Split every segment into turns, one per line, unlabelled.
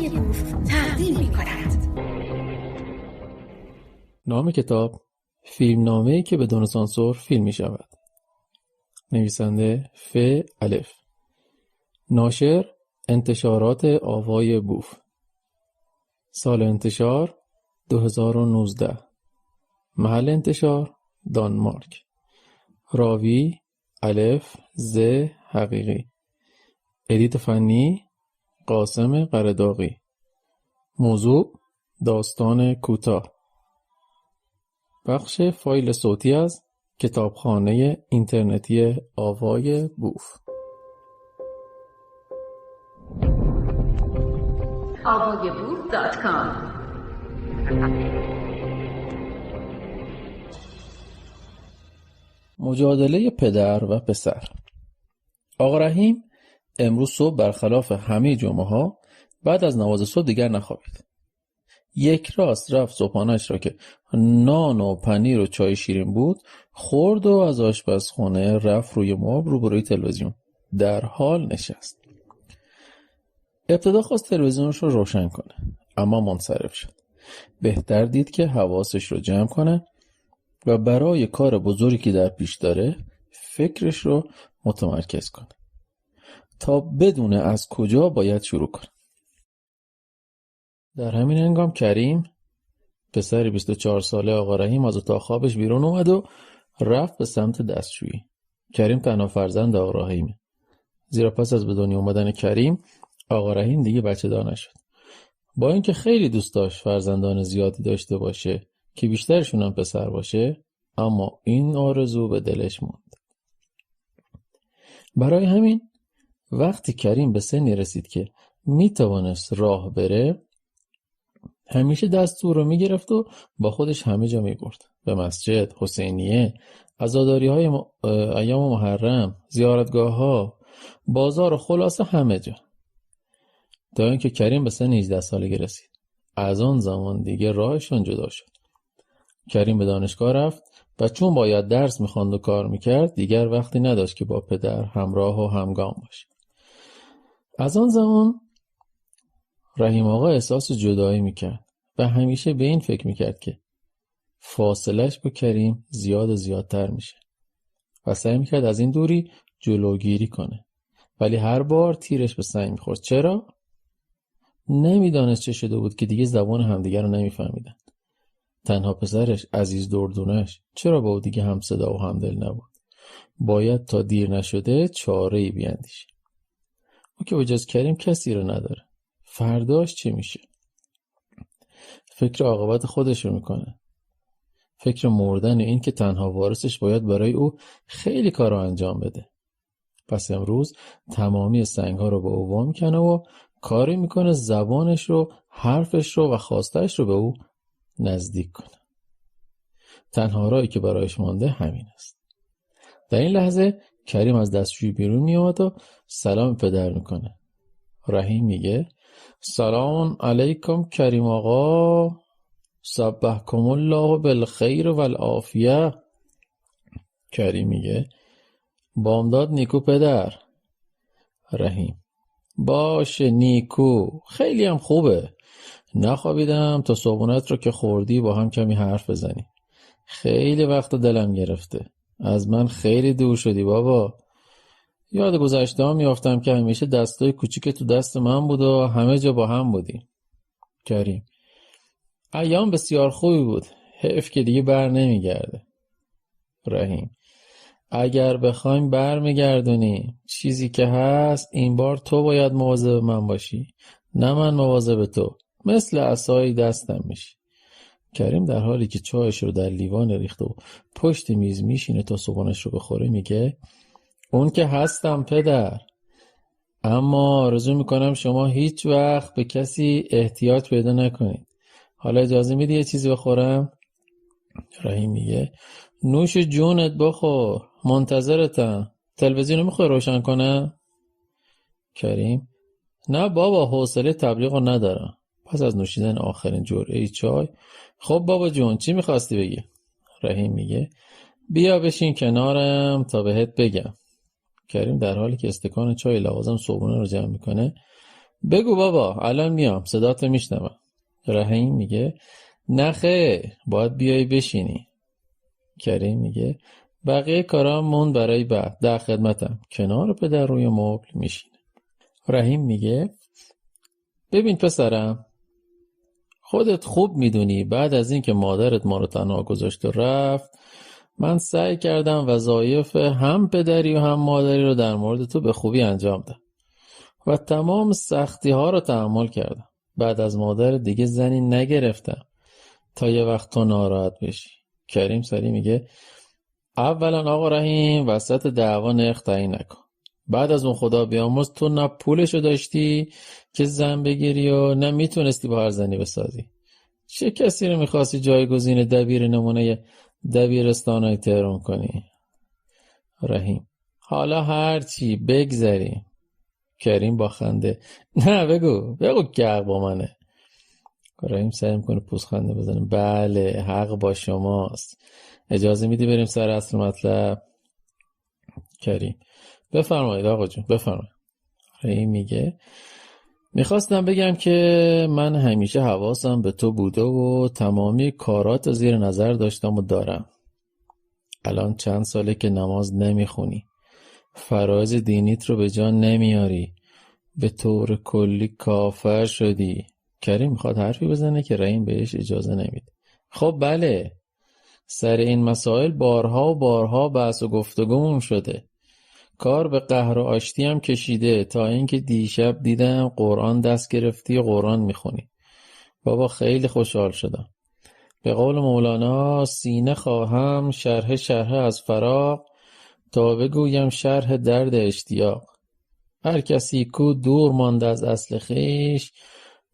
آوای بوف تقدیم می‌کند.
نام کتاب فیلمنامه‌ای که بدون سانسور فیلم می‌شود. نویسنده ف الف. ناشر انتشارات آوای بوف. سال انتشار 2019. محل انتشار دانمارک. راوی الف ز حقیقی. ادیت فنی قاسم قرداغی. موضوع داستان کوتاه. بخش فایل صوتی از کتابخانه اینترنتی آوای بوف.
avayaboof.com.
مجادله پدر و پسر. آقا رحیم امروز صبح برخلاف همه جمعه ها بعد از نماز صبح دیگر نخوابید. یک راست رفت صبحانه‌اش را که نان و پنیر و چای شیرین بود خورد و از آشپزخانه رفت روی مبل روبروی تلویزیون در حال نشست. ابتدا خواست تلویزیونش رو روشن کنه اما منصرف شد. بهتر دید که حواسش رو جمع کنه و برای کار بزرگی که در پیش داره فکرش رو متمرکز کنه تا بدونه از کجا باید شروع کنه. در همین هنگام کریم پسر 24 ساله آقا رحیم از اتاق خوابش بیرون اومد و رفت به سمت دستشویی. کریم تنها فرزند آقا رحیمه. زیرا پس از به دنیا اومدن کریم آقا رحیم دیگه بچه دار نشد. با اینکه خیلی دوست داشت فرزندان زیادی داشته باشه که بیشترشون هم پسر باشه، اما این آرزو به دلش موند. برای همین وقتی کریم به سنی رسید که میتوانست راه بره، همیشه دستور رو میگرفت و با خودش همه جا میبرد. به مسجد، حسینیه، عزاداری‌های ایام محرم، زیارتگاه‌ها، بازار و خلاصه همه جا. تا اینکه کریم به سن 18 سالگی رسید. از آن زمان دیگه راهشون جدا شد. کریم به دانشگاه رفت و چون باید درس میخواند و کار میکرد دیگر وقتی نداشت که با پدر همراه و همگام باشه. از آن زمان رحیم آقا احساس جدایی میکرد و همیشه به این فکر میکرد که فاصلش با کریم زیاد و زیادتر میشه و سعی میکرد از این دوری جلوگیری کنه، ولی هر بار تیرش به سنگ میخورد. چرا؟ نمیدانست چه شده بود که دیگه زبان همدیگر رو نمیفهمیدن. تنها پسرش عزیز دردونش چرا با او دیگه هم صدا و همدل نبود؟ باید تا دیر نشده چاره‌ای بیندیشه. او که بجز کریم کسی رو نداره. فرداش چه میشه؟ فکر عاقبت خودش رو میکنه. فکر مردن، این که تنها وارثش باید برای او خیلی کارو انجام بده. پس امروز تمامی سنگ‌ها رو به او وا میکنه و کاری میکنه زبانش رو، حرفش رو و خواستش رو به او نزدیک کنه. تنها راهی که برایش مانده همین است. در این لحظه کریم از دستشویی بیرون میاد و سلام پدر میکنه. رحیم میگه سلام علیکم کریم آقا، صبحکم الله بالخیر و العافیه. کریم میگه بامداد نیکو پدر. رحیم باشه نیکو، خیلی هم خوبه. نخوابیدم تا صبحونت رو که خوردی با هم کمی حرف بزنیم. خیلی وقت دلم گرفته. از من خیلی دور شدی بابا. یاد گذشته ها میافتم که همیشه دستای کوچیک تو دست من بود و همه جا با هم بودیم. کریم ایام بسیار خوبی بود. حیف که دیگه بر نمیگرده. رحیم اگر بخوایم بر میگردونیم. چیزی که هست این بار تو باید مواظب من باشی، نه من مواظب تو. مثل عصای دستم میشی. کریم در حالی که چایش رو در لیوان ریخته و پشت میز میشینه تا صبحانش رو بخوره میگه اون که هستم پدر، اما آرزو میکنم شما هیچ وقت به کسی احتیاج پیدا نکنید. حالا اجازه میدی یه چیزی بخورم؟ رحیم میگه نوش جونت بخور، منتظرتم. تلویزیون میخوای روشن کنم؟ کریم نه بابا، حوصله تبلیغ رو ندارم. پس از نوشیدن آخرین جرعه چای خب بابا جون چی میخواستی بگی؟ رحیم میگه بیا بشین کنارم تا بهت بگم. کریم در حالی که استکان چای لوازم صبحونه رو جمع میکنه بگو بابا الان میام صداتو میشنوم. رحیم میگه نه خیر باید بیای بشینی. کریم میگه بقیه کارام مون برای بعد، در خدمتم. کنار پدر روی مبل میشینه. رحیم میگه ببین پسرم، خودت خوب میدونی بعد از این که مادرت ما رو تنها گذاشت و رفت، من سعی کردم وظایف هم پدری و هم مادری رو در مورد تو به خوبی انجام دادم و تمام سختی ها رو تحمل کردم. بعد از مادر دیگه زنی نگرفتم تا یه وقت تو ناراحت بشی. کریم سری میگه اولا آقا رحیم وسط دعوا نرخ تعیین نکن. بعد از اون خدا بیامرز تو نه پولشو داشتی که زن بگیری و نه میتونستی با هر زنی بسازی. چه کسی رو میخواستی جایگزین دبیر نمونه دبیرستانای تهران کنی؟ رحیم حالا هرچی بگذریم. کریم با خنده نه بگو که حق با منه. رحیم سعی میکنه پوزخنده بزنه. بله حق با شماست. اجازه میدی بریم سر اصل مطلب؟ کریم بفرمایید آقا جون بفرمایید. رحیم میگه میخواستم بگم که من همیشه حواسم به تو بوده و تمامی کارات زیر نظر داشتم و دارم. الان چند ساله که نماز نمیخونی، فرایض دینیت رو به جا نمیاری، به طور کلی کافر شدی. کریم میخواد حرفی بزنه که رحیم بهش اجازه نمیده. خب بله، سر این مسائل بارها و بارها بحث و گفتگومون شده، کار به قهر و آشتی هم کشیده، تا اینکه دیشب دیدم قرآن دست گرفتی و قرآن میخونی. بابا خیلی خوشحال شدم. به قول مولانا سینه خواهم شرح از فراق، تا بگویم شرح درد اشتیاق. هر کسی کو دور مانده از اصل خیش،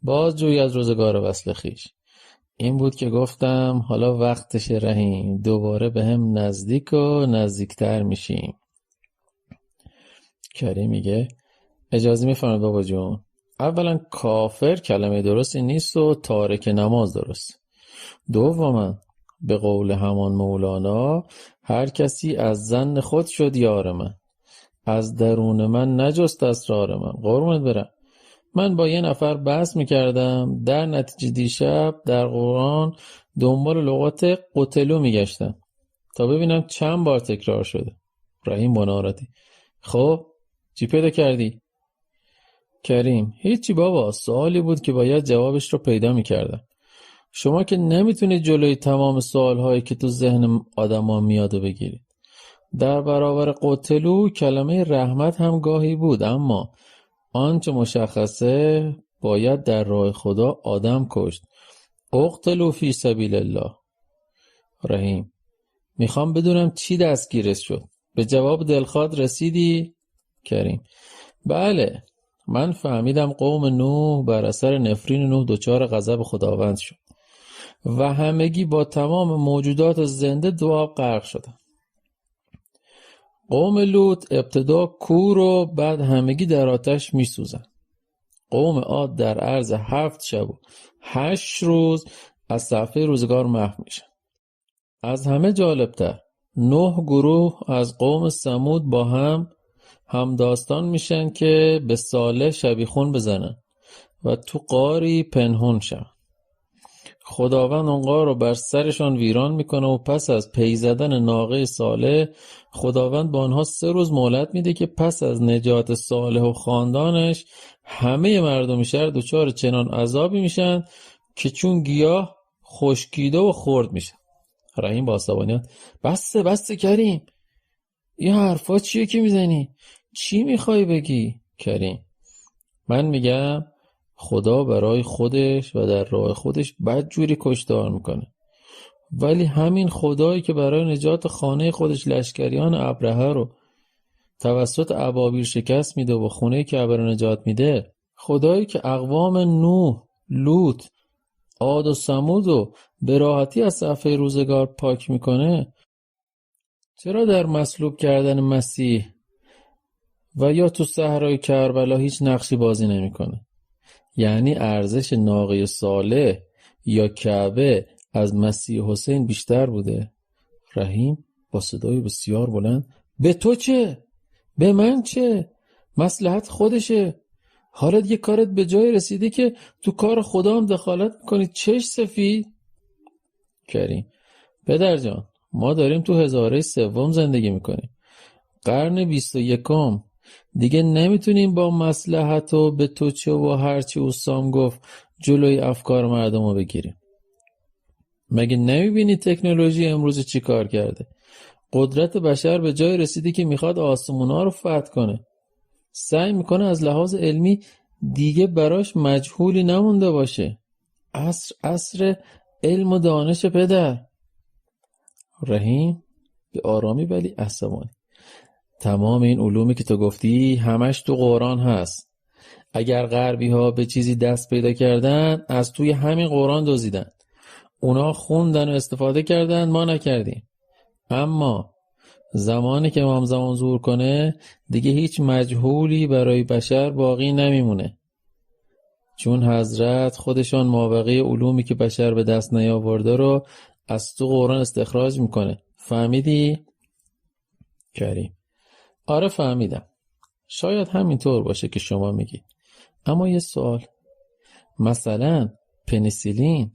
باز جوی از روزگار وصل خیش. این بود که گفتم حالا وقتش رحیم دوباره به هم نزدیک و نزدیکتر میشیم. کریم میگه اجازه میفرمایید بابا جون، اولا کافر کلمه درستی نیست و تارک نماز درست. دوما به قول همان مولانا هر کسی از ظن خود شد یار من، از درون من نجست اسرار من. قربونت برم، من با یه نفر بحث میکردم، در نتیجه دیشب در قرآن دنبال لغات قتلو میگشتم تا ببینم چند بار تکرار شده. رحیم با ناراحتی خب چی پیدا کردی؟ کریم هیچی بابا، سوالی بود که باید جوابش رو پیدا میکردم. شما که نمیتونید جلوی تمام سوالهایی که تو ذهن آدما میاده بگیرید. در برابر قتلو کلمه رحمت هم گاهی بود، اما آنچه مشخصه باید در راه خدا آدم کشت. اقتلوا فی سبیل الله. رحیم میخوام بدونم چی دستگیرت شد. به جواب دلخواد رسیدی؟ کریم بله، من فهمیدم قوم نوح بر اثر نفرین نوح دچار غضب خداوند شد و همگی با تمام موجودات زنده دو آب غرق شدن. قوم لوط ابتدا کور و بعد همگی در آتش میسوزن. قوم عاد در عرض 7 شب و 8 روز از صفحه روزگار محو میشن. از همه جالبتر 9 گروه از قوم ثمود با هم داستان میشن که به صالح شبیخون بزنن و تو غاری پنهون شن. خداوند اون غار رو بر سرشان ویران میکنه و پس از پی زدن ناقه صالح، خداوند با آنها 3 روز مهلت میده که پس از نجات صالح و خاندانش همه مردم شهر دچار چنان عذابی میشن که چون گیاه خشکیده و خرد میشن. رحیم با عصبانیت بسته کریم، این حرفا چیه که میزنی؟ چی میخوای بگی؟ کریم من میگم خدا برای خودش و در راه خودش بدجوری کشتار میکنه، ولی همین خدایی که برای نجات خانه خودش لشکریان ابرهه رو توسط ابابیل شکست میده و خونه کعبه رو نجات میده، خدایی که اقوام نوح، لوط، عاد و ثمود رو به راحتی از صفحه روزگار پاک میکنه، چرا در مصلوب کردن مسیح و یا تو صحرای کربلا هیچ نقشی بازی نمیکنه؟ یعنی ارزش ناقه صالح یا کعبه از مسیح حسین بیشتر بوده؟ رحیم با صدای بسیار بلند به تو چه؟ به من چه؟ مصلحت خودشه. حالا دیگه کارت به جای رسیده که تو کار خدا هم دخالت میکنی. چش سفید. کریم: پدر جان، ما داریم تو هزاره سوم زندگی میکنیم، قرن 21. دیگه نمیتونیم با مصلحت و به تو چه و هرچی اوستام گفت جلوی افکار مردم رو بگیریم. مگه نمیبینی تکنولوژی امروز چی کار کرده؟ قدرت بشر به جای رسیدی که میخواد آسمونا رو فتح کنه. سعی میکنه از لحاظ علمی دیگه براش مجهولی نمونده باشه. عصر علم و دانش پدر. رحیم به آرامی ولی عصبانی: تمام این علومی که تو گفتی همش تو قرآن هست. اگر غربی ها به چیزی دست پیدا کردن از توی همین قرآن دزدیدن. اونا خوندن و استفاده کردن، ما نکردیم. اما زمانی که امام زمان ظهور کنه دیگه هیچ مجهولی برای بشر باقی نمیمونه، چون حضرت خودشان مابقی علومی که بشر به دست نیاورده رو از تو قرآن استخراج میکنه. فهمیدی؟ کریم: آره فهمیدم. شاید همینطور باشه که شما میگی، اما یه سوال. مثلا پنیسیلین،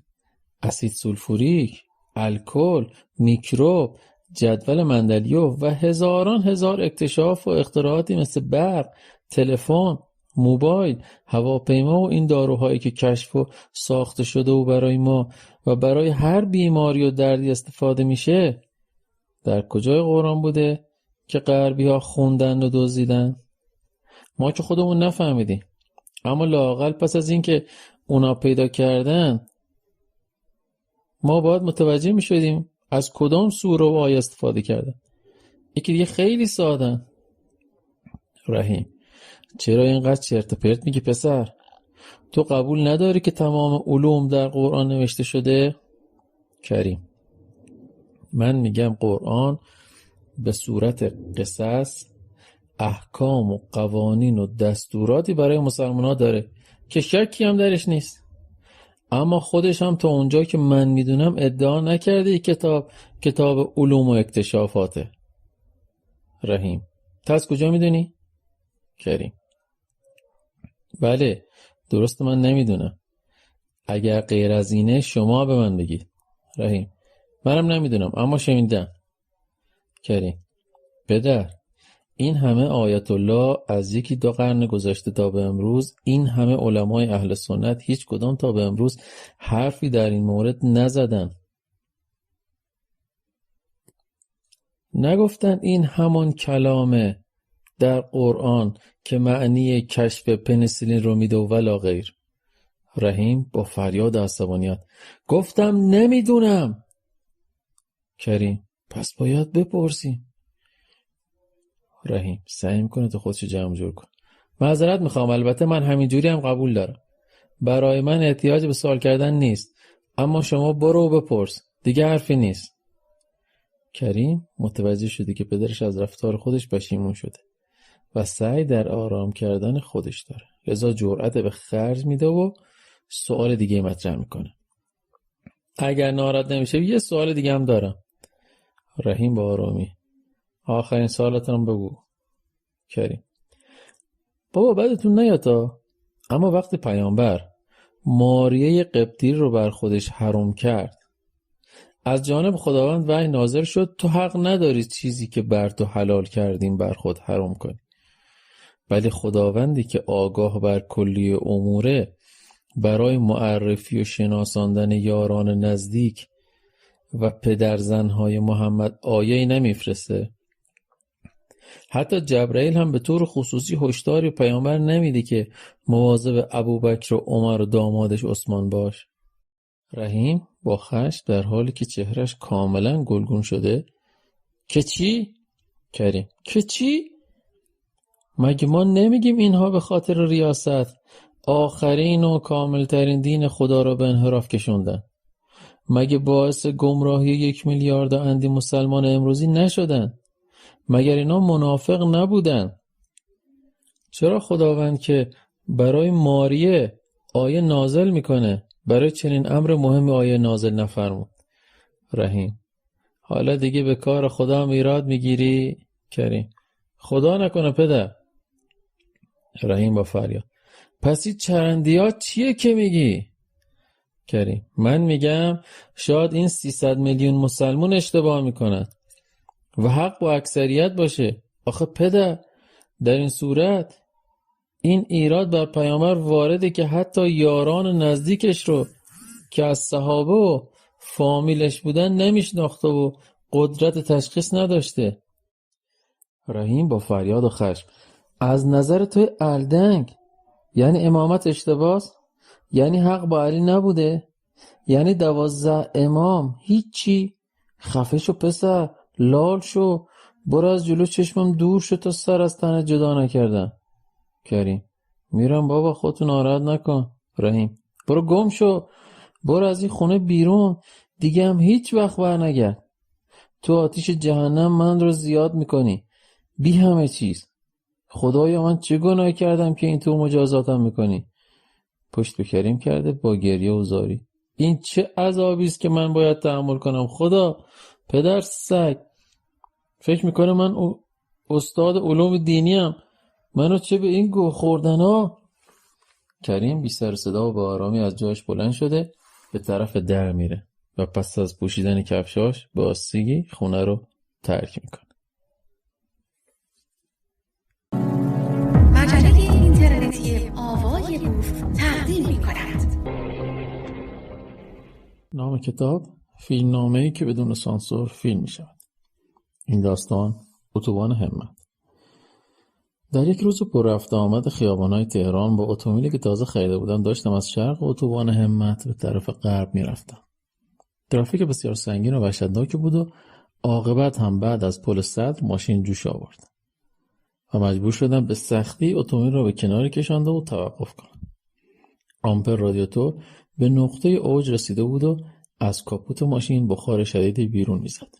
اسید سولفوریک، الکل، میکروب، جدول مندلیوف و هزار اکتشاف و اختراعاتی مثل برق، تلفن، موبایل، هواپیما و این داروهایی که کشف و ساخته شده و برای ما و برای هر بیماری و دردی استفاده میشه، در کجای قرآن بوده که غربی ها خوندن و دزدیدن؟ ما که خودمون نفهمیدیم، اما لااقل پس از این که اونا پیدا کردن ما باید متوجه می شدیم از کدام سوره و آیه استفاده کردن. یکی دیگه خیلی سادن. رحیم: چرا اینقدر چرت و پرت میگی پسر؟ تو قبول نداری که تمام علوم در قرآن نوشته شده؟ کریم: من میگم قرآن به صورت قصص احکام و قوانین و دستوراتی برای مسلمان‌ها داره که شکی هم درش نیست، اما خودش هم تا اونجا که من میدونم ادعا نکرده ای کتاب علوم و اکتشافاته. رحیم: تا از کجا میدونی؟ کریم: بله درست، من نمیدونم. اگر غیر از اینه شما به من بگید. رحیم: منم نمیدونم اما شنیدم. کریم: پدر، این همه آیت الله از 1-2 قرن گذشته تا به امروز، این همه علمای اهل سنت هیچ کدام تا به امروز حرفی در این مورد نزدن. نگفتن این همان کلامه در قرآن که معنی کشف پنیسیلین رو میده و ولا غیر. رحیم با فریاد عصبانیت: گفتم نمیدونم. کریم: پس باید بپرسیم. رحیم سعی میکنه تو خودشو جمع جور کن: معذرت میخوام، البته من همینجوری هم قبول دارم، برای من احتیاج به سوال کردن نیست، اما شما برو و بپرس، دیگه حرفی نیست. کریم متوجه شده که پدرش از رفتار خودش پشیمون شده و سعی در آرام کردن خودش داره، لذا جرأت به خرج میده و سوال دیگه مطرح میکنه: اگر ناراحت نمیشه یه سوال دیگه هم دارم. رحیم با آرامی: آخرین سوالتون بگو. کریم: بابا بدتون نیاد، اما وقتی پیامبر ماریه قبطی رو بر خودش حرام کرد، از جانب خداوند وحی نازل شد تو حق نداری چیزی که بر تو حلال کردیم بر خود حرام کنی، ولی خداوندی که آگاه بر کلی اموره برای معرفی و شناساندن یاران نزدیک و پدرزنهای محمد آیه‌ای نمیفرسته. حتی جبرائیل هم به طور خصوصی هشداری پیامبر نمیده که مواظب ابوبکر و عمر و دامادش عثمان باش. رحیم با خشم در حالی که چهرش کاملا گلگون شده: که چی؟ کریم: که چی؟ مگه ما نمیگیم اینها به خاطر ریاست آخرین و کاملترین دین خدا را به انحراف کشوندن؟ مگه باعث گمراهی 1 میلیارد اندی مسلمان امروزی نشدن؟ مگر اینا منافق نبودن؟ چرا خداوند که برای ماریه آیه نازل میکنه برای چنین امر مهمی آیه نازل نفرمود؟ رحیم: حالا دیگه به کار خدا هم ایراد میگیری؟ کریم: خدا نکنه پدر. رحیم با فریاد: پس این چرندیات چیه که میگی؟ کریم: من میگم شاید این 300 میلیون مسلمون اشتباه میکنن و حق با اکثریت باشه. آخه پدر، در این صورت این ایراد بر پیامبر وارده که حتی یاران نزدیکش رو که از صحابه و فامیلش بودن نمیشناخته و قدرت تشخیص نداشته. رحیم با فریاد و خشم: از نظر توی الدنگ یعنی امامت اشتباس؟ یعنی حق با علی نبوده؟ یعنی 12 امام هیچی؟ خفه شو پسر، لال شو، برو از جلو چشمم دور شو تا سر از تنت جدا نکردم. کریم: میرم بابا، خودتو ناراحت نکن. رحیم: برو گم شو، برو از این خونه بیرون، دیگه هم هیچ وقت برنگرد. تو آتیش جهنم من رو زیاد میکنی بی همه چیز. خدایا من چه گناهی کردم که این تو مجازاتم میکنی؟ پشت به کریم کرده با گریه و زاری: این چه عذابی است که من باید تحمل کنم خدا؟ پدر سگ، فکر میکنه من استاد علوم دینیم؟ منو چه به این گوه خوردن ها؟ کریم بی سر صدا و با آرامی از جاش بلند شده به طرف در میره و پس از پوشیدن کفشاش با آستیگی خونه رو ترک میکنه.
مجله اینترنتی آوای گوش تقدیم می‌کند.
نام کتاب: فیلمنامه‌ای که بدون سانسور فیلم می‌شود. این داستان: اتوبان همت. در یک روز پر رفت آمد خیابان‌های تهران با اتومبیلی که تازه خریده بودم داشتم از شرق اتوبان همت به طرف غرب می‌رفتم. ترافیک بسیار سنگین و وحشتناکی بود و عاقبت هم بعد از پل صدر ماشین جوش آورد و مجبور شدم به سختی اتومبیل را به کناری کشانده و توقف کنم. آمپر رادیاتور به نقطه اوج رسیده بود و از کاپوت ماشین بخار شدیدی بیرون می‌زد.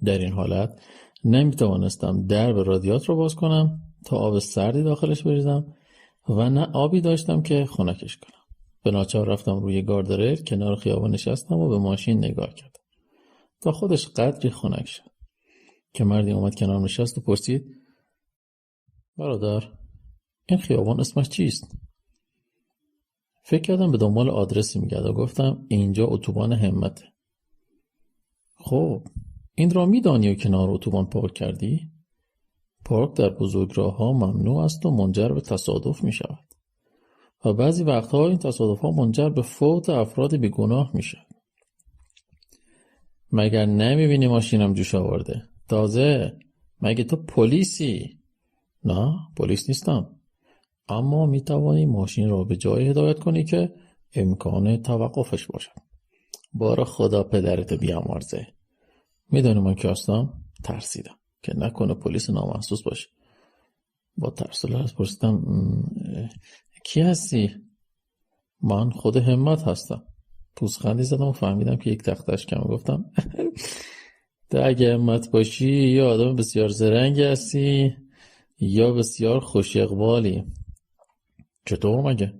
در این حالت نمی‌توانستم درب رادیاتور را باز کنم تا آب سردی داخلش بریزم و نه آبی داشتم که خنکش کنم. به ناچار رفتم روی گاردریل کنار خیابان نشستم و به ماشین نگاه کردم تا خودش قدری خنک شد که مردی اومد کنار نشست و پرسید: برادر، این خیابان اسمش چیست؟ فکر کردم به دنبال آدرسی میگرد و گفتم اینجا اتوبان همته. خب این را میدانی و کنار اتوبان پارک کردی؟ پارک در بزرگراه‌ها ممنوع است و منجر به تصادف می شود و بعضی وقتها این تصادف‌ها منجر به فوت افراد بیگناه می شود. مگر نمیبینی ماشینم جوش آورده؟ تازه مگه تو پلیسی؟ نه پلیس نیستم، اما میتوانی ماشین را به جای هدایت کنی که امکان توقفش باشد. بارا خدا پدرت بیامرزه. میدونی من کی هستم؟ ترسیدم که نکنه پلیس نامحسوس باشه. با ترس و لرز پرسیدم: کی هستی؟ من خود همت هستم. پوزخندی زدم و فهمیدم که یک تختش کمه. گفتم: تو اگه همت باشی یا آدم بسیار زرنگی هستی یا بسیار خوش اقبالی. چطور مگه؟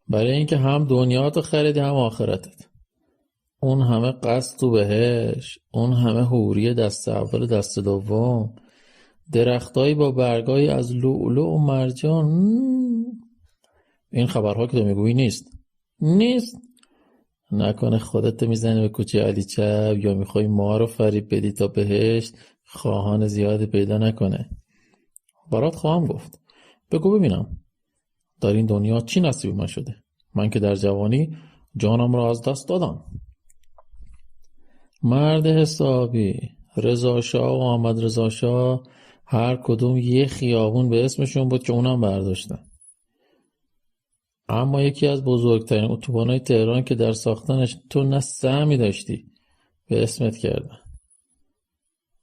برای اینکه هم دنیاتو خریدی هم آخرتت. اون همه قصد تو بهش، اون همه حوری دست اول دست دوم، درختایی با برگایی از لؤلؤ و مرجان. این خبرها که تو میگویی نیست. نکنه خودت میزنی به کوچه علی چپ یا میخوای ما رو فریب بدی تا بهشت خواهان زیادی پیدا نکنه. برات خواهم گفت. بگو ببینم در این دنیا چی نصیب من شده؟ من که در جوانی جانم را از دست دادم. مرد حسابی، رضا شاه و احمد رضا شاه هر کدوم یه خیابون به اسمشون بود که اونم برداشتن. اما یکی از بزرگترین اتوبان‌های تهران که در ساختنش تو نه سهمی داشتی به اسمت کردن.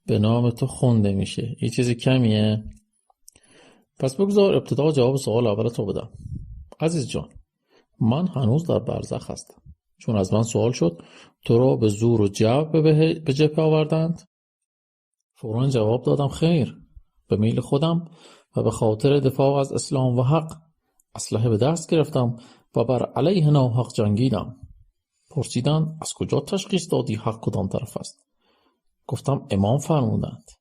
به نام تو خونده میشه. این چیزی کمیه؟ پس بگذار ابتدا جواب سوال اول تو بدم. عزیز جان، من هنوز در برزخ هستم. چون از من سوال شد تو را به زور و جبر به جبهه آوردند. فوراً جواب دادم خیر، به میل خودم و به خاطر دفاع از اسلام و حق اسلحه به دست گرفتم و بر علیه ناحق جنگیدم. پرسیدن از کجا تشخیص دادی حق کدام طرف است؟ گفتم امام فرمودند.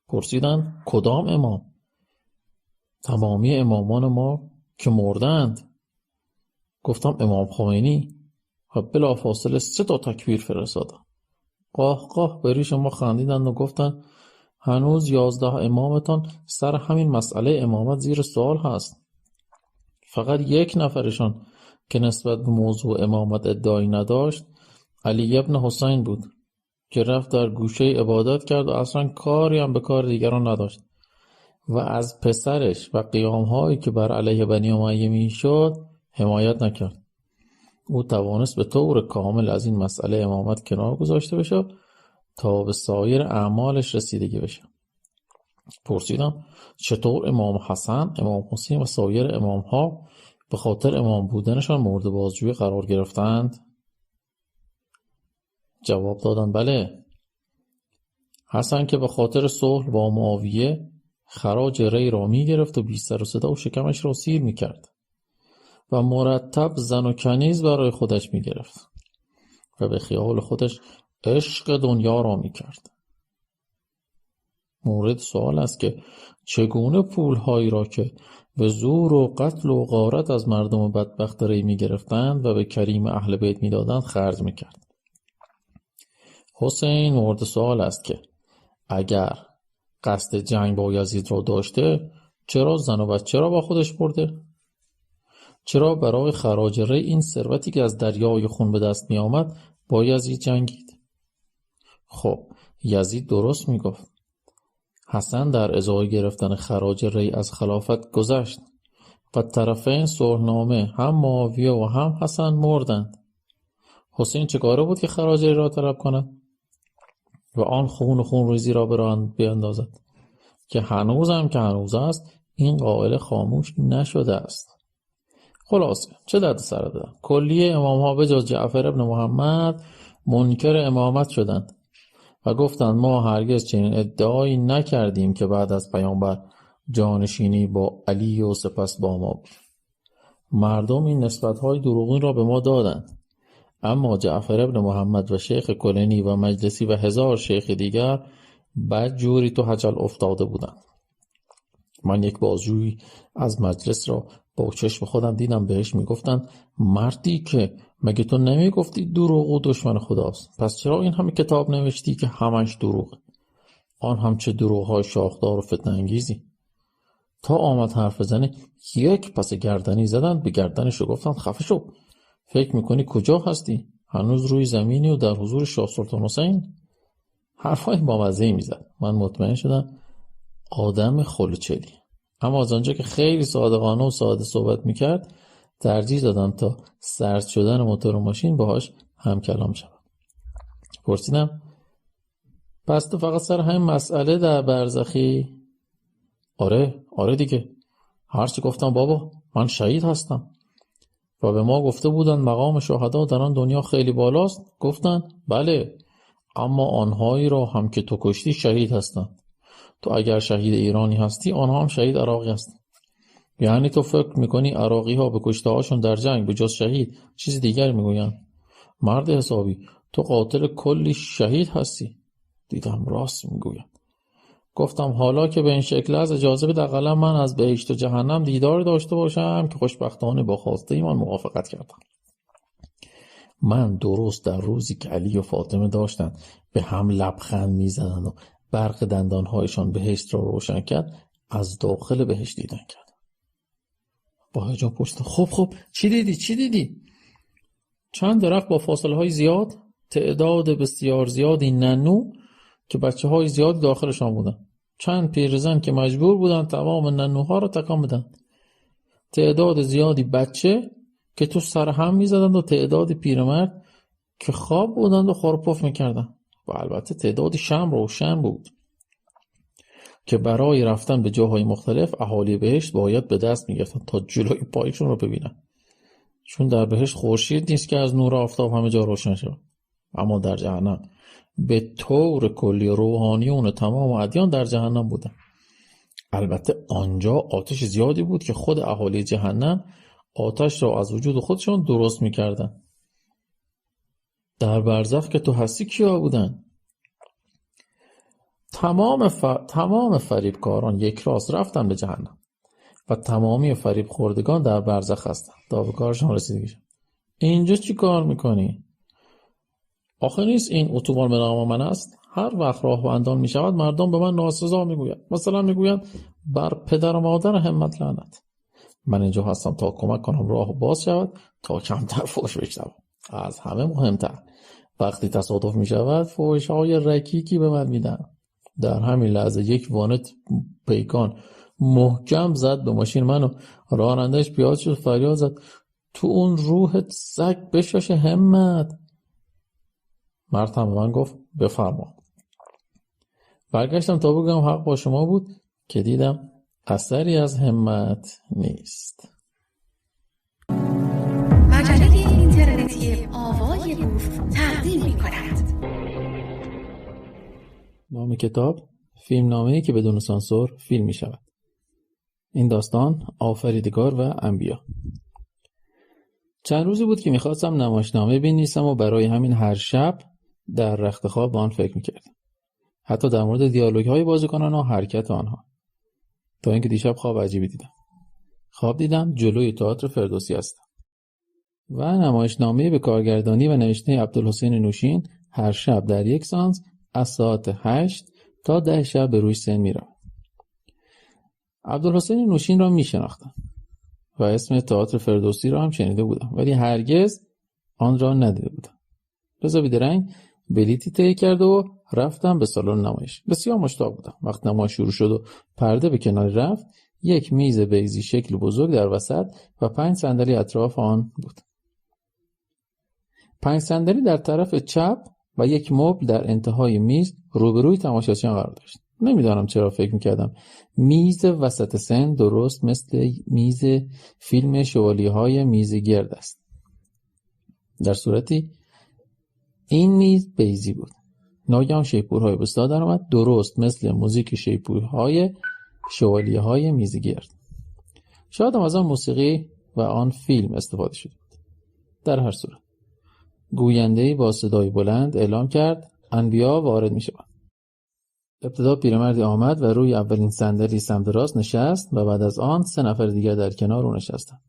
پرسیدن کدام امام؟ تمامی امامان ما که مردند. گفتم امام خمینی. و بلافاصله 3 تکبیر فرستادن. قاه قاه به ریش ما خندیدند و گفتن هنوز 11 امامتان سر همین مسئله امامت زیر سوال هست. فقط 1 نفرشان که نسبت به موضوع امامت ادعایی نداشت علی ابن حسین بود که رفت در گوشه عبادت کرد و اصلا کاری هم به کار دیگران نداشت و از پسرش و قیامهایی که بر علیه بنی امیه میشد حمایت نکرد. او توانست به طور کامل از این مسئله امامت کنار گذاشته بشه تا به سایر اعمالش رسیدگی بشه. پرسیدم چطور امام حسن، امام حسین و سایر امامها به خاطر امام بودنشان مورد بازجویی قرار گرفتند؟ جواب دادن بله. حسن که به خاطر صلح با معاویه خراج ری را می گرفت و بی سر و صدا و شکمش را سیر می کرد و مرتب زن و کنیز برای خودش می گرفت و به خیال خودش عشق دنیا را می کرد. مورد سوال است که چگونه پولهایی را که به زور و قتل و غارت از مردم بدبخت ری می گرفتند و به کریم اهل بیت می دادند خرج می کرد. حسین مورد سوال است که اگر قصد جنگ با یزید را داشته چرا زن و بچه را با خودش برده؟ چرا برای خراج ری این ثروتی که از دریای خون به دست می آمد با یزید جنگید؟ خب یزید درست می گفت. حسن در ازای گرفتن خراج ری از خلافت گذشت و طرفین صلحنامه هم معاویه و هم حسن مردند. حسین چه کاره بود که خراج ری را طلب کند و آن خون ریزی را بیندازد که هنوز است این قائل خاموش نشده است. خلاصه چه درد سر دادن؟ کلیه امام ها به جز جعفر ابن محمد منکر امامت شدند و گفتند ما هرگز چنین ادعایی نکردیم که بعد از پیامبر جانشینی با علی و سپس با ما بود. مردم این نسبت‌های دروغین را به ما دادند، اما جعفر ابن محمد و شیخ کلینی و مجلسی و 1000 شیخ دیگر بدجوری تو هجل افتاده بودند. من یک بازجویی از مجلس را با چشم خودم دیدم، بهش میگفتند مردی که مگه تو نمیگفتی دروغ و دشمن خداست، پس چرا این همه کتاب نوشتی که همش دروغه؟ آن هم چه دروغ‌های شاخدار و فتنه انگیزی. تا آمد حرف بزنه یک پس گردنی زدند به گردنش و گفتند خفه شو، فکر میکنی کجا هستی؟ هنوز روی زمینی و در حضور شاه سلطان حسین؟ حرفای بامزه‌ای میزد. من مطمئن شدم آدم خلوچلی، اما از آنجا که خیلی صادقانه و ساده صحبت میکرد ترجیح دادم تا سرد شدن موتور و ماشین باهاش هم کلام شدم. پرسیدم پس تو فقط سر همین مسئله در برزخی؟ آره دیگه. هرچی گفتم بابا من شهید هستم و به ما گفته بودن مقام شهدا در آن دنیا خیلی بالاست. گفتن بله، اما آنهایی را هم که تو کشتی شهید هستند. تو اگر شهید ایرانی هستی آنها هم شهید عراقی هستند. یعنی تو فکر میکنی عراقی ها به کشته هاشون در جنگ به جز شهید چیز دیگر میگوین؟ مرد حسابی تو قاتل کلی شهید هستی. دیدم راست میگوید. گفتم حالا که به این شکل از اجازه بده اقلا من از بهشت و جهنم دیدار داشته باشم که خوشبختانه با خواسته ایمان موافقت کردم. من درست در روزی که علی و فاطمه داشتن به هم لبخند میزدن و برق دندانهایشان بهشت را روشن کرد از داخل بهشت دیدن کرد. با هیجان پرسیدم خب چی دیدی؟ چند درخت با فاصله های زیاد، تعداد بسیار زیادی ننو که بچه های زیادی داخلشان بودن، چند پیرزن که مجبور بودن تمام ننوها را تکان بدن، تعداد زیادی بچه که تو سر هم میزدند و تعداد پیرمرد که خواب بودند و خورپف میکردن و البته تعداد شمع روشن بود که برای رفتن به جاهای مختلف اهالی بهشت باید به دست میگرفتن تا جلوی پایشون رو ببینن، چون در بهشت خورشید نیست که از نور آفتاب همه جا روشن شود. اما در جهنم به طور کلی روحانیون تمام ادیان در جهنم بودن. البته آنجا آتش زیادی بود که خود اهالی جهنم آتش را از وجود خودشان درست میکردن. در برزخ که تو هستی کیا بودن؟ تمام فریبکاران یک راست رفتن به جهنم و تمامی فریب خوردگان در برزخ هستند تا به کارشان رسیدگی شد. اینجا چی کار میکنی؟ آخه نیست این اتوبان به نام من است؟ هر وقت راهبندان میشود مردم به من ناسزا میگویند. مثلا میگویند بر پدر و مادر همت لعنت. من اینجا هستم تا کمک کنم راه باز شود تا کمتر فحش بشنوم. از همه مهمتر وقتی تصادف میشود فحش‌های رکیکی به من میدن. در همین لحظه یک وانت پیکان محکم زد به ماشین من و رانندهش پیاده شد، فریاد زد تو اون روحت سگ بشاش همت. مرد هم به من گفت بفرما. برگشتم تا بگم حق با شما بود که دیدم اثری از همت نیست.
مجله اینترنتی آوای بوف تقدیم می‌کند.
نام کتاب فیلم نامه‌ای که بدون سانسور فیلم می‌شود. این داستان آفریدگار و انبیا. چند روزی بود که می‌خواستم نمایشنامه بنویسم و برای همین هر شب در رخت خواب به آن فکر می‌کردم. حتی در مورد دیالوگ‌های بازیکنان و حرکت آنها. تا اینکه دیشب خواب عجیبی دیدم. خواب دیدم جلوی تئاتر فردوسی هستم و نمایشنامه به کارگردانی و نوشته عبدالحسین نوشین هر شب در یک سانس از ساعت 8 تا 10 شب به روی سن می‌رود. عبدالحسین نوشین را می‌شناختم و اسم تئاتر فردوسی را هم شنیده بودم، ولی هرگز آن را ندیده بودم. رضا بیدرنگ بلیتی تهیه کرد و رفتم به سالن نمایش. بسیار مشتاق بودم. وقت نمایش شروع شد و پرده به کنار رفت، یک میز بیضی شکل بزرگ در وسط و 5 صندلی اطراف آن بود. 5 صندلی در طرف چپ و یک مبل در انتهای میز روبروی تماشاچیان قرار داشت. نمیدانم چرا فکر میکردم میز وسط سن درست مثل میز فیلم شوالیه‌های میز گرد است. در صورتی این میز بیضی بود. ناگهان شیپورهای بستا در آمد، درست مثل موزیک شیپورهای شوالیه‌های میز گرد. شاید هم از آن موسیقی و آن فیلم استفاده شده بود. در هر صورت گوینده‌ای با صدای بلند اعلام کرد انبیا وارد می‌شوند. ابتدا پیرمردی آمد و روی اولین صندلی سمت راست نشست و بعد از آن 3 نفر دیگر در کنار او نشستند.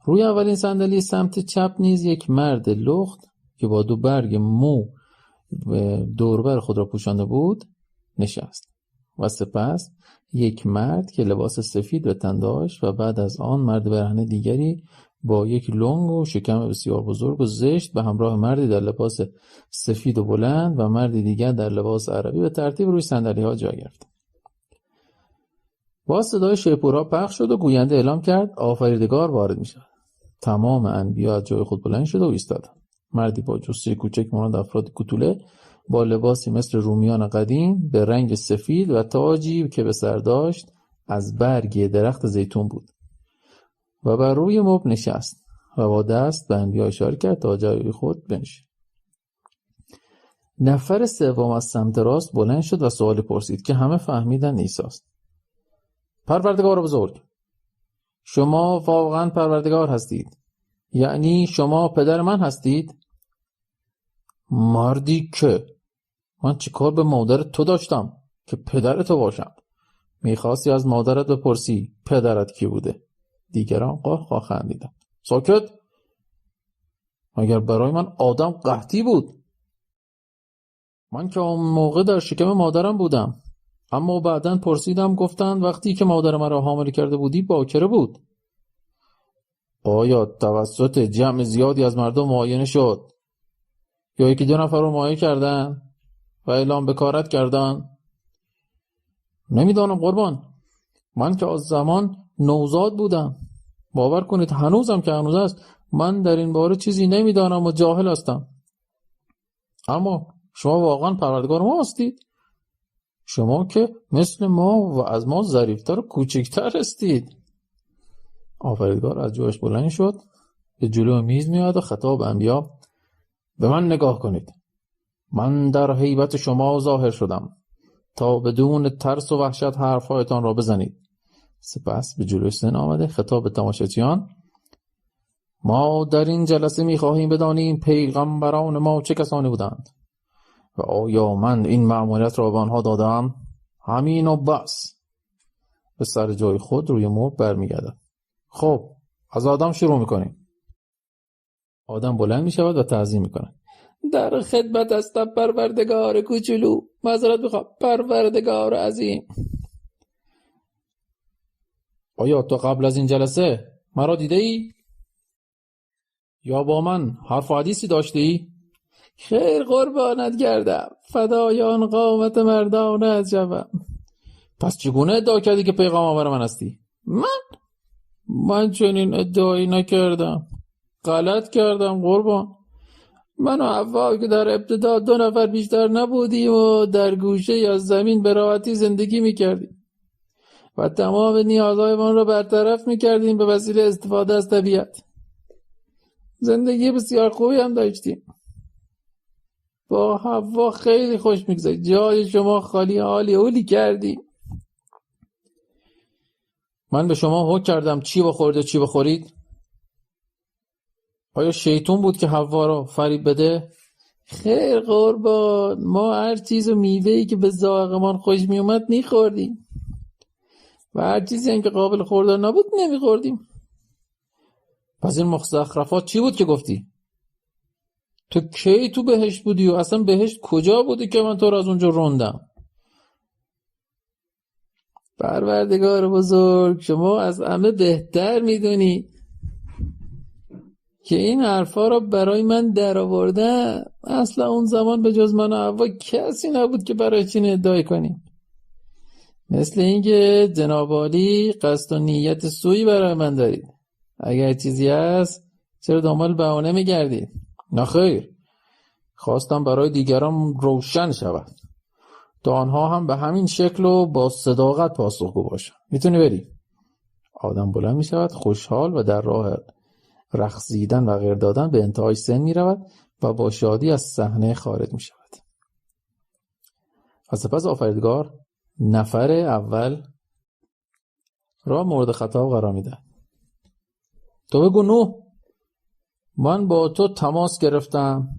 روی اولین صندلی سمت چپ نیز یک مرد لخت که با 2 برگ مو دوربر خود را پوشانده بود نشست و سپس یک مرد که لباس سفید به تن داشت و بعد از آن مرد برهنه دیگری با یک لنگ و شکم بسیار بزرگ و زشت به همراه مردی در لباس سفید و بلند و مردی دیگر در لباس عربی به ترتیب روی صندلی‌ها جای گرفت. با صدای شیپورها پخش شد و گوینده اعلام کرد آفریدگار وارد می‌شود. تمام انبیا از جای خود بلند شد و ایستادند. مردی با جثه کوچک مانند افراد کوتوله با لباسی مثل رومیان قدیم به رنگ سفید و تاجی که به سر داشت از برگ درخت زیتون بود و بر روی مبل نشست و با دست به انبیا اشاره کرد تا جای خود بنشینند. نفر سوم از سمت راست بلند شد و سوالی پرسید که همه فهمیدن عیسی است. پروردگار بزرگ، شما واقعا پروردگار هستید؟ یعنی شما پدر من هستید؟ مردی که من چیکار به مادر تو داشتم که پدر تو باشم؟ میخواستی از مادرت بپرسی پدرت کی بوده؟ دیگران قاه خندیدند. ساکت! مگر برای من آدم قحطی بود؟ من که اون موقع در شکم مادرم بودم، اما بعداً پرسیدم گفتند وقتی که مادر مرا حامل کرده بودی باکره بود. آیا توسط جمع زیادی از مردم معاینه شد یا 1-2 نفر رو معاینه کردن و اعلام بکارت کردن؟ نمیدانم قربان، من که از زمان نوزاد بودم. باور کنید هنوزم که هنوز است من در این باره چیزی نمیدانم و جاهل هستم. اما شما واقعا پروردگار ما هستید؟ شما که مثل ما و از ما ظریفتر و کوچکتر هستید. آفریدگار از جایش بلند شد، به جلو میز میاد و خطاب انبیا: به من نگاه کنید. من در هیبت شما ظاهر شدم تا بدون ترس و وحشت حرفهایتان را بزنید. سپس به جلوی سن آمده خطاب به تماشاچیان: ما در این جلسه میخواهیم بدانیم پیغمبران ما چه کسانی بودند و آیا من این مأموریت را به آنها دادم؟ همین و بس. به سر جای خود روی مرد برمیگردد. خب از آدم شروع میکنیم. آدم بلند میشود و تعظیم میکند. در خدمت هستم پروردگار کوچولو. معذرت میخوام پروردگار عظیم. آیا تو قبل از این جلسه مرا دیده ای؟ یا با من حرف و حدیثی داشته ای؟ خیر قربانت گردم، فدای آن قامت مردانه از جوم. پس چگونه ادعا کردی که پیغام آور من هستی؟ من چنین ادعایی نکردم. غلط کردم قربان. من و حوا که در ابتدا 2 نفر بیشتر نبودیم و در گوشه از زمین به راحتی زندگی میکردیم و تمام نیازهایمان را برطرف میکردیم به وسیله استفاده از طبیعت. زندگی بسیار خوبی هم داشتیم. با حوا خیلی خوش میگذشت. جای شما خالی، حالی اولی کردیم. من به شما حکم کردم چی بخورید و چی بخورید؟ آیا شیطون بود که حوا را فریب بده؟ خیر قربان، ما هر چیز و میوه‌ای که به ذائقمان خوش میومد میخوردیم و هر چیزی هم که قابل خوردن نبود نمیخوردیم. پس این مزخرفات چی بود که گفتی؟ تو کی تو بهشت بودی و اصلا بهشت کجا بودی که من تو را از اونجا روندم؟ پروردگار بزرگ، شما از همه بهتر میدونی که این حرفا را برای من در آوردن. اصلا اون زمان به جز من و حوا کسی نبود که برای چین ادعای کنیم. مثل اینکه جناب عالی قصد و نیت سویی برای من دارید. اگر چیزی هست چرا دنبال بهانه میگردید؟ نخیر، خواستم برای دیگران روشن شود تا آنها هم به همین شکل و با صداقت پاسخگو باشن. میتونی بری. آدم بلند میشود خوشحال و در راه رقصیدن و غیر دادن به انتهای سن میرود و با شادی از صحنه خارج میشود. و سپس آفریدگار نفر اول را مورد خطاب قرار میده. تو بگو نوح، من با تو تماس گرفتم،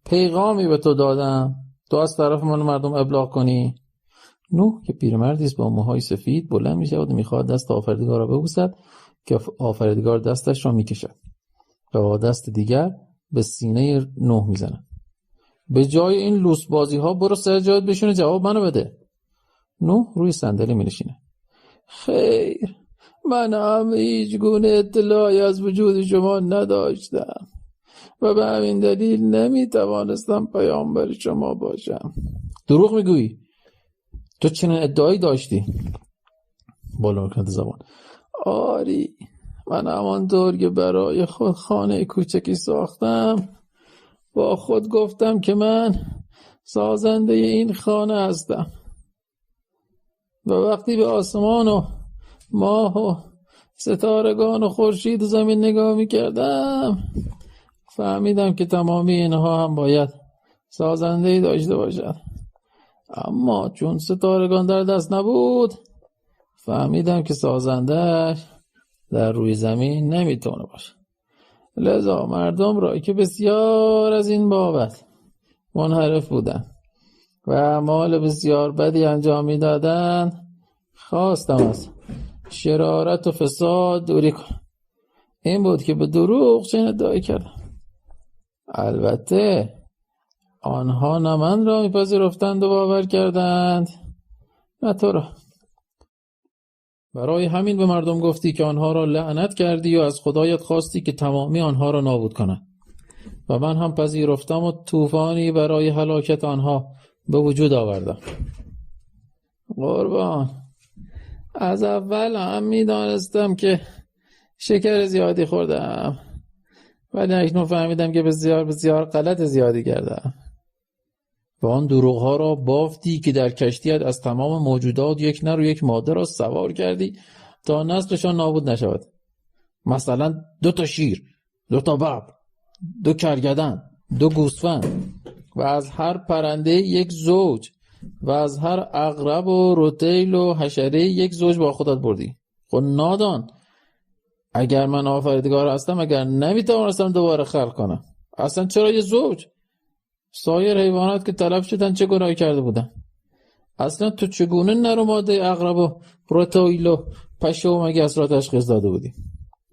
پیغامی به تو دادم، تو از طرف من مردم ابلاغ کنی. نوح که پیرمردی است با موهای سفید بلند میشود و میخواهد دست آفریدگار را ببوسد که آفریدگار دستش را میکشد و با دست دیگر به سینه نوح میزند. به جای این لوس بازی ها برو سجاد بشونه جواب منو بده. نوح روی صندلی مینشینه. خیر، من هم هیچ گونه اطلاعی از وجود شما نداشتم و به همین دلیل نمیتوانستم پیامبر شما باشم. دروغ میگویی. تو چنین ادعایی داشتی؟ بالا میکند زبان. آری، من همانطور که برای خود خانه کوچکی ساختم با خود گفتم که من سازنده این خانه هستم و وقتی به آسمان و ماه و ستارگان و خورشید و زمین نگاه میکردم فهمیدم که تمامی اینها هم باید سازنده‌ای داشته باشد. اما چون ستارگان در دست نبود فهمیدم که سازنده‌اش در روی زمین نمیتونه باشه. لذا مردم را که بسیار از این بابت منحرف بودن و اعمال بسیار بدی انجام میدادن خواستم از شرارت و فساد دوری کنم. این بود که به دروغ چنین ادعایی کردم. البته آنها نه من را میپذیرفتند و باور کردند نه تو را. برای همین به مردم گفتی که آنها را لعنت کردی و از خدایت خواستی که تمامی آنها را نابود کند و من هم پذیرفتم و طوفانی برای هلاکت آنها به وجود آوردم. قربان، از اول هم میدانستم که شکر زیادی خوردم ولی اکنون فهمیدم که بسیار بسیار غلط زیادی کردم. و آن دروغ‌ها را بافتی که در کشتیت از تمام موجودات یک نر و یک ماده را سوار کردی تا نسلشان نابود نشود. مثلا 2 شیر، 2 ببر، 2 کرگدن، 2 گوسفند و از هر پرنده 1 زوج و از هر عقرب و رتیل و حشره 1 زوج با خودت بردی. خب نادان، اگر من آفریدگار هستم اگر نمیتوانستم دوباره خلق کنم اصلا چرا 1 زوج؟ سایر حیوانات که تلف شدن چه گناهی کرده بودن؟ اصلا تو چگونه نر و ماده عقرب و رتویل و پشه و مگس را تشخیص داده بودی؟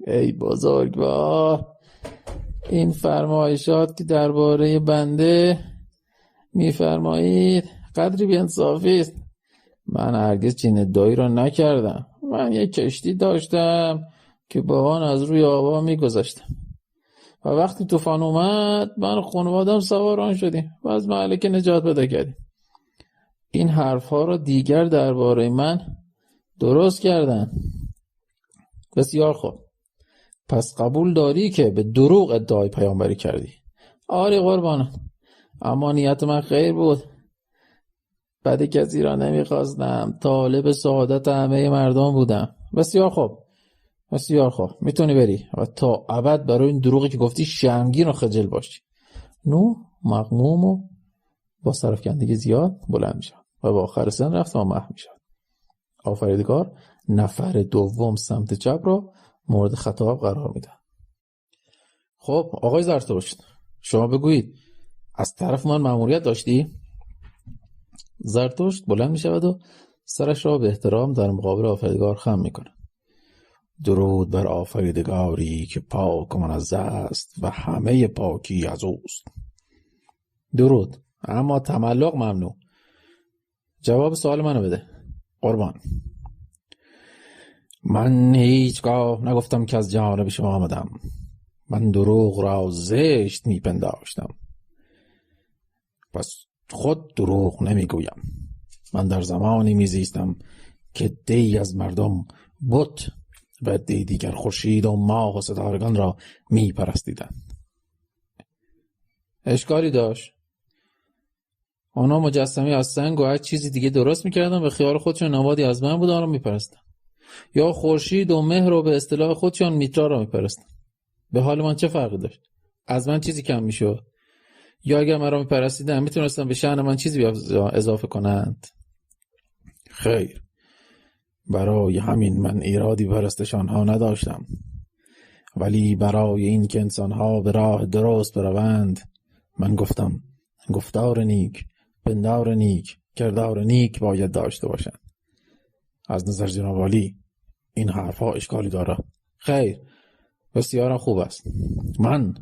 ای بزرگوار، این فرمایشات که درباره بنده میفرمایید قدری بی‌انصافی است. من هرگز چنین ادعایی را نکردم. من یک کشتی داشتم که با آن از روی آبا میگذشتم و وقتی طوفان اومد من و خانواده‌ام سوار آن شدیم و از مهلکه نجات پیدا کردیم. این حرفها را دیگر درباره من درست کردن. بسیار خوب، پس قبول داری که به دروغ ادعای پیامبری کردی؟ آری قربانم، اما نیت من خیر بود. بد کسی را نمیخواستم، طالب سعادت همه مردم بودم. بسیار خوب، بسیار خوب، میتونی بری و تا ابد برای این دروغی که گفتی شرمگین و خجل باشی. نو مغموم و با سرفکندگی زیاد بلند میشد و با آخر سن رفت و محو میشد. آفریدگار نفر دوم سمت چپ را مورد خطاب قرار میده. خب آقای زرتشت، شما بگویید از طرف من مأموریت داشتی؟ زرتشت بلند میشود و سرش را به احترام در مقابل آفریدگار خم میکنه. درود بر آفریدگاری که پاک و منزه است و همه پاکی از اوست. درود، اما تملق ممنوع. جواب سوال منو بده قربان. من هیچگاه نگفتم که از جانب شما آمدم. من دروغ را زشت میپنداشتم، پس خود دروغ نمیگویم. من در زمانی میزیستم که دی از مردم بت و دی دیگر خورشید و ماه و ستارگان را میپرستیدند. اشکالی داشت؟ آنها مجسمه از سنگ و هر چیزی دیگه درست میکردن، به خیال خودشون نمادی از من بود، آن را میپرستن. یا خورشید و مهر رو به اصطلاح خودشون میترا را میپرستن. به حال من چه فرقی داشت؟ از من چیزی کم میشد؟ یا اگر من را میپرستیدن میتونستن به شأن من چیزی اضافه کنند؟ خیر، برای همین من ایرادی پرستشان ها نداشتم، ولی برای این که انسان ها به راه درست بروند من گفتم گفتار نیک، پندار نیک، کردار نیک باید داشته باشند. از نظر جناب عالی این حرفها اشکالی داره؟ خیر، بسیار خوب است. من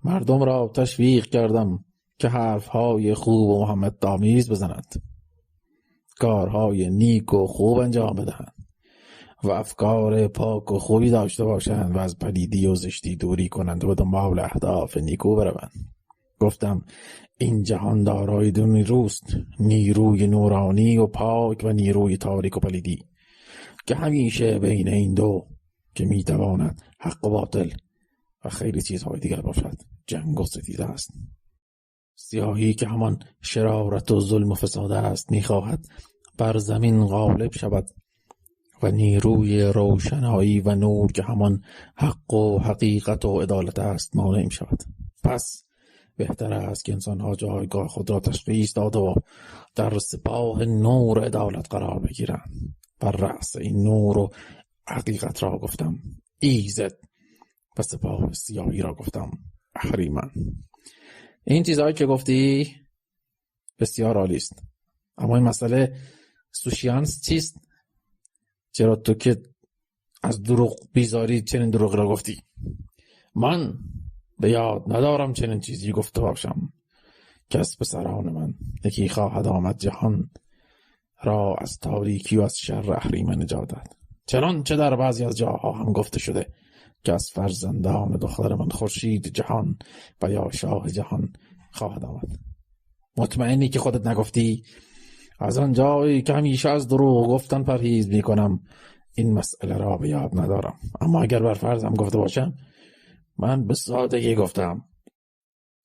مردم را تشویق کردم که حرفهای خوب و محمدآمیز بزنند، کارهای نیک و خوب انجام بدهند و افکار پاک و خوبی داشته باشند و از پلیدی و زشتی دوری کنند و دنبال اهداف نیکو بروند. گفتم این جهان دارای دو نیروست، نیروی نورانی و پاک و نیروی تاریک و پلیدی که همیشه بین این دو که میتواند حق و باطل و خیلی چیزهای دیگر باشد جنگ و ستیزه است. سیاهی که همان شرارت و ظلم و فساد است میخواهد بر زمین غالب شود و نیروی روشنایی و نور که همان حق و حقیقت و عدالت است مانع می شود. پس بهتر است که انسان‌ها جایگاه خود را تشخیص داده و در سپاه نور عدالت قرار بگیرند. بر رأس این نور و حقیقت را گفتم ایزد و سپاه سیاهی را گفتم اهریمن. این چیزهایی که گفتی بسیار عالی است، اما این مسئله سوشیانس چیست؟ چرا تو که از دروغ بیزاری چنین دروغ را گفتی؟ من به یاد ندارم چنین چیزی گفته باشم که از پسران من یکی خواهد آمد جهان را از تاریکی و از شر اهریمن نجات داد. چنانچه در بعضی از جاها هم گفته شده که از فرزندان دختر من خورشید جهان و یا شاه جهان خواهد آمد. مطمئنی که خودت نگفتی؟ از آن جایی که همیشه از دروغ گفتن پرهیز میکنم این مسئله را به یاد ندارم، اما اگر بر فرضم گفته باشم من به سادگی گفتم.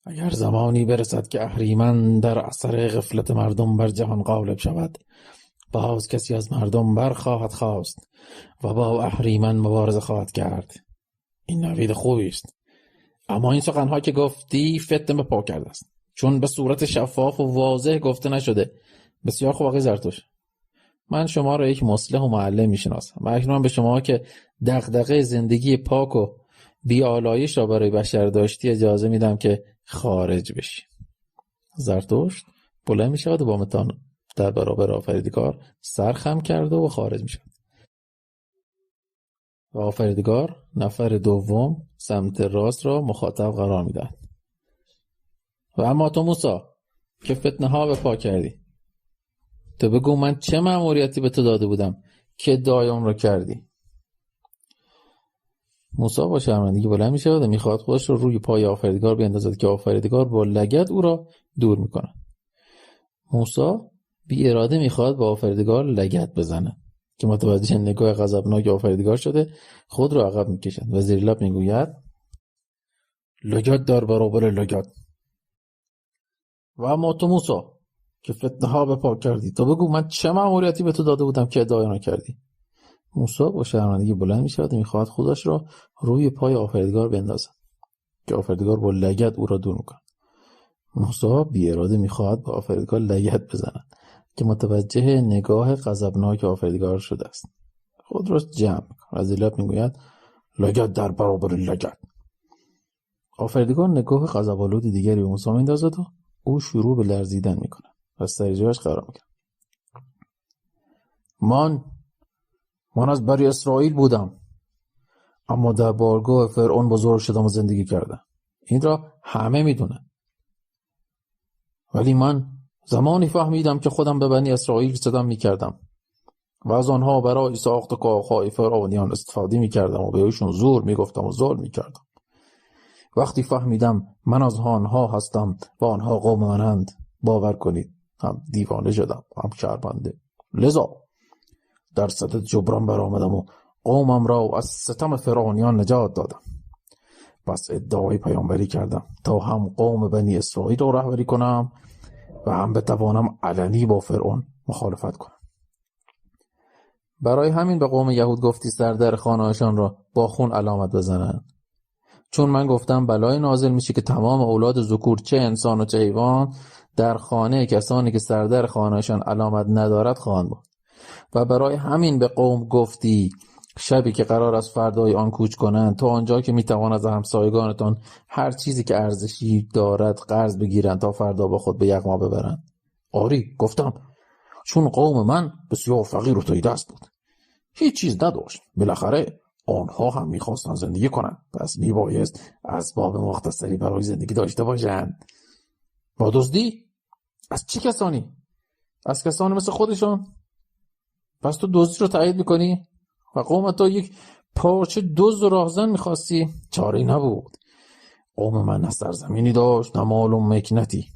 اگر زمانی برسد که اهریمن در اثر غفلت مردم بر جهان غالب شود، باز کسی از مردم برخواهد خواست و با اهریمن مبارزه خواهد کرد. این نوید خوبی است، اما این سخنها که گفتی فتنه پا کرده است، چون به صورت شفاف و واضح گفته نشده. بسیار خوب آقای زرتشت، من شما را یک مصلح و معلم میشناسم و اکنون به شما که دغدغه زندگی پاک و بی‌آلایش را برای بشر داشتی اجازه میدم که خارج بشی. زرتشت بلند میشود و با در برابر آفریدگار سر خم کرده و خارج میشد. و آفریدگار نفر دوم سمت راست را مخاطب قرار میداد. و اما تو موسی که فتنه ها به پا کردی، تو بگو من چه مأموریتی به تو داده بودم که ادعای اون رو کردی؟ موسی با شرمندگی بلند میشه و میخواد خودش رو روی پای آفریدگار بیندازد که آفریدگار با لگد او را دور میکنه. موسی بی اراده میخواد با آفریدگار لگد بزنه که متوجه نگاه غضبناک آفریدگار شده خود را عقب میکشد و زیر لب میگوید لگد در برابر لگد. و اما تو موسی که فتنه ها به پا کردی، تو بگو من چه مأموریتی به تو داده بودم که ادعای آن کردی؟ موسی با شرمندگی بلند میشود و میخواهد خودش را روی پای آفریدگار بندازد که آفریدگار با لگد او را دور میکند. موسی بی اراده میخواهد با آفریدگار لگد بزند که متوجه نگاه غضبناک آفریدگار شده است. خود را جمع میکند و از لب میگوید لگد در برابر لگد. آفریدگار نگاه غضب‌آلود دیگری به موسی میندازد و او شروع به لرزیدن میکند و سر جایش قرار میگیرد. من از بنی اسرائیل بودم، اما در بارگاه فرعون بزرگ شدم و زندگی کردم. این را همه میدونن. ولی من زمانی فهمیدم که خودم به بنی اسرائیل ستم میکردم و از آنها برای ساخت کارهای فرعونیان استفاده میکردم و به ایشون زور میگفتم و ظلم میکردم. وقتی فهمیدم من از آنها هستم و آنها قوم منند، باور کنید هم دیوانه شدم هم شرمنده. لذا در صدد جبران برآمدم و قومم را از ستم فرعونیان نجات دادم. پس ادعای پیامبری کردم تا هم قوم بنی اسرائیل را رهبری کنم و هم بتوانم علنی با فرعون مخالفت کنم. برای همین به قوم یهود گفتی سردر خانه‌هاشان را با خون علامت بزنند. چون من گفتم بلای نازل میشه که تمام اولاد ذکور چه انسان و چه حیوان در خانه کسانی که سردر خانه‌هاشان علامت ندارد خواهند بود. و برای همین به قوم گفتی شبی که قرار است فردای آن کوچ کنند تا آنجا که میتوان از همسایگانتان هر چیزی که ارزشی دارد قرض بگیرند تا فردا با خود به یغما ببرند. آری گفتم، چون قوم من بسیار فقیر و تهیدست بود، هیچ چیز نداشت. بالاخره آنها هم میخواستن زندگی کنند، پس میبایست اسباب مختصری برای زندگی داشته باشند. با دزدی؟ از چه کسانی؟ از کسانی مثل خودشان؟ پس تو دزدی رو تایید میکنی؟ و قوم تو یک پارچه دزد و راهزن میخواستی؟ چاره‌ای نبود. قوم من نه سرزمینی داشت نه مال و مکنتی،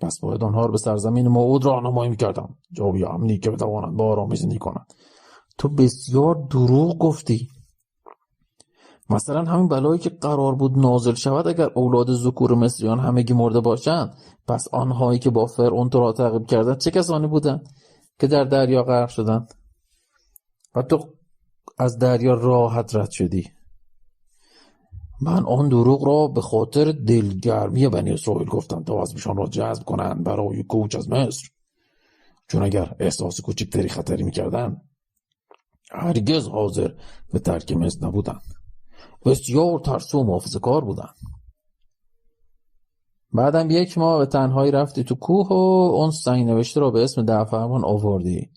پس باید آنها رو به سرزمین موعود راهنمایی میکردم، جایی امنی که بتوانند با آرامی زندگی کنند. تو بسیار دروغ گفتی. مثلا همین بلایی که قرار بود نازل شود اگر اولاد ذکور مصریان همگی مرده باشند، پس آنهایی که با فرعون تو را تعقیب کردند چه کسانی بودند که در دریا غرق شدند و تو از دریا راحت رد شدی؟ من آن دروغ را به خاطر دلگرمی بنی اسرائیل گفتم تا عزمشان را جذب کنند برای کوچ از مصر، چون اگر احساس کوچکتری خطری میکردند هرگز حاضر به ترک مصر نبودند. بسیار ترسو و محافظه‌کار بودند. بعدم 1 ماه به تنهایی رفتی تو کوه و اون سنگ نوشته را به اسم 10 فرمان آوردی.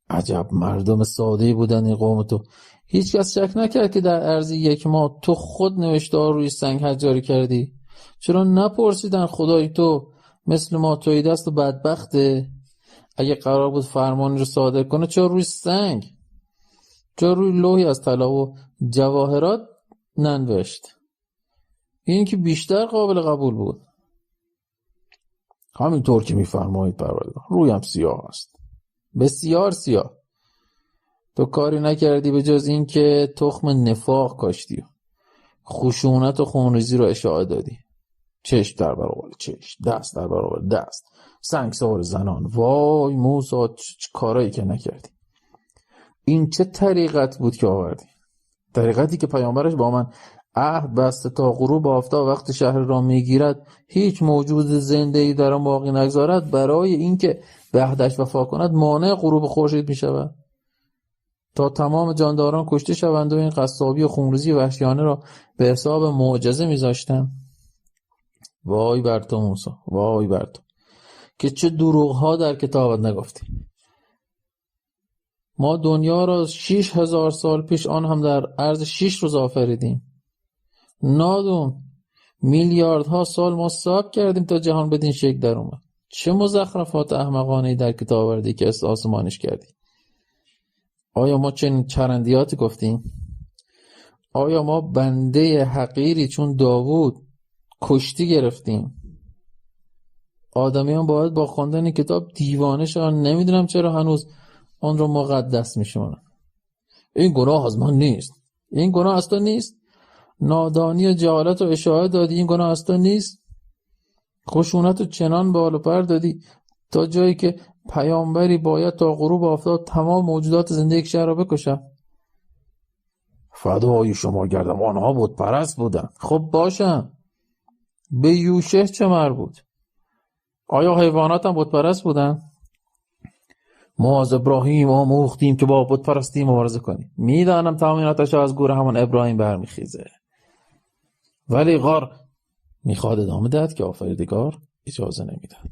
عجب مردم ساده‌ای بودن این قوم تو. هیچ کس شک نکرد که در عرض 1 ماه تو خود نوشته ها روی سنگ حجاری کردی. چرا نپرسیدن خدای تو مثل ما توی دست و بدبخته؟ اگه قرار بود فرمانی رو صادر کنه چرا روی سنگ؟ چرا روی لوحی از طلا و جواهرات ننوشت؟ این که بیشتر قابل قبول بود. همینطور که میفرمایید پروردگار، رویم سیاه است، بسیار سیاه. تو کاری نکردی به جز این که تخم نفاق کاشتی، خشونت و خونریزی رو اشاعه دادی. چشم در برابر چشم، دست در برابر دست، سنگسار زنان. وای موسی، چه کارایی که نکردی. این چه طریقت بود که آوردی؟ طریقتی که پیامبرش با من عهد بسته تا غروب آفتاب وقت شهر را میگیرد هیچ موجود زنده‌ای در آن باقی نگذارد، برای اینکه به عهدش وفا کند مانع غروب خورشید میشود تا تمام جانداران کشته شوند و این قصابی و خونریزی وحشیانه را به حساب معجزه میذاشتم. وای بر تو موسی، وای بر تو که چه دروغ‌ها در کتابت نگفتی. ما دنیا را 6000 سال پیش، آن هم در عرض 6 روز آفریدیم. نادون میلیاردها سال ما صبر کردیم تا جهان بدین شکل در اومد. چه مزخرفات احمقانه‌ای در کتاب آوردی که آسمانش کردی؟ آیا ما چنین چرندیاتی گفتیم؟ آیا ما بنده حقیری چون داوود کشتی گرفتیم؟ آدمیان باید با خواندن کتاب دیوانه شدن. نمیدونم چرا هنوز آن را مقدس میشمارن. این گناه از من نیست. این گناه از تو نیست. نادانی و جهالت و اشاعه دادی، این گناه از تو نیست. خشونت و چنان بالا پر دادی تا جایی که پیامبری باید تا غروب آفتاب تمام موجودات زنده یک شهر را بکشد. فدای شما گردم، آنها بت پرست بودن. خب باشن، به یوشع چه مربوط؟ آیا حیوانات هم بت پرست بودن؟ ما از ابراهیم آموختیم که با بت پرستی مبارزه کنیم. میدانم تمام این آتش از گور همان ابراهیم برمیخیزه، ولی غار میخواد ادامه داد که آفریدگار اجازه نمیداد.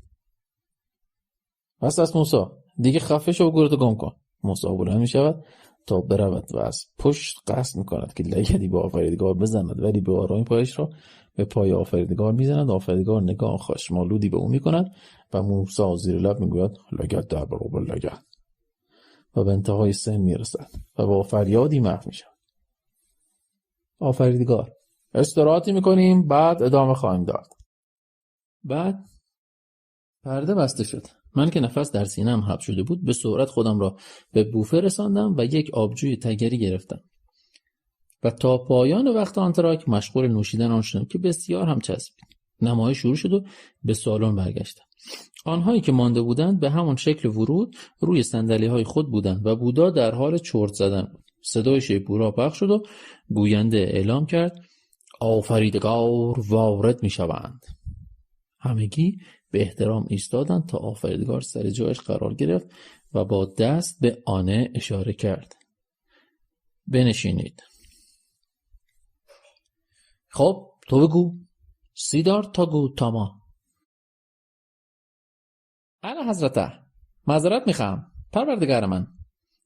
پس از موسی دیگه خفه شو و گورتو گم کن. موسی بلند میشود تا برود و از پشت قصد میکند که لگدی به آفریدگار بزند، ولی به آرامی پایش را به پای آفریدگار میزند. آفریدگار نگاه خشمالودی به او میکند و موسی زیر لب میگوید لگد در برابر لگد، و به انتهای سن میرسد و با فریادی محو میشود. آفریدگار: استراحتی میکنیم، بعد ادامه خواهیم داد. بعد پرده بسته شد. من که نفس در سینه‌ام حبس شده بود به سرعت خودم را به بوفه رساندم و یک آبجوی تگری گرفتم و تا پایان وقت آنتراک مشغول نوشیدن آن شدم که بسیار هم چسبید. نمایش شروع شد و به سالن برگشتم. آنهایی که مانده بودند به همان شکل ورود روی صندلی‌های خود بودند و بودا در حال چرت زدن بود. صدای شیپورا پخش شد و گوینده اعلام کرد آفریدگار وارد می‌شوند. همگی به احترام ایستادند تا آفریدگار سر جایش قرار گرفت و با دست به آنه اشاره کرد. بنشینید. خب تو بگو. سیدارتا گوتاما. اعلی حضرته، معذرت میخوام پروردگار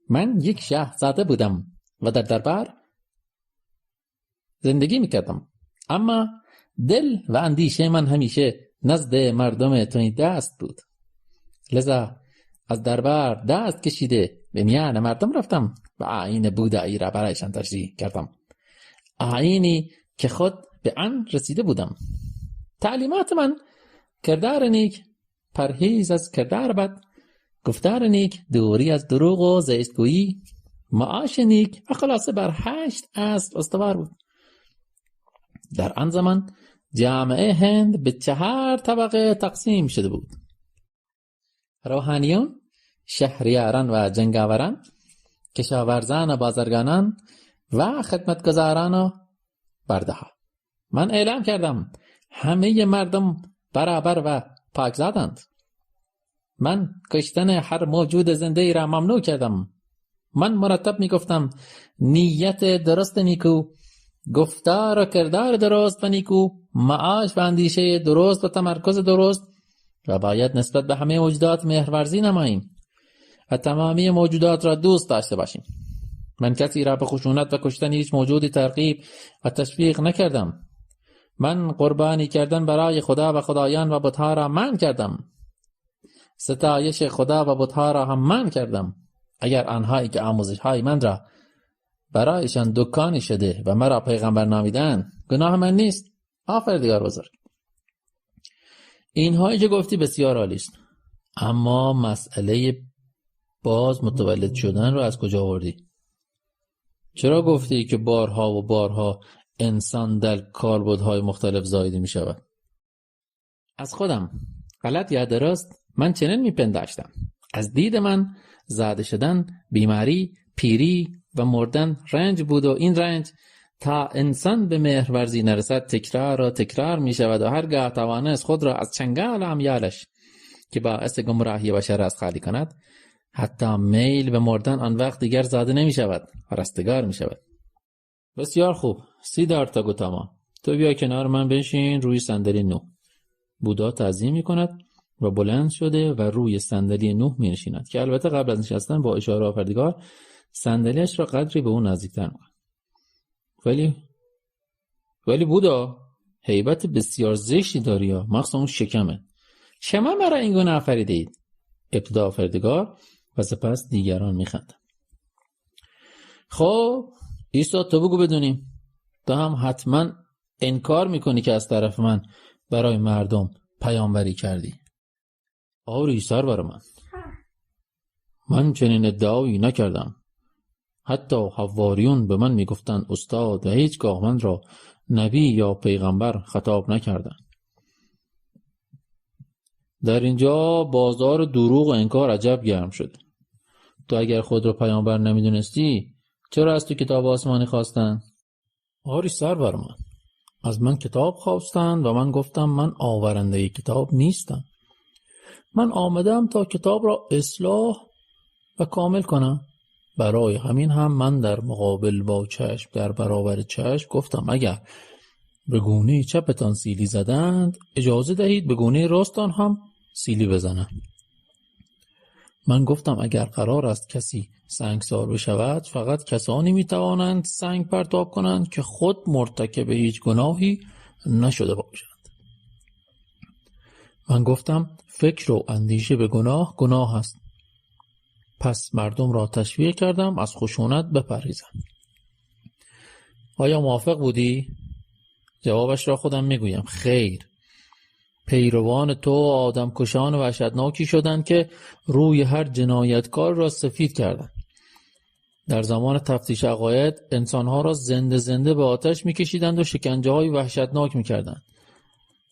من یک شاهزاده بودم و در دربار زندگی میکردم، اما دل و اندیشه من همیشه نزد مردم توی دست بود. لذا از دربار دست کشیده به میان مردم رفتم و آیین بودایی را برایشان تشریح کردم، آیینی که خود به آن رسیده بودم. تعلیمات من: کردار نیک، پرهیز از کردار بد، گفتار نیک، دوری از دروغ و زشتگویی، معاش نیک و خلاصه بر 8 اصل استوار بود. در آن زمان جامعه هند به 4 طبقه تقسیم شده بود: روحانیون، شهریاران و جنگاوران، کشاورزان و بازرگانان و خدمتگزاران و برده‌ها. من اعلام کردم همه مردم برابر و پاکزادند. من کشتن هر موجود زنده ای را ممنوع کردم. من مرتب می گفتم نیت درست نیکو، گفتار و کردار درست و نیکو، معاش و اندیشه درست و تمرکز درست، و باید نسبت به همه موجودات مهرورزی نماییم و تمامی موجودات را دوست داشته باشیم. من کسی را به خشونت و کشتن هیچ موجودی ترغیب و تشویق نکردم. من قربانی کردن برای خدا و خدایان و بت‌ها را منع کردم. ستایش خدا و بت‌ها را هم منع کردم. اگر آنهایی که آموزش‌های من را برایشان دکانی شده و مرا پیغمبر نامیدن، گناه من نیست. آفریدگار بزرگ، اینهایی که گفتی بسیار عالی است، اما مسئله باز متولد شدن رو از کجا آوردی؟ چرا گفتی که بارها و بارها انسان در کاربردهای مختلف زایده می شود؟ از خودم، غلط یا درست، من چنین می پنداشتم. از دید من زاده شدن، بیماری، پیری و مردن رنج بود و این رنج تا انسان به مهرورزی نرسد تکرار و تکرار می شود و هرگاه توانست خود را از چنگال امیالش که باعث گمراهی بشر است خالی کند، حتی میل به مردن آن وقت دیگر زاده نمی شود و رستگار می شود. بسیار خوب. سیدارتا گوتاما، تو بیا کنار من بشین روی صندلی نو. بودا تعظیم می کند و بلند شده و روی صندلی نوح می نشیند که البته قبل از نشستن با اشاره آفریدگار صندلیش را قدری به اون نزدیکتر می‌کند. ولی بودا هیبت بسیار زشتی داری ها، مخصوصا اون شکمه. شما برای این گونه آفریده اید؟ ابتدا آفریدگار و سپس دیگران میخندند. خب عیسی تو بگو بدونیم، تو هم حتما انکار میکنی که از طرف من برای مردم پیامبری کردی. آری سرور من چنین ادعایی نکردم. حتی حواریون به من میگفتند استاد و هیچگاه من را نبی یا پیغمبر خطاب نکردند. در اینجا بازار دروغ و انکار عجب گرم شد. تو اگر خود را پیامبر نمیدونستی چرا از تو کتاب آسمانی خواستن؟ آری سرور از من کتاب خواستند و من گفتم من آورنده کتاب نیستم. من آمدم تا کتاب را اصلاح و کامل کنم. برای همین هم من در مقابل با چشم در برابر چشم گفتم اگر به گونه چپتان سیلی زدند اجازه دهید به گونه راستان هم سیلی بزنم. من گفتم اگر قرار است کسی سنگسار بشود فقط کسانی میتوانند سنگ پرتاب کنند که خود مرتکب هیچ گناهی نشده باشند. من گفتم فکر و اندیشه به گناه است. پس مردم را تشویق کردم از خشونت بپرهیزند. آیا موافق بودی؟ جوابش را خودم میگویم. خیر. پیروان تو آدم کشان وحشتناکی شدند که روی هر جنایتکار را سفید کردند. در زمان تفتیش عقاید انسانها را زنده به آتش میکشیدند و شکنجه های وحشتناک میکردند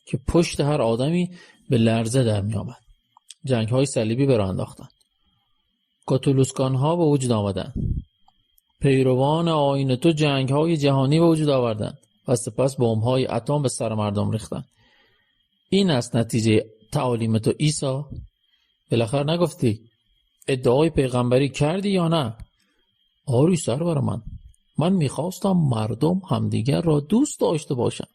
که پشت هر آدمی به لرزه در میآمد. جنگ های صلیبی به راه انداختند. کاتولیکان ها به وجود آمدند. پیروان آیین تو جنگ های جهانی به وجود آوردند و سپس بمب های اتم به سر مردم ریختند. این است نتیجه تعالیم تو عیسی. بالاخره نگفتی ادعای پیغمبری کردی یا نه؟ آری سرور من میخواستم مردم همدیگر را دوست داشته باشند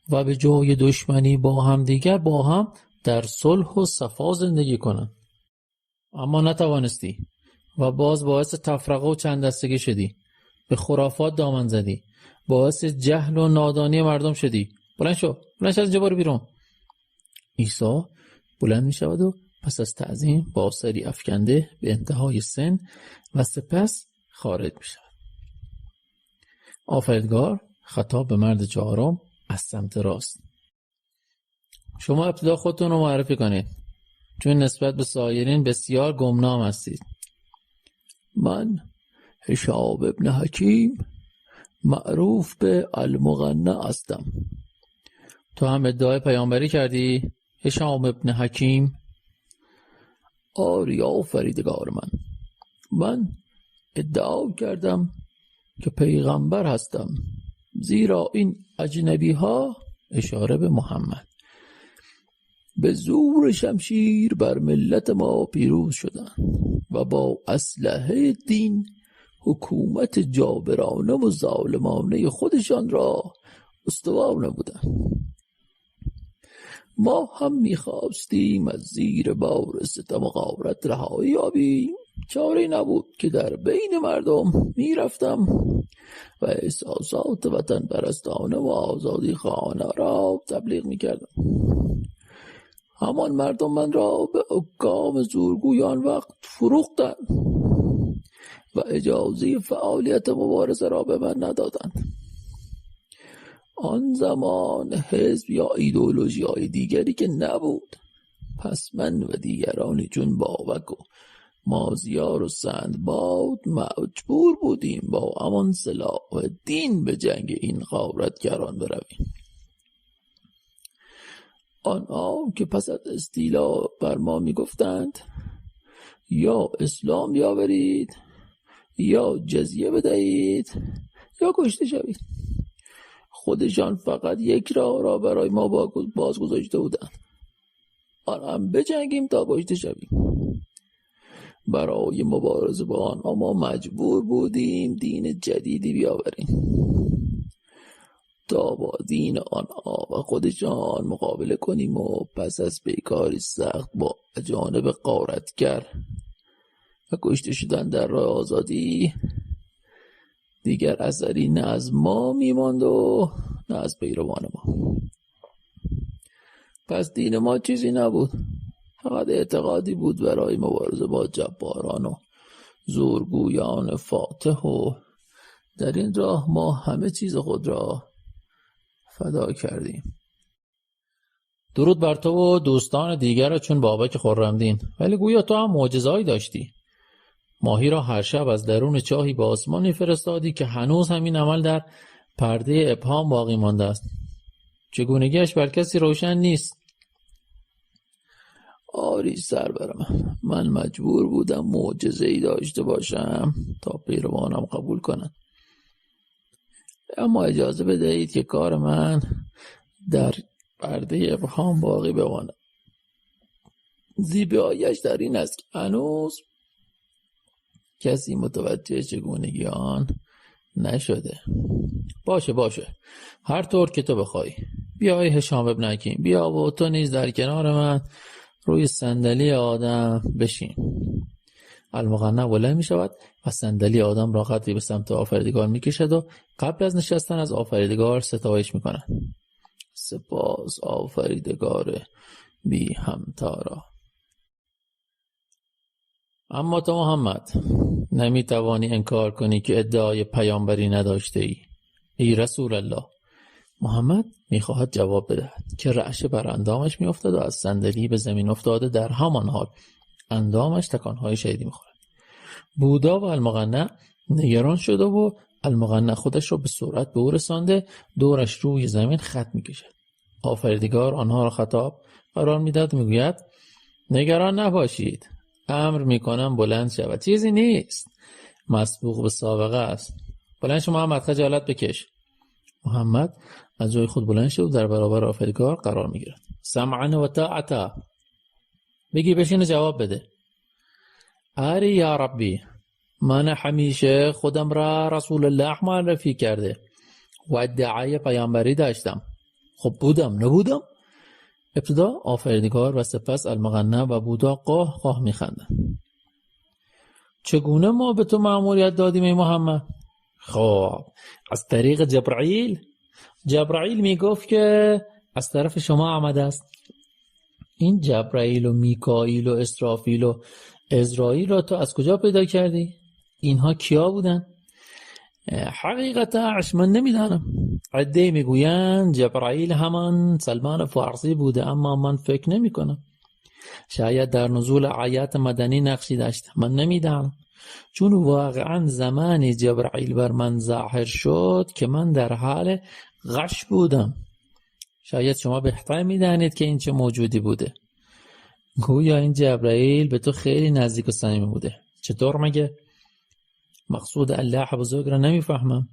و به جای دشمنی با همدیگر با هم در صلح و صفا زندگی کنند. اما نتوانستی و باز باعث تفرقه و چند دستگی شدی. به خرافات دامن زدی. باعث جهل و نادانی مردم شدی. بلند شو از اینجا برو بیرون. عیسی بلند می شود و پس از تعظیم با سری افکنده به انتهای سن و سپس خارج می شود. آفریدگار خطاب به مرد چهارم از سمت راست: شما ابتدا خودتون رو معرفی کنید، چون نسبت به سایرین بسیار گمنام هستید. من هشام ابن حکیم معروف به المغنی هستم. تو هم ادعای پیامبری کردی هشام ابن حکیم؟ آری آفریدگار من ادعا کردم که پیغمبر هستم، زیرا این اجنبی ها، اشاره به محمد، به زور شمشیر بر ملت ما پیروز شدند و با اسلحه دین حکومت جابرانه و ظالمانه خودشان را استوار نمودند. ما هم می‌خواستیم از زیر بار ستم و غارت رهایی یابیم. چاره نبود که در بین مردم میرفتم و احساسات وطن پرستانه و آزادی خواهانه را تبلیغ میکردم. همان مردم من را به حکام زورگویان وقت فروختند و اجازه فعالیت مبارزه را به من ندادند. آن زمان حزب یا ایدئولوژی های دیگری که نبود. پس من و دیگرانی چون بابک و مازیار و سندباد مجبور بودیم با همان سلاح و دین به جنگ این غارتگران برویم. آنها که پس از استیلا بر ما می گفتند یا اسلام بیاورید یا جزیه بدهید یا کشته شوید. خودشان فقط یک را برای ما باز گذاشته بودند، آن هم بجنگیم تا کشته شویم. برای مبارزه با آنها ما مجبور بودیم دین جدیدی بیاوریم. تا با دین آنها و خودشان مقابله کنیم و پس از پیکاری سخت با اجانب غارتگر و کشته شدن در راه آزادی دیگر اثری نه از ما میماند و نه از پیروان ما. پس دین ما چیزی نبود، فقط اعتقادی بود برای مبارزه با جباران و زورگویان فاتح و در این راه ما همه چیز خود را فدا کردیم. درود بر تو و دوستان دیگر چون بابک خرمدین. ولی گویا تو هم معجزه‌ای داشتی. ماهی را هر شب از درون چاهی به آسمان می‌فرستادی که هنوز همین عمل در پرده ابهام باقی مانده است. چگونگیش بر کسی روشن نیست. آری سربرم، من مجبور بودم معجزه‌ای داشته باشم تا پیروانم قبول کنند. اما اجازه بدهید که کار من در پرده ابهام باقی بماند. زیبایی‌اش در این است که هنوز کسی متوجه چگونگی آن نشده. باشه هر طور که تو بخوای. بیا ای هشام ابن حکیم، بیا و تو نیز در کنار من روی صندلی آدم بشین. المغنی بلند می شود و صندلی آدم را قدری به سمت آفریدگار می کشد و قبل از نشستن از آفریدگار ستایش می کند. سپاس آفریدگار بی همتارا. اما تو محمد نمی توانی انکار کنی که ادعای پیامبری نداشته ای رسول الله. محمد می خواهد جواب بدهد که رعشه بر اندامش می افتد و از صندلی به زمین افتاده در همان حال اندامش تکانهای شدیدی می خورد. بودا و المغنی نگران شده و المغنی خودش را به سرعت به او رسانده دورش روی زمین خط می کشد. آفریدگار آنها را خطاب قرار می داد، می گوید نگران نباشید، امر می کنم بلند شود، چیزی نیست، مسبوق به سابقه است. بلند شو محمد، خجالت بکش. محمد از جای خود بلند شد و در برابر آفریدگار قرار می گیرد. سمعا و طاعتا. بگی بشین و جواب بده. آری یا ربی، من همیشه خودم را رسول الله معرفی کرده و ادعای پیامبری داشتم. خب بودم نبودم؟ ابتدا آفریدگار و سپس المغنی و بودا قاه قاه می خندند. چگونه ما به تو مأموریت دادیم ای محمد؟ خب از طریق جبرائیل می گفت که از طرف شما آمده است. این جبرائیل و میکائیل و اسرافیل و عزرائیل را تو از کجا پیدا کردی؟ اینها کیا بودن؟ حقیقتاش من نمیدانم. عده‌ای میگویند جبرائیل همان سلمان فارسی بوده، اما من فکر نمی کنم. شاید در نزول آیات مدنی نقشی داشت، من نمیدانم. چون واقعا زمانی جبرائیل بر من ظاهر شد که من در حال غش بودم. شاید شما بهتر میدانید که این چه موجودی بوده. گویا این جبرائیل به تو خیلی نزدیک و صمیمی بوده. چطور مگه؟ مقصود الله بزرگ را نمیفهمم.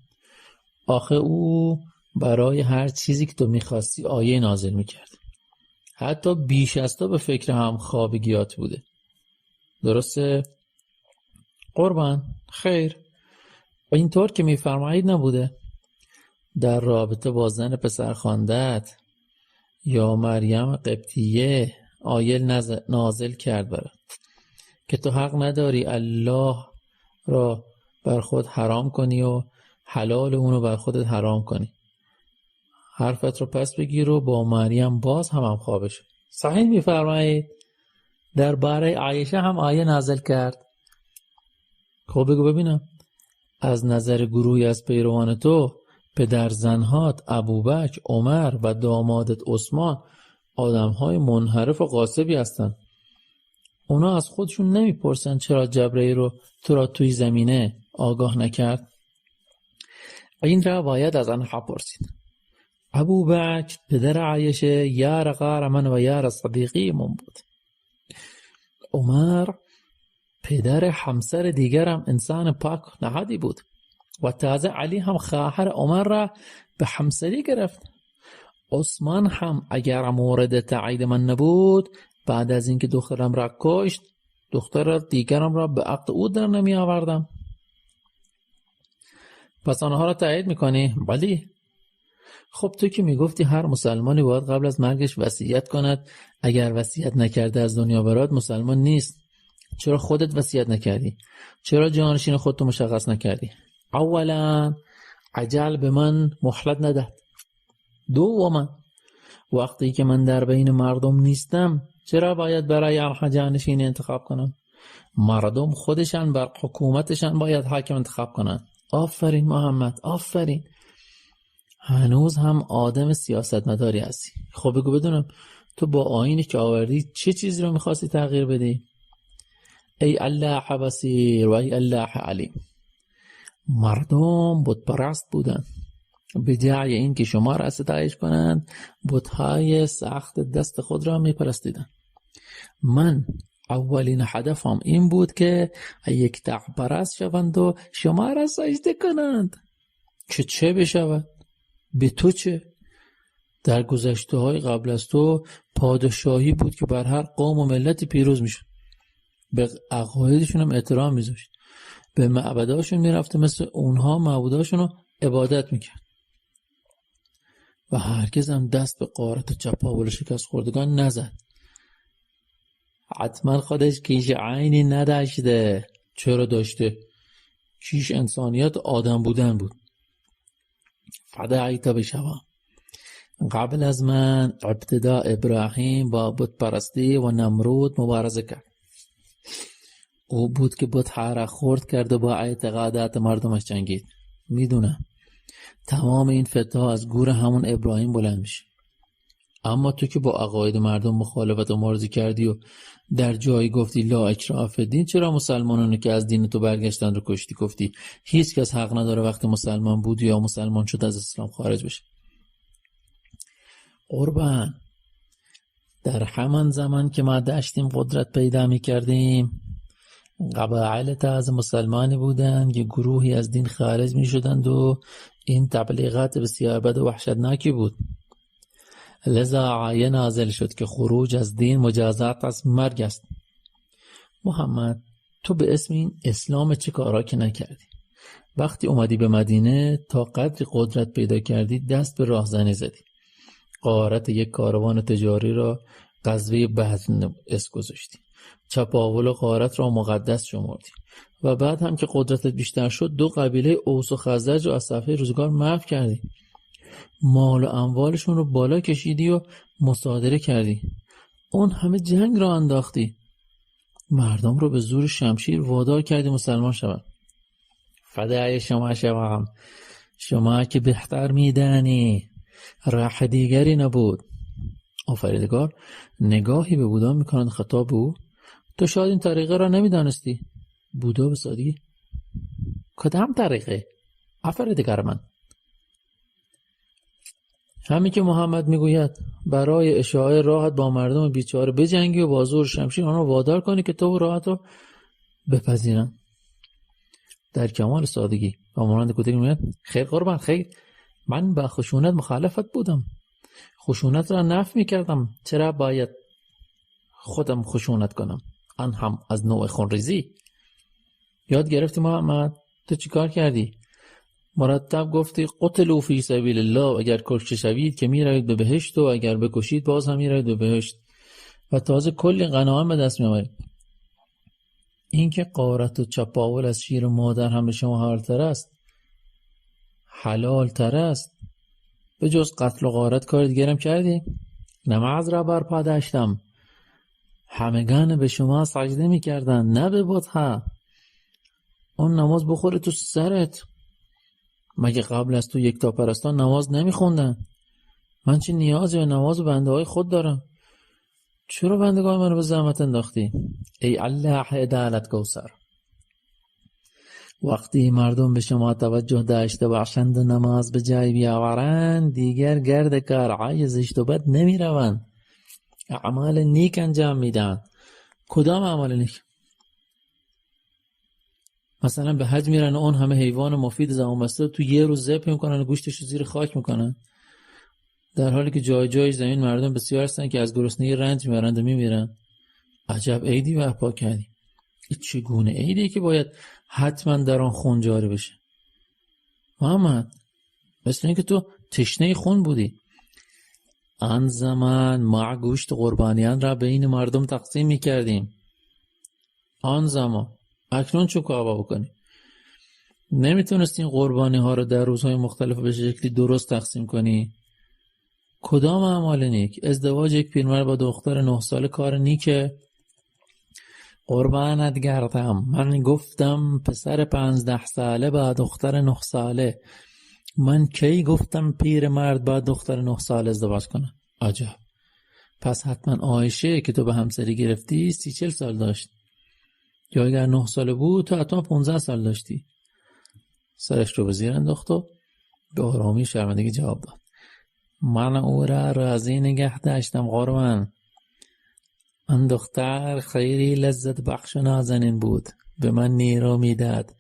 آخه او برای هر چیزی که تو میخواستی آیه نازل میکرد. حتی بیش از تو به فکر هم خوابگیات بوده. درسته؟ قربان خیر. و اینطور که میفرمایید نبوده. در رابطه با زن پسرخواندت یا مریم قبطیه آیه نازل کرد برات که تو حق نداری الله را بر خود حرام کنی و حلال اونو بر خودت حرام کنی. حرفت رو پس بگیر و با مریم باز هم خوابه شد. صحیح میفرمایید. در باره عایشه هم آیه نازل کرد. خب بگو ببینم، از نظر گروهی از پیروان تو پدر زنهات ابوبکر، عمر و دامادت عثمان آدم‌های منحرف و غاصبی هستن. اونا از خودشون نمیپرسن چرا جبرئیل رو تو را توی زمینه آگاه نکرد؟ این را باید از آنها پرسید. ابوبکر پدر عایشه یار غار من و یار صدیقی من بود. عمر پدر همسر دیگرم انسان پاک نهادی بود و تازه علی هم خواهر عمر را به همسری گرفت. عثمان هم اگر مورد تایید من نبود، بعد از اینکه دخترم را کشت، دختر دیگرم را به عقد او در نمی آوردم. پس آنها را تایید میکنی؟ بلی. خب تو که میگفتی هر مسلمانی باید قبل از مرگش وصیت کند، اگر وصیت نکرده از دنیا برات مسلمان نیست. چرا خودت وصیت نکردی؟ چرا جانشین خودتو مشخص نکردی؟ اولا عجل به من مهلت نداد. دوما وقتی که من در بین مردم نیستم چرا باید برای آنها جانشین انتخاب کنم؟ مردم خودشان بر حکومتشان باید حاکم انتخاب کنن. آفرین محمد، آفرین. هنوز هم آدم سیاستمداری هستی. خب بگو بدونم تو با آیینی که آوردی چه چیزی رو میخواستی تغییر بدی؟ ای الله بصیر و ای الله علیم. مردم بت پرست بودن. به جای این که شما را ستایش کنند بت‌های سخت دست خود را میپرستیدن. من اولین هدفم این بود که یک پرست شوند و شما را سجده کنند. چه بشود؟ به تو چه؟ در گذشته های قبل از تو پادشاهی بود که بر هر قوم و ملتی پیروز میشد، به عقایدشون هم احترام میذاشت، به معبداشون میرفته مثل اونها معبوداشون رو عبادت میکرد و هرگز هم دست به غارت و چپاول شکست خوردگان نزد. حتما خودش کیش عینی نداشته. چرا داشته؟ کیش انسانیت آدم بودن بود. فدایت بشوام. قبل از من ابتدا ابراهیم با بت پرستی و نمرود مبارزه کرد. او بود که بت‌ها را خرد کرد و با اعتقادات مردمش جنگید. میدونم تمام این فتنه‌ها از گور همون ابراهیم بلند میشه. اما تو که با عقاید مردم مخالفت و مبارزه کردی و در جایی گفتی لا اکراه فی الدین، چرا مسلمانانی که از دین تو برگشتن رو کشتی؟ گفتی هیچ کس حق نداره وقتی مسلمان بود یا مسلمان شد از اسلام خارج بشه. قربان، در همان زمان که ما داشتیم قدرت پیدا می کردیم قبایل تازه مسلمانی بودند که گروهی از دین خارج می شدند و این تبلیغات بسیار بد و وحشتناکی بود. لذا آیه نازل شد که خروج از دین مجازات از مرگ است. محمد، تو به اسم این اسلام چه کارا که نکردی؟ وقتی اومدی به مدینه تا قدری قدرت پیدا کردی دست به راهزنی زدی. غارت یک کاروان تجاری را غزوه بدر اسم گذاشتی. چپاول و غارت را مقدس شمردی و بعد هم که قدرتت بیشتر شد 2 قبیله اوس و خزرج رو از صفحه روزگار محو کردی. مال و اموالشون رو بالا کشیدی و مصادره کردی. اون همه جنگ را انداختی. مردم رو به زور شمشیر وادار کردی مسلمان شوند. فدای شما شوم. شما که بهتر میدانی. راه دیگری نبود. آفریدگار نگاهی به بودا میکنند خطاب او. تو شاید این طریقه را نمیدانستی. بودا به سادگی: کدام طریقه؟ آفریدگار من. همین که محمد میگوید برای اشاعه راحت با مردم بیچاره بجنگی و با زور شمشیر آنها وادار کنی که تو راحت رو بپذیرن. در کمال سادگی و مانند کودک میگوید خیر قربان خیر، من با خشونت مخالفت بودم، خشونت را نفی میکردم، چرا باید خودم خشونت کنم؟ آن هم از نوع خونریزی. یاد گرفتی محمد؟ تو چی کار کردی؟ مرتب گفتی قتلوا فی سبیل الله، اگر کشته شوید که میروید به بهشت و اگر بکشید باز هم میروید به بهشت و تازه کلی غنایم به دست میآورید. این که غارت و چپاول از شیر مادر هم به شما حلال‌تر است، حلال‌تر است. به جز قتل و غارت کار دیگرم کردی؟ نماز را برپا داشتم، همگان به شما سجده میکردن نه به بت‌ها. اون نماز بخوره تو سرت. مگه قبل از تو یکتا پرستان نماز نمیخوندن؟ من چه نیازی به نماز و بنده های خود دارم؟ چرا بندگان منو به زحمت انداختی؟ ای الله عدالت کوثر. وقتی مردم به شما توجه داشته باشند و نماز به جای بیاورند دیگر گرد کارهای زشت و بد نمی روند، اعمال نیک انجام میدن. کدام اعمال نیک؟ مثلا به حج میرن و اون همه حیوان مفید زبون بسته تو یه روز ذبح میکنن و گوشتش رو زیر خاک میکنن، در حالی که جای جای زمین مردم بسیار هستن که از گرسنگی رنج میبرند و میمیرن. عجب عیدی برپا کردی. این چگونه عیدی که باید حتما در آن خون جاری بشه؟ محمد، مثل اینکه تو تشنه خون بودی. آن زمان ما گوشت قربانیان را بین مردم تقسیم میکردیم. آن زمان. اکنون چه کار بکنی؟ نمیتونستین قربانی ها رو در روزهای مختلف به شکلی درست تقسیم کنی. کدام اعمال نیک؟ ازدواج یک پیرمرد با دختر 9 ساله کار نیکه؟ قربانت گردم، من گفتم پسر 15 ساله با دختر 9 ساله. من کی گفتم پیرمرد با دختر 9 ساله ازدواج کنه؟ عجب. پس حتما عایشه که تو به همسری گرفتی 30-40 سال داشت، یا اگر 9 ساله بود تو حتما 15 سال داشتی. سرش رو به زیر انداخت و به آرامی شرمندگی جواب داد. من او را راضی نگه داشتم قربان. آن دختر خیلی لذت بخش و نازنین بود، به من نیرو میداد.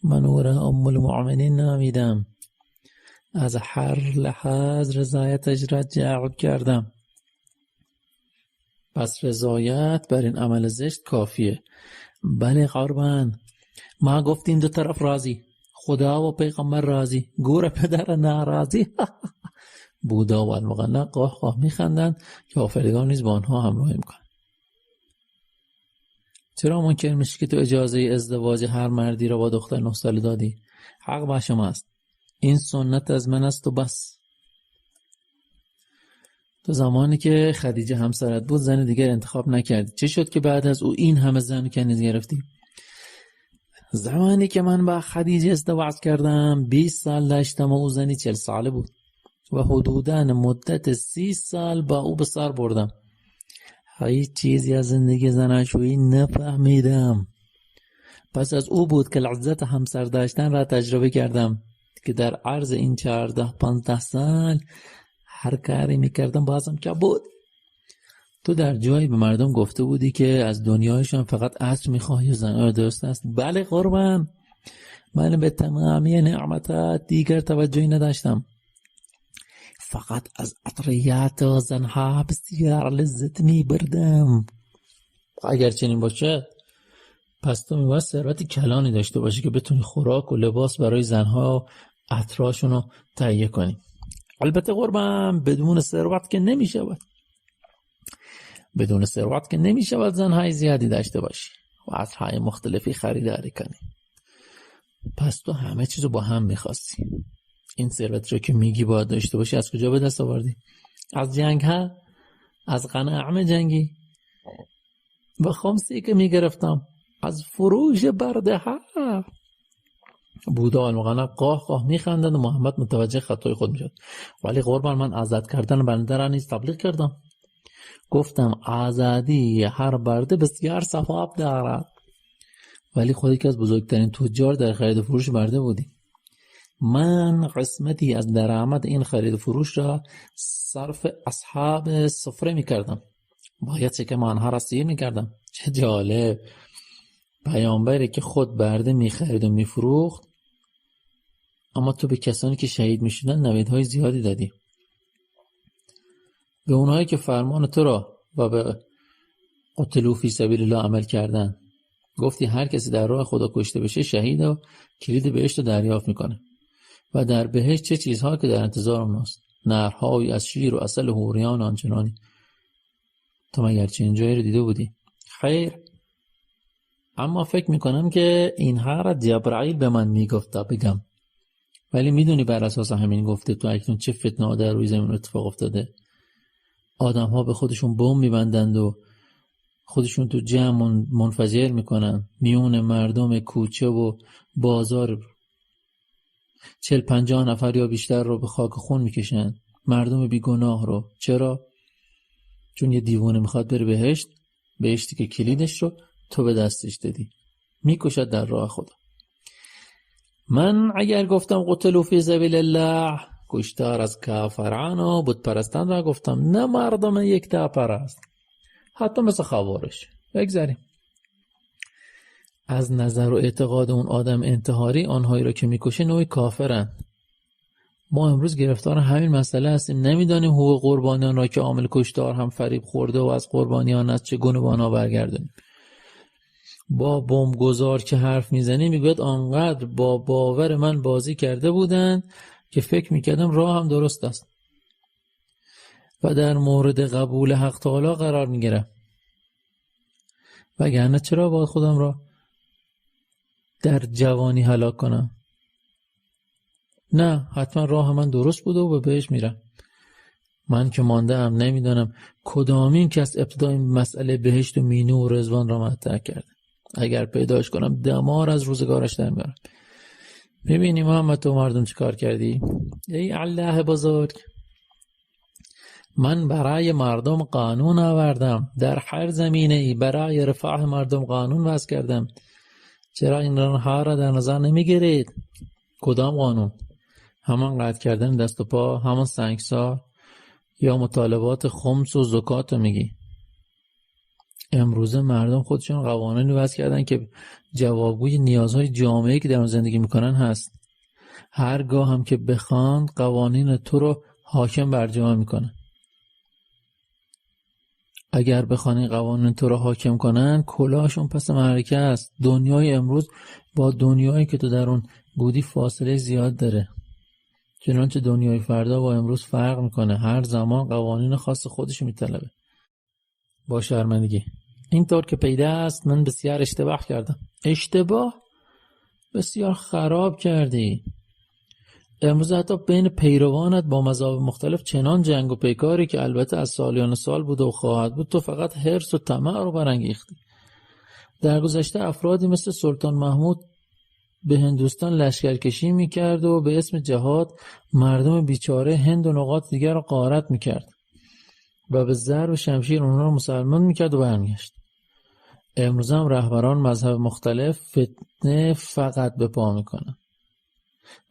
من او را ام المؤمنین نامیدم. از هر لحاظ رضایتش را جلب کردم. پس رضایت بر این عمل زشت کافیه. بله قربان، ما گفتیم دو طرف راضی، خدا و پیغمبر راضی، گور پدر ناراضی. بودا و المغنا قاه قاه میخندن که آفریدگان نیز با آنها همراهی میکنن. چرا ممکن میشه که تو اجازه ازدواج هر مردی را با دختر 9 ساله دادی؟ حق با شما است. این سنت از من است و بس. تو زمانی که خدیجه همسرت بود زن دیگر انتخاب نکردی. چه شد که بعد از او این همه زن کنیز گرفتی؟ زمانی که من با خدیجه ازدواج کردم 20 سال داشتم و او زنی 40 ساله بود و حدوداً مدت 30 سال با او به سر بردم. هیچ چیزی از زندگی زناشویی نفهمیدم. پس از او بود که لذت همسر داشتن را تجربه کردم که در عرض این 14-15 سال هر کاری میکردم بازم که بود. تو در جایی به مردم گفته بودی که از دنیایشان فقط عطر میخواهی و زن. درست است؟ بله قربان، من به تمامی نعمتات دیگر توجهی نداشتم، فقط از عطریات و زنها بسیار لذت میبردم. اگر چنین باشه پس تو میباید ثروت کلانی داشته باشی که بتونی خوراک و لباس برای زنها و عطراشون رو تهیه کنی. البته قربان بدون ثروت که نمیشود. بدون ثروت که نمیشود زنهای زیادی داشته باشی و عطرهای مختلفی خریداری کنی. پس تو همه چیزو با هم میخواستی. این ثروت رو که میگی باید داشته باشی از کجا به دست آوردی؟ از جنگ ها؟ از غنایم جنگی؟ و خمسی که میگرفتم؟ از فروش برده ها؟ بودا و المغنا قاه قاه میخندند و محمد متوجه خطای خود میشد. ولی قربان من آزاد کردن بنده را نیز تبلیغ کردم. گفتم آزادی هر برده بسیار ثواب دارد. ولی خودی که از بزرگترین تجار در خرید و فروش برده بودی. من قسمتی از درآمد این خرید و فروش را صرف اصحاب سفره میکردم. باید شکم آنها را سیر میکردم. چه جالب. پیامبری که خود برده میخرید و میفروخت، اما تو به کسانی که شهید میشدن نویدهای زیادی دادی. به اونهایی که فرمان تو را و به قتلوا فی سبیل الله عمل کردن گفتی هر کسی در راه خدا کشته بشه شهید و کلید بهشت رو دریافت میکنه و در بهشت چه چیزها که در انتظار اوناست، نهرهایی از شیر و عسل و حوریان آنچنانی. تو مگر چنین جایی رو دیده بودی؟ خیر، اما فکر میکنم که اینها را جبرائیل به من میگفت تا بگم. ولی میدونی بر اساس همین گفته تو اکنون چه فتنه در روی زمین اتفاق افتاده؟ آدم ها به خودشون بم میبندند و خودشون تو جمع منفجر میکنن میون مردم کوچه و بازار. 40-50 نفر یا بیشتر رو به خاک خون میکشن، مردم بیگناه رو. چرا؟ چون یه دیوانه میخواد بره بهشت، بهشتی که کلیدش رو تو به دستش دادی. میکشد در راه خدا. من اگر گفتم قتلوا فی سبیل الله، کشتار از کافران و بت پرستان را گفتم، نه مردم یکتا پرست، حتی مثل خوارج. بگذاریم. از نظر و اعتقاد اون آدم انتحاری آنهایی را که میکشه نوعی کافرن. ما امروز گرفتار همین مسئله هستیم. نمیدانیم حقوق قربانیان را که عامل کشتار هم فریب خورده و از قربانیان از چگونه به آنها برگردونیم. با بمبگذار که حرف میزنی میگوید آنقدر با باور من بازی کرده بودن که فکر میکردم راه هم درست است و در مورد قبول حق تعالی قرار میگیرم، وگرنه چرا باید خودم را در جوانی هلاک کنم؟ نه، حتما راه من درست بوده و به بهش میرم. من که مانده ام نمیدانم کدامین کس ابتدای مسئله بهشت و مینو و رضوان را مطرح کرده. اگر پیداش کنم دمار از روزگارش در میارم. میبینی محمد تو مردم چی کار کردی؟ ای الله بزرگ، من برای مردم قانون آوردم، در هر زمینه ای برای رفاه مردم قانون وضع کردم. چرا اینها را در نظر نمیگیرید؟ کدام قانون؟ همان قطع کردن دست و پا، همان سنگسار، یا مطالبات خمس و زکات رو میگی؟ امروزه مردم خودشون قوانینی وضع کردن که جوابگوی نیازهای جامعه‌ای که در اون زندگی میکنن هست. هرگاه هم که بخوان قوانین تو رو حاکم بر جامعه میکنن. اگر بخوان این قوانین تو رو حاکم کنن، کلاهشون پس معرکه است. دنیای امروز با دنیایی که تو در اون بودی فاصله زیاد داره، چنانچه دنیای فردا با امروز فرق میکنه. هر زمان قوانین خاص خودش میطلبه. با شرمندگی اینطور که پیدا است من بسیار اشتباه کردم. اشتباه؟ بسیار خراب کردی. امروز حتی بین پیروانت با مذاهب مختلف چنان جنگ و پیکاری که البته از سالیان سال بوده و خواهد بود، تو فقط حرص و طمع رو برانگیختی. در گذشته افرادی مثل سلطان محمود به هندوستان لشکرکشی میکرد و به اسم جهاد مردم بیچاره هند و نقاط دیگر رو غارت میکرد و به ضرب و شمشیر اونها رو مسلمان میکرد و برمیگشت. امروز هم رهبران مذهب مختلف فتنه فقط به پا میکنن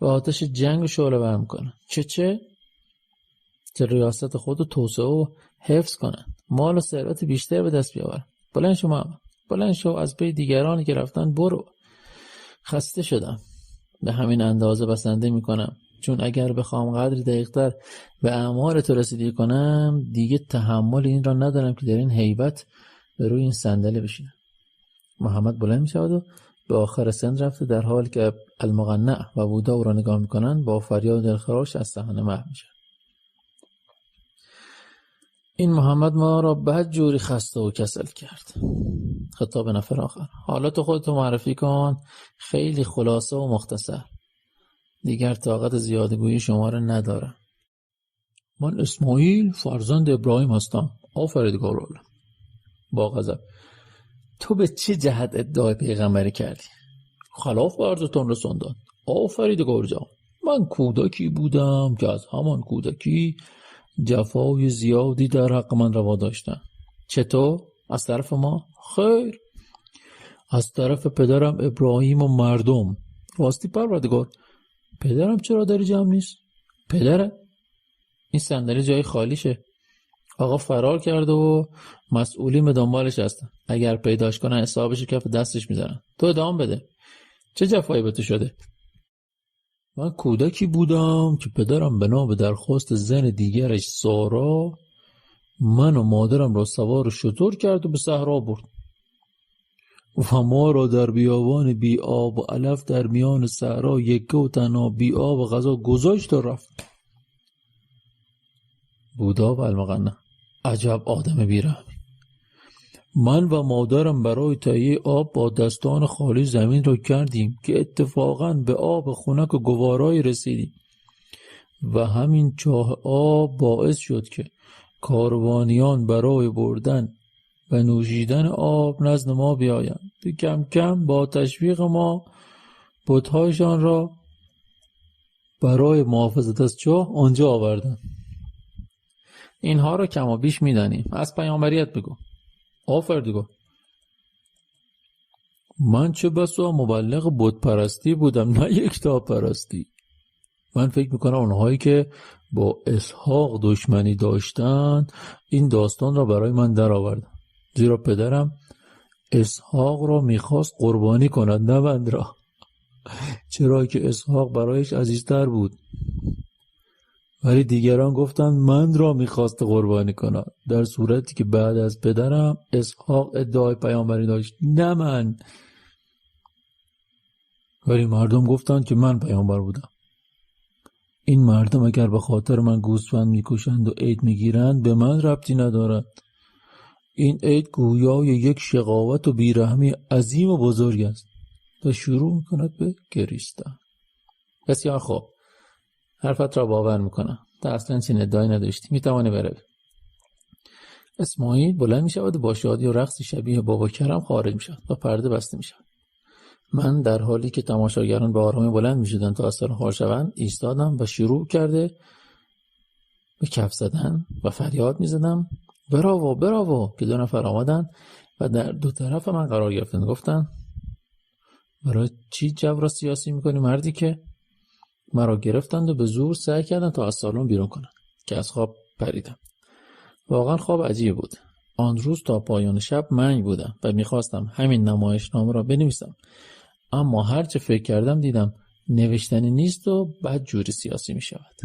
و آتش جنگ و شعله ور میکنن. چه ریاست خود رو توسعه و حفظ کنن، مال و ثروت بیشتر به دست بیاورن. بلند شو محمد، بلند شو، از پی دیگرانی که رفتن برو. خسته شدم. به همین اندازه بسنده میکنم، چون اگر بخوام قدری دقیق‌تر به اعمال تو رسیدگی کنم دیگه تحمل این را ندارم که در این هیبت به روی این صندلی بشینم. محمد بلند میشود و به آخر سن رفته، در حالی که المقنع و بودا او را نگاه میکنن با فریاد دلخراش از صحنه محو میشه. این محمد ما را بد جوری خسته و کسل کرد. خطاب نفر آخر: حالا تو خودتو معرفی کن، خیلی خلاصه و مختصر. دیگر طاقت زیادگویی شما را ندارم. من اسماعیل فرزند ابراهیم هستم. آفریدگار الله. با غضب: تو به چه جهت ادعای پیغمبری کردی؟ خلاف به عرضتان رساندن. آفریدگار جان، من کودکی بودم که از همان کودکی جفای زیادی در حق من روا داشتن. چطور؟ از طرف ما؟ خیر، از طرف پدرم ابراهیم و مردم. راستی پروردگار، پدرم چرا در جمع نیست؟ پدره؟ این صندلی جای خالیشه. آقا فرار کرده و مسئولین به دنبالش هستن. اگر پیداش کنن حسابش کف دستش میزنن. تو ادامه بده. چه جفایی به تو شده؟ من کودکی بودم که پدرم بنا به درخواست زن دیگرش سارا من و مادرم را سوار شتر کرد و به صحرا برد و ما را در بیابان بی آب و علف در میان صحرا یکه و تنها بی آب و غذا گذاشت و رفت. بودا و المقنع: عجب آدم بیرحمی. من و مادرم برای تهیه آب با دستان خالی زمین را کردیم که اتفاقاً به آب خنک و گوارایی رسیدیم و همین چاه آب باعث شد که کاروانیان برای بردن و نوشیدن آب نزد ما بیایند. کم کم با تشویق ما بت‌هایشان را برای محافظت از چاه آنجا آوردند. اینها را کم و بیش می‌دانیم. از پیامبریت بگو. آفریدگار: من چه بسا مبلغ بت پرستی بودم، نه یکتا پرستی. من فکر میکنم اونهایی که با اسحاق دشمنی داشتن این داستان را برای من در آوردن، زیرا پدرم اسحاق را میخواست قربانی کند، نه من را، چرا که اسحاق برایش عزیزتر بود. ولی دیگران گفتند من را میخواست قربانی کند، در صورتی که بعد از پدرم اسحاق ادعای پیامبری داشت، نه من. ولی مردم گفتند که من پیامبر بودم. این مردم اگر به خاطر من گوسفند میکشند و عید میگیرند به من ربطی ندارد. این عید گویای یک شقاوت و بیرحمی عظیم و بزرگ است. و شروع میکند به گریستن. بسیار خوب، حرفت را باور میکنم. تا اصلا چنین ادعایی نداشتی. میتوانی بروی. اسماعیل بلند میشود و با شادی و رقصی شبیه بابا کرم خارج میشود و پرده بسته میشود. من در حالی که تماشاگران به آرامی بلند میشدند تا از سالن خارج شوند ایستادم و شروع کرده به کف زدن و فریاد میزدم براوو براوو، که 2 نفر آمدند و در 2 طرف من قرار گرفتند. گفتند برای چی جو را سیاسی میکنی مردی؟ که مرا گرفتند و به زور سعی کردند تا از سالن بیرون کنند که از خواب پریدم. واقعا خواب عجیب بود. آن روز تا پایان شب منگ بودم و میخواستم همین نمایشنامه را بنویسم، اما هرچه فکر کردم دیدم نوشتنی نیست و بعد جوری سیاسی میشود.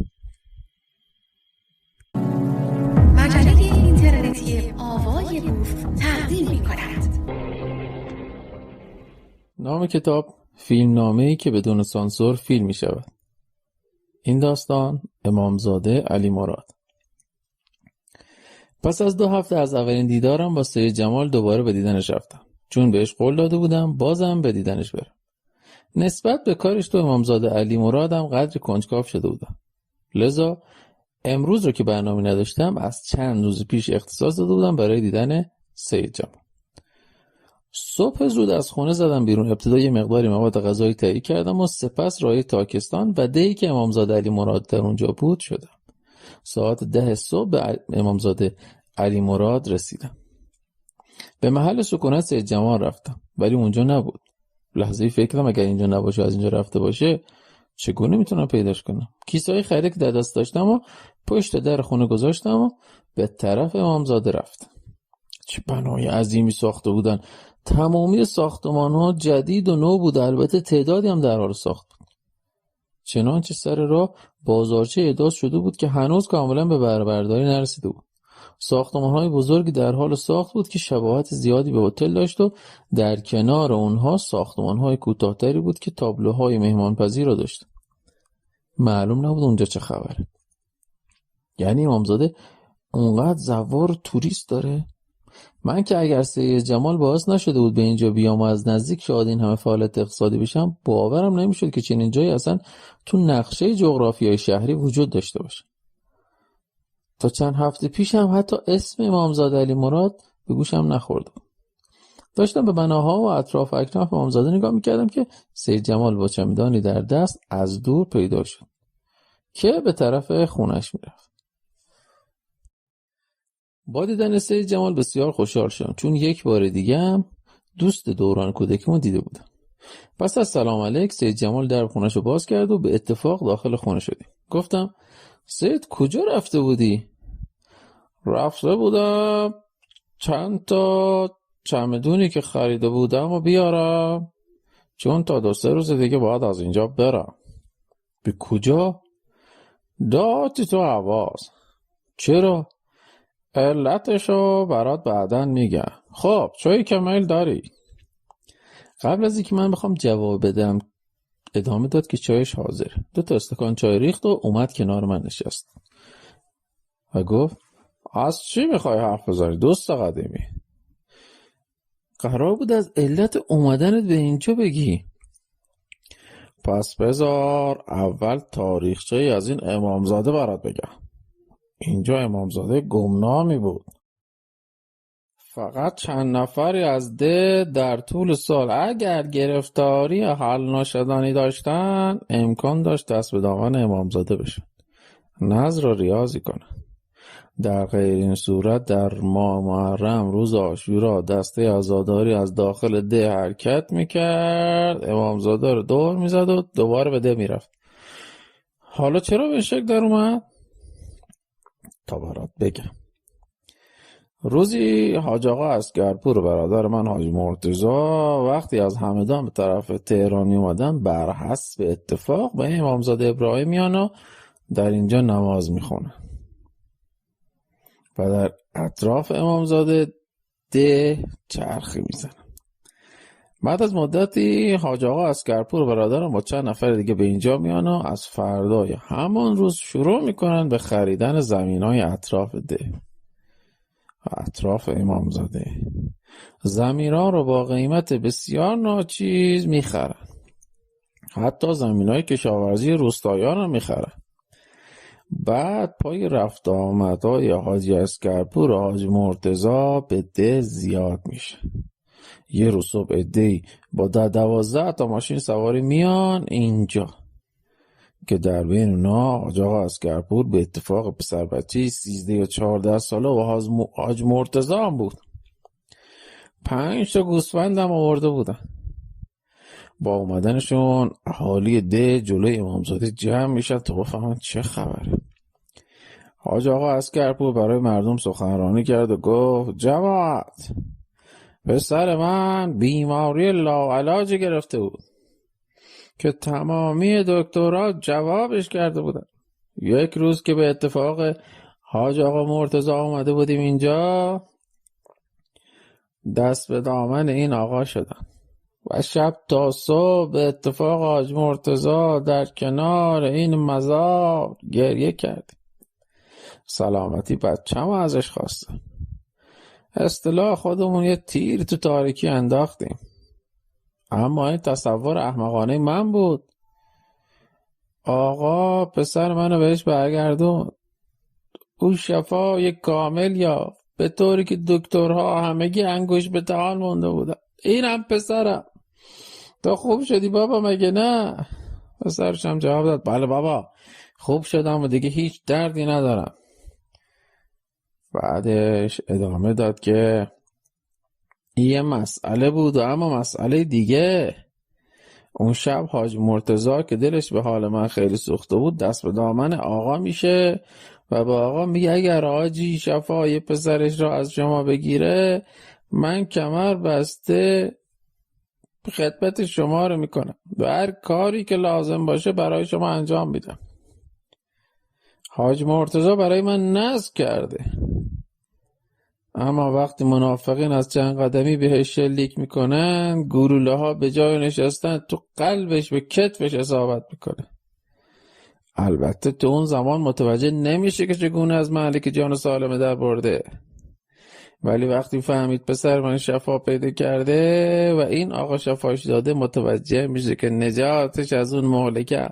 مجله اینترنتی آوای بوف تقدیم می‌کند.
نام کتاب فیلمنامه‌ای که بدون سانسور فیلم میشود. این داستان امامزاده علی مراد. پس از 2 هفته از اولین دیدارم با سید جمال دوباره به دیدنش رفتم، چون بهش قول داده بودم بازم به دیدنش برم. نسبت به کارش تو امامزاده علی مرادم قدر کنجکاو شده بودم. لذا امروز رو که برنامه نداشتم از چند روز پیش اختصاص داده بودم برای دیدن سید جمال. صبح زود از خونه زدم بیرون. ابتدا یه مقداری مواد غذایی تهیه کردم و سپس راه تاکستان و دهی که امامزاده علی مراد در اونجا بود شدم. ساعت 10 صبح به امامزاده علی مراد رسیدم. به محل سکونت سید جمال رفتم ولی اونجا نبود. لحظه‌ای فکر کردم اگر اینجا نباشه، از اینجا رفته باشه، چگونه میتونم پیداش کنم؟ کیسه‌های خرید که در دست داشتم و پشت در خونه گذاشتم و به طرف امامزاده رفتم. چه بنای عظیمی ساخته بودن. تمامی ساختمان‌ها جدید و نو بود، البته تعدادی هم در حال ساخت بود. چنانچه سر راه بازارچه احداث شده بود که هنوز کاملا به بهره‌برداری نرسیده بود. ساختمان‌های بزرگی در حال ساخت بود که شباهت زیادی به هتل داشت و در کنار اونها ساختمان‌های کوتاه‌تری بود که تابلوهای مهمانپذیر را داشت. معلوم نبود اونجا چه خبره. یعنی امامزاده اونقدر زوار و توریست داره؟ من که اگر سید جمال باعث نشده بود به اینجا بیام و از نزدیک شاهد این همه فعالیت اقتصادی بشم، باورم نمیشد که چنین جایی اصلا تو نقشه جغرافیای شهری وجود داشته باشه. تا چند هفته پیش هم حتی اسم امامزاده علی مراد به گوشم نخورده. داشتم به بناها و اطراف اکناف امامزاده نگاه میکردم که سید جمال با چمدانی در دست از دور پیدا شد که به طرف خونش میرفت. با دیدن سید جمال بسیار خوشحال شدم، چون یک بار دیگه هم دوست دوران کودکیمو دیده بودم. پس از سلام علیک سید جمال در خونش رو باز کرد و به اتفاق داخل خونه شدیم. گفتم سید کجا رفته بودی؟ رفته بودم چند تا چمدونی که خریده بودم و بیارم، چون تا 2-3 روز دیگه باید از اینجا برم. به کجا؟ داتی تو حواس. چرا؟ علتشو برات بعدن میگم. خب چایی که میل داری؟ قبل از اینکه من بخوام جواب بدم ادامه داد که چایش حاضر. 2 تا استکان چای ریخت و اومد کنار من نشست و گفت از چی میخوای حرف بزنی دوست قدیمی؟ قرار بود از علت اومدنت به اینجا بگی. پس بذار اول تاریخچه از این امامزاده برات بگم. اینجا امامزاده گمنامی بود. فقط چند نفری از ده در طول سال اگر گرفتاری حل نشدنی داشتن امکان داشت دست به دامن امامزاده بشن، نذر و ریاضی کنن. در غیر این صورت در ماه محرم روز عاشورا دسته عزاداری از داخل ده حرکت میکرد، امامزاده رو دور میزد و دوباره به ده میرفت. حالا چرا به شکل در اومد؟ تا برات بگم. روزی حاج آقا اسگرپور برادر من حاج مرتضی وقتی از همدان به طرف تهران می اومدن بر حسب اتفاق به امامزاده ابراهیم میان و در اینجا نماز میخونن و در اطراف امامزاده ده چرخی میزنن. بعد از مدتی حاج آقا عسگرپور برادرم با چند نفر دیگه به اینجا میان و از فردای همان روز شروع میکنن به خریدن زمینای اطراف ده، اطراف امامزاده. زمین‌ها رو با قیمت بسیار ناچیز میخرن، حتی زمینای کشاورزی روستاییان رو میخرن. بعد پای رفت آمدهای حاجی عسگرپور و حاج مرتضی به ده زیاد میشه. یه روز صبح عده‌ای با 12 تا ماشین سواری میان اینجا که در بین اونا حاج آقا عسگرپور به اتفاق پسر بچه‌ای 13 و 14 ساله و حاج مرتضی هم بود. 5 تا گوسفند هم آورده بودن. با اومدنشون اهالی ده جلوی امامزاده جمع میشن تا بفهمن چه خبره. حاج آقا عسگرپور برای مردم سخنرانی کرد و گفت جماعت، پسر من بیماری لاعلاجی گرفته بود که تمامی دکترها جوابش کرده بودن. یک روز که به اتفاق حاج آقا مرتضی اومده بودیم اینجا، دست به دامن این آقا شدن و شب تا صبح به اتفاق حاج مرتضی در کنار این مزار گریه کردیم. سلامتی بچه‌م ازش خواستم. اصطلاح خودمون یه تیر تو تاریکی انداختیم، اما این تصور احمقانه من بود. آقا پسر منو بهش برگردون. او شفای کامل یافت، به طوری که دکترها همگی انگوش به دهان مونده بودن. اینم پسرم. تو خوب شدی بابا مگه نه؟ پسرش هم جواب داد بله بابا خوب شدم و دیگه هیچ دردی ندارم. بعدش ادامه داد که یه مسئله بود و اما مسئله دیگه. اون شب حاج مرتضی که دلش به حال من خیلی سوخته بود دست به دامن آقا میشه و با آقا میگه اگر حاجی شفای پسرش را از شما بگیره من کمر بسته خدمت شما رو میکنم و هر کاری که لازم باشه برای شما انجام میدم. حاج مرتضی برای من نذر کرده، اما وقتی منافقین از چند قدمی بهش شلیک میکنن گلوله ها به جای نشستن تو قلبش به کتفش اصابت میکنه. البته تو اون زمان متوجه نمیشه که چگونه از مالک جان سالم در برده، ولی وقتی فهمید پسر من شفا پیدا کرده و این آقا شفاش داده متوجه میشه که نجاتش از اون مهلکه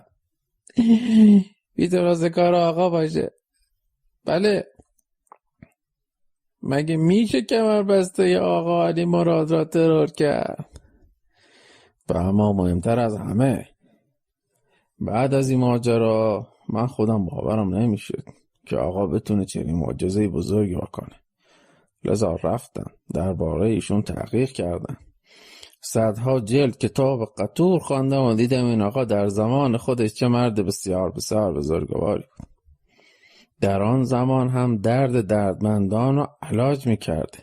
بی‌تراز کار آقا باشه. بله مگه میشه کمر بسته ی آقا علی مراد را ترور کرد؟ و اما مهمتر از همه بعد از این ماجرا من خودم باورم نمیشد که آقا بتونه چنین معجزه بزرگی بکنه. لذا رفتم درباره ایشون تحقیق کردم، صدها جلد کتاب قطور خواندم و دیدم این آقا در زمان خودش چه مرد بسیار بسیار بزرگواری بود. در آن زمان هم دردمندان رو علاج میکرده،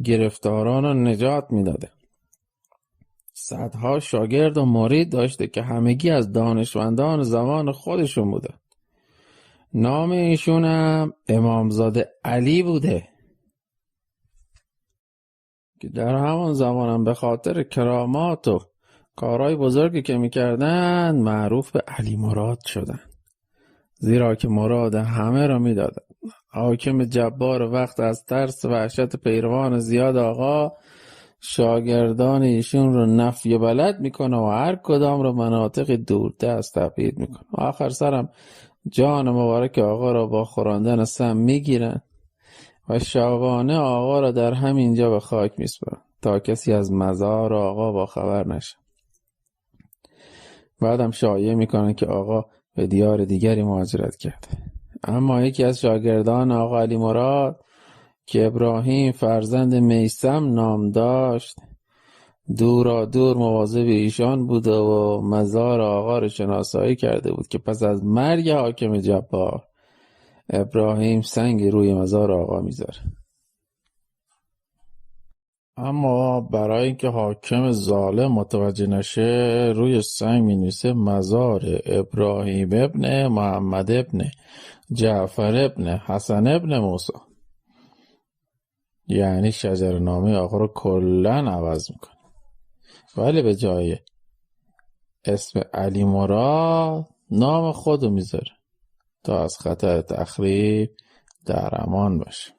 گرفتاران رو نجات میداده. صدها شاگرد و مرید داشته که همگی از دانشمندان زمان خودشون بوده. نام ایشون هم امامزاده علی بوده که در همان زمان هم به خاطر کرامات و کارهای بزرگی که میکردن معروف به علی مراد شدن، زیرا که مراد همه را میدادن. حاکم جبار وقت از ترس و وحشت پیروان زیاد آقا شاگردان ایشون رو نفی بلد میکنه و هر کدام رو مناطق دوردست تبعید میکنه. آخر سرم جان مبارک آقا را با خوراندن سم میگیرن و شبانه آقا را در همینجا به خاک میسپرن تا کسی از مزار آقا با خبر نشه. بعدم شایعه میکنن که آقا به دیار دیگری مهاجرت کرده. اما یکی از شاگردان آقا علی مراد که ابراهیم فرزند میثم نام داشت دورا دور مواظب ایشان بوده و مزار آقا را شناسایی کرده بود که پس از مرگ حاکم جبار ابراهیم سنگ روی مزار آقا میذاره. اما برای اینکه حاکم ظالم متوجه نشه روی سنگ مینویسه مزار ابراهیم ابن محمد ابن جعفر ابن حسن ابن موسی، یعنی شجرنامه آقا رو کلن عوض میکنه. ولی به جای اسم علی مراد نام خودو میذاره تا از خطر تخریب در امان باشه.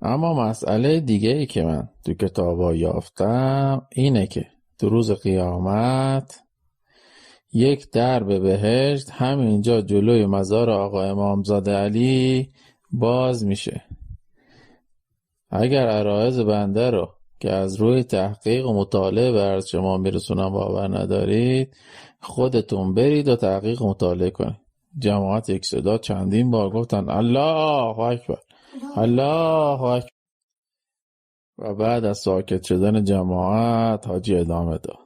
اما مسئله دیگه ای که من تو کتابا یافتم اینه که تو روز قیامت یک درب بهشت همینجا جلوی مزار آقا امامزاده علی باز میشه. اگر عرایض بنده رو که از روی تحقیق و مطالعه بر شما میرسونم باور ندارید، خودتون برید و تحقیق و مطالعه کنید. جماعت یک صدا چندین بار گفتن الله اکبر، الله اکبر. و بعد از ساکت شدن جماعت حاجی ادامه داد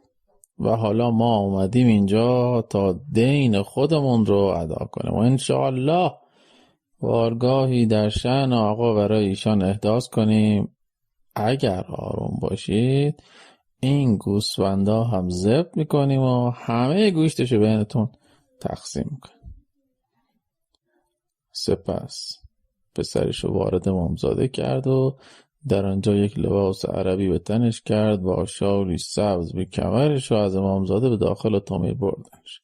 و حالا ما اومدیم اینجا تا دین خودمون رو ادا کنیم و انشاءالله بارگاهی در شأن آقا برای ایشان احداث کنیم. اگر آروم باشید این گوسفندا هم ذبح میکنیم و همه گوشتشو بینتون تقسیم میکنیم. سپس پسرشو وارد امامزاده کرد و در آنجا یک لباس عربی به تنش کرد با شالی سبز به کمرش و از امامزاده به داخل اتومبیل بردنش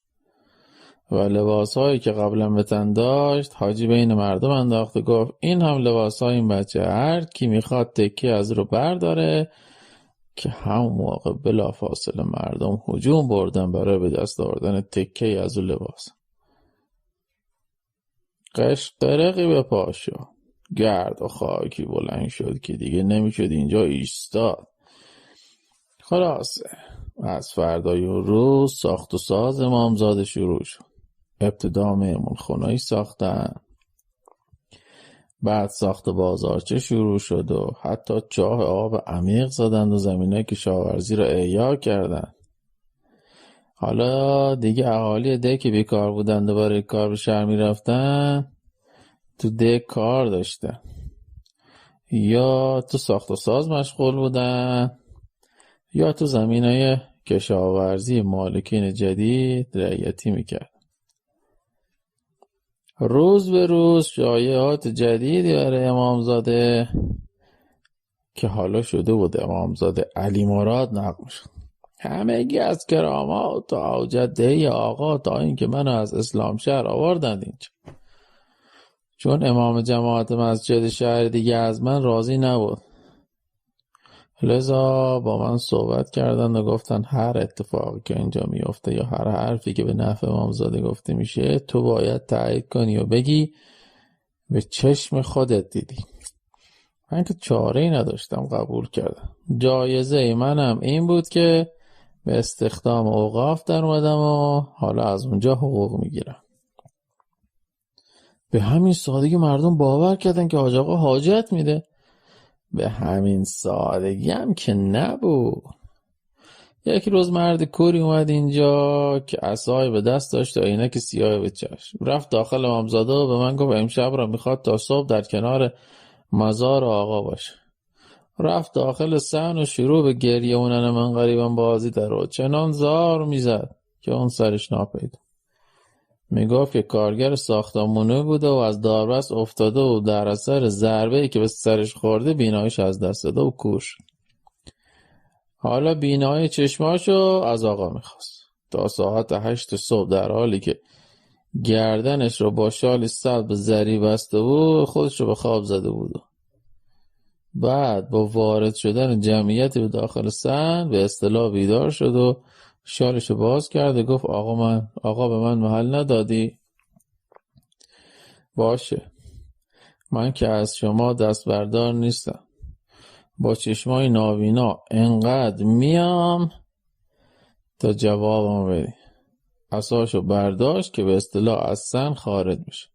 و لباسهایی که قبلا به تن داشت حاجی بین مردم انداخت و گفت این هم لباسهای این بچه، هر کی میخواد تکیه از رو برداره. که همون موقع بلافاصله مردم هجوم بردن برای به دست آوردن تکیه از اون لباس. قشقرقی به پاشو، گرد و خاکی بلند شد که دیگه نمیشد اینجا ایستاد. خلاصه از فردای روز ساخت و ساز امامزاده شروع شد. ابتدا مهمون خونه‌ای ساختن، بعد ساخت بازارچه شروع شد و حتی چاه آب عمیق زدند و زمینه کشاورزی را احیا کردند. حالا دیگه اهالی ده که بیکار بودند و برای کار به شهر می رفتن تو ده کار داشتن یا تو ساخت و ساز مشغول بودن یا تو زمینه کشاورزی مالکین جدید رعایتی میکرد. روز به روز شایعات جدیدی برای امامزاده که حالا شده بود امامزاده علی مراد نقل شد. همگی از کرامات تا اوجدهی آقا تا این که منو از اسلام شهر آوردند اینجا. چون امام جماعت مسجد شهر دیگه از من راضی نبود، لذا با من صحبت کردن و گفتن هر اتفاقی که اینجا میفته یا هر حرفی که به نفع امامزاده گفته میشه تو باید تایید کنی و بگی به چشم خودت دیدی. من که چاره‌ای نداشتم، قبول کردم. جایزه منم این بود که به استخدام اوقاف در اومدم و حالا از اونجا حقوق میگیرم. به همین سادگی مردم باور کردن که حاج آقا حاجت میده. به همین سادگی هم که نبود. یک روز مرد کوری اومد اینجا که عصای به دست داشت و عینک سیاه به چشم. رفت داخل امامزاده و به من گفت امشب را میخواد تا صبح در کنار مزار آقا باشه. رفت داخل صحن و شروع به گریه اونن من غریبم بازی در رو چنان زار میزد که اون سرش ناپیدا. میگفت که کارگر ساختمونه بوده و از داربست افتاده و در اثر ضربه‌ای که به سرش خورده بیناییش از دست داده و کور شد. حالا بینایی چشماشو از آقا میخواست. تا ساعت 8 صبح در حالی که گردنش رو با شالی سبز زری بسته بود خودش رو به خواب زده بود. بعد با وارد شدن جمعیتی به داخل صحن به اصطلاح بیدار شد و شالشو باز کرد و گفت آقا به من محل ندادی؟ باشه، من که از شما دست بردار نیستم. با چشمای نابینا انقدر میام تا جوابمو بدی. عصاشو برداشت که به اصطلاح از صحن خارج میشه.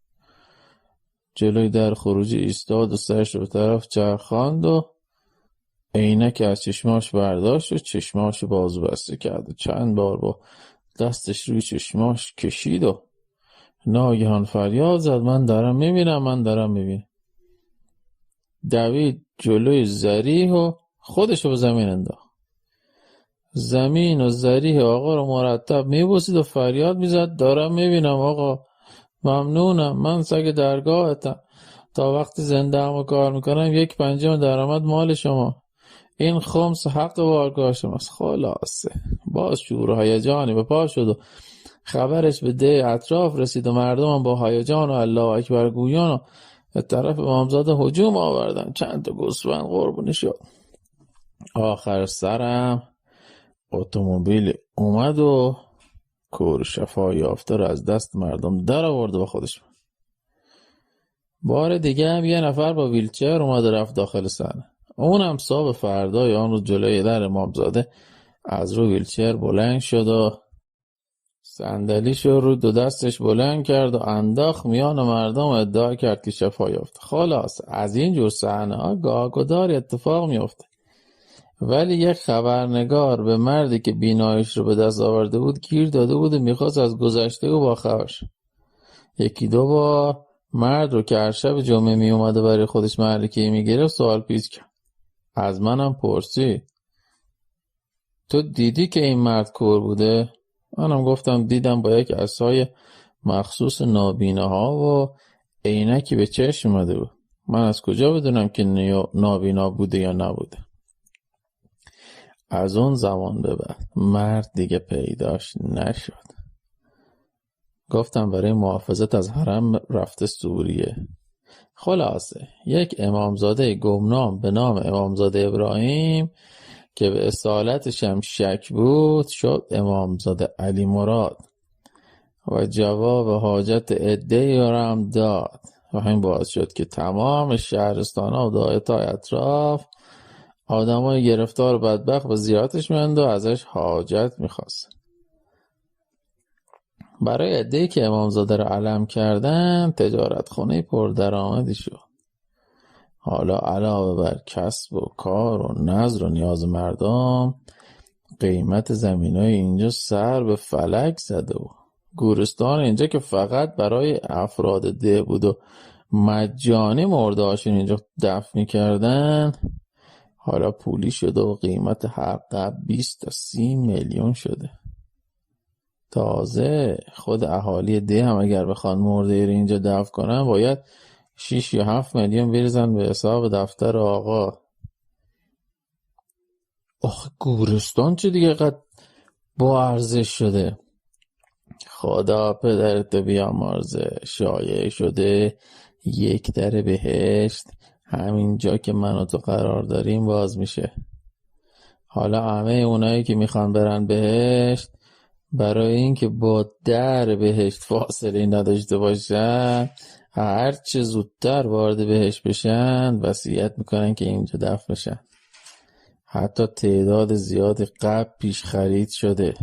جلوی در خروجی ایستاد و سرش به طرف چرخاند و عینک از چشماش برداشت و چشماش بازو بسته کرد و چند بار با دستش روی چشماش کشید و ناگهان فریاد زد من دارم میبینم. دوید جلوی ذریح و خودشو به زمین انداخت. زمین و ذریح آقا رو مرتب میبوسید و فریاد میزد دارم میبینم آقا، ممنونم، من سگ درگاهتم، تا وقتی زنده هم و کار میکنم 1/5 درآمد مال شما. این خمس حق بارگاه شماست. خلاصه باز شور و هیجانی به پا شد و خبرش به ده اطراف رسید و مردم هم با هیجان و الله اکبر گویان و به طرف امامزاده هجوم آوردن. چند تا گوسفند قربانی شد. آخر سرم اتومبیل اومد و کور شفا یافته رو از دست مردم در آورد و با خودش. بار دیگه هم یه نفر با ویلچر اومد رفت داخل صحنه. اونم صبح فردای آن روز جلوی در امامزاده از رو ویلچر بلند شد و صندلیشو رو دو دستش بلند کرد و انداخت میان مردم و ادعا کرد که شفا یافته. خلاص از این جور صحنه ها گاه‌گدار اتفاق میفته. ولی یک خبرنگار به مردی که بیناییش رو به دست آورده بود گیر داده بود و میخواست از گذشته و با خبر شه. یکی دو بار مرد رو که هر شب جمعه می اومده برای خودش معرکه‌ای میگرفت سوال پیچ کرد. از منم پرسید تو دیدی که این مرد کور بوده؟ منم گفتم دیدم با یک عصای مخصوص نابیناها و عینکی به چشم اومده بود. من از کجا بدونم که نابینا بوده یا نبوده؟ از اون زمان به بعد مرد دیگه پیداش نشد. گفتم برای محافظت از حرم رفته سوریه. خلاصه یک امامزاده گمنام به نام امامزاده ابراهیم که به اصالتش هم شک بود شد امامزاده علی مراد و جواب حاجت عده‌ای را هم داد و همین باعث شد که تمام شهرستان‌ها و دایره‌های اطراف آدمای گرفتار و بدبخت به زیارتش میاند و ازش حاجت میخواست. برای عده‌ای که امامزاده را علم کردن تجارت خونه پردرآمدی شد. حالا علاوه بر کسب و کار و نظر و نیاز مردم قیمت زمینای اینجا سر به فلک زده و گورستان اینجا که فقط برای افراد ده بود و مجانی مردهاشون اینجا دفن می‌کردن حالا پولی شده و قیمت هر قبر 20 تا 30 میلیون شده. تازه خود اهالی ده هم اگر بخوان مرده رو اینجا دفن کنن باید 6 یا 7 میلیون بریزن به حساب دفتر آقا. گورستان چه دیگه قد با ارزش شده؟ خدا پدرت بیامرزه. شایع شده یک در بهشت همین جا که من و تو قرار داریم باز میشه. حالا همه اونایی که میخوان برن بهشت برای اینکه با در بهشت فاصله نداشته باشن هر چه زودتر وارد بهشت بشن وصیت میکنن که اینجا دفن بشن. حتی تعداد زیاد قبل پیش خرید شده.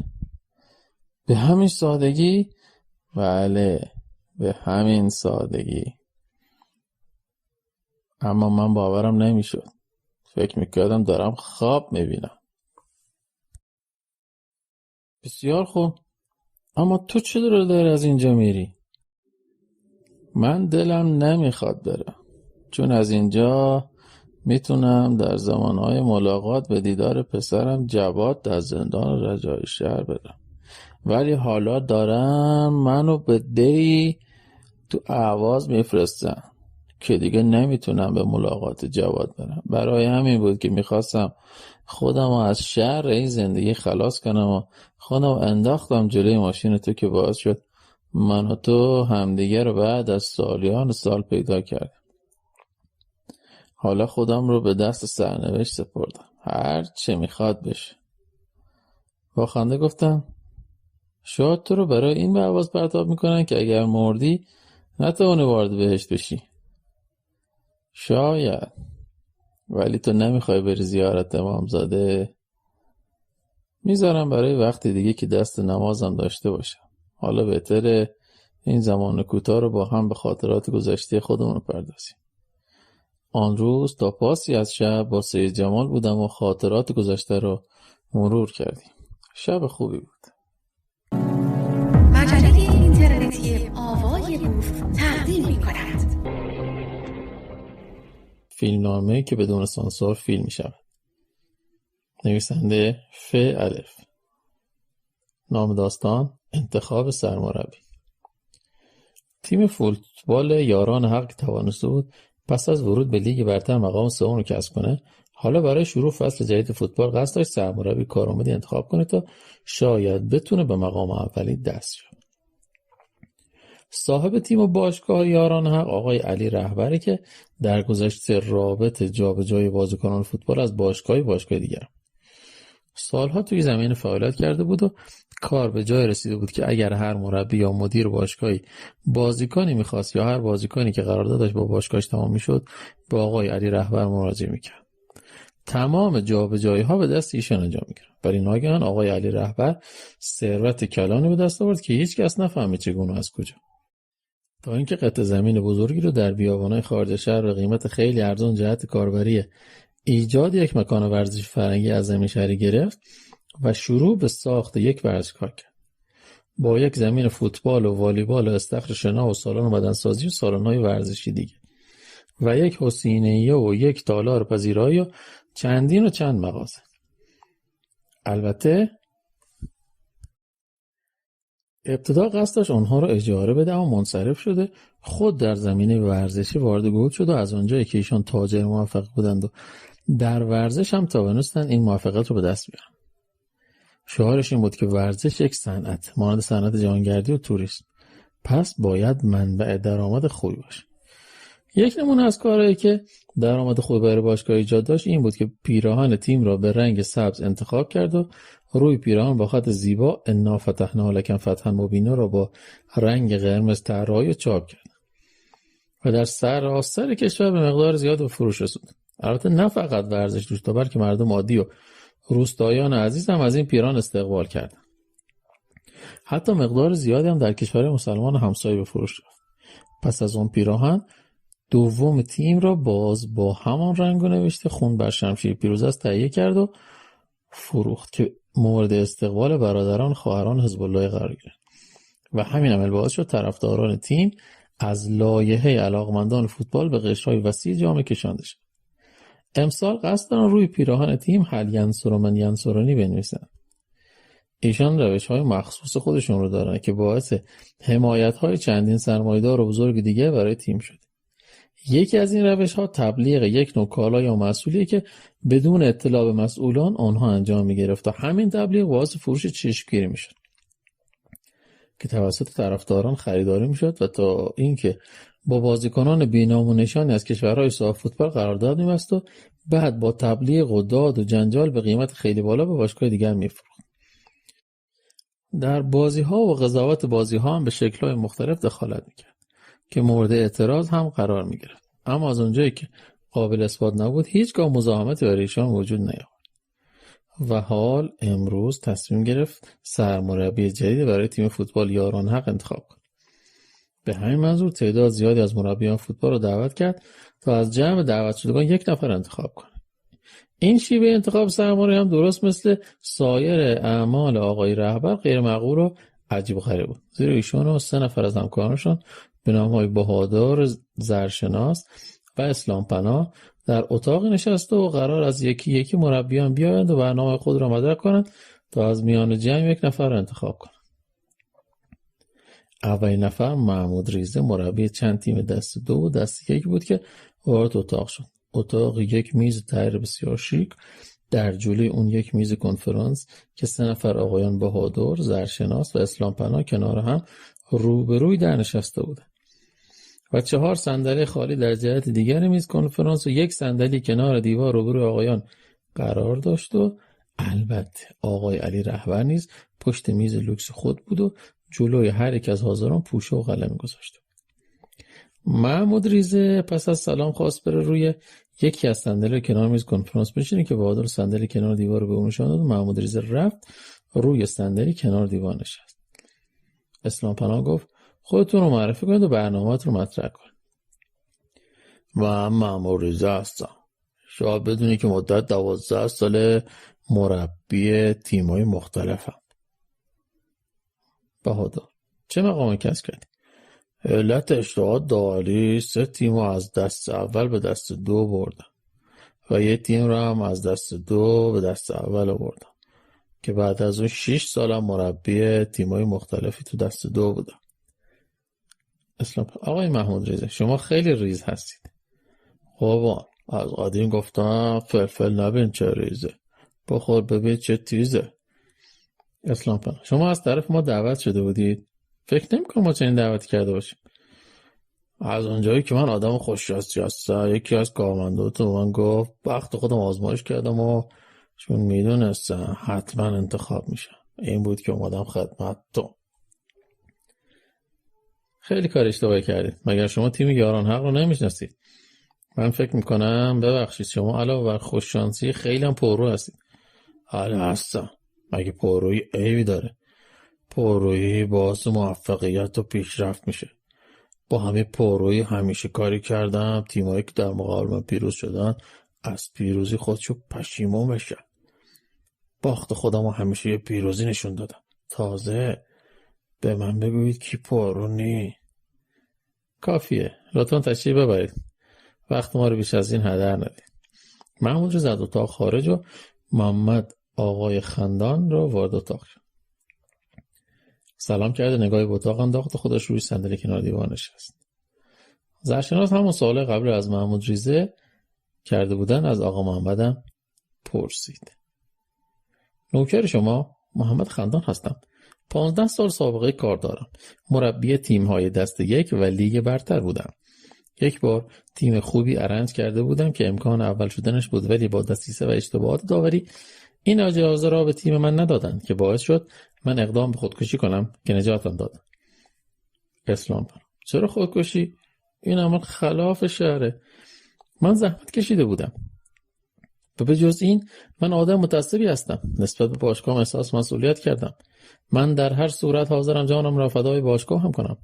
به همین سادگی؟ بله به همین سادگی. اما من باورم نمیشد. فکر میکردم دارم خواب میبینم. بسیار خوب. اما تو چرا داری از اینجا میری؟ من دلم نمیخواد برم. چون از اینجا میتونم در زمانهای ملاقات به دیدار پسرم جواد در زندان رجای شهر برم. ولی حالا دارم منو به دی تو اهواز میفرستن که دیگه نمیتونم به ملاقات جواد برم. برای همین بود که میخواستم خودم از شر این زندگی خلاص کنم و خودم انداختم جلوی ماشین تو که باعث شد من و تو همدیگه رو بعد از سالیان سال پیدا کردیم. حالا خودم رو به دست سرنوشت سپردم. هر چه میخواد بشه. با خنده گفتم شاید تو رو برای این به حواس پرتاب میکنن که اگر مردی نتوانی وارد بهشت بشی. شاید. ولی تو نمیخوای بری زیارت امامزاده. میذارم برای وقت دیگه که دست نمازم داشته باشم. حالا بهتره این زمان کوتاه رو با هم به خاطرات گذشته خودمون پردازیم. آن روز تا پاسی از شب با سید جمال بودم و خاطرات گذشته رو مرور کردیم. شب خوبی بود.
مجله اینترنتی آوای بوف تقدیم می‌کند
فیلمنامه‌ای که بدون سانسور فیلم می‌شود. نویسنده ف الف. نام داستان انتخاب سرمربی. تیم فوتبال یاران حق که توانسته بود پس از ورود به لیگ برتر مقام سوم رو کسب کنه حالا برای شروع فصل جدید فوتبال قصد داشت سرمربی کارآمدی انتخاب کنه تا شاید بتونه به مقام اولی دست یابه. صاحب تیم و باشگاه یاران حق آقای علی رهبری که در گذشته رابط جابجایی بازیکنان فوتبال از باشگاه دیگر سالها توی زمین فعالیت کرده بود و کار به جای رسیده بود که اگر هر مربی یا مدیر باشگاهی بازیکنی می‌خواست یا هر بازیکنی که قراردادش با باشگاهش تمام می‌شد به آقای علی رهبر مراجعه می‌کرد. تمام جابجایی‌ها به دست ایشان انجام می‌گرفت. ولی ناگهان آقای علی رهبر ثروت کلانی به دست آورد که هیچ کس نفهمید چگونه از کجا. تا اینکه قطعه زمین بزرگی رو در بیابان‌های خارج شهر به قیمت خیلی ارزان جهت کاربری ایجاد یک مکان ورزشی فرنگی از زمین شهری گرفت و شروع به ساخت یک ورزشگاه کرد. با یک زمین فوتبال و والیبال و استخر شنا و سالن بدنسازی و سالن‌های ورزشی دیگه و یک حسینیه و یک تالار پذیرایی و چند مغازه. البته ابتدا قصد داشت آنها را اجاره بده اما منصرف شده خود در زمینه ورزشی وارد گود شد و از آنجایی که ایشان تاجر موفق بودند و در ورزش هم توانستند این موفقیت رو به دست بیارن. شعارش این بود که ورزش یک صنعت مانند صنعت جهانگردی و توریسم، پس باید منبع درآمد خوبی باشه. یک نمونه از کارهایی که درآمد خوبی برای باشگاه ایجاد داشت این بود که پیراهن تیم را به رنگ سبز انتخاب کرد و روی پیراهن با خط زیبا انا فتحنا لکم فتحا مبینا را با رنگ قرمز طراحی و چاپ کرد و در سراسر کشور به مقدار زیاد به فروش رسوند. البته نه فقط ورزش دوستا بلکه مردم عادی و روستاییان عزیز هم از این پیراهن استقبال کردند. حتی مقدار زیادی هم در کشور مسلمان همسایه به فروش رفت. پس از اون پیراهن دوم تیم را باز با همان رنگ و نوشته خون بر شمشیر پیروز است تهیه کرد و فروخت که مورد استقبال برادران خواهران حزب الله قرار گرفت و همین عمل باعث شد طرفداران تیم از لایحه علاقمندان فوتبال به قشرهای وسیع جامعه کشانده شد. امسال قصد دارن روی پیراهن تیم هل ینصر من ینصرنی بنویسن. ایشان روش‌های مخصوص خودشون رو دارن که باعث حمایت‌های چندین سرمایه‌دار و بزرگ دیگه برای تیم شده. یکی از این روش‌ها تبلیغ یک نوع کالا یا محصولیه که بدون اطلاع به مسئولان آنها انجام می‌گرفت و همین تبلیغ باعث فروش چشمگیری می‌شد که توسط طرفداران خریداری می‌شد و تا اینکه با بازیکنان بی‌نام و نشانی از کشورهای صاحب فوتبال قرارداد می‌بست و بعد با تبلیغ و داد و جنجال به قیمت خیلی بالا به باشگاه دیگر می‌فروخت. در بازی‌ها و قضاوت بازی‌ها هم به شکل‌های مختلف دخالت می‌کرد که مورد اعتراض هم قرار می‌گرفت. اما از اونجایی که قابل اثبات نبود هیچگاه مزاحمتی برای ایشان وجود نیامد و حال امروز تصمیم گرفت سرمربی جدید برای تیم فوتبال یاران حق انتخاب کنه. به همین منظور تعداد زیادی از مربیان فوتبال رو دعوت کرد تا از جمع دعوت شدگان یک نفر انتخاب کنه. این شیوه انتخاب سرمربی هم درست مثل سایر اعمال آقای رهبر غیر معقول و عجیب و غریب بود، زیرا ایشون و 3 نفر از همکارانشان به نام‌های بهادر، زرشناس و اسلام پناه در اتاق نشسته و قرار از یکی یکی مربیان بیایند و برنامه خود را مطرح کنند تا از میان جمع یک نفر را انتخاب کنند. اولین نفر محمود ریزه مربی چند تیم دست 2 و دست 1 بود که وارد اتاق شد. اتاق یک میز طراحی بسیار شیک، در جلوی اون یک میز کنفرانس که 3 نفر آقایان بهادر، زرشناس و اسلام پناه کنار هم روبروی در نشسته بودند و 4 صندلی خالی در جهت دیگر میز کنفرانس و 1 صندلی کنار دیوار روبروی آقایان قرار داشت و البته آقای علی رهبر نیز پشت میز لوکس خود بود و جلوی هر یک از حاضران پوشه و قلم گذاشته. محمود ریزه پس از سلام خواست بره روی یکی از صندلی کنار میز کنفرانس بشینه که بهادر صندلی کنار دیوار به اون نشون داد و محمود ریزه رفت روی صندلی کنار دیوار نشست. اسلام پناه گفت خودتون رو معرفی کنید و برنامه‌تون رو مطرح کنید. من محمود ریزه هستم. شاید بدونی که مدت 12 سال مربی تیم‌های مختلفم. بهادر چه مقامی کسب کردی؟ علت اشتهاد داخلی 3 تیم رو از دست اول به دست 2 بردم و 1 تیم رو هم از دست 2 به دست اول بردم که بعد از اون 6 سالم مربی تیم‌های مختلفی تو دست 2 بودم. اسلام آقای محمود ریزه شما خیلی ریز هستید. قربان از قدیم گفتم فلفل نبین چه ریزه، بخور ببین چه تیزه. اسلام پناه، شما از طرف ما دعوت شده بودید؟ فکر نمی‌کنم ما چنین دعوتی کرده باشیم. از اونجایی که من آدم خوش‌شانسی هستم، یکی از کارمندات من گفت وقت خودم آزمایش کردم و چون میدونستم حتما انتخاب میشم، این بود که اومدم خدمتتون. خیلی کار اشتباهی کردید. مگر شما تیم یاران حق رو نمیشناسید؟ من فکر میکنم ببخشید شما علاوه بر خوششانسی خیلی هم پررو هستید. حالا هستم. مگه پررویی عیبی داره؟ پررویی باعث موفقیت و پیشرفت میشه. با همه پررویی همیشه کاری کردم تیمایی که در مقابل من پیروز شدن از پیروزی خودشو پشیمون بشن. باخت خودم همیشه یه پیروزی نشون دادم. تازه به من بگویید کی پررو نی؟ کافیه. لطفا تشریف ببرید. وقت ما رو بیش از این هدر ندید. محمود رو زد اتاق خارج و محمد آقای خندان رو وارد اتاق شد. سلام کرده، نگاهی به اتاق انداخت و خودش روی صندلی کنار دیوار نشست. زرشناس همون سوال قبل از محمود ریزه کرده بودن از آقا محمدم پرسید. نوکر شما؟ محمد خندان هستم. 15 سال سابقه کار دارم. مربی تیم‌های دسته یک و لیگ برتر بودم. یک بار تیم خوبی ارنج کرده بودم که امکان اول شدنش بود، ولی با دسیسه و اشتباهات داوری این اجازه را به تیم من ندادن که باعث شد من اقدام به خودکشی کنم که نجاتم دادن. اسلام پناه، چرا خودکشی؟ این عمل خلاف شرعه. من زحمت کشیده بودم و به جز این من آدم متعصبی هستم. نسبت به باشگاه احساس مسئولیت کردم. من در هر صورت حاضرم جانم را فدای باشگاه هم کنم.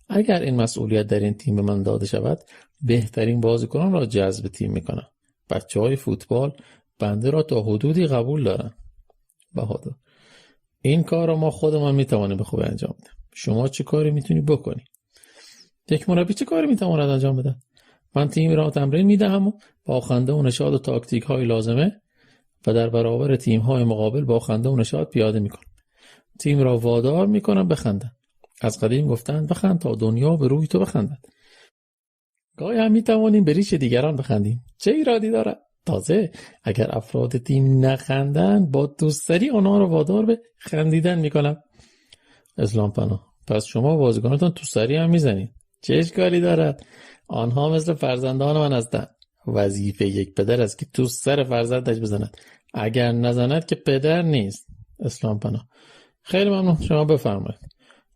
اگر این مسئولیت در این تیم به من داده شود، بهترین بازیکنان را جذب تیم میکنم. بچه‌های فوتبال بنده را تا حدودی قبول دارن. بهادر، این کار را ما خودمان میتوانیم به خوبی انجام بدیم. شما چه کاری میتونی بکنی؟ یک مربی چه کاری میتواند انجام بده؟ من تیم را تمرین میدهم و با خنده و نشاط و تاکتیک های لازمه و در برابر تیم های مقابل با خنده و نشاط پیاده میکنم. تیم را وادار میکنم بخندن. از قدیم گفتن بخند تا دنیا به روی تو بخندد. گاهی هم میتوانیم به ریش دیگران بخندیم. چه ایرادی دارد؟ تازه اگر افراد تیم نخندن با دوستری آنها را وادار به خندیدن میکنم. اسلام پناه، پس شما بازیکناتون دوستری هم میزنید؟ چه اشکالی دارد؟ آنها مثل فرزندان من هستند. وظیفه یک پدر است که تو سر فرزندش بزند. اگر نزند که پدر نیست. اسلام پناه، خیلی ممنون، شما بفرمایید.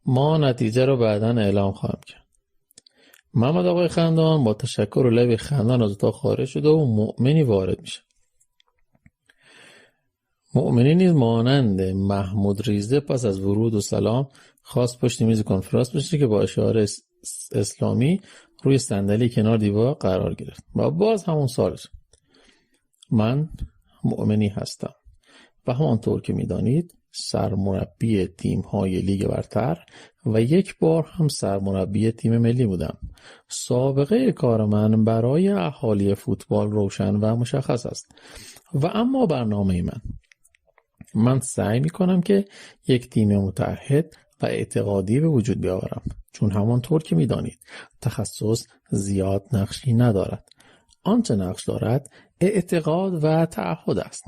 ما نتیجه رو بعداً اعلام خواهم کرد. محمد آقای خندان با تشکر و لب خندان از اتاق خارج شده و مؤمنی وارد میشه. مؤمنی نیز مانند محمود ریزه پس از ورود و سلام خواست پشت میز کنفرانس بشه که با اشاره اسلامی روی صندلی کنار دیوار قرار گرفت و باز همون سالش. من مؤمنی هستم و همانطور که میدانید سرمربی تیم‌های لیگ برتر و یک بار هم سرمربی تیم ملی بودم. سابقه کار من برای اهالی فوتبال روشن و مشخص است. و اما برنامه من سعی می‌کنم که یک تیم متحد و اعتقادی به وجود بیاورم، چون همانطور که می‌دانید تخصص زیاد نقشی ندارد. آنچه نقش دارد اعتقاد و تعهد است.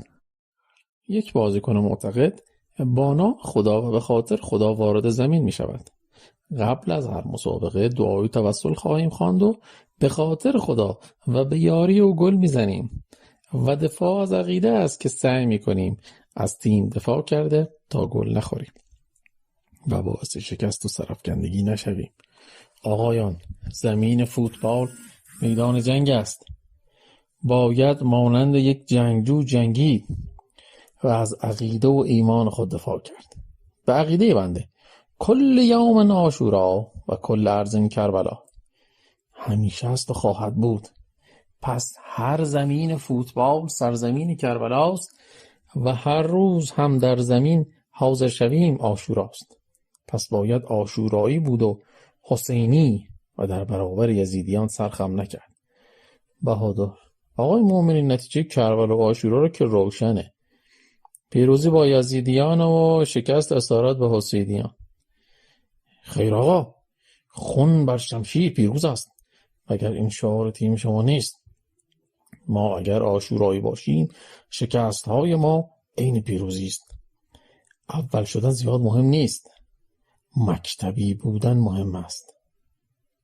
یک بازیکن معتقد با نام خدا و به خاطر خدا وارد زمین می شود. قبل از هر مسابقه دعای توسل خواهیم خواند و به خاطر خدا و به یاری او گل می زنیم و دفاع از عقیده است که سعی می کنیم از تیم دفاع کرده تا گل نخوریم و باعث شکست و سرافکندگی نشویم. آقایان، زمین فوتبال میدان جنگ است. باید مانند یک جنگجو جنگید و از عقیده و ایمان خود دفاع کرد. به عقیده بنده کل یوم عاشورا و کل ارض کربلا همیشه است و خواهد بود. پس هر زمین فوتبال سرزمین کربلاست و هر روز هم در زمین حاضر شویم عاشوراست. پس باید عاشورایی بود و حسینی و در برابر یزیدیان سرخم نکرد. بهادر، آقای مومنین، نتیجه کربلا و عاشورا رو که روشنه. پیروزی با یزیدیان و شکست اسارت به حسینیان. خیر آقا، خون بر شمشیر پیروز است. اگر این شعار تیم شما نیست. ما اگر آشورایی باشیم شکست های ما عین پیروزی است. اول شدن زیاد مهم نیست، مکتبی بودن مهم است.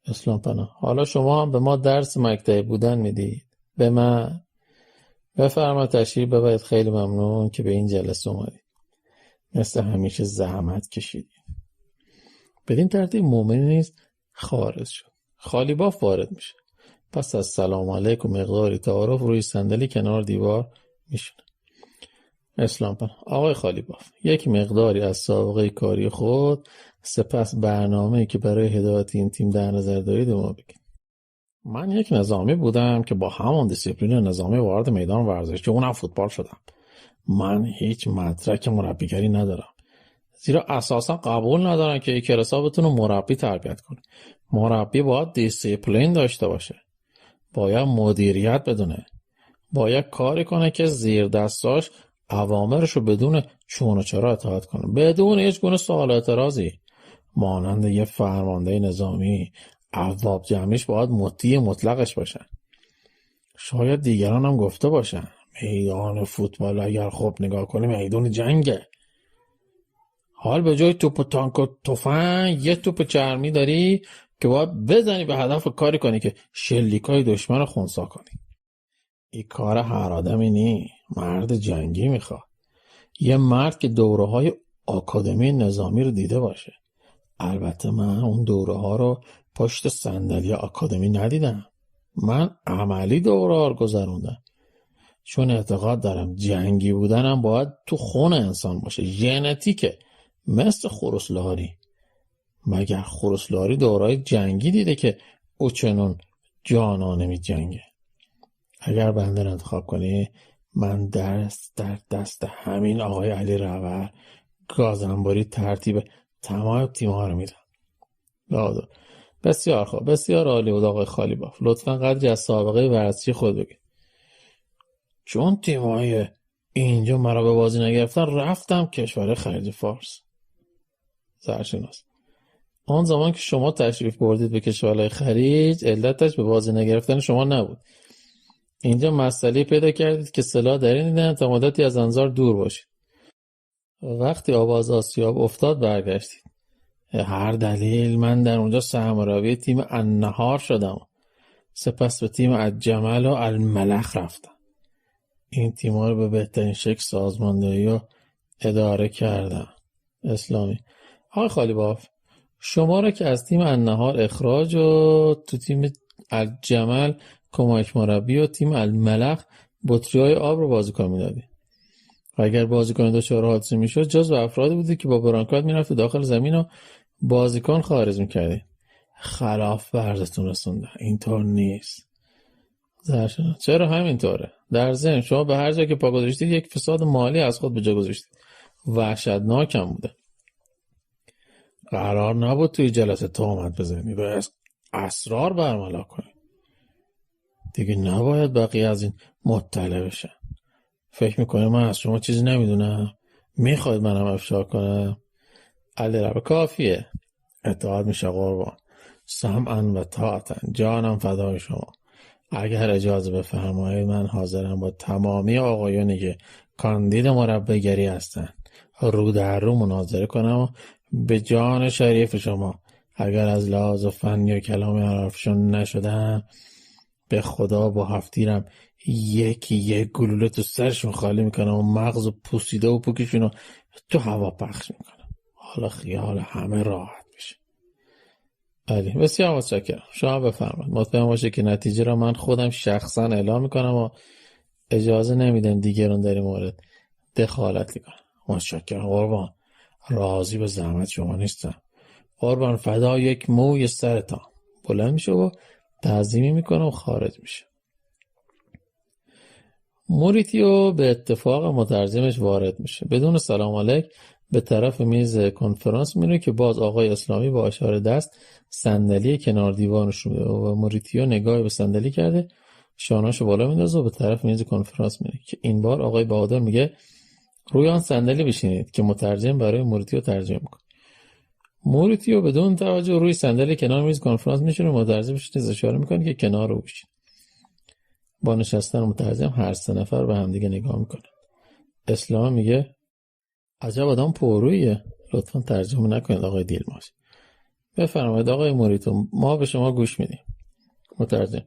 اسلام پناه: حالا شما هم به ما درس مکتبی بودن میدید؟ به من؟ بفرمایید تشریف ببرید. خیلی ممنون که به این جلسه اومدید. مثل همیشه زحمت کشیدید. بدین ترتیب مومنی نیز خارج شد. خالی باف وارد میشه. پس از سلام علیک و مقداری تعارف روی صندلی کنار دیوار میشونه. اسلام پناه: آقای خالی باف، یک مقداری از سابقه کاری خود، سپس برنامه‌ای که برای هدایت این تیم در نظر دارید به ما بگید. من یک نظامی بودم که با همان دیسیپلین نظامی وارد میدان ورزشی اونم فوتبال شدم. من هیچ مدرک مربیگری ندارم، زیرا اساسا قبول ندارن که یک کلاس بتونه مربی تربیت کنه. مربی باید دیسیپلین داشته باشه، باید مدیریت بدونه، باید کاری کنه که زیر دستاش اوامرشو بدون چون و چرا اطاعت کنه، بدون هیچ گونه سوال اعتراضی. مانند یه فرمانده نظامی، ابواب جمعیش باید مطیع مطلقش باشن. شاید دیگران هم گفته باشن میدان فوتبال اگر خوب نگاه کنی میدان جنگه. حال به جای توپ و تانک و تفنگ یه توپ چرمی داری که باید بزنی به هدف و کاری کنی که شلیکای دشمن رو خنثی کنی. این کار هر آدمی نی، مرد جنگی میخواد. یه مرد که دوره های آکادمی نظامی رو دیده باشه. البته من اون دوره ها رو پشت صندلی آکادمی ندیدم، من عملی دوره ها رو گذروندم، چون اعتقاد دارم جنگی بودنم باید تو خون انسان باشه، ژنتیکه، مثل خرسلاری. مگر خرسلاری دورای جنگی دیده که او چنون جانانه می جنگه؟ اگر بنده رو انتخاب کنی، من در دست همین آقای علی رهبر گازنباری ترتیب تمام تیم‌ها رو میدم. بسیار خوب، بسیار عالی بود آقای خالی باف. لطفاً قدری از سابقه ورزشی خود بگید. چون تیم‌های اینجا مرا به بازی نگرفتن، رفتم کشور خلیج فارس. سرشناس: آن زمان که شما تشریف بردید به کشورهای خلیج، علتش به بازی نگرفتن شما نبود. اینجا مسئله پیدا کردید که سلاح در این دیدن تا مدتی از انظار دور باشید. وقتی آواز آسیاب افتاد برگشتید. هر دلیل من در اونجا سرمربی تیم النهار شدم، سپس به تیم الجمل و الملخ رفتم. این تیم‌ها رو به بهترین شکل سازماندهی و اداره کردم. اسلامی: آقای خالی باف، شما را که از تیم النهار اخراج و تو تیم الجمل کمک مربی و تیم الملخ بطری‌های آب رو بازیکن میدادی. و اگر بازیکن دچار حادثه میشد، جزو افرادی بودی که با برانکارد میرفت داخل زمین و بازیکن خارج میکردی. خلاف ورزتون رسونده، اینطور نیست. زرشنا: چرا همینطوره؟ در ضمن شما به هر جا که پا گذاشتید یک فساد مالی از خود به جا گذاشتید. وحشتناکم بوده. قرار نبود توی جلسه تهمت بزنید و اسرار برملا کنید. دیگه نباید بقیه از این مطلع بشن. فکر میکنه من از شما چیزی نمیدونم؟ میخواید منم افشا کنم؟ علی رب کافیه. اطاعت میشه قربان. سمعا و طاعتا، جانم فدای شما. اگر اجازه بفرمایید من حاضرم با تمامی آقایونی که کاندید مربیگری هستن رو در رو مناظره کنم و به جان شریف شما اگر از لحاظ فنی و کلامی حرفشون نشدم، به خدا با هفتیرم یک گلوله تو سرشون خالی میکنم و مغز و پوسیده و پوکشون رو تو هوا پخش میکنم. حالا خیال همه راحت بشه. علی: بسیار متشکرم. شما بفرمایید. مطمئن باشه که نتیجه را من خودم شخصا اعلام میکنم و اجازه نمیدم دیگران در این مورد دخالت کنن. متشکرم قربان. راضی به زحمت شما نیستم. قربان فدا یک موی سرتان. بلند میشه و تعظیمی میکنه و خارج میشه. موریتیو به اتفاق مترجمش وارد میشه. بدون سلام علیک به طرف میز کنفرانس میره که باز آقای اسلامی با اشاره دست صندلی کنار دیوارش میده و موریتیو نگاهی به صندلی کرده، شانه‌شو بالا میندازه و به طرف میز کنفرانس میره که این بار آقای بهادر میگه روی آن صندلی بشینید که مترجم برای موریتیو ترجمه میکنه. موریتیو بدون توجه روی صندلی کنار میز کنفرانس میشینه و مترجمش نیز اشاره میکنه که کنار رو بشین. با نشستن مترجم هر سه نفر به هم دیگه نگاه میکنن. اسلام میگه عجب آدم پررویه، لطفا ترجمه نکنید آقای دیلماش. بفرمایید آقای موریتو، ما به شما گوش میدیم. مترجم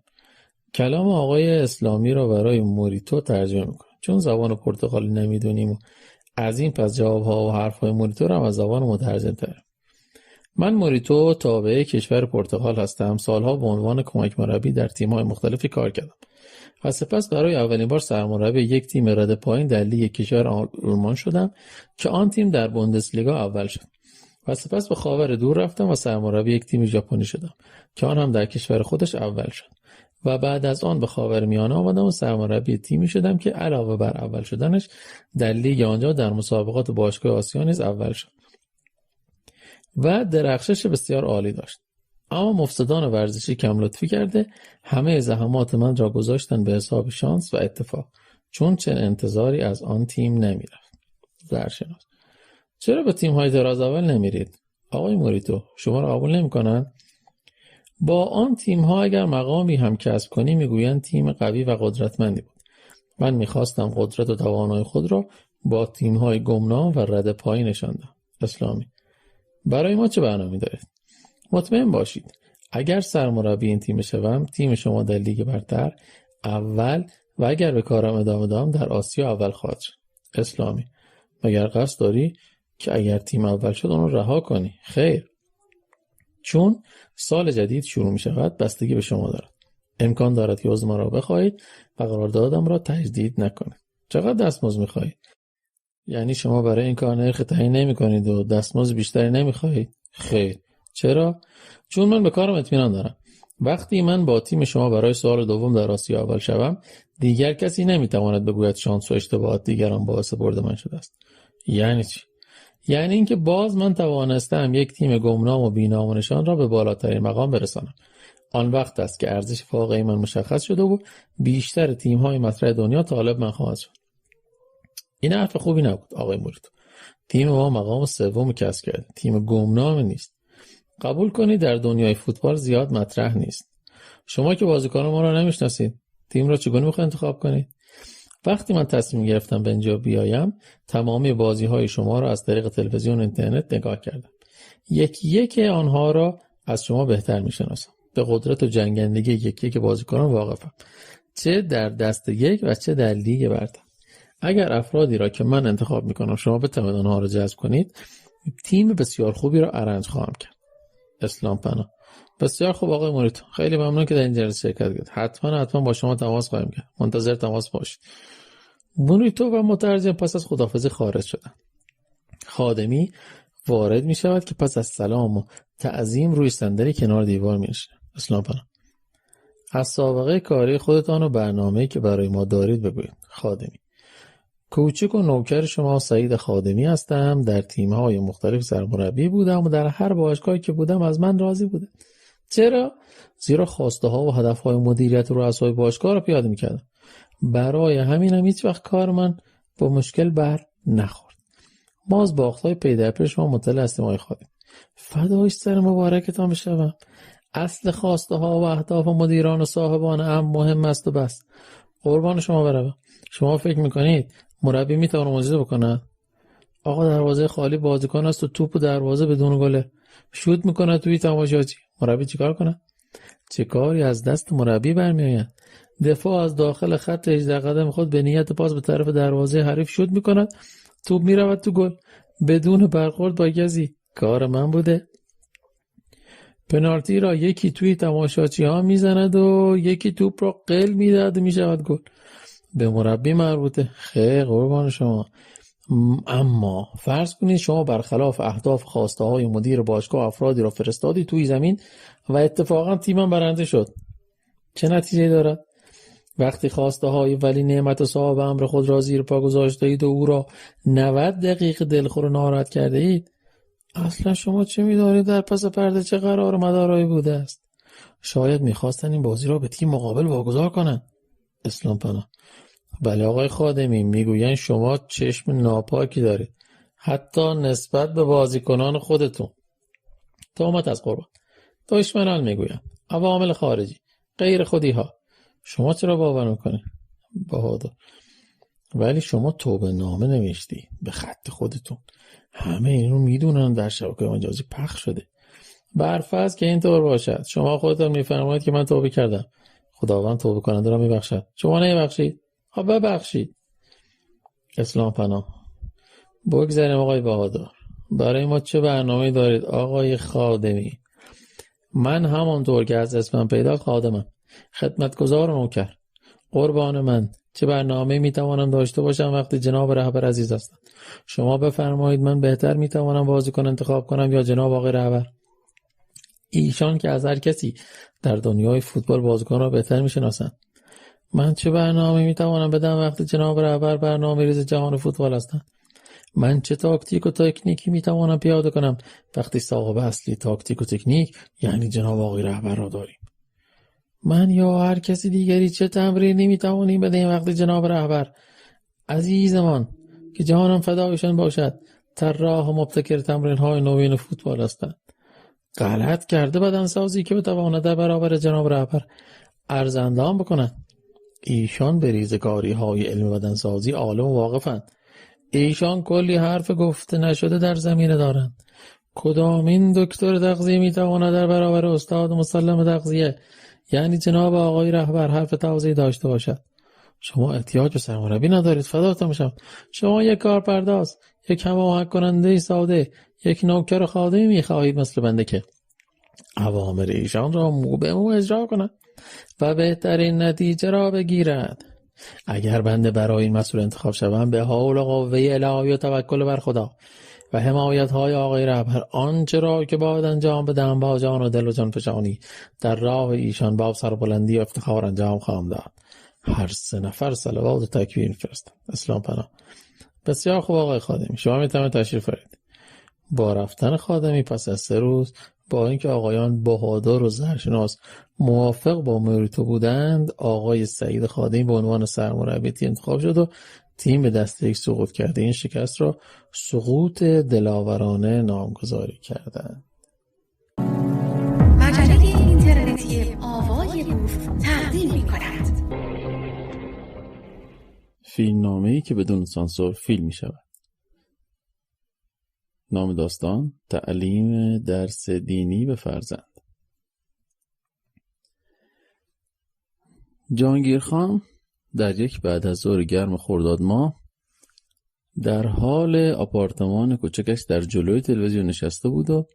کلام آقای اسلامی را برای موریتو ترجمه میکنه، چون زبان پرتغالی نمیدونیم و از این پس جوابها و حرفهای موریتو را از زبان مترجم تر. من موریتو تابع کشور پرتغال هستم. سالها به عنوان کمک مربی در تیم‌های مختلفی کار کردم و سپس برای اولین بار سرمربی یک تیم رده پایین در لیگ کشور آلمان شدم که آن تیم در بوندسلیگا اول شد و سپس به خاور دور رفتم و سرمربی یک تیم ژاپنی شدم که آن هم در کشور خودش اول شد و بعد از آن به خاورمیانه آمدم و سرمربی تیمی شدم که علاوه بر اول شدنش در لیگ آنجا در مسابقات باشگاه آسیا نیز اول شد و درخشش بسیار عالی داشت. اما مفسدان ورزشی کم لطفی کرده همه زحمات من را گذاشتن به حساب شانس و اتفاق، چون چه انتظاری از آن تیم نمیرفت. زرشناس چرا به تیم‌های دراز اول نمیرید؟ آقای موریتو شما را قبول نمی‌کنن؟ با آن تیم‌ها اگر مقامی هم کسب کنی میگویند تیم قوی و قدرتمندی بود. من می‌خواستم قدرت و توانایی خود را با تیم‌های گمنام و رده پایین نشاندم. اسلامی برای ما چه برنامه‌ای دارید؟ مطمئن باشید اگر سرمربی این تیم شوم، تیم شما در لیگ برتر اول و اگر به کارم ادامه دهم در آسیا اول خواهد شد. اسلامی مگر قصد داری که اگر تیم اول شد اون رو رها کنی؟ خیر، چون سال جدید شروع می شود بستگی به شما دارد. امکان دارد که عضو مرا بخواهید و قراردادم را تجدید نکنید. چقدر دستمزد می خواهید؟ یعنی شما برای این کار نرخ تعیین نمی کنید و دستمزد بیشتری نمی خواهید؟ خیر. چرا؟ چون من به کارم اطمینان دارم. وقتی من با تیم شما برای سال دوم در آسیا اول شوم، دیگر کسی نمیتواند بگوید شانس و اشتباهات دیگران باعث برد من شده است. یعنی چی؟ یعنی اینکه باز من توانستم یک تیم گمنام و بی‌نام و نشان را به بالاترین مقام برسانم. آن وقت است که ارزش واقعی من مشخص شده و بیشتر تیم‌های مطرح دنیا طالب من خواهد شد. این حرف خوبی نبود آقای موریتو. تیم ما مقام سوم کسب کرده، تیم گمنام نیست. قبول کنید در دنیای فوتبال زیاد مطرح نیست. شما که بازیکنان ما را نمیشناسید، تیم را چگونه میخواید انتخاب کنید؟ وقتی من تصمیم گرفتم به اینجا بیایم، تمامی بازی‌های شما را از طریق تلویزیون و اینترنت نگاه کردم. یکی یک آنها را از شما بهتر میشناسم. به قدرت و جنگندگی یکی یک بازیکنان واقفم، چه در دست یک و چه در لیگ برتر. اگر افرادی را که من انتخاب میکنم شما بتوانید آنها را جذب کنید، تیم بسیار خوبی را ارنج خواهم کرد. اسلام پناه بسیار خوب آقای موریتو، خیلی ممنون که در این جلسه شرکت کردید. حتما با شما تماس خواهیم کرد. منتظر تماس باشید. موریتو و مترجم پس از خداحافظی خارج شدند. خادمی وارد می شود که پس از سلام و تعظیم روی صندلی کنار دیوار می نشیند. اسلام پناه از سابقه کاری خودتان و برنامه‌ای که برای ما دارید بگویید. خادمی کوچک و نوکر شما سعید خادمی هستم. در تیم‌های مختلف سرمربی بودم و در هر باشگاهی که بودم از من راضی بوده. چرا؟ زیرا خواسته‌ها و هدف‌های مدیریت و رؤسای باشگاه را پیاده می‌کردم. برای همینم هیچ وقت کار من با مشکل بر نخورد. ما از باخت‌های پی در پی شما مطلع هستیم آقای خادمی. فدای سر مبارکتان بشوم. اصل خواسته‌ها و اهداف مدیران و صاحبان امر مهم است و بس. قربان شما بروم. شما فکر می‌کنید مربی میتونه معجزه بکنه؟ آقا دروازه خالی بازیکن است و توپ دروازه بدون گله شوت میکنه توی تماشاچی. مربی چیکار کنه؟ چه کاری از دست مربی برمیآید؟ دفاع از داخل خط 18 قدم خود به نیت پاس به طرف دروازه حریف شوت میکند، توپ میرود تو گل بدون برخورد با کسی. کار من بوده. پنالتی را یکی توی تماشاچی ها میزند و یکی توپ را قل میدهد و میشود گل. به مربی مربوطه. خیر قربان شما. اما فرض کنید شما برخلاف اهداف خواسته های مدیر باشگاه افرادی را فرستادی توی زمین و اتفاقا تیمم برنده شد. چه نتیجه دارد؟ وقتی خواسته های ولی نعمت و صاحب امر خود را زیر پا گذاشته اید و او را 90 دقیقه دلخور و ناراحت کرده اید، اصلا شما چه می‌دانید در پس پرده چه قرار و مدارایی بوده است؟ شاید می‌خواستن این بازی را به تیم مقابل واگذار کنند. اسلام پناه بله آقای خادمی، میگوین شما چشم ناپاکی دارید حتی نسبت به بازیکنان خودتون. تهمت از قربان. دشمنان میگویم، عوامل خارجی، غیر خودی ها. شما چرا باور میکنی؟ بهادر: ولی شما توبه نامه نوشتی به خط خودتون، همه این رو میدونن، در شبکه مجازی پخش شده. برفرض که اینطور باشد، شما خودتون میفرمایید که من توبه کردم، خداوند توبه کننده را میبخشد، شما نمیبخشید؟ ببخشید. اسلام پناه: بگذاریم آقای بهادر، برای ما چه برنامه‌ای دارید آقای خادمی؟ من همانطور که از اسمم پیدا خادمم، خدمتگزار و نوکر. قربان من، چه برنامه‌ای میتوانم داشته باشم وقتی جناب رهبر عزیز هستند؟ شما بفرمایید، من بهتر میتوانم بازیکن انتخاب کنم یا جناب آقای رهبر؟ ایشان که از هر کسی در دنیای فوتبال بازیکن را بهتر میشناسند. من چه برنامه‌ای میتوانم بدم وقتی جناب رهبر برنامه‌ریز جهان فوتبال هستند؟ من چه تاکتیک و تکنیکی میتوانم پیاده کنم وقتی صاحب اصلی تاکتیک و تکنیک یعنی جناب آقای رهبر را داریم؟ من یا هر کسی دیگری چه تمرینی میتوانیم بدهیم وقتی جناب رهبر عزیزمان که جهانم فدایشان باشد طراح و مبتکر تمرین‌های نوین فوتبال هستند غلط کرده بدنسازی که بتواند در برابر جناب رهبر ارزندام بکنند؟ ایشان به ریزکاری‌های علم بدنسازی عالم و واقفند. ایشان کلی حرف گفته نشده در زمینه دارند. کدامین دکتر تغذیه میتواند در برابر استاد مسلم تغذیه یعنی جناب آقای رهبر حرف تغذیه داشته باشد؟ شما احتیاج به سرمربی ندارید، فداتون میشم. شما یک کارپرداز، یک هماهنگ کننده ساده، یک نوکر خادمی میخواهید مثل بنده که اوامر ایشان را مو به مو اجرا کند و بهترین نتیجه را بگیرد. اگر بنده برای این مسئول انتخاب شوم، به حول و قوه الهی و توکل بر خدا و حمایت های آقای رهبر آنچه را که باید انجام بدم با جان و دل و جان فشانی در راه ایشان با سربلندی و افتخار انجام خواهم داد. هر 3 نفر صلوات و تکبیر می‌فرستم. اسلام پناه: بسیار خوب آقای خادمی، شما میتونید تشریف بیارید. با رفتن خادمی پس از 3 روز، با اینکه آقایان بهادر و زرشناس موافق با موریتو بودند، آقای سعید خادمی به عنوان سرمربی تیم انتخاب شد و تیم به دست یک سقوط کرده. این شکست را سقوط دلاورانه نامگذاری کردند.
مجله اینترنتی آوای بوف تقدیم می‌کند
فیلمنامه‌ای که بدون سانسور فیلم می‌شود. نام داستان: تعلیم درس دینی به فرزند. جهانگیر خان در یک بعد از ظهر گرم خرداد ماه در حال آپارتمان کوچکش در جلوی تلویزیون نشسته بود و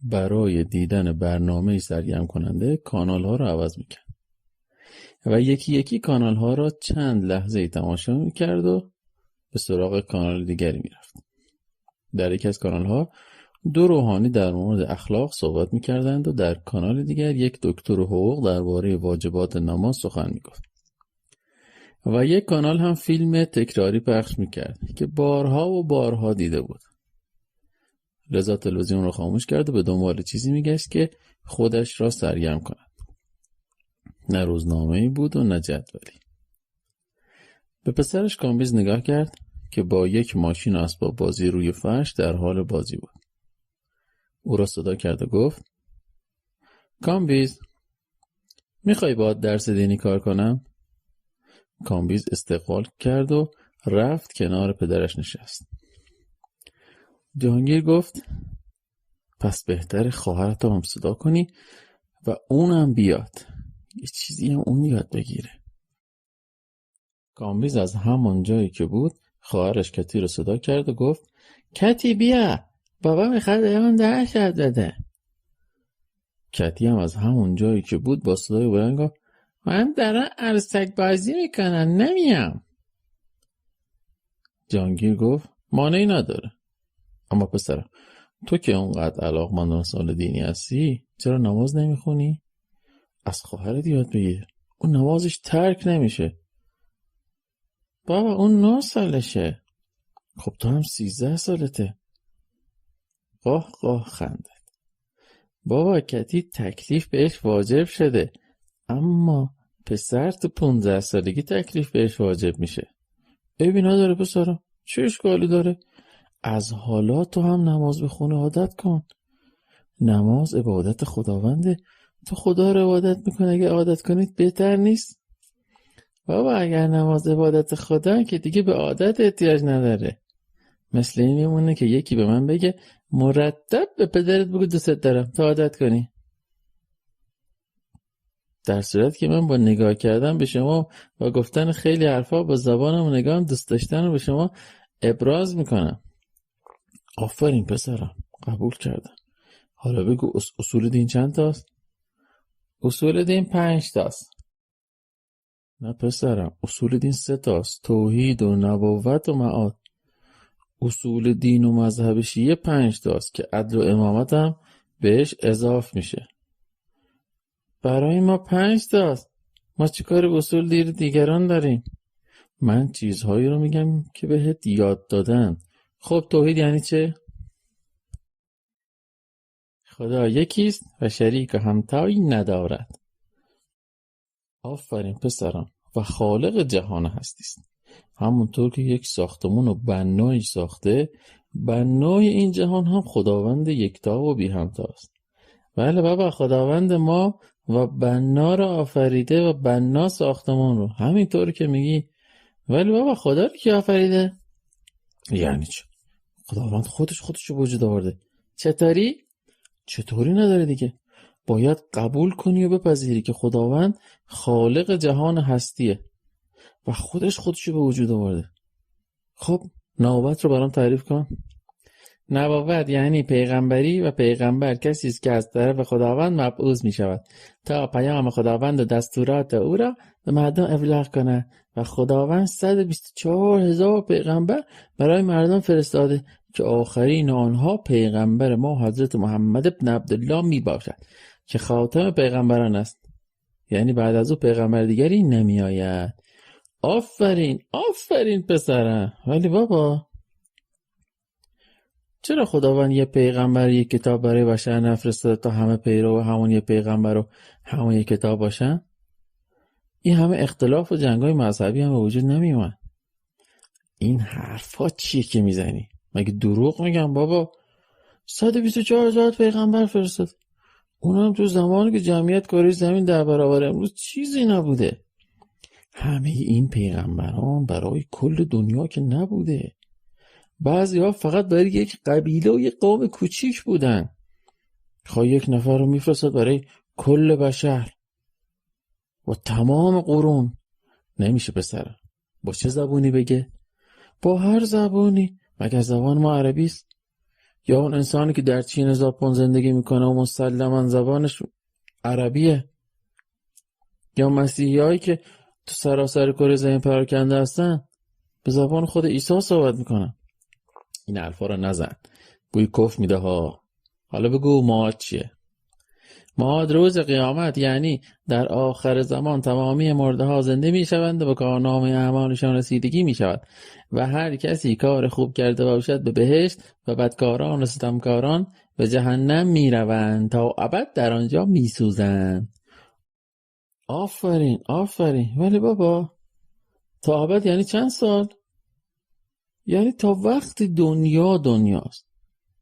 برای دیدن برنامه سرگرم کننده کانال ها را عوض میکرد و یکی یکی کانال ها را چند لحظه تماشا میکرد و به سراغ کانال دیگری میرفت. در یکی از کانال ها 2 روحانی در مورد اخلاق صحبت میکردند و در کانال دیگر یک دکتر حقوق درباره واجبات نماز سخن میگفت و یک کانال هم فیلم تکراری پخش میکرد که بارها و بارها دیده بود. رضا تلویزیون را خاموش کرد و به دنبال چیزی میگشت که خودش را سرگرم کند. نه روزنامه‌ای بود و نه جدولی. به پسرش کامبیز نگاه کرد که با یک ماشین اسباب بازی روی فرش در حال بازی بود. او را صدا کرد و گفت: کامبیز، میخوای باهات درس دینی کار کنم؟ کامبیز استقبال کرد و رفت کنار پدرش نشست. جهانگیر گفت: پس بهتره خواهرت هم صدا کنی و اونم بیاد، یه چیزی هم اون یاد بگیره. کامبیز از همان جایی که بود خواهرش کتی رو صدا کرد و گفت: کتی بیا، بابا میخواد من درس یاد بده. کتی هم از همون جایی که بود با صدای بلند گفت: من دارم عروسک بازی میکنم، نمیام. جهانگیر گفت: مانعی نداره، اما پسرم تو که اونقدر علاقمند به مسائل دینی هستی، چرا نماز نمیخونی؟ از خواهرت یاد بگیر، اون نمازش ترک نمیشه. بابا اون 9 سالشه. خب تو هم 13 سالته. قاه قاه خندد. بابا کتی تکلیف بهش واجب شده، اما پسر تو 15 سالگی تکلیف بهش واجب میشه. عیبی نداره پسرم، چه اشکالی داره؟ از حالا تو هم نماز بخونه عادت کن. نماز عبادت خداونده، تو خدا رو عبادت میکنه، اگه عادت کنید بهتر نیست؟ بابا اگر نماز عبادت خدا که دیگه به عادت احتیاج نداره. مثل این میمونه که یکی به من بگه مرتب به پدرت بگو دوست دارم تا عادت کنی. در صورت که من با نگاه کردن به شما و گفتن خیلی حرفا با زبانم و نگاهم دوست داشتن رو به شما ابراز میکنم. آفرین پسرم، قبول کردم. حالا بگو اصول دین چند تاست؟ اصول دین 5 تاست. نه پسرم، اصول دین 3 تاست: توحید و نبوت و معاد. اصول دین و مذهب شیعه 5 تاست که عدل و امامت هم بهش اضاف میشه. برای ما 5 تاست. ما چیکار به اصول دین دیگران داریم؟ من چیزهایی رو میگم که بهت یاد دادن. خب توحید یعنی چه؟ خدا یکیست و شریک و همتایی ندارد. آفرین پسرم. و خالق جهان هستیست. همونطور که یک ساختمون و بنایی ساخته، بنای این جهان هم خداوند یکتا و بی همتاست. بله بابا، خداوند ما و بنا رو آفریده و بنا ساختمون رو. همینطور که میگی. ولی بابا خدا رو کی آفریده؟ یعنی چه؟ خداوند خودش رو وجود آورده. چطوری نداره دیگه. باید قبول کنی و بپذیری که خداوند خالق جهان هستیه و خودش رو به وجود آورده. خب نبوت رو برام تعریف کن. نبوت یعنی پیغمبری و پیغمبر کسی است که از طرف خداوند مبعوث می شود تا پیام خداوند و دستورات او را به مردم ابلاغ کنه و خداوند 124,000 پیغمبر برای مردم فرستاده که آخرین آنها پیغمبر ما حضرت محمد بن عبدالله می باشد که خاتم پیغمبران است. یعنی بعد از او پیغمبر دیگری نمی آید. آفرین پسرم. ولی بابا چرا خداوند یه پیغمبر یه کتاب برای بشر نفرستاده تا همه پیرو همون یه پیغمبر و همون یه کتاب باشن؟ این همه اختلاف و جنگای مذهبی هم به وجود نمیومد. این حرفا چیه که میزنی؟ مگه دروغ میگم بابا؟ 124,000 پیغمبر فرستاد. اونم تو زمانی که جمعیت کره زمین 10 برابر امروز چیزی نبوده. همه این پیغمبران برای کل دنیا که نبوده. بعضی ها فقط برای یک قبیله و یک قوم کوچیک بودن. خواه یک نفر رو میفرستاد برای کل بشر و تمام قرون. نمیشه پسر. با چه زبونی بگه؟ با هر زبونی. مگر زبان ما عربی است؟ یا اون انسانی که در چین ژاپن زندگی میکنه و مسلماً زبانش عربیه؟ یا مسیحی هایی که تو سراسر کره زمین پراکنده هستن به زبان خود عیسی صحبت میکنن؟ این حرفا رو نزن، بوی کفر میده ها. حالا بگو معاد چیه؟ معاد روز قیامت، یعنی در آخر زمان تمامی مرده ها زنده میشوند و به کارنامه اعمالشان رسیدگی میشود و هر کسی کار خوب کرده باشد به بهشت و بدکاران و ستمکاران به جهنم میروند تا ابد در آنجا میسوزند. آفرین. ولی بابا تا ابد یعنی چند سال؟ یعنی تا وقتی دنیاست.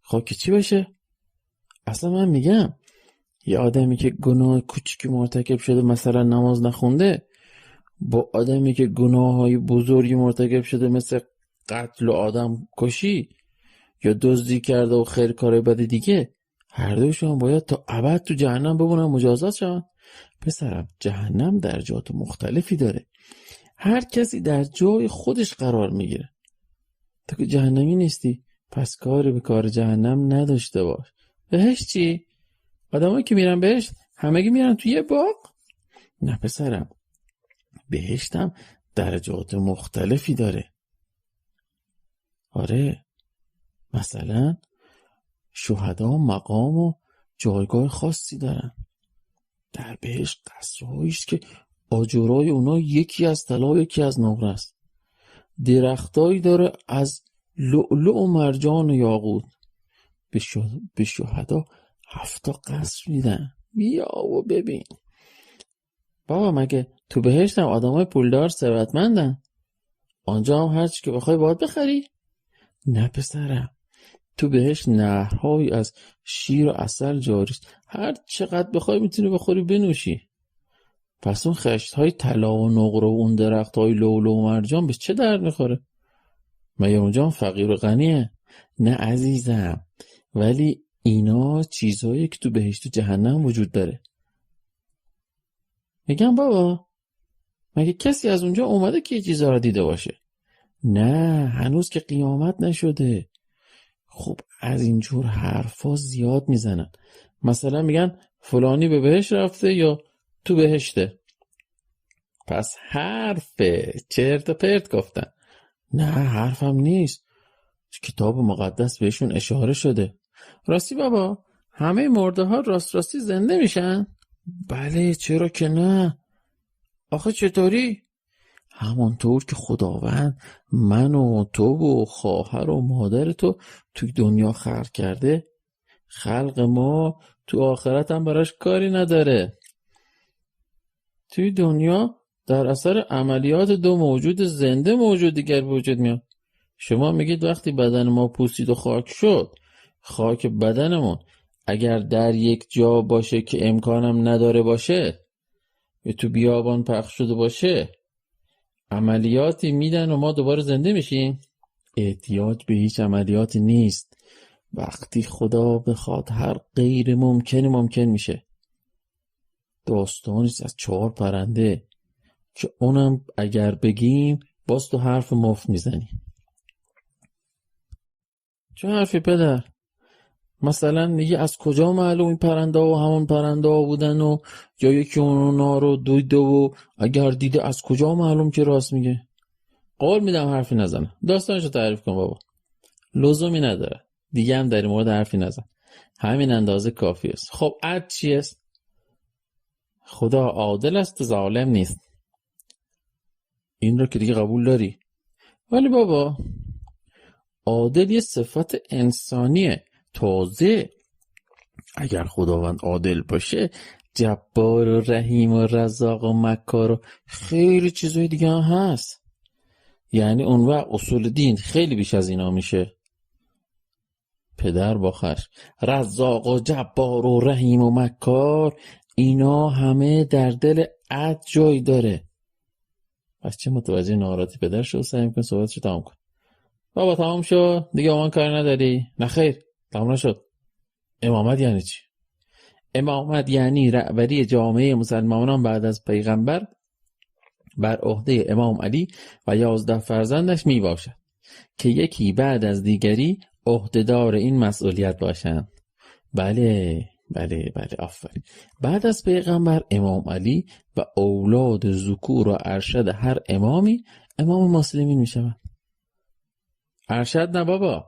خب که چی بشه؟ اصلا من میگم یه آدمی که گناه کوچیکی مرتکب شده، مثلا نماز نخونده، با آدمی که گناههای بزرگی مرتکب شده مثل قتل و آدم کشی یا دزدی کرده و خیر کار بد دیگه، هر دوشون باید تا ابد تو جهنم بمونن، مجازات شون. پسرم جهنم درجات مختلفی داره. هر کسی در جای خودش قرار میگیره. تو که جهنمی نیستی، پس کاری به کار جهنم نداشته باش. بهشت چی؟ آدمایی که میرن بهشت همگی میرن توی یه باغ؟ نه پسرم، بهشت هم درجات مختلفی داره. آره، مثلا شهدا مقام و جایگاه خاصی دارن. در بهشت قصرهاییست که آجرای اونا یکی از طلا یکی از نقره است. درختایی داره از لؤلؤ و مرجان و یاقوت. به شهدا 7 قصر میدن. بیا و ببین. بابا مگه تو بهشت هم آدمای پولدار ثروتمندن؟ آنجا هم هرچی که بخوای باید بخری؟ نه پسرم، تو بهشت نهرهایی از شیر و عسل جاریست. هر چقدر بخوای میتونی بخوری بنوشی. پس اون خشت‌های طلا و نقره و اون درخت‌های لؤلؤ و مرجان به چه درد میخوره؟ مگه اونجا فقیر و غنیه؟ نه عزیزم، ولی اینا چیزهایی که تو بهشت و جهنم وجود داره. میگم بابا مگه کسی از اونجا اومده که یه چیزها رو دیده باشه؟ نه، هنوز که قیامت نشده. خب از اینجور حرفا زیاد میزنن. مثلا میگن فلانی به بهشت رفته یا تو بهشته. پس حرفه، چرت و پرت گفتن. نه حرفم نیست، کتاب مقدس بهشون اشاره شده. راستی بابا همه مرده ها راستی زنده میشن؟ بله، چرا که نه. آخه چطوری؟ همانطور که خداوند من و تو و خواهر و مادر تو توی دنیا خلق کرده، خلق ما تو آخرت هم براش کاری نداره. توی دنیا در اثر عملیات دو موجود زنده موجود دیگر وجود میاد. شما میگید وقتی بدن ما پوسید و خاک شد، خاک بدنمون اگر در یک جا باشه که امکانم نداره باشه، یا تو بیابان پخش شده باشه، عملیاتی میدن و ما دوباره زنده میشیم؟ احتیاج به هیچ عملیاتی نیست. وقتی خدا بخواد هر غیر ممکنی ممکن میشه. داستانیست از 4 پرنده که اونم اگر بگیم باز تو حرف مفت میزنی. چه حرفی پدر؟ مثلا میگه از کجا معلوم این پرنده و همون پرنده ها بودن و یا یکی اونا رو دیده و اگر دیده از کجا معلوم که راست میگه؟ قول میدم حرفی نزنه. داستانشو تعریف کن بابا، لزومی نداره. دیگه هم در این مورد حرفی نزن، همین اندازه کافی است. خب عد چی است؟ خدا عادل است و ظالم نیست. این رو که دیگه قبول داری. ولی بابا عادل یه صفت انسانیه. تازه اگر خداوند عادل باشه، جبار و رحیم و رزاق و مکار و خیلی چیزای دیگه هم هست. یعنی اون وقت اصول دین خیلی بیش از اینا میشه. پدر باخش، رزاق و جبار و رحیم و مکار، اینا همه در دل عد جای داره. پس چه متوجه ناراحتی پدر شد؟ سعی می‌کن صحبتشو تمام کن. بابا تمام شد دیگه، امان کار نداری؟ نه خیر، تمام نشد. امامت یعنی چی؟ امامت یعنی رهبری جامعه مسلمانان بعد از پیغمبر بر عهده امام علی و 11 فرزندش می باشد که یکی بعد از دیگری عهدهدار این مسئولیت باشند. بله آفرین. بعد از پیغمبر امام علی و اولاد ذکور و ارشد هر امامی امام مسلمین می شود. ارشد نه بابا،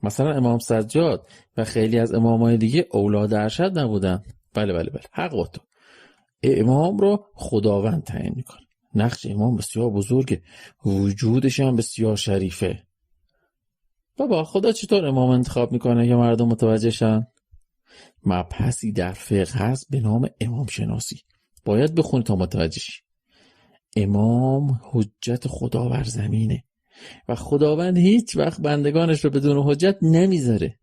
مثلا امام سجاد و خیلی از امامای دیگه اولاد ارشد نبودن. بله حق با تو. امام رو خداوند تعیین میکنه. نقش امام بسیار بزرگه، وجودش هم بسیار شریفه. بابا خدا چطور امام انتخاب میکنه که مردم متوجه شن؟ مبحثی در فقه هست به نام امام شناسی، باید بخونی تا متوجه شی. امام حجت خدا بر زمینه و خداوند هیچ وقت بندگانش رو بدون حجت نمیذاره.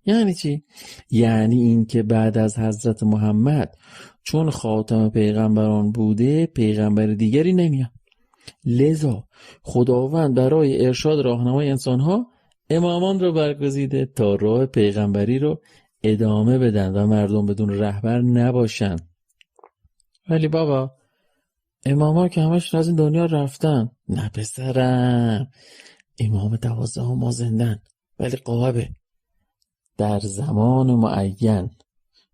یعنی چی؟ یعنی این که بعد از حضرت محمد چون خاتم پیغمبران بوده پیغمبر دیگری نمیاد. لذا خداوند برای ارشاد راهنمای انسانها امامان رو برگزیده تا راه پیغمبری رو ادامه بدن و مردم بدون رهبر نباشن. ولی بابا اماما که همش از این دنیا رفتن. نه پسرم، امام 12 ما زندن، ولی غائبه. در زمان معین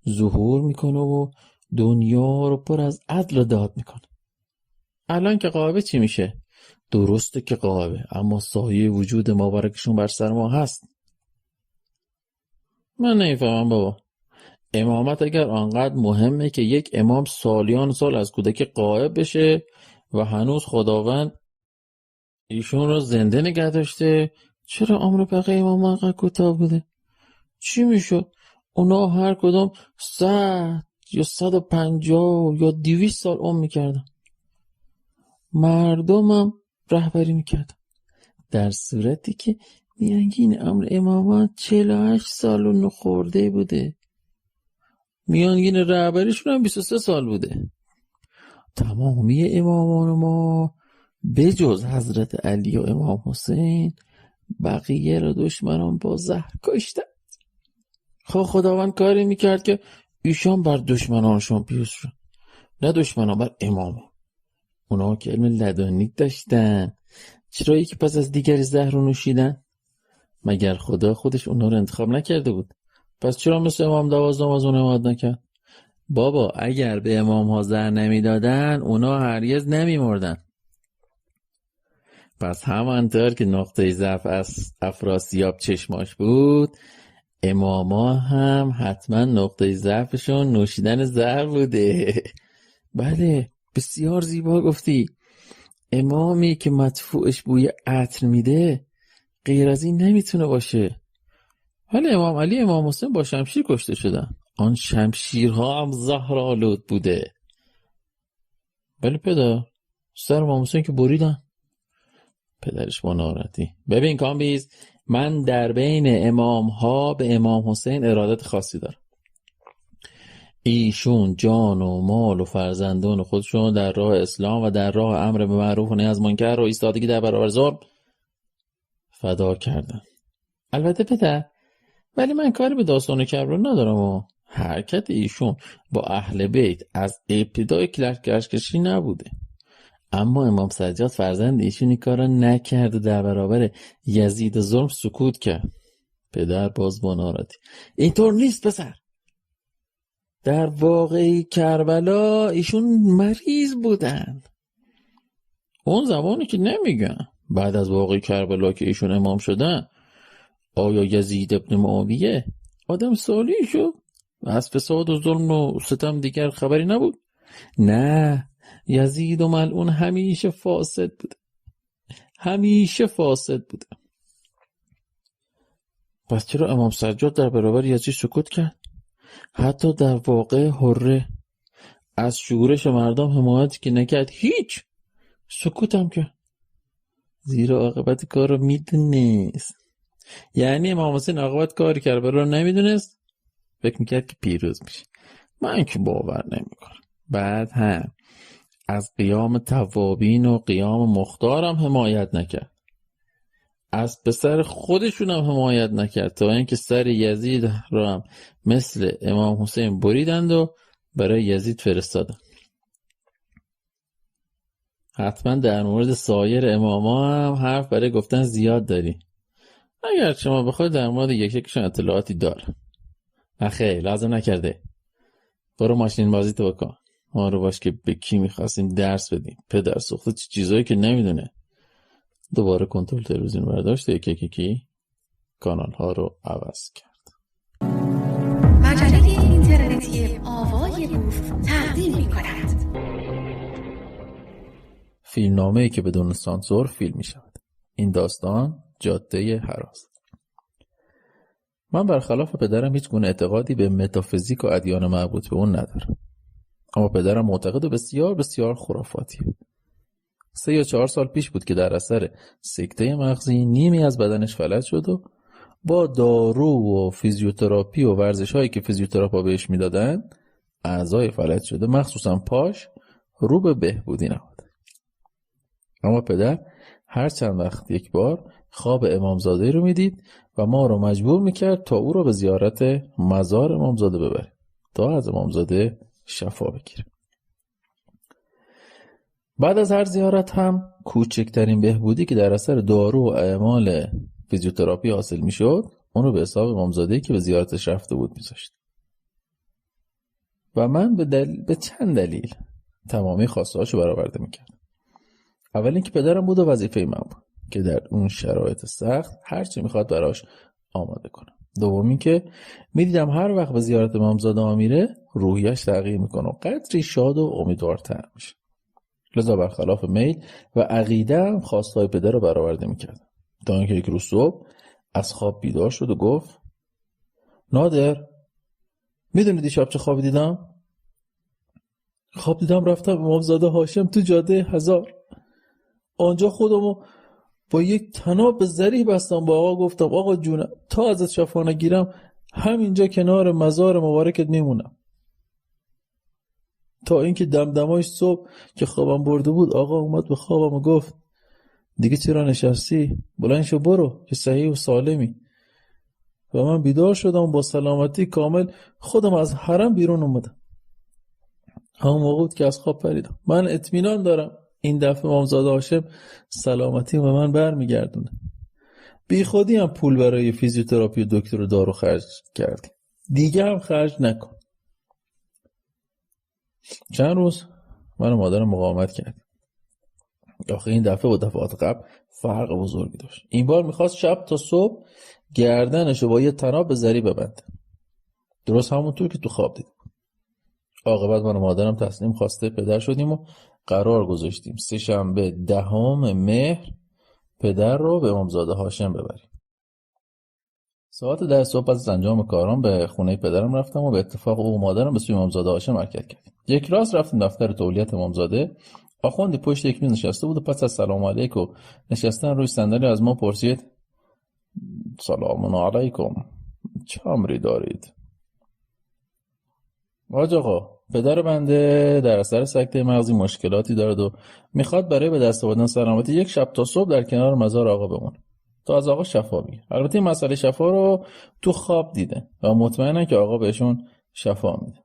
ظهور میکنه و دنیا رو پر از عدل و داد میکنه. الان که غائبه چی میشه؟ درسته که غائبه، اما سایه وجود مبارکشون بر سر ما هست. من نمیفهمم بابا. امامت اگر آنقدر مهمه که یک امام سالیان سال از کودکی غائب بشه و هنوز خداوند ایشون رو زنده نگه داشته، چرا عمر بقیه امام انقدر کوتاه بوده؟ چی میشد؟ اونا هر کدام 100 یا 150 یا 200 سال عمر میکردن، مردمم رهبری میکردن. در صورتی که میانگین عمر امامات 48 سال و نخورده بوده، میانگین رهبریشون هم 23 سال بوده. تمامی امامان ما به جز حضرت علی و امام حسین بقیه را دشمنان با زهر کشتن. خب خداوند کاری میکرد که ایشان بر دشمنانشون پیروز شد، نه دشمنان بر امام. اونا که علم لدنی داشتن، چرا یکی پس از دیگری زهر رو نوشیدن؟ مگر خدا خودش اونا رو انتخاب نکرده بود؟ پس چرا مثل امام 12 از اون حمایت نکرد؟ بابا اگر به امام ها زهر نمیدادن اونا هرگز نمیمردن. پس همانطور که نقطه ضعف از افراسیاب چشماش بود، اماما هم حتما نقطه ضعفشون نوشیدن زهر بوده. بله، بسیار زیبا گفتی. امامی که مدفوعش بوی عطر میده غیر از این نمیتونه باشه. ولی امام علی امام حسین با شمشیر کشته شدن. آن شمشیرها هم زهرآلود بوده. ولی پدر، سر امام حسین که بریدن. پدرش با ناراحتی: ببین کامبیز، من در بین امام ها به امام حسین ارادت خاصی دارم. ایشون جان و مال و فرزندان خودشون در راه اسلام و در راه امر به معروف و نهی از منکر و ایستادگی در برابر ظلم فدا کردن. البته پدر، ولی من کاری به داستان کربلا ندارم و حرکت ایشون با اهل بیت از ابتدای لشکرکشی نبوده. اما امام سجاد فرزند ایشون این کارا نکرد و در برابر یزید ظلم سکوت کرد. پدر باز با ناراحتی: اینطور نیست پسر. در واقعی کربلا ایشون مریض بودن. اون زمانی که نمیگن. بعد از واقعی کربلا که ایشون امام شدن، آیا یزید ابن معاویه آدم صالحی شد و از فساد و ظلم و ستم دیگر خبری نبود؟ نه، یزید و ملعون همیشه فاسد بوده. همیشه فاسد بوده. پس چرا امام سجاد در برابر یزید سکوت کرد؟ حتی در واقع حره از شورش مردم حمایتی که نکرد، هیچ، سکوت هم کرد. زیرا عاقبت کار رو میدونست. یعنی امام حسین عاقبت کاری کرد رو نمیدونست، فکر میکرد که پیروز میشه. من که باور نمیکنم. بعد هم از قیام توابین و قیام مختار هم حمایت نکرد. از پسر خودشون هم حمایت نکرد تا اینکه سر یزید رو هم مثل امام حسین بریدند و برای یزید فرستادن. حتما در مورد سایر اماما هم حرف برای گفتن زیاد داری. اگر شما بخواید در مورد یکیشون اطلاعاتی داره. خیلی لازم نکرده. برو ماشین بازی تو بکن. ما رو باش که به کی میخواستیم درس بدیم. پدر سوخته چیزایی که نمیدونه. دوباره کنترل تلویزیون برداشت یکی کانال ها رو عوض کرد.
مجله اینترنتی آوای بوف تقدیم می‌کند.
فیلمنامه‌ای که بدون سانسور فیلم می‌شود. این داستان جاده هراس. من برخلاف پدرم هیچ گونه اعتقادی به متافیزیک و ادیان مربوط به اون ندارم. اما پدرم معتقد و بسیار بسیار خرافاتی. 3 یا 4 سال پیش بود که در اثر سکته مغزی نیمی از بدنش فلج شد و با دارو و فیزیوتراپی و ورزش‌هایی که فیزیوتراپا بهش میدادن اعضای فلج شده، مخصوصا پاش، رو به بهبودی نهاد. اما پدر هر چند وقت یک بار خواب امامزاده رو میدید و ما رو مجبور میکرد تا او رو به زیارت مزار امامزاده ببریم تا از امامزاده شفا بگیره. بعد از هر زیارت هم کوچکترین بهبودی که در اثر دارو و اعمال فیزیوتراپی حاصل میشد اون رو به حساب امامزاده‌ای که به زیارتش رفته بود میذاشت. و من به چند دلیل تمامی خواسته‌هاشو برآورده میکردم. اول اینکه پدرم بود و وظیفه من بود که در اون شرایط سخت هر چی میخواد براش آماده کنم. دوم اینکه میدیدم هر وقت به زیارت امامزاده میره روحیش تغییر میکنه و قدری شاد و امیدوارتر میشه. لذا برخلاف میل و عقیده‌ام خواستهای پدر رو برآورده میکردم. تا اینکه یک روز صبح از خواب بیدار شد و گفت: نادر، میدونی دیشب چه خوابی دیدم؟ خواب دیدم رفتم امامزاده هاشم تو جاده هزار. آنجا خودمو با یک طناب ذریح بستم با آقا، گفتم آقا جونم تا ازت شفا نگیرم همینجا کنار مزار مبارکت میمونم. تا اینکه دمدمای صبح که خوابم برده بود آقا اومد به خوابم و گفت دیگه چرا نشستی؟ بلند شو برو که صحیح و سالمی. و من بیدار شدم و با سلامتی کامل خودم از حرم بیرون اومدم. همون موقع بود که از خواب پریدم. من اطمینان دارم این دفعه امامزاده هاشم سلامتی به من برمیگردونه. بی خودی هم پول برای فیزیوتراپی و دکتر و دارو خرج کردی. دیگه هم خرج نکن. چند روز من و مادرم مقاومت کردیم. آخه این دفعه با دفعات قبل فرق بزرگی داشت. این بار میخواست شب تا صبح گردنشو با یه طناب به زری ببنده. درست همونطور که تو خواب دیدم. عاقبت من و مادرم تصمیم خواسته پدر شدیم و قرار گذاشتیم 3 شنبه 10 مهر پدر رو به امامزاده هاشم ببریم. ساعت 10 صبح از انجام کارام به خونه پدرم رفتم و به اتفاق او و مادرم به سوی امامزاده هاشم حرکت کردیم. یک راست رفتیم دفتر تولیت امامزاده. آخوندی پشت یک میز نشسته بود و پس از سلام علیک و نشستن روی صندلی از ما پرسید سلام علیکم، چه امری دارید؟ حاج آقا، پدر بنده در اثر سکته مغزی مشکلاتی دارد و میخواد برای به دست آوردن سلامتی یک شب تا صبح در کنار مزار آقا بمونه تا از آقا شفا بگیره. البته این مسئله شفا رو تو خواب دیده و مطمئنه که آقا بهشون شفا میده.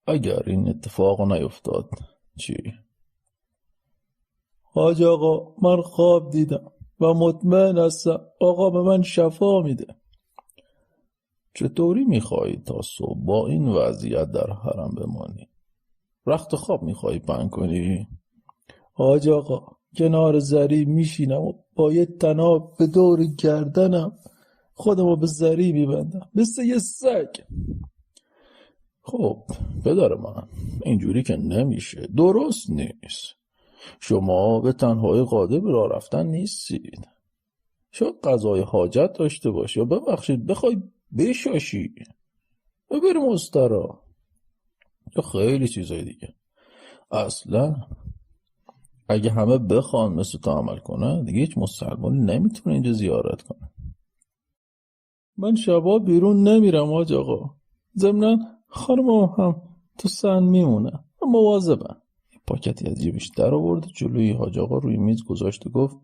اگر این اتفاق نیفتاد چی؟ حاج آقا، من خواب دیدم و مطمئن هستم آقا به من شفا میده. چطوری میخوایی تا صبح با این وضعیت در حرم بمانی؟ رخت خواب میخوایی پهن کنی؟ حاج آقا، کنار زری میشینم و با یه طناب به دور گردنم خودمو به زری میبندم مثل یه سگ. خب پدر من، اینجوری که نمیشه، درست نیست. شما به تنهایی قادر به راه رفتن نیستید. شاید قضای حاجت داشته باشی یا ببخشید بخوای بشاشی و بری مسترا یا خیلی چیزای دیگه. اصلا اگه همه بخوان مثل تو عمل کنه دیگه هیچ مسلمانی نمیتونه اینجا زیارت کنه. من شبا بیرون نمیرم حاج آقا. ضمناً خانمم هم تو سن میمونه. مواظبم. پاکتی از جیبش در آورد جلوی حاج آقا روی میز گذاشت و گفت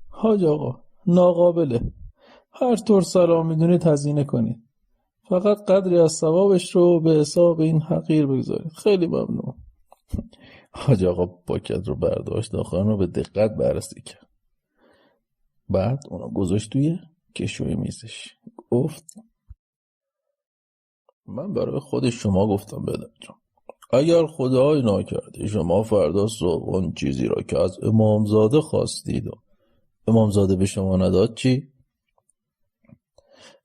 حاج آقا، ناقابله. هر طور سلام میدونید هزینه کنید. فقط قدری از ثوابش رو به حساب این حقیر بگذارید. خیلی ممنون. حاج آقا پاکت رو برداشت و آخران رو به دقت بررسی کرد. بعد اونو گذاشت توی کشوی میزش. گفت من برای خود شما گفتم بدر جان، اگر خدای نکرده شما فردا صبح اون چیزی را که از امامزاده خواستید و امامزاده به شما نداد چی؟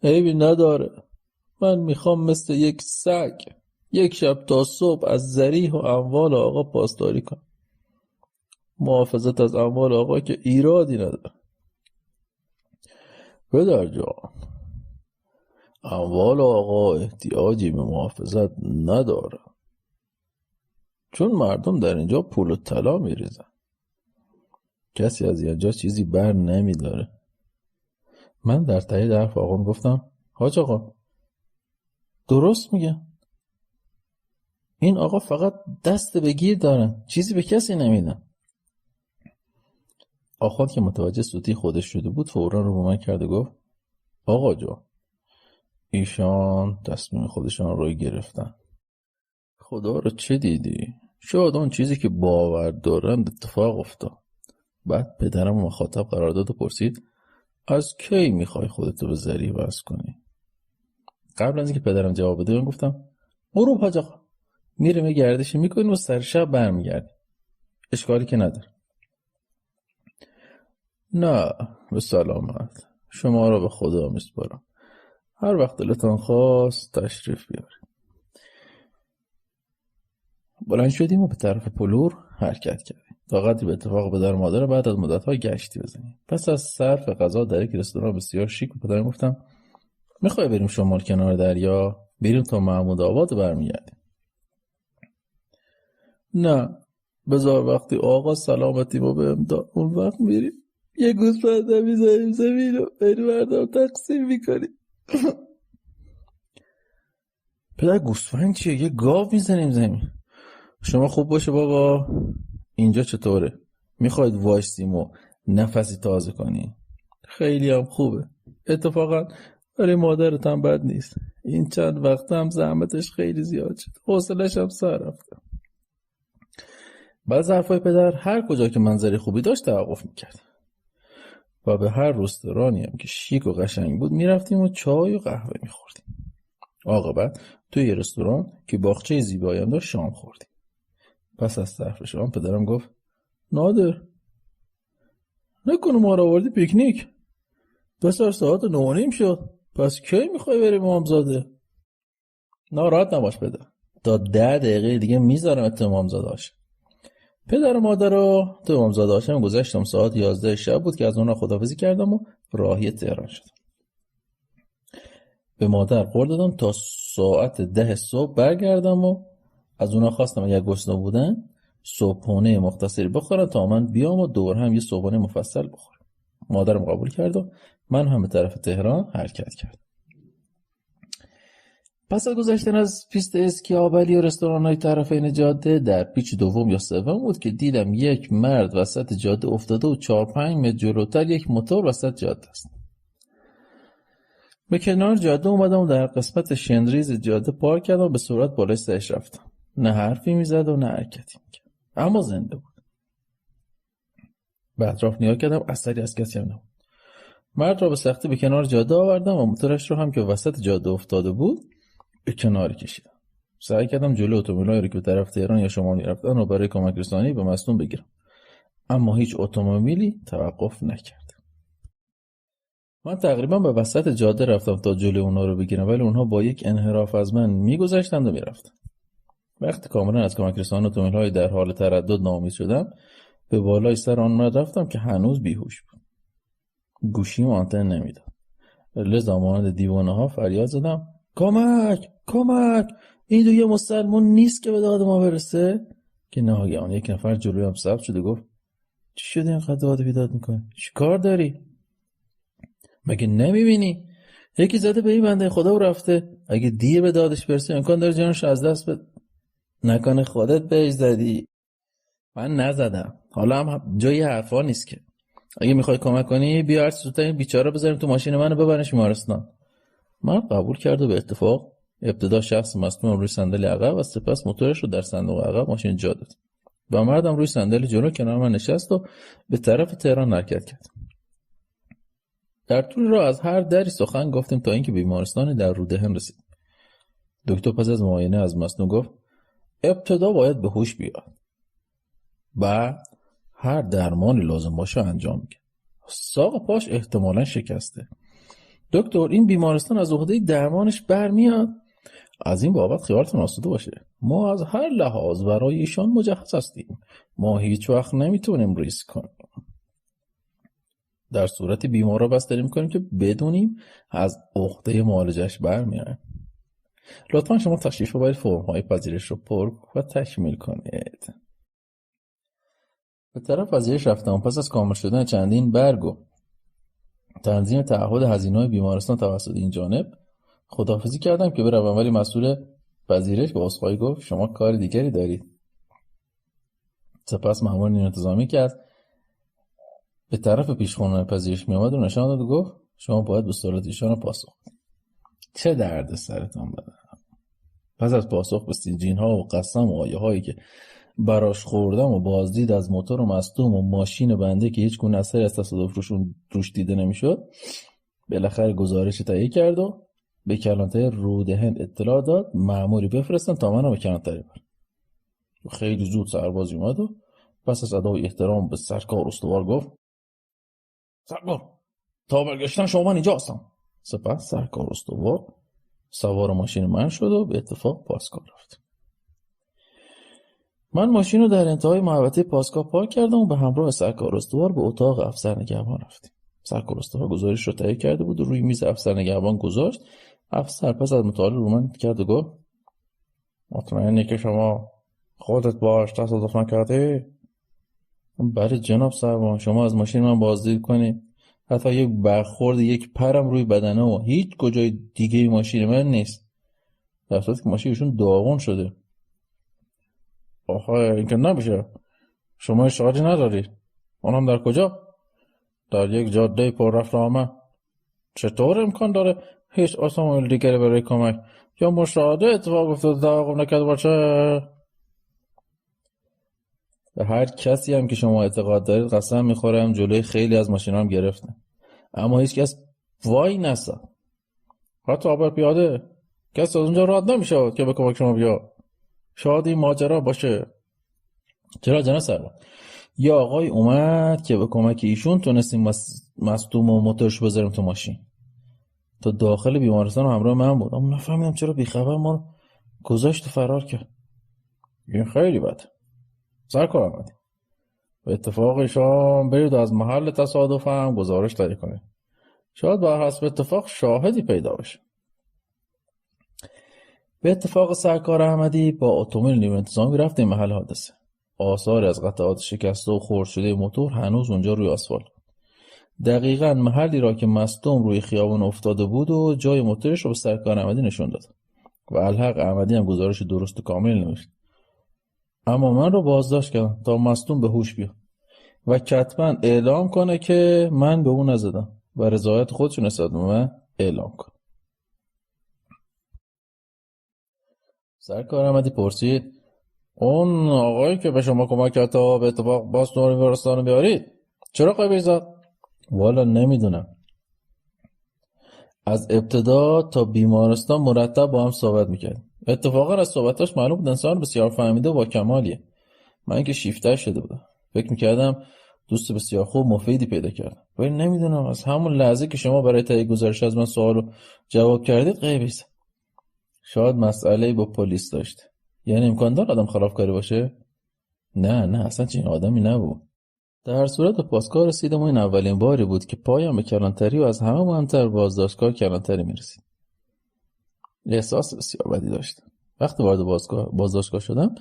عیبی نداره. من میخوام مثل یک سگ یک شب تا صبح از ذریح و اموال آقا پاسداری کنم. محافظت از اموال آقا که ایرادی نداره. پدر جان، اموال آقا احتیاجی به محافظت نداره، چون مردم در اینجا پول و طلا میریزن. کسی از اینجا چیزی بر نمیداره. من در تایید حرف آقا گفتم حاج آقا درست میگن. این آقا فقط دست به گیر دارن، چیزی به کسی نمیدن. آخوند که متوجه سوتی خودش شده بود فوراً رو به من کرد و گفت آقا جان، ایشان تصمیم خودشان روی گرفتن. خدا رو چه دیدی؟ شاید اون چیزی که باور دارند اتفاق افتاد. بعد پدرم مخاطب قرار داد و پرسید از کی میخوای خودتو به ذریح وصل کنی؟ قبل از اینکه پدرم جواب بده من گفتم برو حاج آقا، میریم یه گردشی میکنیم و سر شب برمیگردیم. اشکالی که نداره. نه به سلامت. شما را به خدا میسپارم. هر وقت دلتان خواست تشریف بیارید. بلند شدیم و به طرف پلور حرکت کردیم تا قدری به اتفاق پدر و مادر بعد از مدت‌ها گشتی بزنیم. پس از صرف غذا در یک رستوران بسیار شیک و پدرم گفتم میخوای بریم شمال کنار دریا؟ بریم تا محمود آباد و برمیگردیم. نه بذار وقتی آقا سلامتی ما به امداد اون وقت میریم یه گوسفند میذاریم زمین و بین مردم تقسیم میکنیم. پدر گوسفند چیه؟ یه گاو میزنیم زمین. شما خوب باشه بابا. اینجا چطوره؟ میخواید وایسیم و نفسی تازه کنی؟ خیلی هم خوبه. اتفاقا برای مادرت هم بد نیست. این چند وقت هم زحمتش خیلی زیاد شد. حوصله‌اش هم سر رفته. بعد حرفای پدر هر کجا که منظری خوبی داشت توقف میکرد و به هر رستورانی هم که شیک و قشنگ بود میرفتیم و چای و قهوه میخوردیم. عاقبت توی یه رستوران که باغچه زیبایی هم داشت شام خوردیم. پس از صرف شام پدرم گفت نادر، نکنه ما رو آوردی پیکنیک؟ بسار ساعت 9:30 شد. پس کی میخوای بریم امامزاده؟ ناراحت نباش پدر، تا 10 دقیقه دیگه میذارم تو امامزاده هاش. پدر و مادر رو تو امامزاده هاشم گذاشتم. ساعت 11 شب بود که از اونها خداحافظی کردم و راهی تهران شدم. به مادر قول دادم تا ساعت 10 صبح برگردم و از اونها خواستم اگر گشنه بودن صبحونه مختصری بخورن تا من بیام و دور هم یه صبحونه مفصل بخورم. مادرم قبول کرد و من هم به طرف تهران حرکت کردم. پس از گذشتن از پیست اسکی آبلی و رستوران‌های طرفین جاده در پیچ دوم یا سوم بود که دیدم یک مرد وسط جاده افتاده و 4-5 متر جلوتر یک موتور وسط جاده است. به کنار جاده اومدم و در قسمت شنریز جاده پارک کردم و به سرعت بالای سرش رفتم. نه حرفی میزد و نه حرکتی میکرد، اما زنده بود. به اطراف نگاه کردم، اثری از کسی هم نبود. مرد را به سختی به کنار جاده آوردم و موتورش رو هم که وسط جاده افتاده بود به کنار کشیدم. سعی کردم جلوی اتومبیلایی که به طرف تهران یا شمال می‌رفتن رو برای کمک رسانی به مصدوم بگیرم، اما هیچ اتومبیلی توقف نکرد. من تقریبا به وسط جاده رفتم تا جلوی اونها رو بگیرم، ولی اونها با یک انحراف از من میگذشتند و میرفتن. وقتی کاملا از کمک رسانی اتومبیل‌های در حال تردد ناامید شدم، به بالای سر آن مرد رفتم که هنوز بیهوش بود. گوشیم آنتن نمیداد. لذا مانند دیوانه‌ها فریاد زدم کمک! کمک! این دیگه مسلمون نیست که به داد ما برسه. که ناگهان یک نفر جلویم ثبت شد و گفت چی شده اینقدر داد بیداد میکنی؟ چی کار داری؟ مگه نمیبینی؟ یکی زده به این بنده خدا و رفته. اگه دیر به دادش برسه امکان داره جانش از دست بده. نکنه خودت بهش زدی؟ من نزدم. حالا هم جای حرفا نیست که. اگه میخوای کمک کنی بیا هرچی زودتر این بیچاره بذاریم تو ماشین من و ببرنش بیمارستان. مرد قبول کرد و به اتفاق ابتدا شخص مصدوم روی صندلی عقب و سپس موتورش رو در صندوق عقب ماشین جا داد. و مردم روی صندلی جلو کنار من نشست و به طرف تهران حرکت کرد. در طول راه از هر دری سخن گفتیم تا اینکه بیمارستان در رودهن رسیدیم. دکتر پس از معاینه از مصدوم گفت ابتدا باید به هوش بیاد. بعد هر درمانی لازم باشه انجام میده. ساق پاش احتمالاً شکسته. دکتر این بیمارستان از عهده درمانش برمیاد. از این بابت خیالتون آسوده باشه. ما از هر لحاظ برای ایشان مجهز هستیم. ما هیچ وقت نمیتونیم ریسک کنیم. در صورتی بیمار را بستری میکنیم که بدونیم از عهده معالجش برمیاد. لطفا شما تشریف ببرید فرم های پذیرش رو پر و تکمیل کنید. به طرف پذیرش رفتم. پس از کامل شدن چندین برگ و تنظیم تعهد هزینه‌های بیمارستان توسط این جانب خداحافظی کردم که بروم، ولی مسئول پذیرش با عذرخواهی گفت شما کار دیگری دارید. سپس مأمور نیروی انتظامی که به طرف پیشخوان پذیرش می آمد و نشان داد و گفت شما باید به سوالات ایشان پاسخ بدید. چه درد سرتان بدم. پس از پاسخ به سینجین ها و قسم و آیه هایی که براش خوردم و بازدید از موتور و مصدوم و ماشین بنده که هیچ گونه اثری از تصادف روش دیده نمیشد، بالاخره گزارش تهیه کرد و به کلانتری رودهن اطلاع داد مأموری بفرستن تا منو به کلانتری ببرن. خیلی زود سرباز اومد و پس از ادای احترام به سرکار استوار گفت سرکار تا برگشتن شما من اینجا هستم. سپس سرکار استوار سوار ماشین من شد و به اتفاق پاسگاه رفت. من ماشین رو در انتهای محوطه پاسگاه پارک کردم و به همراه سرکار استوار به اتاق افسر نگهبان رفتیم. سرکار استوار گزارش رو تهیه کرده بود و روی میز افسر نگهبان گذاشت. افسر پس از مطالعه رو من کرد و گفت مطمئنی که شما خودت باهاش تصادف نکردی؟ بله جناب سروان، شما از ماشین من بازدید کنید. حتی یک برخورد یک پرم روی بدنه و هیچ کجای دیگه ماشین من نیست. در صورتی که ماشین ایشون داغون شده. آخه این که نمیشه، شما شارژی نداری، اونم در کجا؟ در یک جاده پر رفت آمد. چطور امکان داره هیچ اتومبیل دیگری برای کمک یا مشاهده اتفاق افتاده توقف نکرده باشه؟ به هر کسی هم که شما اعتقاد دارید قسم میخورم جلوی خیلی از ماشینا هم گرفتن، اما هیچ کس وای نسا، حتی آبر پیاده کسی از اونجا رد نمیشه که به کمک شما بیا. شاید این ماجرا باشه. چرا جناب سروان؟ یا آقای اومد که به کمک ایشون تونستیم مصدوم و موتورش بذاریم تو ماشین تا داخل بیمارستان همراه من بود، اما نفهمیدم چرا بیخبر ما رو گذاشت و فرار کرد. این خیلی بده. سرکار احمدی، به اتفاق شما برید و از محل تصادف هم گزارش تهیه کنید. شاید بر حسب اتفاق شاهدی پیدا بشه. به اتفاق سرکار احمدی با اتومبیل نیروی انتظامی رفتیم محل حادثه. آثار از قطعات شکسته و خرد شده موتور هنوز اونجا روی آسفالت. دقیقاً محلی را که مصدوم روی خیابان افتاده بود و جای موتورش رو به سرکار احمدی نشون داد و الحق احمدی هم گزارش درست و کامل نوشت. اما من رو بازداشت کردن تا مصدوم به هوش بیاد و کتباً اعلام کنه که من به اون نزدم و رضایت خودشون نسبت به من اعلام کنه. سرکار احمدی پرسید اون آقایی که به شما کمک کرد تا به اتفاق باز تو بیمارستان رو بیارید چرا قیبی زد؟ والا نمیدونم. از ابتدا تا بیمارستان مرتب با هم صحبت میکرد. اتفاقا از صحبتاش معلوم بود انسان بسیار فهمیده و با کمالیه. من که شیفته شده بودم فکر میکردم دوست بسیار خوب مفیدی پیدا کردم، ولی نمیدونم از همون لحظه که شما برای تهیه گزارش از من سوالو جواب کردید قیبی زد. شاید مسئله‌ای با پلیس داشته. یعنی امکان داره آدم خلافکاری باشه؟ نه اصلا چنین آدمی نبود. در هر صورت به پاسگاه رسیدم و این اولین باری بود که پایم به کلانتری و از همه مهمتر بازداشتگاه کلانتری میرسید. احساس بسیار بدی داشتم. وقتی وارد بازداشتگاه شدم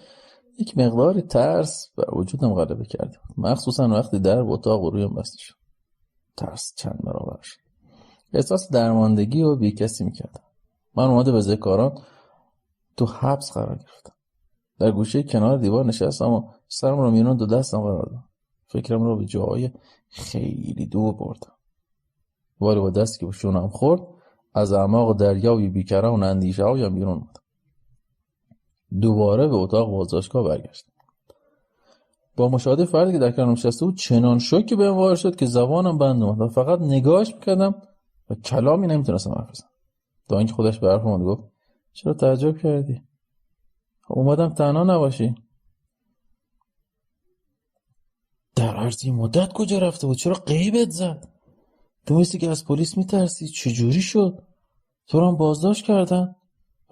یک مقداری ترس بر وجودم غلبه کرد، مخصوصا وقتی در اتاق رویم بسته شد. ترس چند برابر شد. احساس درماندگی و بیکسی میکردم. من اومده به ذکران تو حبس قرار گرفتم. در گوشه کنار دیوار نشستم و سرم رو میونم دو دستم قرار دادم. فکرم رو به جای خیلی دور بردم. ولی با دستی که به شونم خورد از اعماق دریای بیکران و اندیشه هایم بیرون اومدم. دوباره به اتاق بازداشتگاه برگشتم. با مشاهده فردی که در کنارم نشسته بود چنان شوکی بهم وارد شد که زبانم بند اومد و فقط نگاهش میکردم و کلامی نمیتونستم حرف بزنم. تا اینکه خودش به حرفم اومد گفت چرا تعجب کردی؟ اومدم تنها نباشی. در عرض این مدت کجا رفته بود؟ چرا غیبت زد؟ تو مثلی که از پلیس میترسی؟ چجوری شد؟ تو رو هم بازداشت کردن؟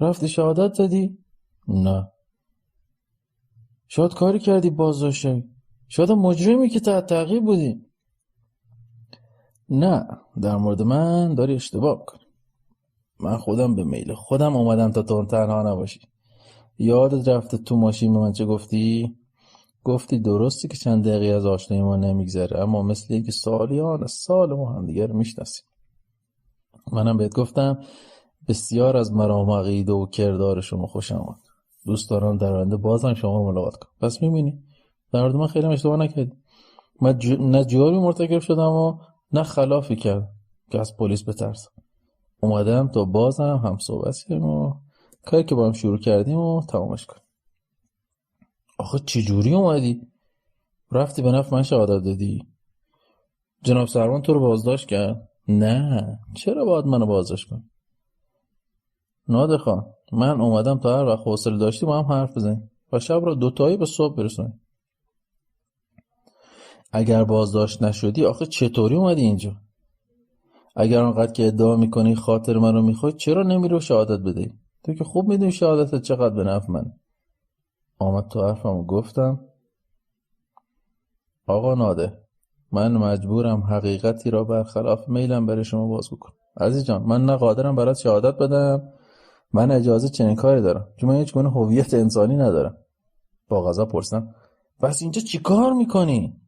رفتی شهادت دادی؟ نه. شاید کاری کردی بازداشت شدی؟ شاید مجرمی که تحت تعقیب بودی؟ نه، در مورد من داری اشتباه کنی. من خودم به میل خودم اومدم تا تو تنها نباشی. یادت رفته تو ماشین به من چه گفتی؟ گفتی درستی که چند دقیقه از آشنایی ما نمیگذره، اما مثل اینکه سالیان سال ما هم دیگر میشناسیم. منم بهت گفتم بسیار از مرام عقیده و کردار شما خوشم آمد. دوست دارم در آینده بازم شما رو ملاقات کنم. پس میبینی در مورد من خیلی اشتباه نکردی. من نه جرمی مرتکب شدم و نه خلافی کردم که از پلیس بترسم. اومدم تا بازم هم صحبت کنیم و کاری که با هم شروع کردیم و تمامش کنیم. آخه چی جوری اومدی؟ رفتی به نفع من شهادت دادی؟ جناب سروان تو رو بازداشت کرد؟ نه، چرا باید منو بازداشت کنی؟ نادر خان، من اومدم تا هر وقت حوصله داشتی با هم حرف بزنیم و شب را دوتایی به صبح برسونیم. اگر بازداشت نشدی آخه چطوری اومدی اینجا؟ اگر آنقدر که ادعا میکنی خاطر من رو میخوای چرا نمیری و شهادت بدهی؟ تو که خوب میدونی شهادتت چقدر به نفع من. آمد تو حرفم گفتم آقا نادر، من مجبورم حقیقتی را برخلاف میلم برای شما باز بکنم. عزیز جان، من نه قادرم برات شهادت بدم، من اجازه چنین کاری دارم چون من هیچ گونه هویت انسانی ندارم. با غضب پرسیدم پس اینجا چی کار میکنی؟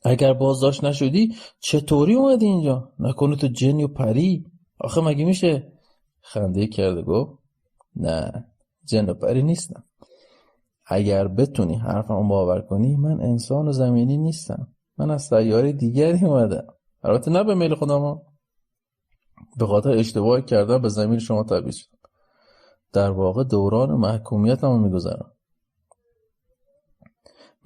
اگر بازداشت نشدی چطوری اومدی اینجا؟ نکنه تو جنی و پری؟ آخه مگه میشه؟ خنده کرده گفت نه، جن و پری نیستم. اگر بتونی حرفمو باور کنی، من انسان و زمینی نیستم. من از سیاره دیگری اومدم. البته نه به میل خودم، به خاطر اشتباه کردم به زمین شما تبعید شدم. در واقع دوران محکومیتمو میگذرم.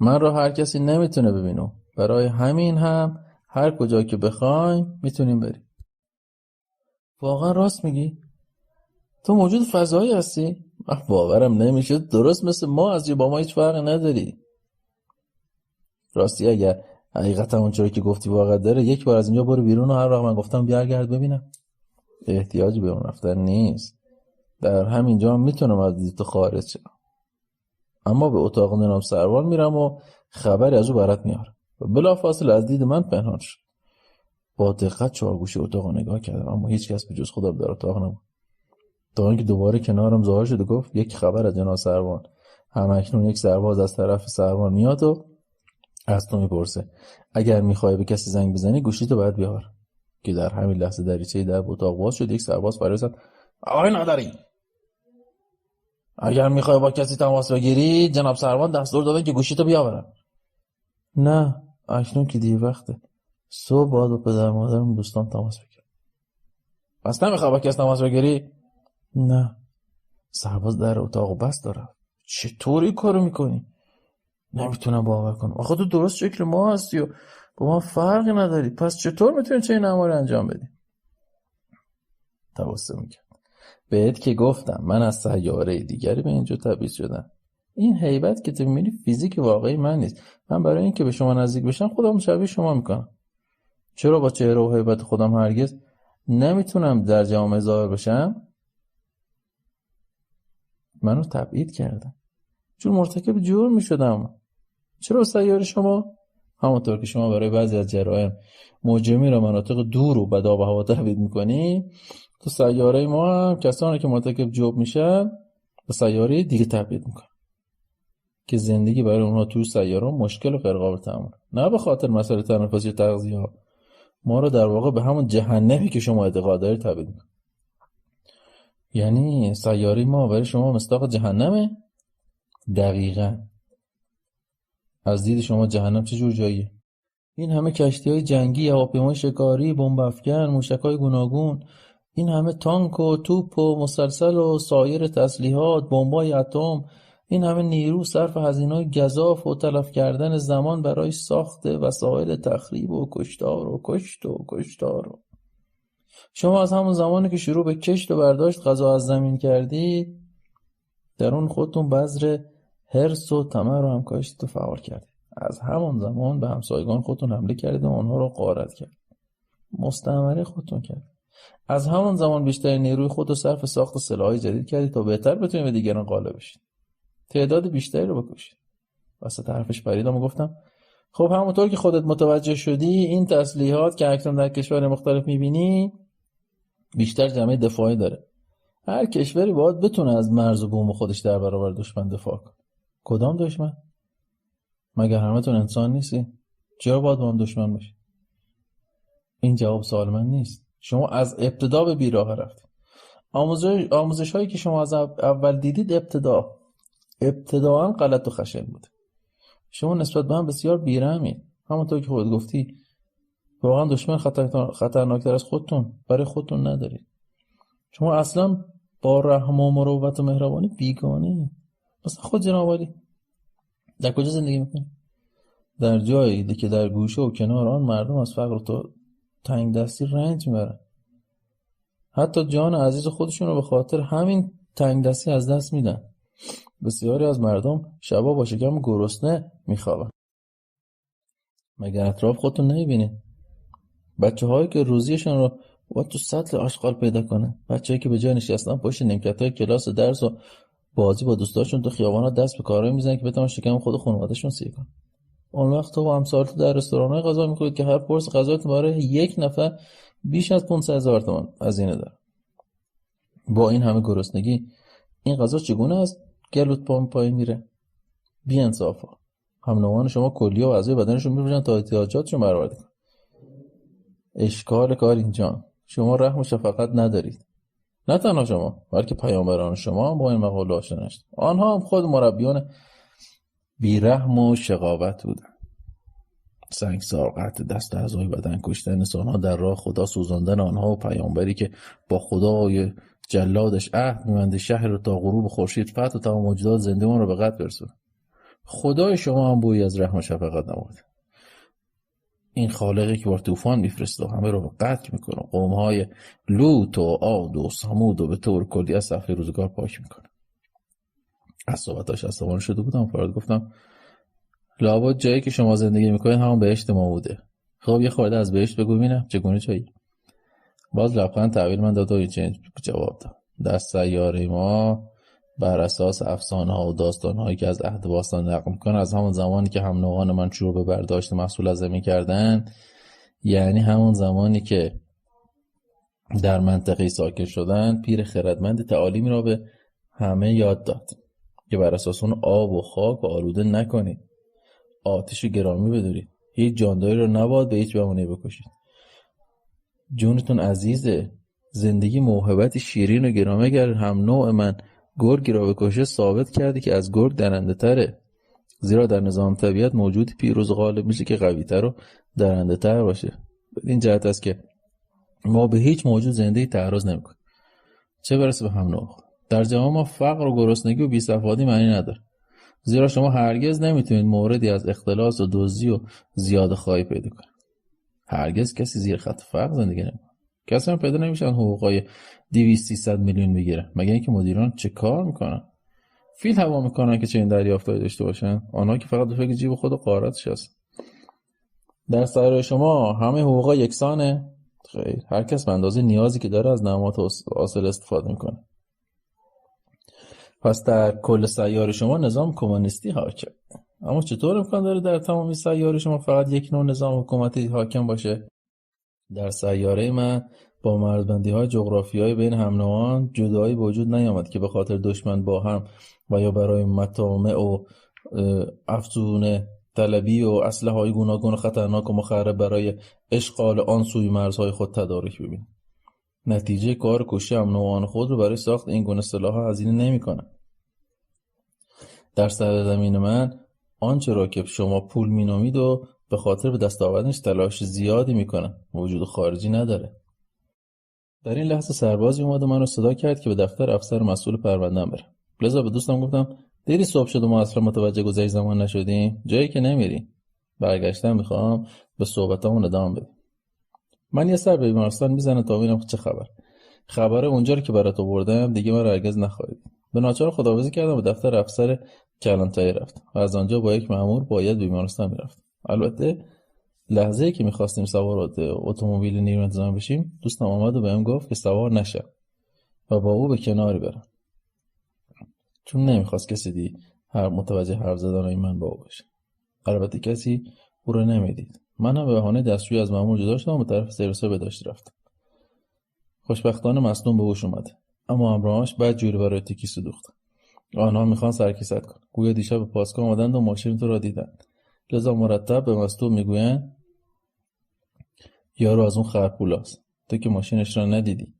من رو هر کسی نمیتونه ببینه. برای همین هم هر کجا که بخوایم میتونیم بریم. واقعا راست میگی؟ تو موجود فضایی هستی؟ باورم نمیشه. درست مثل ما هستی، با ما هیچ فرقی نداری. راستی اگر حقیقتا اونجوری که گفتی واقعا داره، یک بار از اینجا برو بیرون و هر وقت من گفتم برگرد ببینم. احتیاجی به اون رفتن نیست. در همینجا هم میتونم از دید تو خارج شم. اما به اتاق جناب سروان میرم و خبری از او برات میارم و بلافاصله از دید من پنهان شد. با دقت چهارگوشه اتاق رو نگاه کردم، اما هیچ کس به جز خودم در اتاق نبود. تا اینکه دوباره کنارم ظاهر شد و گفت یک خبر از جناب سروان. همکنون یک سرباز از طرف سروان میاد و از تو میپرسه. اگر میخوای به کسی زنگ بزنی گوشیتو باید بیار. که در همین لحظه دریچه در اتاق باز شد. یک سرباز فریاد زد: آقای نادری، اگر میخوای با کسی تماس بگیری، جناب سروان دستور دادن که گوشیتو بیاورن. نه، اکنون که دیر وقته. صبح باید با پدر مادرم دوستان تماس بگیرم. پس نمیخوای با کسی تماس بگیری؟ نه. سرباز در اتاقو بست داره. چطوری کارو میکنی؟ نمیتونم باور کنم. آخه تو درست شکل ما هستی و با ما فرقی نداری. پس چطور میتونی چه این اعمال انجام بدی؟ تبسم میکرد. بهت که گفتم من از سیاره دیگری به اینجا تبعید شدم. این هیبت که تو میبینی فیزیک واقعی من نیست. من برای اینکه به شما نزدیک بشم خودم شبیه شما میکنم. چرا با چهره و هیبت خودم هرگز نمیتونم در جامعه ظاهر بشم؟ منو تبعید کردم چون مرتکب جرم میشدم. چرا سیاره شما؟ همونطور که شما برای بعضی از جرایم مجرمین را مناطق دور و بد آب و هوا تبعید میکنی، تو سیاره ما هم کسانی که مرتکب جرم میشن به سیاره دیگه تبعید میکنن که زندگی برای اونها توی سیاره مشکل و غیر قابل تحمل. نه به خاطر مسئله تنفسی و تغذیه ها، ما رو در واقع به همون جهنمی که شما اعتقاد دارید تبعید میکنن. یعنی سیاره ما برای شما مصداق جهنمه؟ دقیقاً. از دید شما جهنم چه جور جاییه؟ این همه کشتی‌های جنگی، هواپیمای شکاری، بمب افکن، موشک‌های گوناگون، این همه تانک و توپ و مسلسل و سایر تسلیحات، بمب‌های اتم، این همه نیرو صرف هزینه‌های گزاف و تلف کردن زمان برای ساخت وسایل تخریب و کشتار. شما از همون زمانی که شروع به کشت و برداشت غذا از زمین کردید، در اون خودتون بذر حرص و طمع رو هم کاشتید و فعال کردید. از همون زمان به همسایگان خودتون حمله کردید و اونها رو غارت کردید. مستعمره خودتون کردید. از همون زمان بیشتر نیروی خود رو صرف ساخت سلاح‌های جدید کردید تا بهتر بتونید به دیگران غالب بشید. تعداد بیشتری رو بکشید. واسه حرفش پریدم و گفتم خب همونطور که خودت متوجه شدی، این تسلیحات که اکنون در کشور مختلف می‌بینی بیشتر جنبه دفاعی داره. هر کشوری باید بتونه از مرز و بوم خودش در برابر دشمن دفاع کنه. کدام دشمن؟ مگر همتون انسان نیستی؟ چرا باید با هم دشمن باشی؟ این جواب سوال من نیست. شما از ابتدا به بیراه رفتید. آموزش هایی که شما از اول دیدید ابتداعا غلط و خشن بود. شما نسبت به هم بسیار بیرحمید. همونطور که خودت گفتی واقعا دشمن خطرناکتر از خودتون برای خودتون ندارید. شما اصلا با رحم و مروت و مهربانی بیگانه. مثلا خود جناب عالی در کجا زندگی میکنی؟ در جایی که در گوشه و کنار آن مردم از فقر و تنگ دستی رنج میبرن. حتی جان عزیز خودشون رو به خاطر همین تنگ دستی از دست میدن. بسیاری از مردم شبا با شکم گرسنه میخوابن. مگر اطراف خودتون نمیبینید؟ بچه هایی که روزیشون رو باید تو سطل آشغال پیدا کنه. بچه هایی که به جای نشستن پشت نیمکت های کلاس و درس و بازی با دوستاشون تو خیابانا دست به کارهایی میزنن که بتونن شکم خود و خانواده‌شون سیر کنن. اون وقت تو و همسالتون در رستوران‌های غذا می‌خورید که هر پرس غذاتون برای یک نفر بیش از 500,000 تومان هزینه داره. با این همه گرسنگی این غذا چگونه از گلوت پایین میره؟ بی‌انصافا. هم‌نوعان شما کلیه و اعضای بدنشون می‌فروشن تا احتیاجاتشون برآورده کنن. اشکال کار اینجا شما رحم و شفقت ندارید. نه تنها شما بلکه پیامبران شما هم با این مقوله آشنا نشد. آنها هم خود مربیان بیرحم و شقاوت بودند. سنگسار، قطع دست و اعضای بدن، کشتن انسان‌ها در راه خدا، سوزاندن آنها و پیامبری که با خدای جلادش عهد می‌بنده شهر رو تا غروب خورشید فتح و تمام موجودات زندگان رو به قتل برسونه. خدای شما هم بویی از رحم و شفقت نمود. این خالقی که بر طوفان میفرسته و همه رو به قتل میکنه، قوم‌های لوط و عاد و ثمود و به طور کلی از صفحه روزگار پاک میکنه. از صحبتاش عصبانی شده بودم، فراد گفتم لابد جایی که شما زندگی میکنید همون بهشت ما بوده. خب یه خورده از بهشت بگو ببینم چگونه جایی؟ باز لبخند تحویل من داد و این جواب داد. در سیاره ما بر اساس افسانه‌ها و داستان‌هایی که از عهد باستان نقل می‌کنن، از همون زمانی که هم نوعان من شروع به برداشت محصول از زمین کردن، یعنی همون زمانی که در منطقه ساکن شدن، پیر خردمند تعالیمی را به همه یاد داد که بر اساس اون آب و خاک و آلوده نکنید، آتش گرامی بدارید، هیچ جانداری رو نباید به هیچ بهانه‌ای بکشید. جونتون عزیزه، زندگی موهبتی شیرین و گرامی. اگر هم نوع من گرگی را بکشه، ثابت کردی که از گرگ درنده تره، زیرا در نظام طبیعت موجودی پیروز غالب میشه که قوی تر و درنده تر باشه. این جهت است که ما به هیچ موجود زندگی تعرض نمیکنیم، چه برسه به هم نوع. در جهان ما فقر و گرسنگی و بی‌صفایی معنی نداره، زیرا شما هرگز نمیتونید موردی از اختلاس و دزدی و زیاده خواهی پیدا کنید. هرگز کسی زیر خط فقر زندگی نمیکنه. کسی هم پیدا نمیشن حقوقای 200-300 میلیون بگیره، مگه اینکه مدیران چه کار میکنن؟ فیل هوا میکنن که چه این دریافتایی داشته باشن؟ آنها که فقط به فکر جیب خود و قارتش هست. در سایره شما همه حقوقا یکسانه؟ خیر، هر کس به اندازه نیازی که داره از نعمات حاصل استفاده میکنه. پس در کل سیاره شما نظام کمونیستی حاکم. اما چطور امکان داره در تمامی سیاره شما فقط یک نوع نظام حکومتی حاکم باشه؟ در سیاره من با مرزبندی‌های جغرافیایی بین هم‌نوعان جدایی به وجود نیامد که به خاطر دشمن با هم و یا برای مطامع و افزون طلبی و اسلحه‌های گوناگون و خطرناک و مخرب برای اشغال آن سوی مرزهای خود تدارک ببینید. نتیجه کار کشی هم‌نوعان خود رو برای ساخت این گونه سلاح‌ها هزینه نمی‌کنند. در سرزمین من آنچه را که شما پول مینامید و به خاطر به دست آوردنش تلاش زیادی میکنن، وجود خارجی نداره. در این لحظه سربازی اومد و من رو صدا کرد که به دفتر افسر مسئول پرونده‌ام برم. لذا به دوستم گفتم دیری صبح شد و ما اصلا متوجه گذشت زمان نشدیم، جایی که نمیریم. برگشتم میخوام به صحبتامون ادامه بدیم. من یه سر به بیمارستان میزنم تا ببینم چه خبر اونجا رو که برات آوردم دیگه من رو هرگز نخواهید. به ناچار خداحافظی کردم، به دفتر افسر کلانتری رفتم و از آنجا با یک مأمور باید به بیمارستان میرفتم. البته لحظه‌ای که می‌خواستیم سوار اتومبیل نیروی انتظامی بشیم، دوستم آمد و بهم گفت که سوار نشم و با او به کناری برم، چون نمی‌خواست کسی دی متوجه حرف زدن من با او بشه. البته کسی او رو نمیدید. منم به بهانه دستشویی از مأمور جدا شدم و به طرف سرویس بهداشتی رفتم. خوشبختانه مصدوم به هوش اومد، اما همراهاش بعد جوری برای تیکیس دوخت. آنها میخوان سرکیست کن. گویا دیشب به پاسگاه اومدند و ماشین تو را دیدن. لذا مرتب به مصدوم میگوین یارو از اون خرپولاست، تو که ماشینش را ندیدی.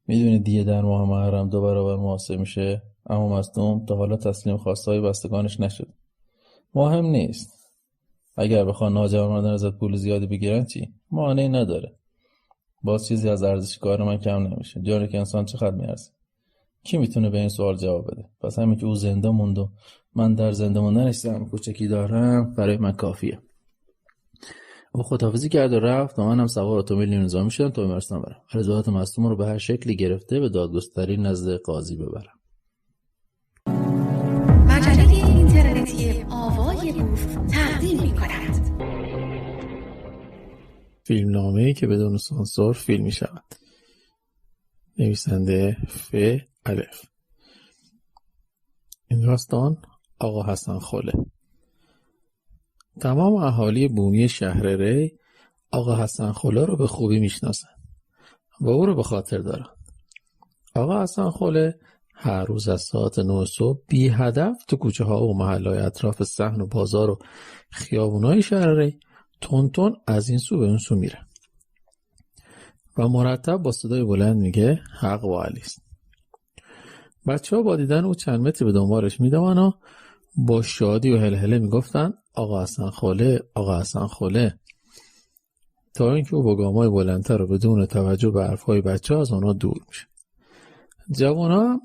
میدونی دیگه در ماه محرم 2 برابر محاسب میشه، اما مصدوم تا حالا تسلیم خواستهای بستگانش نشد. مهم نیست. اگر بخوان ناجوانمردان ازت پول زیادی بگیرن چی؟ مانعی نداره. باز چیزی از ارزش کار من کم نمیشه. جانی که انسان چقدر میارزه؟ کی میتونه به این سوال جواب بده؟ پس همین که او زنده موند و من در زنده موندنش سهم کوچکی دارم برای من کافیه. او خداحافظی کرد و رفت و منم سوار اتومبیل نظامی شدم تا بیمارستان برم. رضایت مصدوم رو به هر شکلی گرفته به دادگستری نزد قاضی ببرم.
مجله اینترنتی آوای بوف تقدیم می‌کند
فیلمنامه‌ای که بدون سانسور فیلم می‌شود. نویسنده ف الف. این داستان آقا حسن خوله. تمام اهالی بومی شهر ری آقا حسن خوله رو به خوبی میشناسن و او رو به خاطر دارن. آقا حسن خوله هر روز از ساعت 9 صبح بی هدف تو کوچه ها و محلهای اطراف صحن و بازار و خیابونای شهر ری تون از این سو به اون سو میره و مرتب با صدای بلند میگه حق با علی است. بچه‌ها با دیدن او چند متری به دنبالش میدوان و با شادی و هلهله میگفتن آقا حسن خله، آقا حسن خله، تا اینکه او با گام‌های بلندتر و بدون توجه به حرف‌های بچه‌ها از آنها دور میشه. جوان‌ها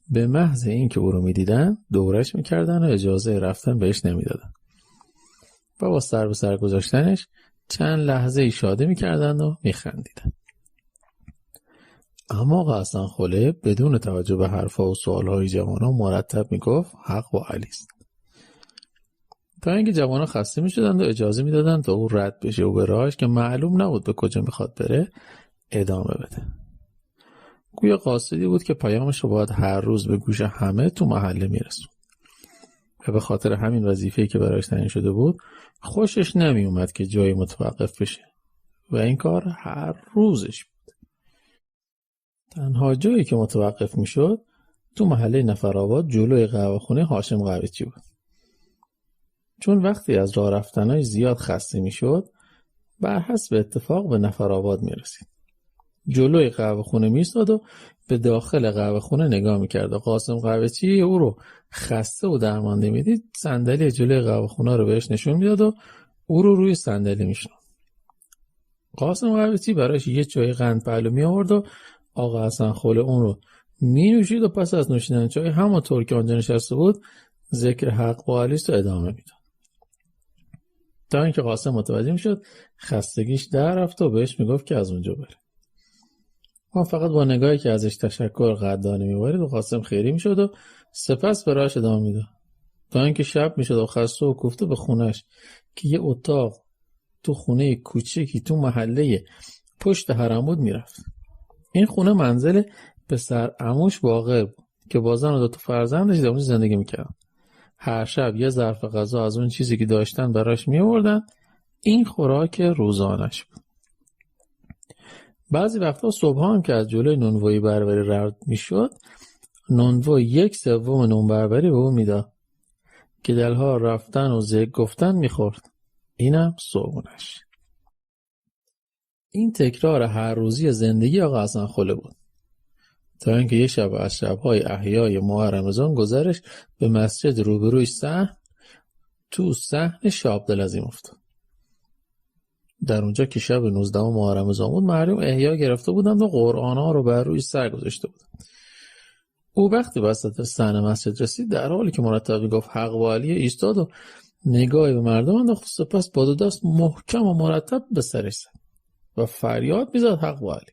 به محض اینکه او رو میدیدن دورش میکردن و اجازه رفتن بهش نمیدادن و با سر به سر گذاشتنش چند لحظه شاده میکردن و میخندیدن. اما آقا حسن خله بدون توجه به حرفا و سوالهای جوان‌ها مرتب میگفت حق با علی است. تا اینکه جوان‌ها خسته میشدند و اجازه میدادن تا او رد بشه و به راهش که معلوم نبود به کجا میخواد بره ادامه بده. گویا قاصدی بود که پیامش رو باید هر روز به گوش همه تو محله میرسون و به خاطر همین وظیفه‌ای که برایش تعیین شده بود خوشش نمیومد که جایی متوقف بشه و این کار هر روزش بود. تنها جایی که متوقف میشد تو محله نفرآباد جلوی قهوه‌خونه هاشم قویچی بود. چون وقتی از راه رفتنای زیاد خسته میشد بر حسب اتفاق به نفرآباد میرسید. جلوی قهوه‌خونه میایستاد و به داخل قهوه‌خونه نگاه میکرد و قاسم قهوه‌چی او رو خسته و درمانده میدید صندلی جلوی قهوه‌خونه رو بهش نشون میداد و او رو روی صندلی میشوند. قاسم قهوه‌چی براش یه چای قند پهلو می آورد و آقا حسن خله اون رو می نوشید و پس از نوشیدن چای همونطور که آنجا نشسته بود ذکر حق با علی رو ادامه میداد. تا اینکه قاسم متوجه میشد خستگیش در رفت و بهش میگفت که از اونجا بره. ما فقط با نگاهی که ازش تشکر قدردانی می‌بارید و قاسم خیری میشد و سپس به راهش ادامه میداد. تا اینکه شب میشد و خسته و کوفته به خونش که یه اتاق تو خونه کوچیکی تو محله پشت حرم بود میرفت. این خونه منزل پسر عموش باقر بود که با زن و دو تا فرزندش در اونجا زندگی میکردن. هر شب یه ظرف غذا از اون چیزی که داشتن براش میآوردن. این خوراک روزانش بود. بعضی وقتا صبح هم که از جلوی نونوایی بربری رد میشد نونوایی 1/3 نون بربری به اون میداد که دلها رفتن و ذکر گفتن میخورد. اینم صبحونش. این تکرار هر روزی زندگی آقا حسن خله بود تا اینکه یه شب از شب‌های احیای ماه رمضان گذرش به مسجد روبروی صحن تو صحن شاه عبدالعظیم افتاد. در اونجا که شب 19 ماه رمضان بود مردم احیا گرفته بودند و قرآن‌ها رو بر روی سر گذاشته بودند. او وقتی وسط صحن مسجد رسید در حالی که مرتب میگفت حق با علی ایستاد و نگاهی به مردم انداخت، سپس با دو دست محکم و مرتب به سرش زد و فریاد میزد حق با علی.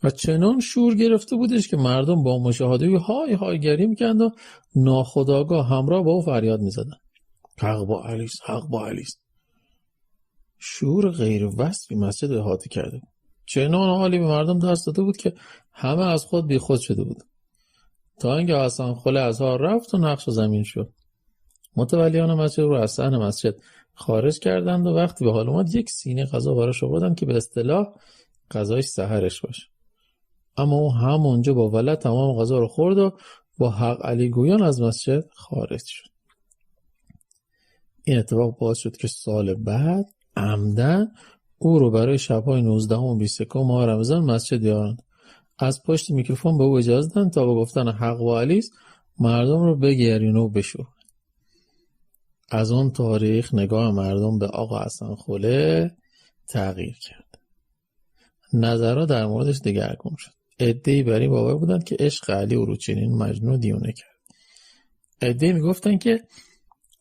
و چنان شور گرفته بودش که مردم با مشاهده های های گری میکردند و ناخودآگاه همراه با او فریاد میزدن حق با علی است، حق با علی است. شور غیر وصفی مسجد احاطه کرده بود. چنان حالی به مردم دست داده بود که همه از خود بی خود شده بود. تا اینکه حسن خله از ها رفت و نقش زمین شد. متولیان مسجد رو از صحن مسجد خارج کردند و وقتی به حال اومد یک سینه غذا براش آوردن که به اصطلاح غذاش سحرش باشه. اما او همونجا با ولع تمام غذا رو خورد و با حق علی گویان از مسجد خارج شد. این اتفاق باعث شد که سال بعد عمدن او رو برای شب‌های 19 و 21 ماه رمضان مسجد بیارند. از پشت میکروفون به او اجازه دادن تا با گفتن حق و علی مردم رو بگریونه و بشورونه. از اون تاریخ نگاه مردم به آقا حسن خله تغییر کرد. نظرها در موردش دگرگون شد. عده‌ای بر این باور بودند که عشق علی او رو چنین مجنون و دیوانه کرد. عده‌ای میگفتن که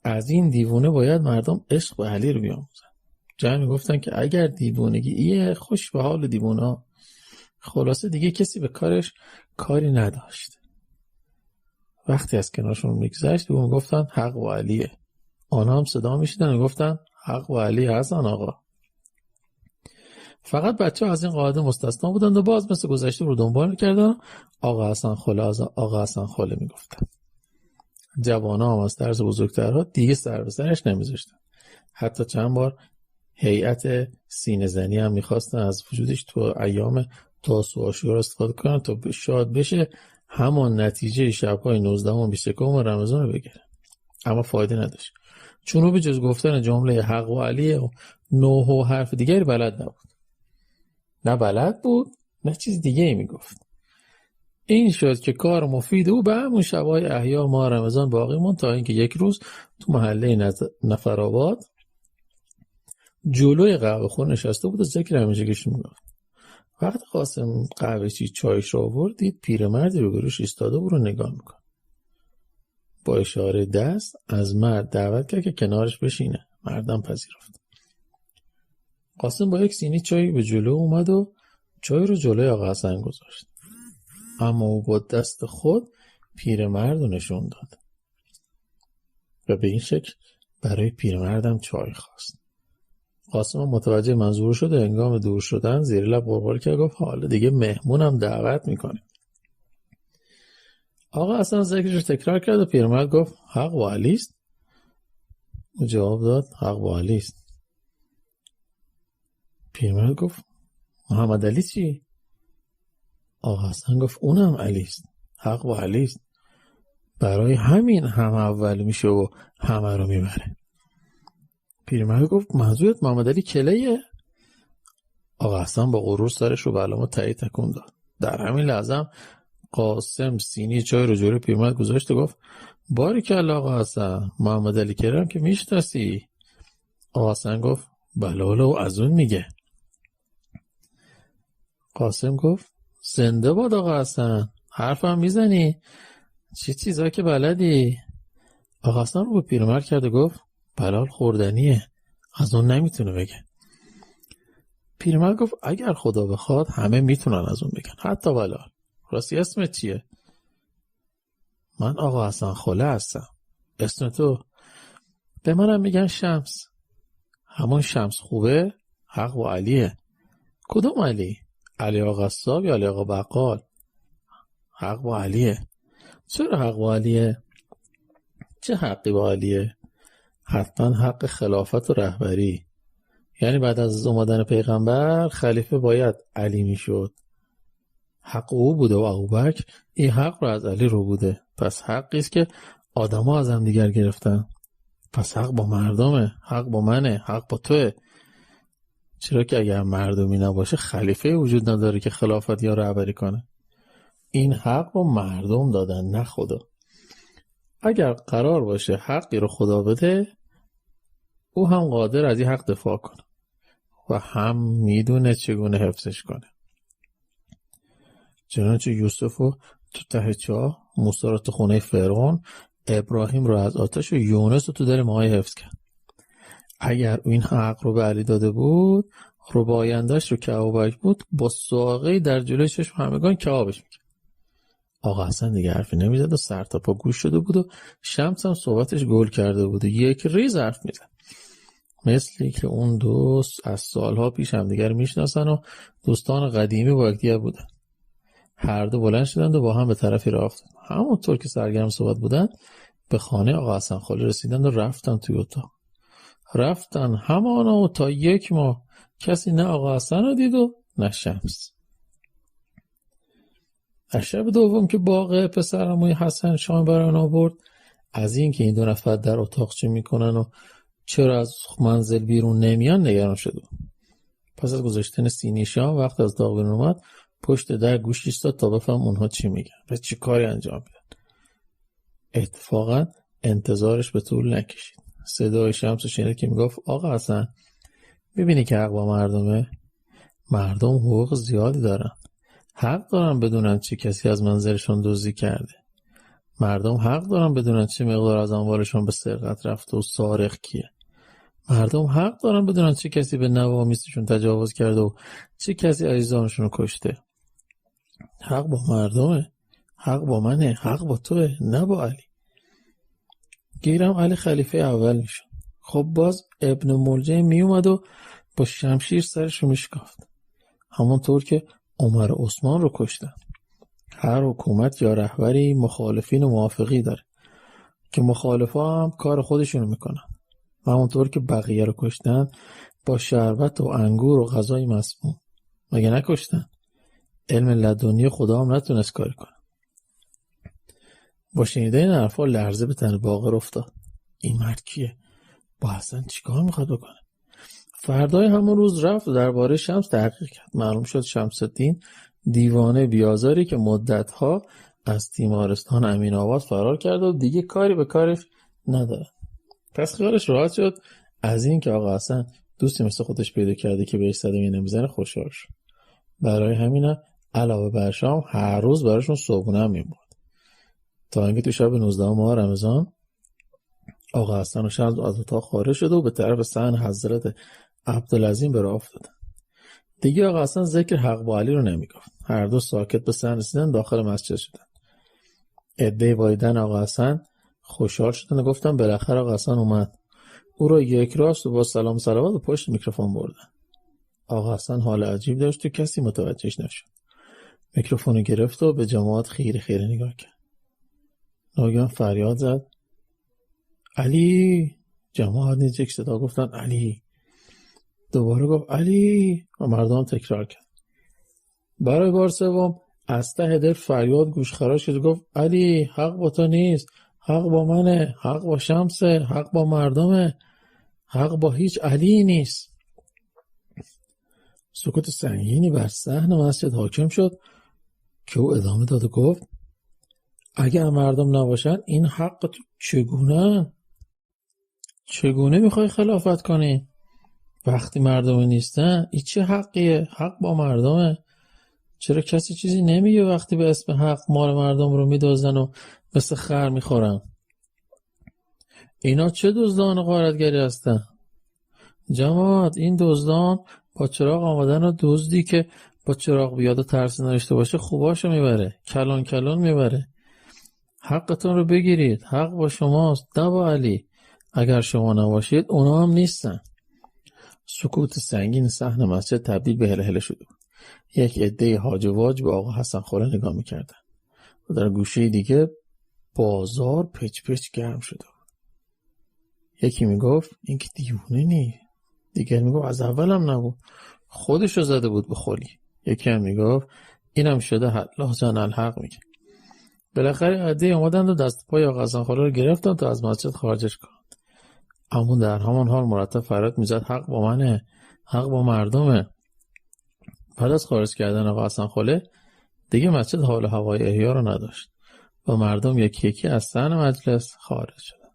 از این دیوانه باید مردم عشق به علی رو بیاموزن. جمع میگفتن که اگر دیوانگی ایه خوش به حال دیوانه. خلاصه دیگه کسی به کارش کاری نداشت. وقتی از کنارشون میگذشت و میگفتن حق و علیه. آنها هم صدا میشیدن و میگفتن حق و علی حسن آقا. فقط بچه‌ها از این قاعده مستثنا بودند و باز مثل گذشته رو دنبال می‌کردن. آقا حسن خله آقا حسن خله میگفتن. جوان‌ها هم از طرز بزرگترها دیگه سر به سرش نمیذاشتن. حتی چند بار هیئت سینه زنی هم میخواستن از وجودش تو ایام تاسوعا و عاشورا استفاده کنن تا شاد بشه همان نتیجه شب‌های 19 و 21 رمضان رو بگیرن. اما فایده نداشت. چون او به جز گفتن جمله حق و علی و نوح و حرف دیگری بلد نبود. نه بلد بود نه چیز دیگه ای میگفت. این شد که کار مفید او به همون شبای احیا ماه رمضان باقی موند تا اینکه یک روز تو محله نفرآباد جلوی قهوه خونه نشسته بود و ذکر همیشگیش میگفت. وقتی قاسم قهوه چی چایش رو آورد دید پیرمردی روبروش ایستاده بود رو نگاه میکنه. با اشاره دست از مرد دعوت کرد که کنارش بشینه. مردم پذیرفت. قاسم با یک سینی چای به جلو اومد و چای رو جلوی آقا حسن گذاشت. اما او با دست خود پیرمرد رو نشون داد و به این شکل برای پیرمردم چای خواست. قاسم متوجه منظور شد و هنگام دور شدن زیر لب غرغر کرد گفت حالا دیگه مهمونم دعوت میکنه. آقا حسن ذکرش رو تکرار کرد و پیرمرد گفت حق با علی است. او جواب داد حق با علی است. پیرمرد گفت محمد علی چی؟ آقا حسن گفت اونم علی است. حق با علی است. برای همین هم اول میشه و همه رو میبره. پیرمرد گفت منظورت محمد علی کلیه؟ آقا حسن با غرور سرش رو به علامت تایید تکون داد. در همین لحظه قاسم سینی چای رو جلوی پیرمرد گذاشت و گفت باریکلا آقا حسن، محمد علی کرم که میشناسی؟ آقا حسن گفت بله و از اون میگه. قاسم گفت زنده باد آقا حسن، حرفم میزنی؟ چی چیزا که بلدی؟ آقا حسن رو به پیرمرد کرد و گفت بلال خوردنیه، از اون نمیتونه بگه. پیرمرد گفت اگر خدا بخواد همه میتونن از اون بگن، حتی بلال. راستی اسمت چیه؟ من آقا حسن خله هستم. اسم تو؟ به منم میگن شمس. همون شمس خوبه؟ حق با علیه. کدوم علی؟ علی آقا قصاب یا علی آقا بقال؟ حق با علیه. چرا حق با علیه؟ چه حقی با علیه؟ حتما حق خلافت و رهبری. یعنی بعد از اومدن پیغمبر خلیفه باید علی میشد. حق او بوده و ابوبکر این حق رو از علی رو بوده. پس حقی است که آدما از هم دیگر گرفتن. پس حق با مردمه، حق با منه، حق با توه. چرا که اگر مردمی نباشه خلیفه وجود نداره که خلافت یا رهبری کنه. این حق رو مردم دادن نه خدا. اگر قرار باشه حقی رو خدا بده او هم قادر از این حق دفاع کنه و هم میدونه چگونه حفظش کنه. چنانچه یوسف رو تو ته چاه، موسی رو تو خونه فرعون، ابراهیم رو از آتش و یونس رو تو دل ماهی حفظ کرد. اگر این حق رو به علی داده بود ربایندش رو که ابوبکر بود با ساقه در جلوی چشم همگان کبابش میکرد. آقا حسن دیگه حرفی نمیزد و سر تا پا گوش شده بود و شمس هم صحبتش گل کرده بود و یک ریز حرف میزد، مثلی که اون دوست از سالها پیش هم دیگر میشناسن و دوستان قدیمی با یکدیگر بودن. هر دو بلند شدند و با هم به طرفی راه افتادند. همونطور که سرگرم صحبت بودند به خانه آقا حسن خالی رسیدند و رفتن توی اتاق. رفتن همانا و تا یک ماه کسی نه آقا حسن رو دید و نه شمس. از شب دوم که باغ پسرعموی حسن شام بران آورد، از این که این دو نفر در اتاق چه میکنن و چرا از منزل بیرون نمیان نگران شد. پس از گذاشتن سینی شام وقت از داغ بیرون اومد پشت در گوش ایستاد تا بفهم اونها چی میگن و چی کاری انجام میدن. اتفاقا انتظارش به طول نکشید. صدای شمس شنید که میگفت آقا حسن میبینی که حق با مردمه؟ مردم حقوق زیادی دارن. حق دارن بدونن چه کسی از منزلشون دزدی کرده. مردم حق دارن بدونن چه مقدار از اموالشون به سرقت رفته و سارق کیه. مردم حق دارن بدونن چه کسی به نوامیسشون تجاوز کرده و چه کسی عزیزانشون رو کشته. حق با مردمه، حق با منه، حق با توه، نه با علی. گیرم علی خلیفه اول میشد. خب باز ابن ملجم می اومد و با شمشیر سرش رو میشکافت، همونطور که عمر عثمان رو کشتن. هر حکومت یا رهبری مخالفین و موافقی داره که مخالفا هم کار خودشونو میکنن. همونطور که بقیه رو کشتن با شربت و انگور و غذای مسموم. مگه نکشتن؟ علم لدنی خدا هم نتونست کاری کنه. با شنیدن این حرفا لرزه به تن باقر افتاد. این مرد کیه؟ با حسن چیکار میخواد بکنه؟ فردای همون روز رفت و درباره شمس تحقیق کرد. معلوم شد شمس الدین دیوانه بیازاری که مدتها از تیمارستان امین‌آباد فرار کرده و دیگه کاری به کارش نداره. پس خیالش راحت شد از این که آقا حسن دوستی مثل خودش پیدا کرده که بهش صدمه نمیزنه خوشحال شد. برای همین علاوه بر شام هر روز براشون صبحونه هم میبرد تا اینکه تو شب 19 ماه رمضان آقا حسن و شمس از اتاق خارج شده و به طرف صحن حضرت عبدالعظیم به راه افتادن. دیگه آقا حسن ذکر حق با علی رو نمیگفت. هر دو ساکت به صحن رسیدن داخل مسجد شدن. عده وایدن آقا حسن خوشحال شدن و گفتن بالاخره آقا حسن اومد. او را یک راست و با سلام صلوات به پشت میکروفون بردن. آقا حسن حال عجیب داشت و کسی متوجهش نشد. میکروفون گرفت و به جماعت خیره خیره نگاه کرد. ناگهان فریاد زد علی. جماعت نیز یک صدا گفتن علی. دوباره گفت علی و مردم تکرار کرد. برای بار سوم از ته دل فریاد گوشخراش شد و گفت علی حق با تو نیست، حق با منه، حق با شمسه، حق با مردمه، حق با هیچ علی نیست. سکوت سنگینی بر صحن مسجد حاکم شد که او ادامه داد و گفت اگر مردم نباشن این حق تو چگونه میخوای خلافت کنی؟ وقتی مردم نیستن این چه حقیه؟ حق با مردمه. چرا کسی چیزی نمیگه وقتی به اسم حق مال مردم رو میدازن و مثل خر میخورن؟ اینا چه دزدان غارتگری هستن؟ جماعت این دزدان با چراغ آمدن و دزدی که با چراغ بیاد و ترسی نداشته باشه خوباشو میبره، کلان کلان میبره. حقتون رو بگیرید، حق با شماست، نه با علی. اگر شما نباشید اونا هم نیستن. سکوت سنگین صحن مسجد تبدیل به هلهله شده بود. یک عده هاج و واج به آقا حسن خوله نگاه میکردن و در گوشه دیگه بازار پچ پچ گرم شده بود. یکی میگفت این که دیوونه نی. دیگر میگفت از اولم نبود، خودشو زده بود به خلی. یکی هم میگفت اینم شده الله جان الحق میگه. بالاخره عده اومدند و دست پای آقا حسن خوله رو گرفتن تا از مسجد خارجش کنند. اما در همان حال مرتب فریاد میزد حق با منه، حق با مردمه. بعد از خارج کردن آقا حسن خوله دیگه مسجد حال و هوای احیا رو نداشت و مردم یکی یکی از صحن مجلس خارج شدن.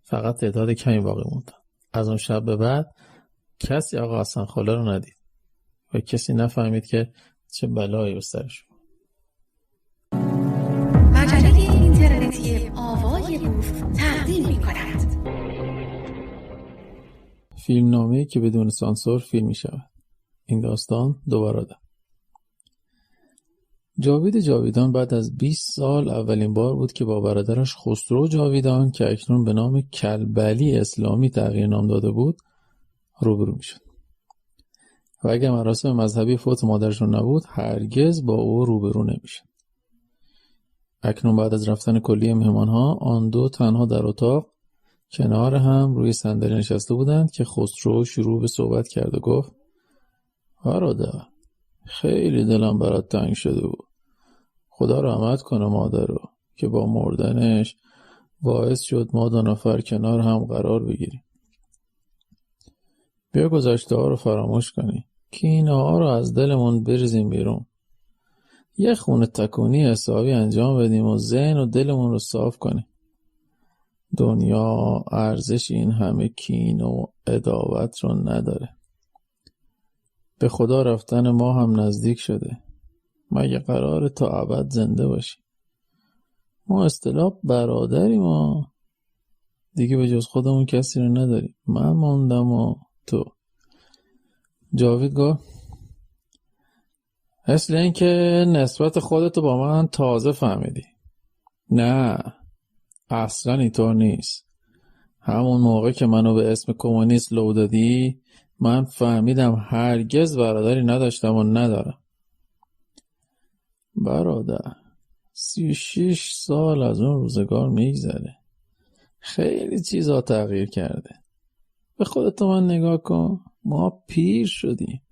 فقط تعداد کمی باقی موند. از اون شب به بعد کسی آقا حسن خوله رو ندید و کسی نفهمید که چه بلایی به سرش بود.
مجله اینترنتی آوای بوف تقدیم می‌کند
فیلمنامه‌ای که بدون سانسور فیلم می‌شود. این داستان دو برادر. جاوید جاویدان بعد از 20 سال اولین بار بود که با برادرش خسرو جاویدان که اکنون به نام کلبلی اسلامی تغییر نام داده بود روبرو میشد. و اگر مراسم مذهبی فوت مادرشون نبود هرگز با او روبرو نمیشد. اکنون بعد از رفتن کلیه مهمانها آن دو تنها در اتاق کنار هم روی صندلی نشسته بودند که خسرو شروع به صحبت کرد و گفت برادر خیلی دلم برات تنگ شده بود. خدا رحمت کنه مادر رو که با مردنش باعث شد ما دو نفر کنار هم قرار بگیریم. بیا گذشته ها رو فراموش کنی، کینه ها رو از دلمون بریزیم بیرون، یه خونه تکونی حسابی انجام بدیم و ذهن و دلمون رو صاف کنیم. دنیا ارزش این همه کینه و عداوت رو نداره. به خدا رفتن ما هم نزدیک شده. مگه قراره تا ابد زنده باشیم؟ ما اصطلاح برادریم، ما دیگه به جز خودمون کسی رو نداریم. من موندم و تو. جاوید گفت مثل این که نسبت خودتو با من تازه فهمیدی. نه اصلا اینطور نیست. همون موقع که منو به اسم کمونیست لو دادی من فهمیدم هرگز برادری نداشتم و ندارم. برادر 36 سال از اون روزگار میگذره. خیلی چیزا تغییر کرده. به خودت من نگاه کن. ما پیر شدیم.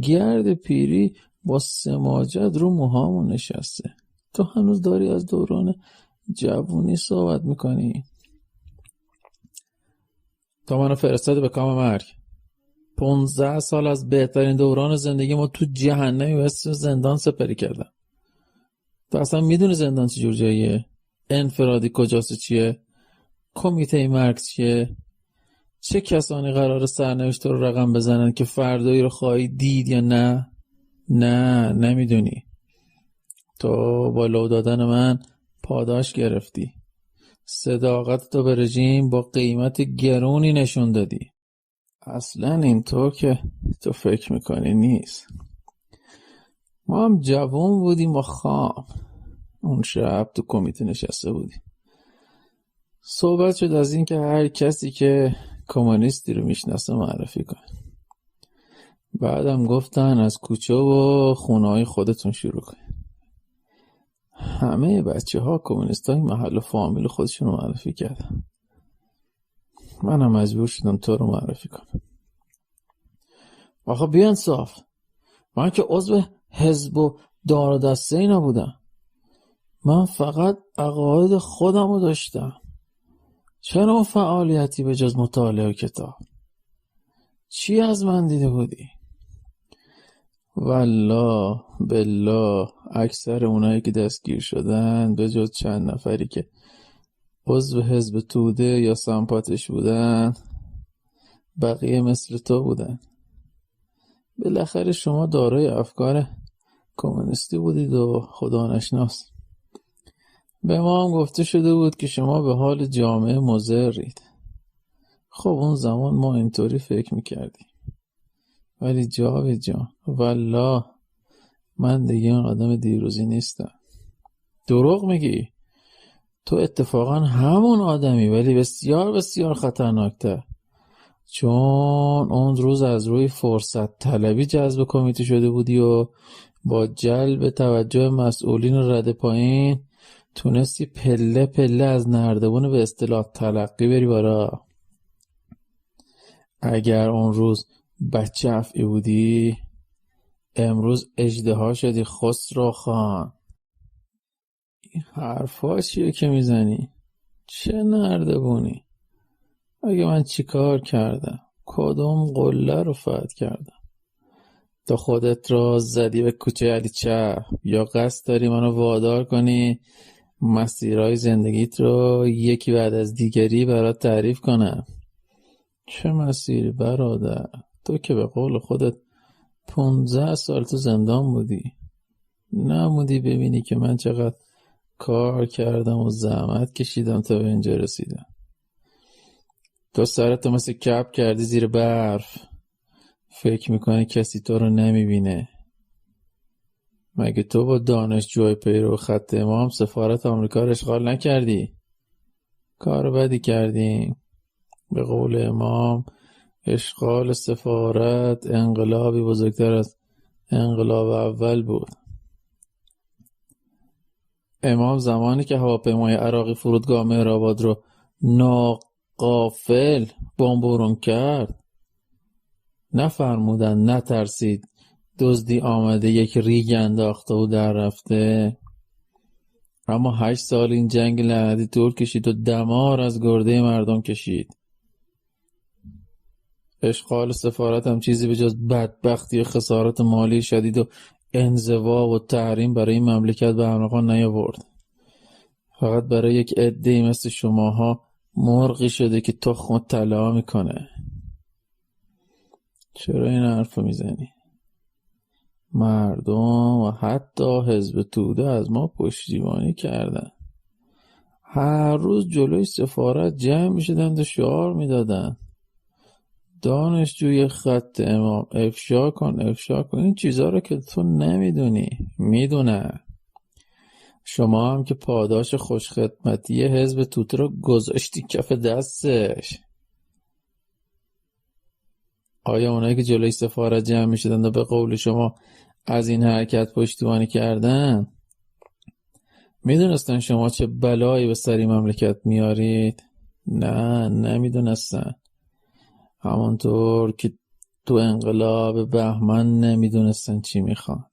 گرد پیری با سماجت رو موهامون نشسته. تو هنوز داری از دوران جوونی صحبت میکنی. تا منو فرستاده به کام مرگ. 15 سال از بهترین دوران زندگی ما تو جهنمی و زندان سپری کردم. تو اصلا میدونی زندان چه جور جاییه؟ انفرادی کجاست چیه؟ کمیته مرگ چیه؟ چه کسانی قراره سرنوشت رو رقم بزنن که فردایی رو خواهی دید یا نه؟ نه نمیدونی. تو با لو دادن من پاداش گرفتی. صداقت تو به رژیم با قیمت گرونی نشون دادی. اصلا اینطور که تو فکر میکنی نیست. ما هم جوان بودیم و خام. اون شب تو کمیته نشسته بودیم. صحبت شد از این که هر کسی که کمونیستی رو میشناسه معرفی کنه. بعدم گفتن از کوچه و خونه‌های خودتون شروع کنید. همه بچه ها کمونیست های محل و فامیل خودشون رو معرفی کردن. منم مجبور شدم تو رو معرفی کنم. آخه بیان صاف، من که عضو حزب و دار و دسته ای نبودم. من فقط عقاید خودم رو داشتم. چرا فعالیتی به جز مطالعه و کتاب؟ چی از من دیده بودی؟ والله بالله اکثر اونایی که دستگیر شدن به جز چند نفری که عضو حزب توده یا سمپاتش بودن، بقیه مثل تو بودن. بالاخره شما دارای افکار کمونیستی بودید و خدا نشناس. به ما هم گفته شده بود که شما به حال جامعه مضرید. خب اون زمان ما اینطوری فکر میکردیم. ولی جاوید جان، والله من دیگه اون آدم دیروزی نیستم. دروغ میگی؟ تو اتفاقا همون آدمی، ولی بسیار بسیار خطرناکتر. چون اون روز از روی فرصت طلبی جذب کمیته شده بودی و با جلب توجه مسئولین رده پایین تونستی پله پله از نردبون به اصطلاح تلقی بری بالا. اگر اون روز بچه افعی بودی، امروز اژدها شدی خسرو خان. این حرفا چیه که میزنی؟ چه نردبونی؟ اگه من چی کار کردم؟ کدوم قله رو فتح کردم؟ تو خودت را زدی به کوچه علی چپ یا قصد داری منو وادار کنی مسیرهای زندگیت رو یکی بعد از دیگری برات تعریف کنم؟ چه مسیری برادر؟ تو که به قول خودت 15 سال تو زندان بودی. نمودی ببینی که من چقدر کار کردم و زحمت کشیدم تا به اینجا رسیدم. تو سرتو مثل کپ کردی زیر برف. فکر میکنی کسی تو رو نمیبینه. مگه تو با دانشجوی پیرو خط امام سفارت آمریکا رو اشغال نکردی؟ کار بدی کردیم. به قول امام اشغال سفارت انقلابی بزرگتر از انقلاب اول بود. امام زمانی که هواپیمای عراقی فرودگاه مهرآباد رو ناقافل بمبارون کرد نفرمودن نترسید دزدی آمده یک ریگ انداخته و در رفته. اما 8 سال این جنگ لعنتی طول کشید و دمار از گرده مردم کشید. اشغال سفارت هم چیزی به جز بدبختی و خسارات مالی شدید و انزوا و تحریم برای این مملکت به ارمغان نیاورد. فقط برای یک عده‌ای مثل شماها مرغی شده که تخم طلا میکنه. چرا این حرفو میزنی؟ مردم و حتی حزب توده از ما پشتیبانی کردن. هر روز جلوی سفارت جمع میشدند و شعار میدادن دانشجوی خط امام افشا کن افشا کن. این چیزها رو که تو نمیدونی میدونه. شما هم که پاداش خوشخدمتی حزب توده رو گذاشتی کف دستش. آیا اونایی که جلوی سفارت جمع میشدن و به قول شما از این حرکت پشتیبانی کردن میدونستن شما چه بلایی به سری مملکت میارید؟ نه نمیدونستن. همانطور که تو انقلاب بهمن نمیدونستن چی میخوان،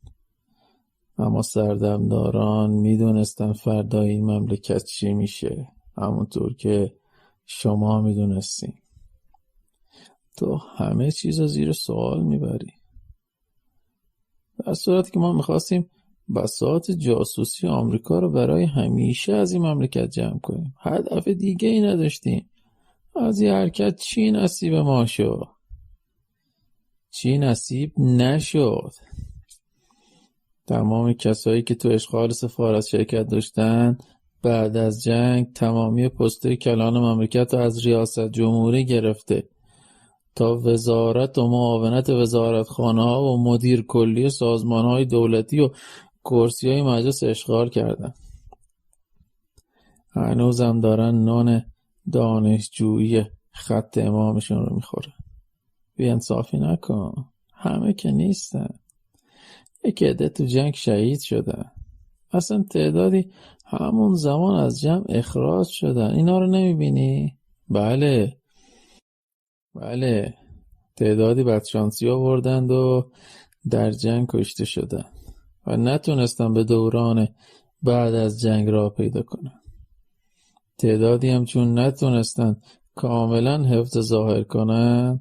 اما سردمداران میدونستن فردا این مملکت چی میشه، همونطور که شما میدونستین. تو همه چیز رو زیر سوال میبری. در صورتی که ما میخواستیم بساط جاسوسی آمریکا رو برای همیشه از این مملکت جمع کنیم، هدف دیگه ای نداشتیم. از این حرکت چی نصیب ما شد؟ چی نصیب نشد؟ تمام کسایی که تو اشغال سفارت شرکت داشتن بعد از جنگ تمامی پست‌های کلان مملکت رو از ریاست جمهوری گرفته تا وزارت و معاونت وزارتخانه‌ها و مدیر کلی سازمان‌های دولتی و کرسی‌های مجلس اشغال کردن. هنوزم دارن نان دانشجویی خط امامشون رو میخورن. بی‌انصافی نکن. همه که نیستن. یکی عده تو جنگ شهید شدن. اصلا تعدادی همون زمان از جمع اخراج شدن. اینا رو نمیبینی؟ بله تعدادی بدشانسی آوردند و در جنگ کشته شدن و نتونستن به دوران بعد از جنگ راه پیدا کنن. تعدادی هم چون نتونستن کاملا حفظ ظاهر کنن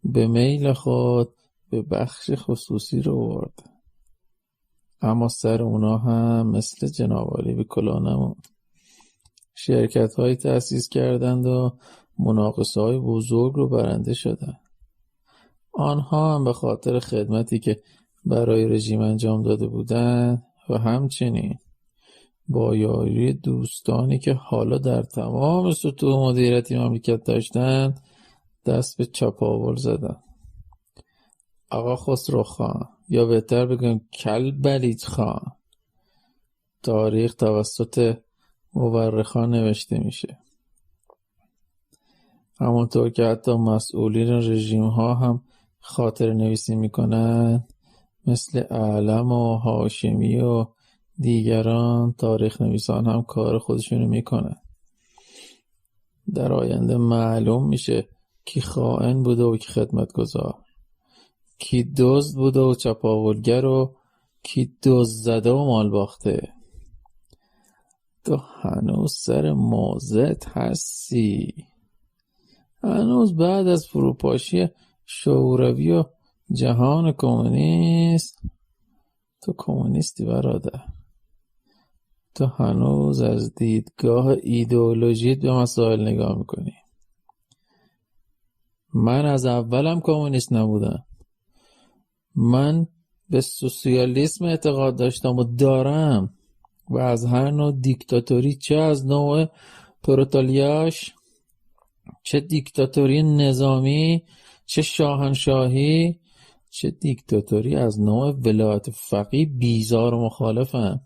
به میل خود به بخش خصوصی رو آورد. اما سر اونا هم مثل جنابعالی به کلاه نموند. شرکت هایی تأسیس کردند و مناقصه های بزرگ رو برنده شدن. آنها هم به خاطر خدمتی که برای رژیم انجام داده بودند و همچنین با یاری دوستانی که حالا در تمام سطوح مدیریتی مملکت داشتند دست به چپاول زدن. آقا خسرو خان، یا بهتر بگم کلبلید خان، تاریخ توسط مورخان نوشته میشه. همونطور که حتی مسئولین رژیم ها هم خاطر نویسی میکنن، مثل علم و هاشمی و دیگران تاریخ نویسان هم کار خودشونو میکنن. در آینده معلوم میشه کی خائن بوده و کی خدمتگزار، کی دزد بوده و چپاولگر و کی دزد زده و مال باخته. تو هنوز سر موضعت هستی. هنوز بعد از فروپاشی شوروی و جهان کمونیست تو کمونیستی برادر. تو هنوز از دیدگاه ایدئولوژیت به مسائل نگاه میکنی. من از اولم کمونیست نبودم. من به سوسیالیسم اعتقاد داشتم و دارم و از هر نوع دیکتاتوری، چه از نوع پروتالیاش، چه دیکتاتوری نظامی، چه شاهنشاهی، چه دیکتاتوری از نوع ولایت فقیه بیزار و مخالفم.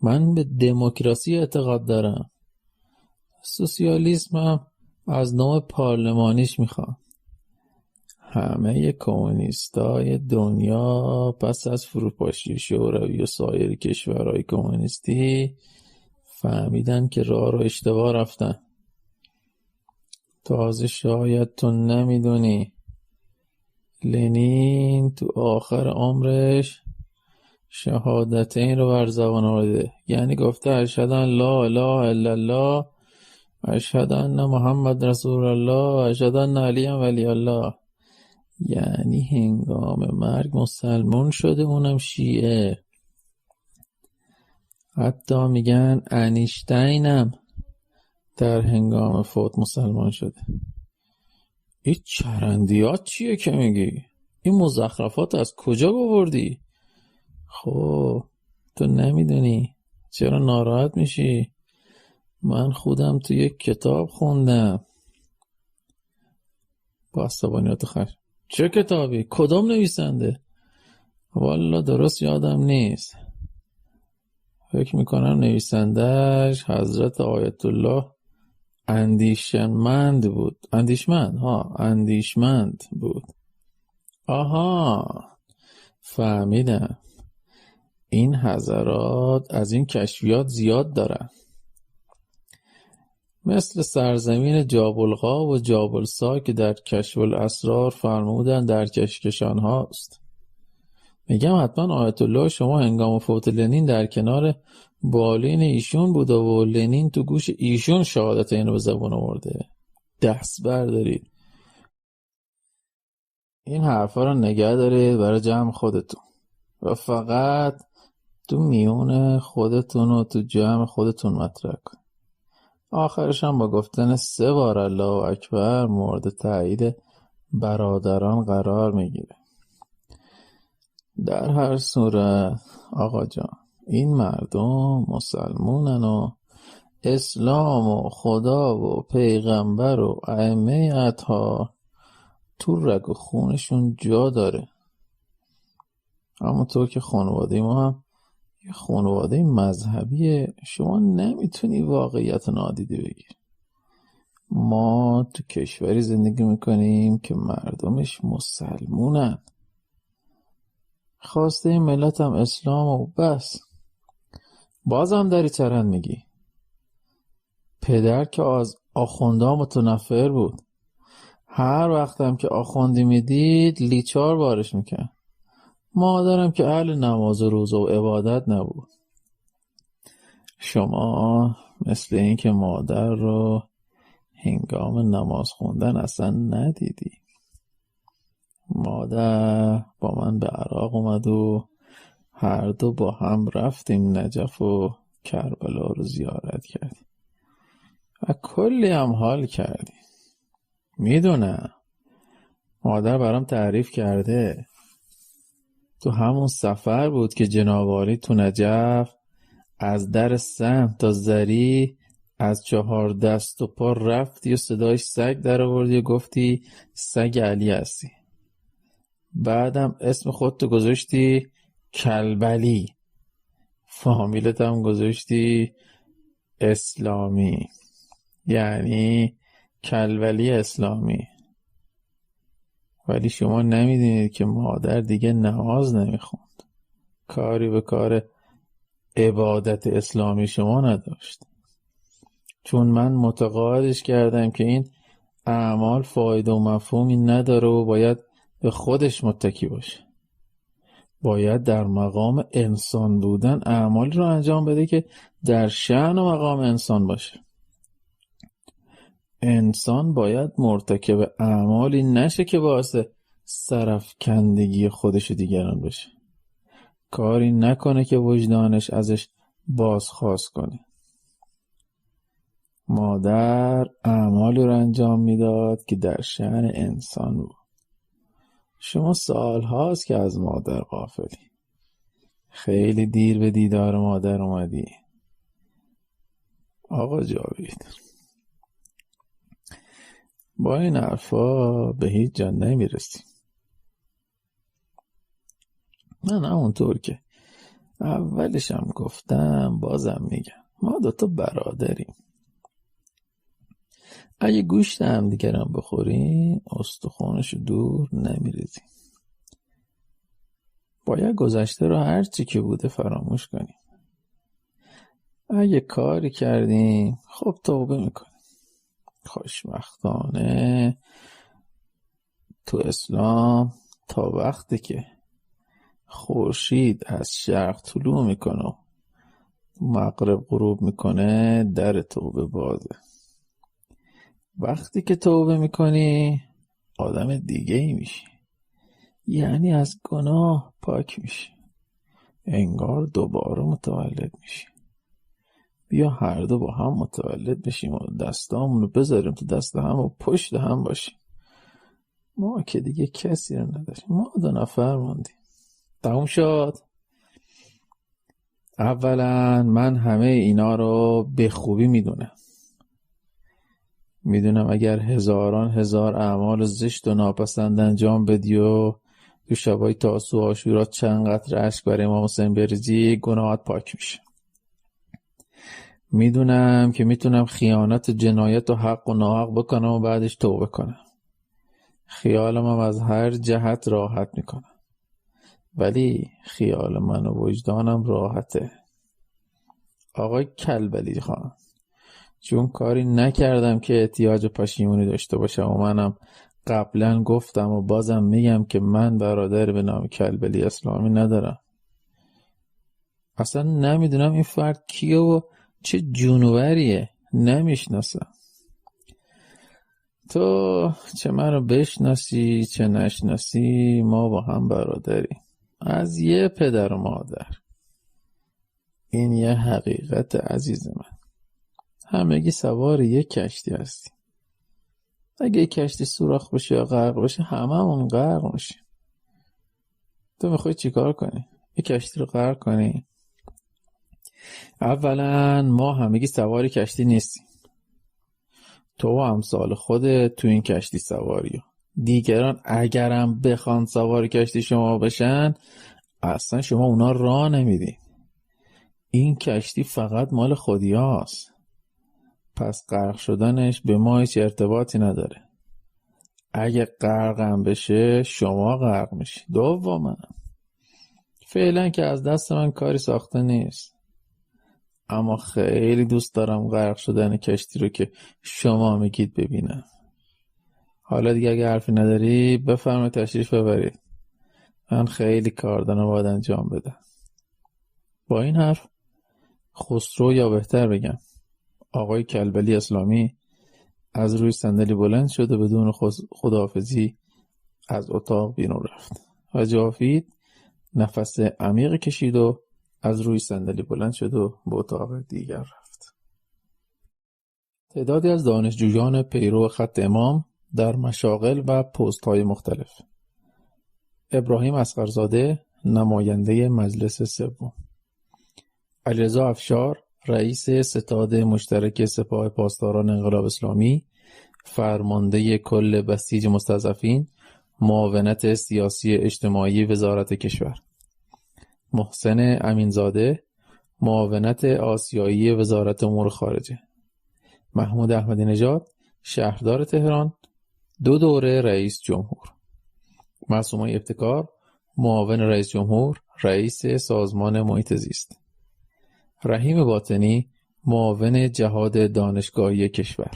من به دموکراسی اعتقاد دارم. سوسیالیسم هم از نوع پارلمانیش میخوام. همه کمونیستای دنیا پس از فروپاشی شوروی و سایر کشورهای کمونیستی فهمیدن که راه رو اشتباه رفتن. تازه شاید تو نمیدونی لنین تو آخر عمرش شهادتین رو بر زبان آورده، یعنی گفته اشهد ان لا اله الا الله، اشهد ان محمد رسول الله، اشهد ان علی ولی الله. یعنی هنگام مرگ مسلمان شده، اونم شیعه. حتی میگن انیشتینم در هنگام فوت مسلمان شده. این چرندیات چیه که میگی؟ این مزخرفات از کجا آوردی؟ خب تو نمیدونی چرا ناراحت میشی؟ من خودم تو یک کتاب خوندم با عصبانیت خشم. چه کتابی؟ کدام نویسنده؟ والا درست یادم نیست. فکر میکنم نویسندهش حضرت آیت الله اندیشمند بود. اندیشمند بود. آها، فهمیدم. این حضرات از این کشفیات زیاد دارن. مثل سرزمین جابلقا و جابلسا که در کشف الاسرار فرمودن در کشکشان هاست. میگم حتما آیت الله شما هنگام فوت لنین در کنار بالین ایشون بوده و لنین تو گوش ایشون شهادت اینو به زبان آورده. دست بردارید. این حرفا رو نگه دارید برای جمع خودتون و فقط تو میون خودتون و تو جمع خودتون مطرح کن. آخرش هم با گفتن 3 بار الله اکبر مورد تایید برادران قرار میگیره. در هر صورت آقا جان، این مردم مسلمونن و اسلام و خدا و پیغمبر و ائمه اطهار تو رگ و خونشون جا داره. همونطور که خانواده ما هم یه خانواده مذهبیه، شما نمیتونی واقعیت نادیده بگیری. ما تو کشوری زندگی میکنیم که مردمش مسلمونن، خواسته این ملت هم اسلام و بس. بازم داری چرند میگی. پدر که از آخوندا متنفر بود، هر وقتم که آخوندی میدید لیچار بارش میکرد. مادرم که اهل نماز و روزه و عبادت نبود. شما مثل این که مادر رو هنگام نماز خوندن اصلا ندیدی. مادر با من به عراق اومد و هر دو با هم رفتیم نجف و کربلا رو زیارت کردیم و کلی هم حال کردیم. میدونم مادر برام تعریف کرده تو همون سفر بود که جناب عالی تو نجف از در سهم تا زری از 4 دست و پا رفتی و صدای سگ در آوردی و گفتی سگ علی هستی. بعدم اسم خودتو گذاشتی کلبلی، فامیلت هم گذاشتی اسلامی، یعنی کلبلی اسلامی. ولی شما نمیدونید که مادر دیگه نماز نمیخوند، کاری به کار عبادت اسلامی شما نداشت. چون من متقاعدش کردم که این اعمال فایده و مفهومی نداره و باید به خودش متکی باشه. باید در مقام انسان بودن اعمالی رو انجام بده که در شأن و مقام انسان باشه. انسان باید مرتکب اعمالی نشه که باعث سرفکندگی خودش و دیگران بشه. کاری نکنه که وجدانش ازش بازخواست کنه. مادر اعمالی رو انجام میداد که در شأن انسان بود. شما سال هاست که از مادر غافلی. خیلی دیر به دیدار مادر اومدی آقا جاوید. با این حرفا به هیچ جا نمیرسیم. من همونطور که اولش هم گفتم بازم میگم، ما 2 برادریم. اگه گوشت هم دیگرم بخوریم استخوانشو دور نمیریزیم. باید گذشته رو هر چی که بوده فراموش کنیم. اگه کاری کردیم خب توبه میکنیم. خوشبختانه تو اسلام تا وقتی که خورشید از شرق طلوع میکنه و مغرب غروب میکنه در توبه بازه. وقتی که توبه میکنی آدم دیگه ای میشی، یعنی از گناه پاک میشی، انگار دوباره متولد میشی. بیا هر دو با هم متولد بشیم و دستامونو بذاریم تو دست هم و پشت هم باشیم. ما که دیگه کسی رو نداریم، ما 2 نفر موندیم. تموم شد. اولا من همه اینا رو به خوبی میدونم اگر هزاران هزار اعمال زشت و ناپسند انجام بدی و تو شبای تاسوع و عاشورا چند قطره اشک برای امام حسین بریزی گناهات پاک میشه. میدونم که میتونم خیانت و جنایت و حق و ناحق بکنم و بعدش توبه کنم. خیالم هم از هر جهت راحت میکنم، ولی خیال من و وجدانم راحته. آقای کلبلی خان، چون کاری نکردم که احتیاج پشیمونی داشته باشم و منم قبلا گفتم و بازم میگم که من برادر به نام کلبلی اسلامی ندارم. اصلا نمیدونم این فرد کیه و چه جونوریه، نمیشناسم. تو چه منو بشناسی چه نشناسی، ما با هم برادری، از یه پدر و مادر. این یه حقیقت عزیز من. همگی سوار یک کشتی هستی. اگه یک کشتی سوراخ بشه یا غرق بشه، هممون غرق میشیم. تو میخوای چی کار کنی؟ یک کشتی رو غرق کنی؟ اولا ما همگی سوار کشتی نیستیم. تو و امثال خودت تو این کشتی سواری. دیگران اگرم بخوان سوار کشتی شما بشن، اصلا شما اونا راه نمیدین. این کشتی فقط مال خودی هاست. پس غرق شدنش به ما هیچ ارتباطی نداره. اگه غرقم بشه شما غرق میشی. دوما فعلا که از دست من کاری ساخته نیست، اما خیلی دوست دارم غرق شدن کشتی رو که شما میگید ببینم. حالا دیگه اگه حرفی نداری بفرمایید تشریف ببرید. من خیلی کار دارم باید انجام بدم. با این حرف خسرو، یا بهتر بگم آقای کلبلی اسلامی، از روی صندلی بلند شد و بدون خداحافظی از اتاق بیرون رفت و جاوید نفس عمیق کشید و از روی صندلی بلند شد و به اتاق دیگر رفت. تعدادی از دانشجویان پیرو خط امام در مشاغل و پست‌های مختلف. ابراهیم اصغرزاده، نماینده مجلس سوم. علیرضا افشار، رئیس ستاد مشترک سپاه پاسداران انقلاب اسلامی، فرمانده کل بسیج مستضعفین، معاونت سیاسی اجتماعی وزارت کشور. محسن امینزاده، معاونت آسیایی وزارت امور خارجه. محمود احمدی نژاد، شهردار تهران، 2 دوره رئیس جمهور. معصومه ابتکار، معاون رئیس جمهور، رئیس سازمان محیط زیست. رحیم باطنی، معاون جهاد دانشگاهی کشور.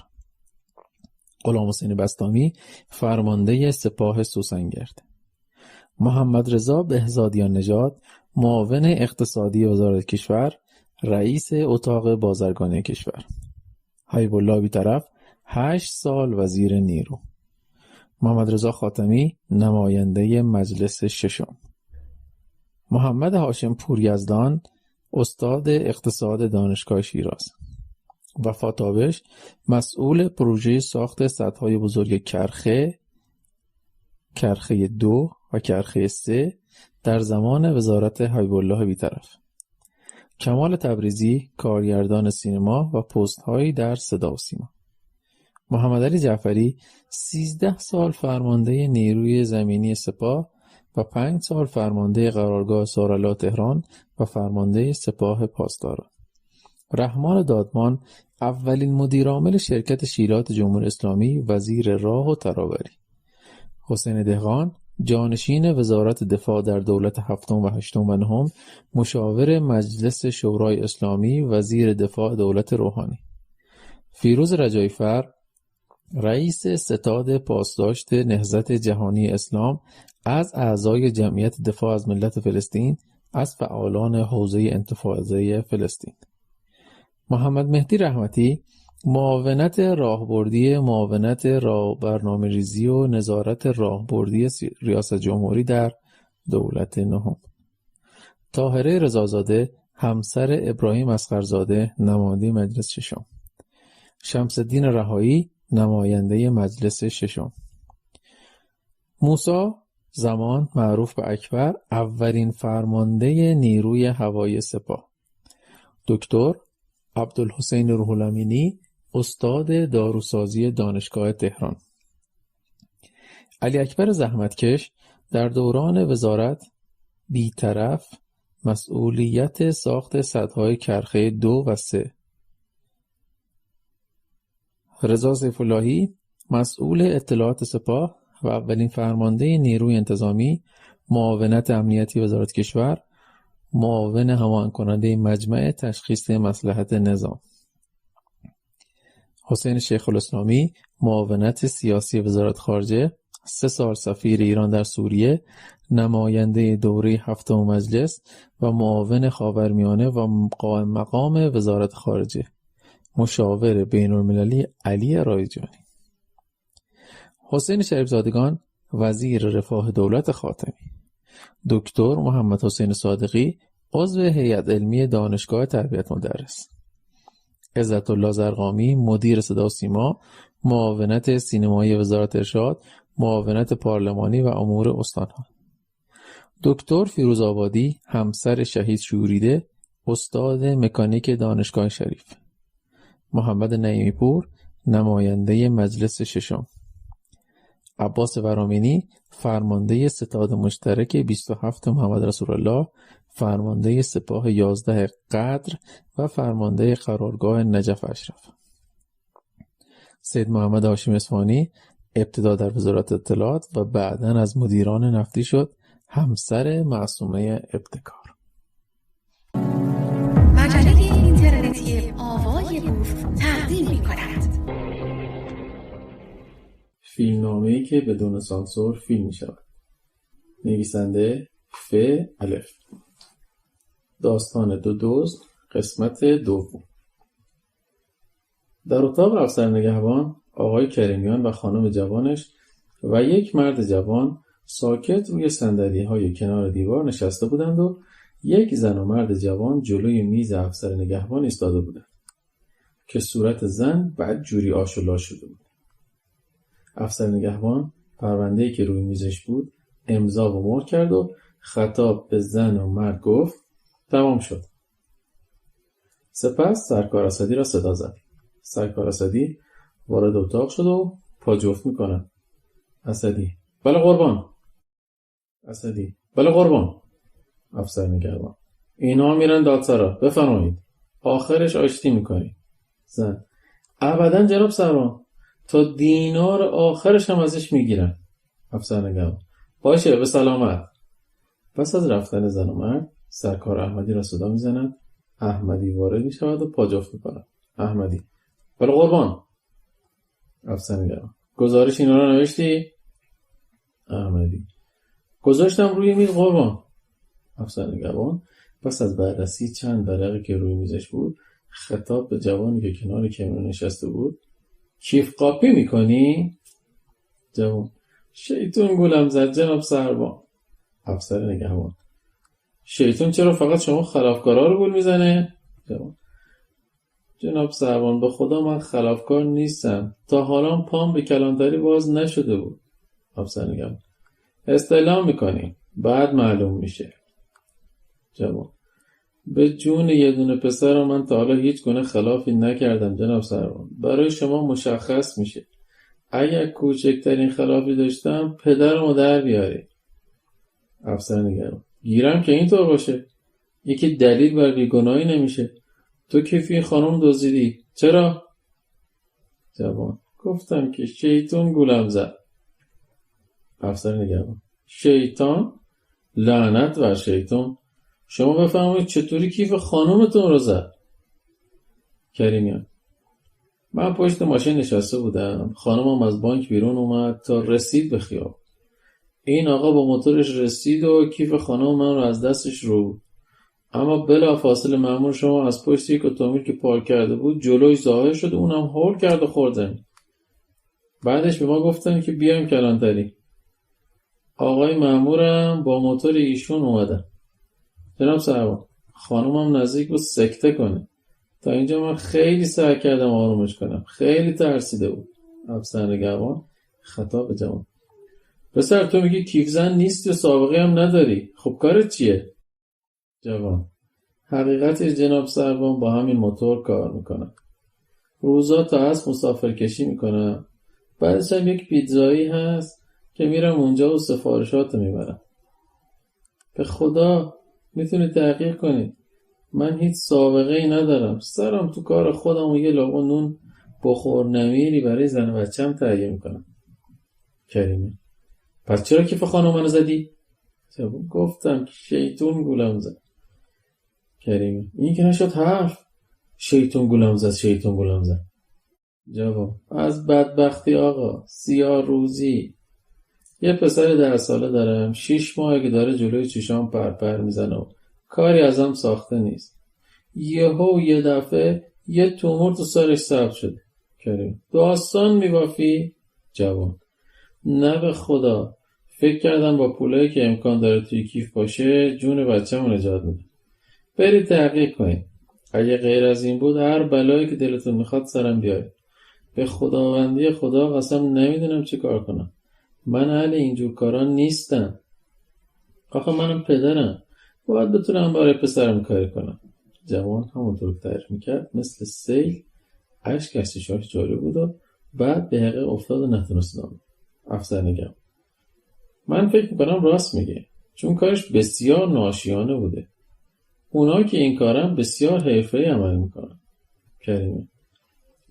غلام حسین بسطامی، فرمانده سپاه سوسنگرد. محمد رضا بهزادیان نژاد، معاون اقتصادی وزارت کشور، رئیس اتاق بازرگانی کشور. حبیب الله بیطرف، 8 سال وزیر نیرو. محمد رضا خاتمی، نماینده مجلس ششم. محمد هاشم پوریزدان، استاد اقتصاد دانشگاه شیراز. وفا تابش، مسئول پروژه ساخت سدهای بزرگ کرخه 2 و کرخه 3 در زمان وزارت حبیب الله بیطرف. کمال تبریزی، کارگردان سینما و پست‌هایی در صدا و سیما. محمد علی جعفری، 13 سال فرمانده نیروی زمینی سپاه و 5 سال فرمانده قرارگاه سارلا تهران و فرمانده سپاه پاسداران. رحمان دادمان، اولین مدیرعامل شرکت شیلات جمهوری اسلامی، وزیر راه و ترابری. حسین دهقان، جانشین وزارت دفاع در دولت هفتم و هشتم و نهم، مشاور مجلس شورای اسلامی، وزیر دفاع دولت روحانی. فیروز رجایی‌فر، رئیس ستاد پاسداشت نهضت جهانی اسلام، از اعضای جمعیت دفاع از ملت فلسطین، از فعالان حوزه انتفاضه فلسطین. محمد مهدی رحمتی، معاونت راهبردی، معاونت برنامه‌ریزی و نظارت راهبردی ریاست جمهوری در دولت نهم. طاهره رضازاده، همسر ابراهیم اصغرزاده، نماینده مجلس ششم. شمس الدین رهایی، نماینده مجلس ششم. موسی زمان، معروف به اکبر، اولین فرمانده نیروی هوایی سپاه. دکتر عبدالحسین روح الامینی، استاد داروسازی دانشگاه تهران. علی اکبر زحمتکش، در دوران وزارت بیطرف، مسئولیت ساخت سدهای کرخه 2 و 3. رضا سیف‌اللهی، مسئول اطلاعات سپاه و اولین فرمانده نیروی انتظامی، معاونت امنیتی وزارت کشور، معاون هماهنگ کننده مجمع تشخیص مصلحت نظام. حسین شیخ الاسلامی، معاونت سیاسی وزارت خارجه، 3 سال سفیر ایران در سوریه، نماینده دوره هفتم مجلس و معاون خاورمیانه و قائم مقام وزارت خارجه. مشاور بین‌المللی علی رایجانی. حسین شریفزادگان وزیر رفاه دولت خاتمی، دکتر محمد حسین صادقی عضو هیئت علمی دانشگاه تربیت مدرس، عزت‌الله زرقامی مدیر صدا و سیما، معاونت سینمایی وزارت ارشاد، معاونت پارلمانی و امور استان‌ها، دکتر فیروز آبادی همسر شهید شوریده استاد مکانیک دانشگاه شریف، محمد نعیمی پور نماینده مجلس ششم، عباس ورامینی فرمانده ستاد مشترک 27 محمد رسول الله، فرمانده سپاه 11 قدر و فرمانده قرارگاه نجف اشرف. سید محمد هاشمی اصفهانی ابتدا در وزارت اطلاعات و بعداً از مدیران نفتی شد، همسر معصومه ابتکار.
مجله اینترنتی آوای بوف تقدیم می‌کند.
فیلمنامه‌ای که بدون سانسور فیلم می‌شود. نویسنده ف الف. داستان دو دزد قسمت دوم. در اتاق افسر نگهبان آقای کریمیان و خانم جوانش و یک مرد جوان ساکت روی صندلی‌های کنار دیوار نشسته بودند و یک زن و مرد جوان جلوی میز افسر نگهبان ایستاده بودند که صورت زن بدجوری آش و لاش شده بود. افسر نگهبان پرونده‌ای که روی میزش بود امضا و مهر کرد و خطاب به زن و مرد گفت تمام شد. سپس سرکار اسدی را صدا زد. سرکار اسدی وارد اتاق شد و پا جفت می‌کند. اسدی: بله قربان. اسدی: بله قربان. افسر نگهبان: اینا میرن دادسرا، بفرمایید. آخرش آشتی میکنی. زن: ابدا جناب سروان، تا دینار آخرش هم ازش میگیرن. افسر نگهبان: باشه، به سلامت. پس از رفتن زن و مرد سرکار احمدی را صدا میزند. احمدی وارد میشود و پا جفت میکند. احمدی: بله قربان. افسر نگهبان: گزارش اینا رو نوشتی؟ احمدی: گذاشتم روی میز قربان. افسر نگهبان پس از بررسی چند ورقی که روی میزش بود خطاب به جوانی که کنار کمیون نشسته بود: کیف قاپی میکنی؟ جوان: شیطون گولم زد جناب سروان. افسر نگهبان: شیطون چرا فقط شما خلافکارا رو گول میزنه؟ جوان: جناب سروان به خدا من خلافکار نیستم، تا حالا پام به کلانتری باز نشده بود. افسر نگهبان: استعلام میکنی بعد معلوم میشه. جوان: به جون یه دونه پسر من تا حالا هیچ گونه خلافی نکردم جناب سروان، برای شما مشخص میشه. اگر کوچکترین خلافی داشتم پدرمو در بیاری. افسر نگهبان: گیرم که اینطور باشه، یکی دلیل بر بیگناهی نمیشه. تو کیفی خانم دزدیدی، چرا؟ جوان: گفتم که شیطون گولم زد. افسر نگهبان: شیطان؟ لعنت بر شیطان. شما بفرمایید چطوری کیف خانومتون رو زد؟ کریمیان: من پشت ماشین نشسته بودم، خانومم از بانک بیرون اومد تا رسید به خیابون. این آقا با موتورش رسید و کیف خانوم من رو از دستش رو، اما بلافاصله مأمور شما از پشت یک اتومبیل که پارک کرده بود جلوی ظاهر شد، اونم هول کرد و خورد زمین. بعدش به ما گفتن که بیایم کلانتری. آقای مأمورم با موتور ایشون اومدن. جناب سروان، خانومم نزدیک بود سکته کنه. تا اینجا من خیلی سعی کردم آرومش کنم، خیلی ترسیده بود. افسر نگهبان خطاب به جوان: پسر تو میگی کیف زن نیستی و سابقه هم نداری، خب کارت چیه؟ جوان: حقیقتش جناب سروان با همین موتور کار میکنم. روزا تا از مسافر کشی میکنم، بعدش هم یک پیتزایی هست که میرم اونجا و سفارشات میبرم. به خدا میتونی تحقیق کنی، من هیچ سابقه ای ندارم، سرم تو کار خودم و یه لقمه نون بخور نمیری برای زن و بچه‌م تهیه میکنم. کریمه: پس چرا کیف خانم منو زدی؟ گفتم که شیطون گولم زد. کریمه: این که نشد حرف، شیطون گولم زد شیطون گولم زد. جواب: از بدبختی آقا، سیاه روزی. یه پسر 10 ساله دارم، 6 ماه که داره جلوی چشام پرپر میزنه و کاری ازم ساخته نیست. یه دفعه یه تومور تو سرش ثبت شده. کریم: داستان میبافی؟ جوان: نه به خدا، فکر کردم با پولایی که امکان داره توی کیف باشه جون بچه‌مو نجات میده. برید تحقیق کنید. اگه غیر از این بود هر بلایی که دلتون میخواد سرم بیارید. به خداوندی خدا قسم نمیدونم چی کار کنم. من اهل اینجور کارا نیستم. آخه منم پدرم، باید بتونم برای پسرم کاری کنم. جوان همونطور که تعریف میکرد مثل سیل اشک از چشاش جاری بود و بعد به حقیقت افتاد و نتونست ادامه. افسر نگم، من فکر میکنم راست میگه، چون کارش بسیار ناشیانه بوده. اونا که این کارم بسیار حرفه‌ای عمل میکنن. کریمه،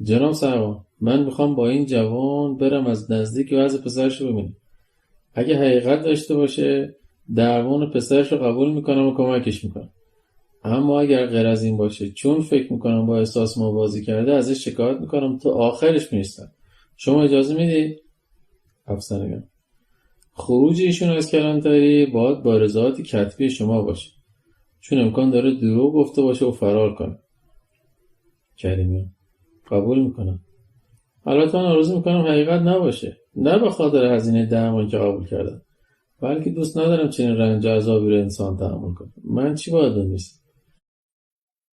جناب سروان، من میخوام با این جوان برم از نزدیک وضع پسرش رو ببینم. اگه حقیقت داشته باشه دعوان پسرش رو قبول میکنم و کمکش میکنم. اما اگر غیر از این باشه، چون فکر میکنم با احساس ما بازی کرده، ازش شکایت میکنم تا آخرش میرسم. شما اجازه میدید؟ افسر نگم، خروج ایشون از کلانتری باید با رضایت کتبی شما باشه، چون امکان داره دروغ گفته باشه و فرار کنه. کریمیان، قبول میکنم. البته من آرزو میکنم حقیقت نباشه، نه به خاطر هزینه درمان که قبول کردم، بلکه دوست ندارم چنین رنج و عذابی رو انسان تحمل کنه. من چی باید بنویسم؟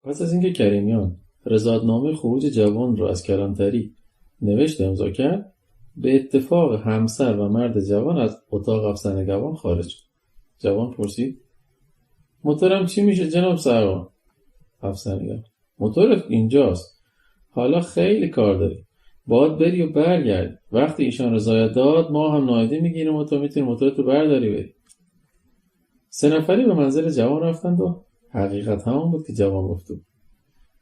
پس از اینکه کریمیان رضایتنامه خروج جوان رو از کلانتری نوشت و امضا کرد، به اتفاق همسر و مرد جوان از اتاق افسرنگوان خارج شد. جوان پرسید: موتورم چی میشه جناب سروان؟ افسرنگوان: موتورت اینجاست. حالا خیلی کار داری، باید بری و برگردی. وقتی ایشان رضایت داد ما هم نایده میگیریم و تو میتونی موتورت رو برداری بری. 3 نفری به منزل جوان رفتند و حقیقت همون بود که جوان گفت.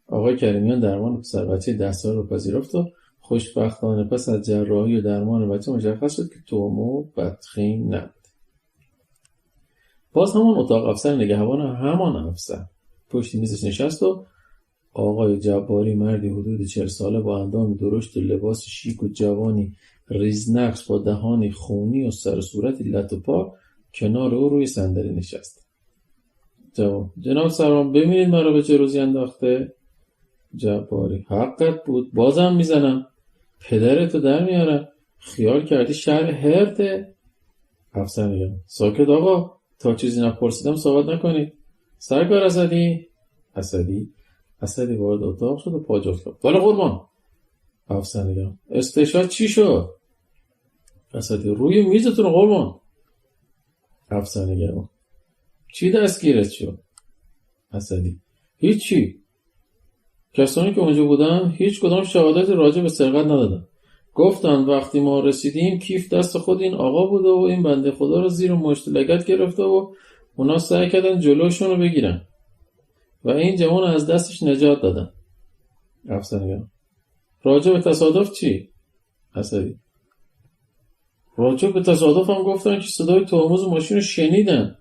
آقای کریمیان درمان پسر بچه 10 سال رو پذیرفت و خوشبختانه پس از جراحی و درمان بچه مشخص شد که تومور بدخیم نبود. باز همان اتاق افسر نگهبان همان افسر پشت میزش نشست و آقای جباری، مردی حدود 40 ساله با اندام درشت و لباس شیک و جوانی ریزنقش با دهانی خونی و سر و صورتی لط و پا کنار او روی صندلی نشست. جوان: جناب سروان، ببینید مرا به چه روزی انداخته؟ جباری: حقت بود، بازم میزنم، پدرتو در میارم. خیال کردی شهر هرته؟ افسر میگم: ساکت آقا، تا چیزی نپرسیدم صحبت نکنید. سرکار اسدی وارد اتاق شد و پا جفت کرد. بالا قربان. افسر میگم: استشهاد چی شد؟ اسدی: روی میزتون قربان. افسر میگم: چی دستگیرت شد؟ اسدی: هیچی. کسانی که اونجا بودن هیچ کدام شهادت راجع به سرقت ندادن. گفتن وقتی ما رسیدیم کیف دست خود این آقا بوده و این بنده خدا رو زیر مشت لگد گرفته و اونا سعی کردن جلوشون رو بگیرن و این جوان از دستش نجات دادن. افسر میگم: راجع به تصادف چی؟ اسدی: راجع به تصادف هم گفتن که صدای ترمز ماشین رو شنیدن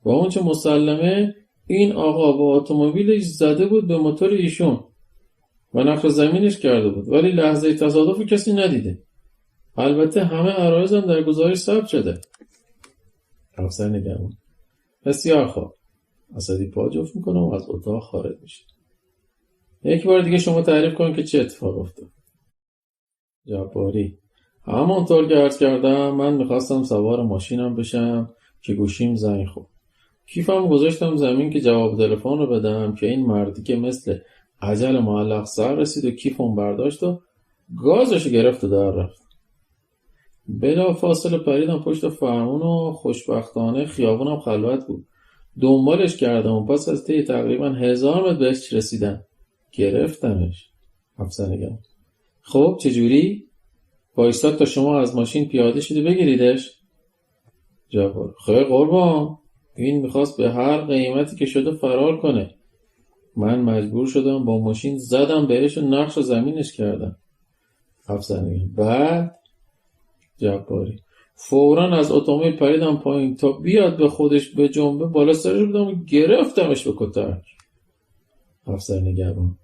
و اون چه مسلمه این آقا با اتومبیلش زده بود به موتور ایشون و نقر زمینش کرده بود، ولی لحظه تصادف کسی ندیده. البته همه عرایض هم در گزارش ثبت شده. افسر نگهبان: بسیار خوب. اسدی پا جفت میکنه و از اتاق خارج میشه. یک بار دیگه شما تعریف کن که چه اتفاق افتاد. جباری: همونطور که عرض کردم من میخواستم سوار ماشینم بشم که گوشیم زنگ خورد. کیفم گذاشتم زمین که جواب تلفن رو بدم که این مردی که مثل عجل معلق سر رسید و کیفم برداشت و گازش گرفت و در رفت. بلا فاصله پریدم پشت فرمون و خوشبختانه خیابونم خلوت بود. دنبالش کردم و پس از طی تقریبا 1000 متر بهش رسیدم. گرفتمش. افسر نگم: خب چجوری؟ وایستاد تا شما از ماشین پیاده شدی بگیریدش؟ جبار: خیر قربان، این میخواست به هر قیمتی که شده فرار کنه. من مجبور شدم با ماشین زدم بهش و نقش زمینش کردم. افسر میگم: بعد؟ جباری: فوراً از اتومبیل پریدم پایین تا بیاد به خودش به جنبه، بالا سرش بودم و گرفتمش به کتک. افسر نگهبان: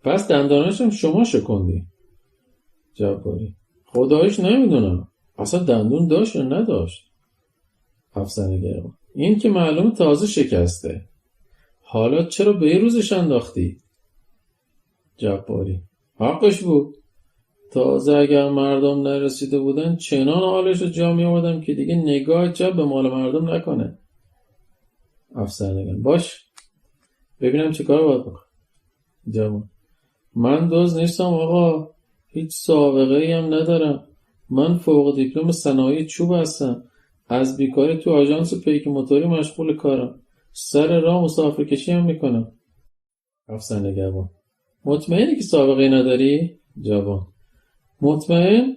پس دندانش هم شما شکندی؟ جباری: خدایش نمیدونم اصلا دندون داشت یا نداشت. افسر نگهبان: این که معلوم تازه شکسته، حالا چرا به این روزش انداختی؟ جباری: حقش بود، تازه اگر مردم نرسیده بودن چنان حالش رو جا می آوردم که دیگه نگاه چپ به مال مردم نکنه. افسر نگم باش ببینم چه کار باید بکنم. جوان من دزد نیستم آقا، هیچ سابقه ای هم ندارم. من فوق دیپلم صنایع چوب هستم. از بیکاری تو آژانس پیک موتوری مشغول کارم. سر راه مسافر کشی هم میکنم. افسر نگهبان مطمئنی که سابقه ای نداری؟ جوان مطمئن؟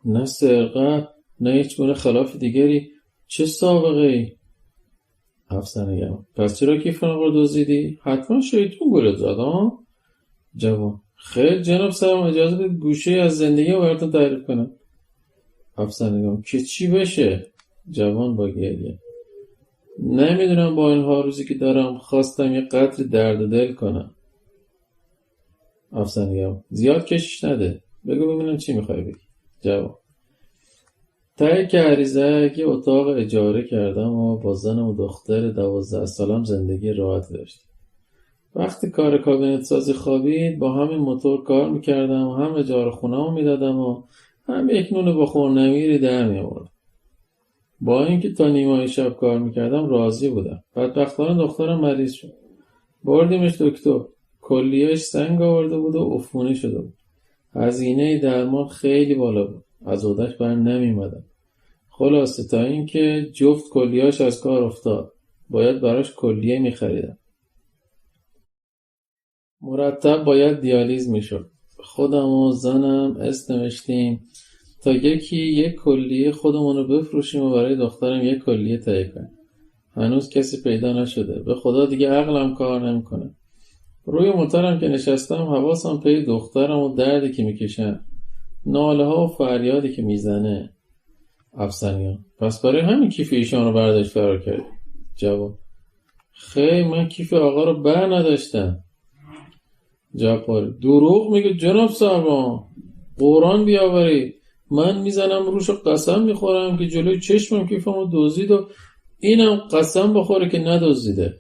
نه سرقت نه هیچ گونه خلاف دیگری. چه سابقه ای؟ افسر نگهبان پس چرا کیف آقا رو دزدیدی؟ حتما شیطون گولت زد ها؟ جوان خیر جناب سرم اجازه بدید گوشه از زندگی رو براتون تعریف کنم. افسر نگهبان که چی بشه؟ جوان با گریه نمیدونم، با این ها روزی که دارم خواستم یه قدر درد دل کنم. افسر نگهبان زیاد کشش نده، بگو ببینم چی میخوای بگی. جوان تایی که عریضه یه اتاق اجاره کردم و با زنم و دختر 12 سالم زندگی راحت داشتم. وقتی کار کابینت سازی خوابید با همین موتور کار میکردم و هم اجاره خونه‌مو میدادم و هم یک نون بخور نمیری در میآوردم. با اینکه تا نیمه شب کار میکردم راضی بودم. بدبختانه دخترم مریض شد. بردیمش دکتر. کلیهش سنگ آورده بود و عفونی شده بود. هزینه درمان خیلی بالا بود. از عهده‌اش بر نمیومدم. خلاصه تا اینکه جفت کلیه‌اش از کار افتاد. باید براش کلیه میخریدم. مرتب باید دیالیز میشد. خودم و زنم اسم نوشتیم تا یک کلیه خودمون رو بفروشیم و برای دخترم یک کلیه تهیه کنیم. هنوز کسی پیدا نشده. به خدا دیگه عقلم کار نمیکنه. روی موتورم که نشستم حواسم پی دخترم و دردی که میکشن، ناله ها و فریادی که میزنه. افسریان پس برای همین کیف ایشان رو برداشت فرار کردی؟ جواب خیر من کیف آقا رو بر نداشتم. جواب دروغ میگه جناب سربان، قرآن بیاورید. من میزنم روش و قسم میخورم که جلوی چشمم کیفمو دزدید و اینم قسم بخوره که ندزدیده.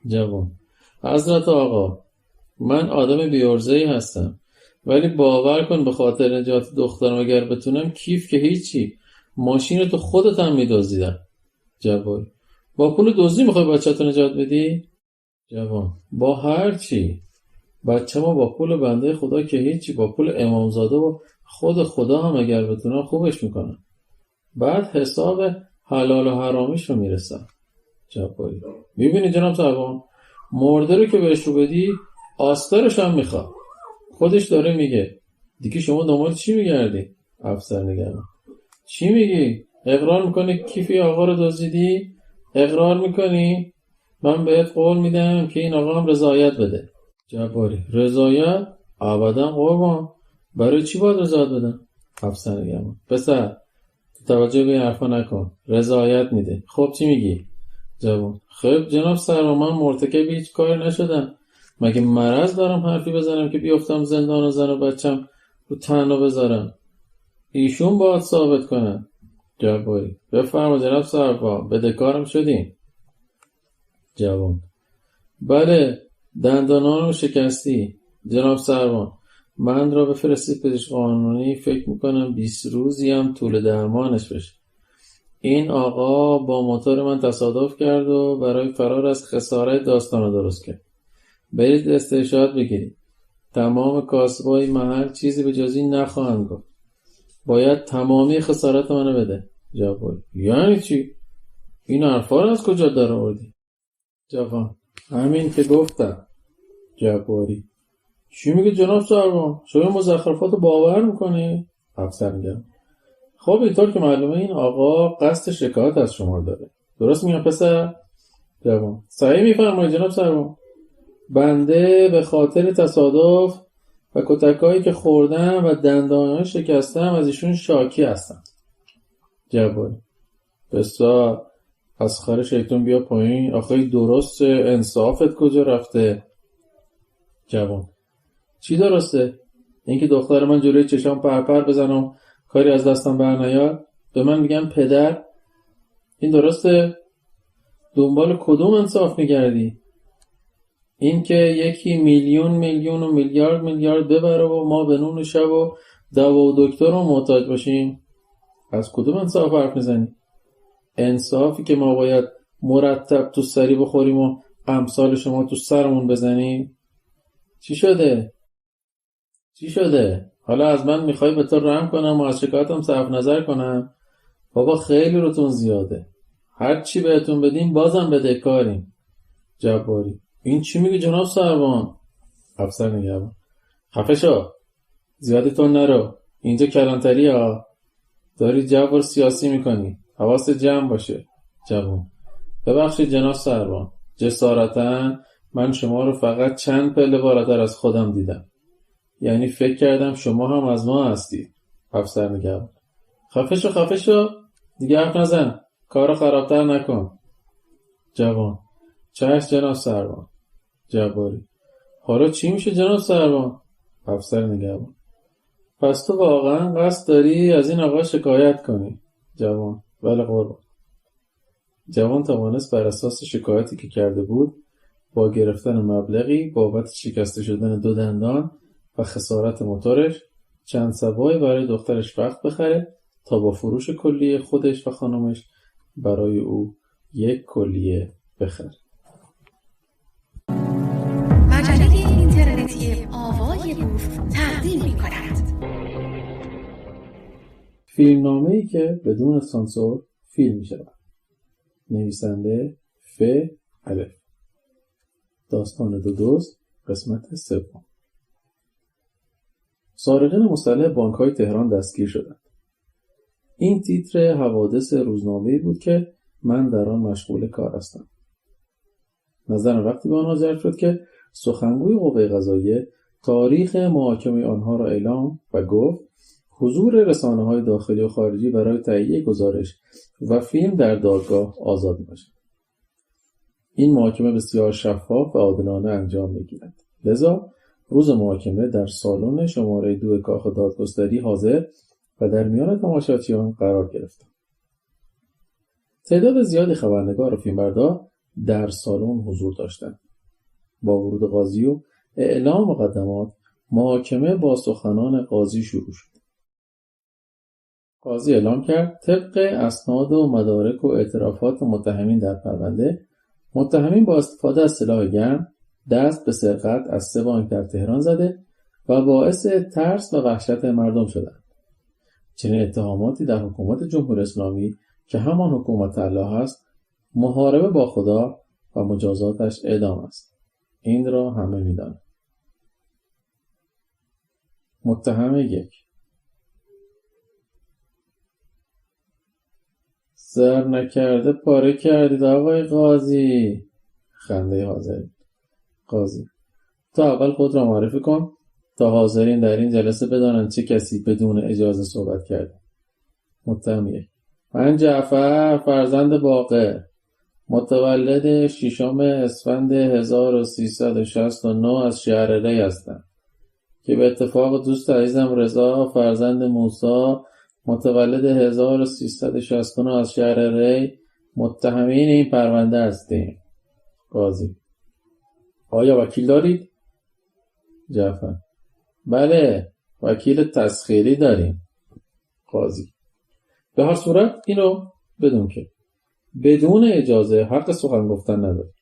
جوان حضرت آقا من آدم بیارزه‌ای هستم، ولی باور کن به خاطر نجات دخترم اگر بتونم کیف که هیچی، ماشین تو خودت هم میدزدیدم. جوان با پول دزدی میخوای بچه‌تو نجات بدی؟ جوان با هر چی. بچه ما با پول بنده خدا که هیچی، با پول امامزاده و خود خدا هم اگر بتونم خوبش میکنم. بعد حساب حلال و حرامیش رو میرسم. جوابی میبینی جناب سربان، مرده رو که بهش رو بدی آسترش هم میخواد. خودش داره میگه دیگه شما دنبال چی میگردی؟ افسر نگهبان چی میگی؟ اقرار میکنی کیفی آقا رو دزدیدی؟ اقرار میکنی؟ من بهت قول میدم که این آقا هم رضایت بده. جباری رضایت؟ ابدا قربان، برای چی باید رضایت بدم؟ افسر نگهبان پسر توجه به این حرفا نکن، رضایت میده. خب چی میگی؟ جوان خب جناب سرما من مرتکب هیچ کاری نشدم. مگه مرض دارم حرفی بزنم که بیافتم زندان و زن و بچم رو تنها بذارم؟ ایشون باید ثابت کنن. جواری بفرما جناب سرما بدهکارم شدین. جوان بله دندانانو شکستی. جناب سرما من را بفرستید پزشک قانونی، فکر میکنم 20 روزی هم طول درمانش بشه. این آقا با موتور من تصادف کرد و برای فرار از خسارت داستان رو درست کرد. برید استشهاد بگیرید. تمام کاسبای محل چیزی به جز این نخواهند گفت. باید تمامی خسارت منو بده. جواب یعنی چی؟ این حرفا رو از کجا در آوردی؟ جواب همین که گفتم. جوابی چی میگه جناب سربان؟ شما مزخرفات رو باور میکنی؟ افسر میگم خب اینطور که معلومه این آقا قصد شکایت از شما داره. درست میگم پسر؟ جواب صحیح میفرمایید جناب سربان. بنده به خاطر تصادف و کتکایی که خوردم و دندانهای شکستم از ایشون شاکی هستم. جواب پسر از خر شیطون بیا پایین. آخه درست انصافت کجا رفته؟ جواب چی درسته؟ اینکه دختر من جلوی چشام پرپر بزنم کاری از دستم بر نیاد؟ به من میگن پدر؟ این درسته؟ دنبال کدوم انصاف میگردی؟ این که یکی میلیون و میلیارد ببره و ما به نون شب و دوا و دکتر رو محتاج باشیم؟ از کدوم انصاف حرف میزنی؟ انصافی که ما باید مرتب تو سری بخوریم و امثال شما تو سرمون بزنیم؟ چی شده؟ حالا از من میخوای به تو رحم کنم و از شکایتم صرف نظر کنم؟ بابا خیلی روتون زیاده. هر چی بهتون بدیم بازم بدهکاریم. جباری: این چی میگی جناب سروان؟ افسر نگهبان: خفه شو، زیادی تون نرو، اینجا کلانتری ها. داری جو سیاسی میکنی، حواست جمع باشه. جوان: ببخشید جناب سروان، جسارتا من شما رو فقط چند پله بالاتر از خودم دیدم. یعنی فکر کردم شما هم از ما هستید. افسر نگهبان: خفه شو، دیگه حرف نزن، کارو خرابتر نکن. جوان: چشم جناب سروان. جباری: حالا چی میشه جناب سروان؟ افسر نگهبان: پس تو واقعا قصد داری از این آقا شکایت کنی؟ جوان: بله قربان. جوان توانست بر اساس شکایتی که کرده بود با گرفتن مبلغی بابت شکسته شدن 2 دندان و خسارت موتورش چند سبایی برای دخترش وقت بخره تا با فروش کلیه خودش و خانمش برای او 1 کلیه بخره.
مجله اینترنتی آوای بوف تقدیم می‌کند.
فیلمنامه‌ای که بدون سانسور فیلم می‌شود. نویسنده ف. الف. داستان 2 دزد قسمت 3. سارقین مسلح بانک‌های تهران دستگیر شدند. این تیتر حوادث روزنامه‌ای بود که من در آن مشغول کار هستم. نظرم وقتی به آنها جلب شد که سخنگوی قوه قضاییه تاریخ محاکمه آنها را اعلام و گفت حضور رسانه‌های داخلی و خارجی برای تهیه گزارش و فیلم در دادگاه آزاد می‌باشد. این محاکمه بسیار شفاف و عادلانه انجام می‌گیرد. لذا روز محاکمه در سالن شماره 2 کاخ دادگستری حاضر و در میان تماشاچیان قرار گرفتم. تعداد زیادی خبرنگار و فیلمبردار در سالن حضور داشتند. با ورود قاضی و اعلام مقدمات محاکمه با سخنان قاضی شروع شد. قاضی اعلام کرد طبق اسناد و مدارک و اعترافات متهمین در پرونده، متهمین با استفاده از سلاح گرم دست به سرقت از 3 بانک در تهران زده و باعث ترس و وحشت مردم شدند. چنین اتهاماتی در حکومت جمهوری اسلامی که همان حکومت الله است، محاربه با خدا و مجازاتش اعدام است. این را همه می‌دانند. متهم 1: سر نکرده پاره کردید آقای قاضی. خنده حاضرین. قاضی: تو اول خود را معرفی کن تا حاضرین در این جلسه بدانند چه کسی بدون اجازه صحبت کرده. متهم 1: من جعفر فرزند باقر، متولد 6 اسفند 1369 از شهر ری هستم که به اتفاق دوست عزیزم رضا فرزند موسی متولد 1369 از شهر ری متهمین این پرونده هستیم. قاضی: آیا وکیل دارید؟ جعفر: بله، وکیل تسخیری داریم. قاضی: به هر صورت اینو بدون که بدون اجازه حق سخن گفتن ندارید.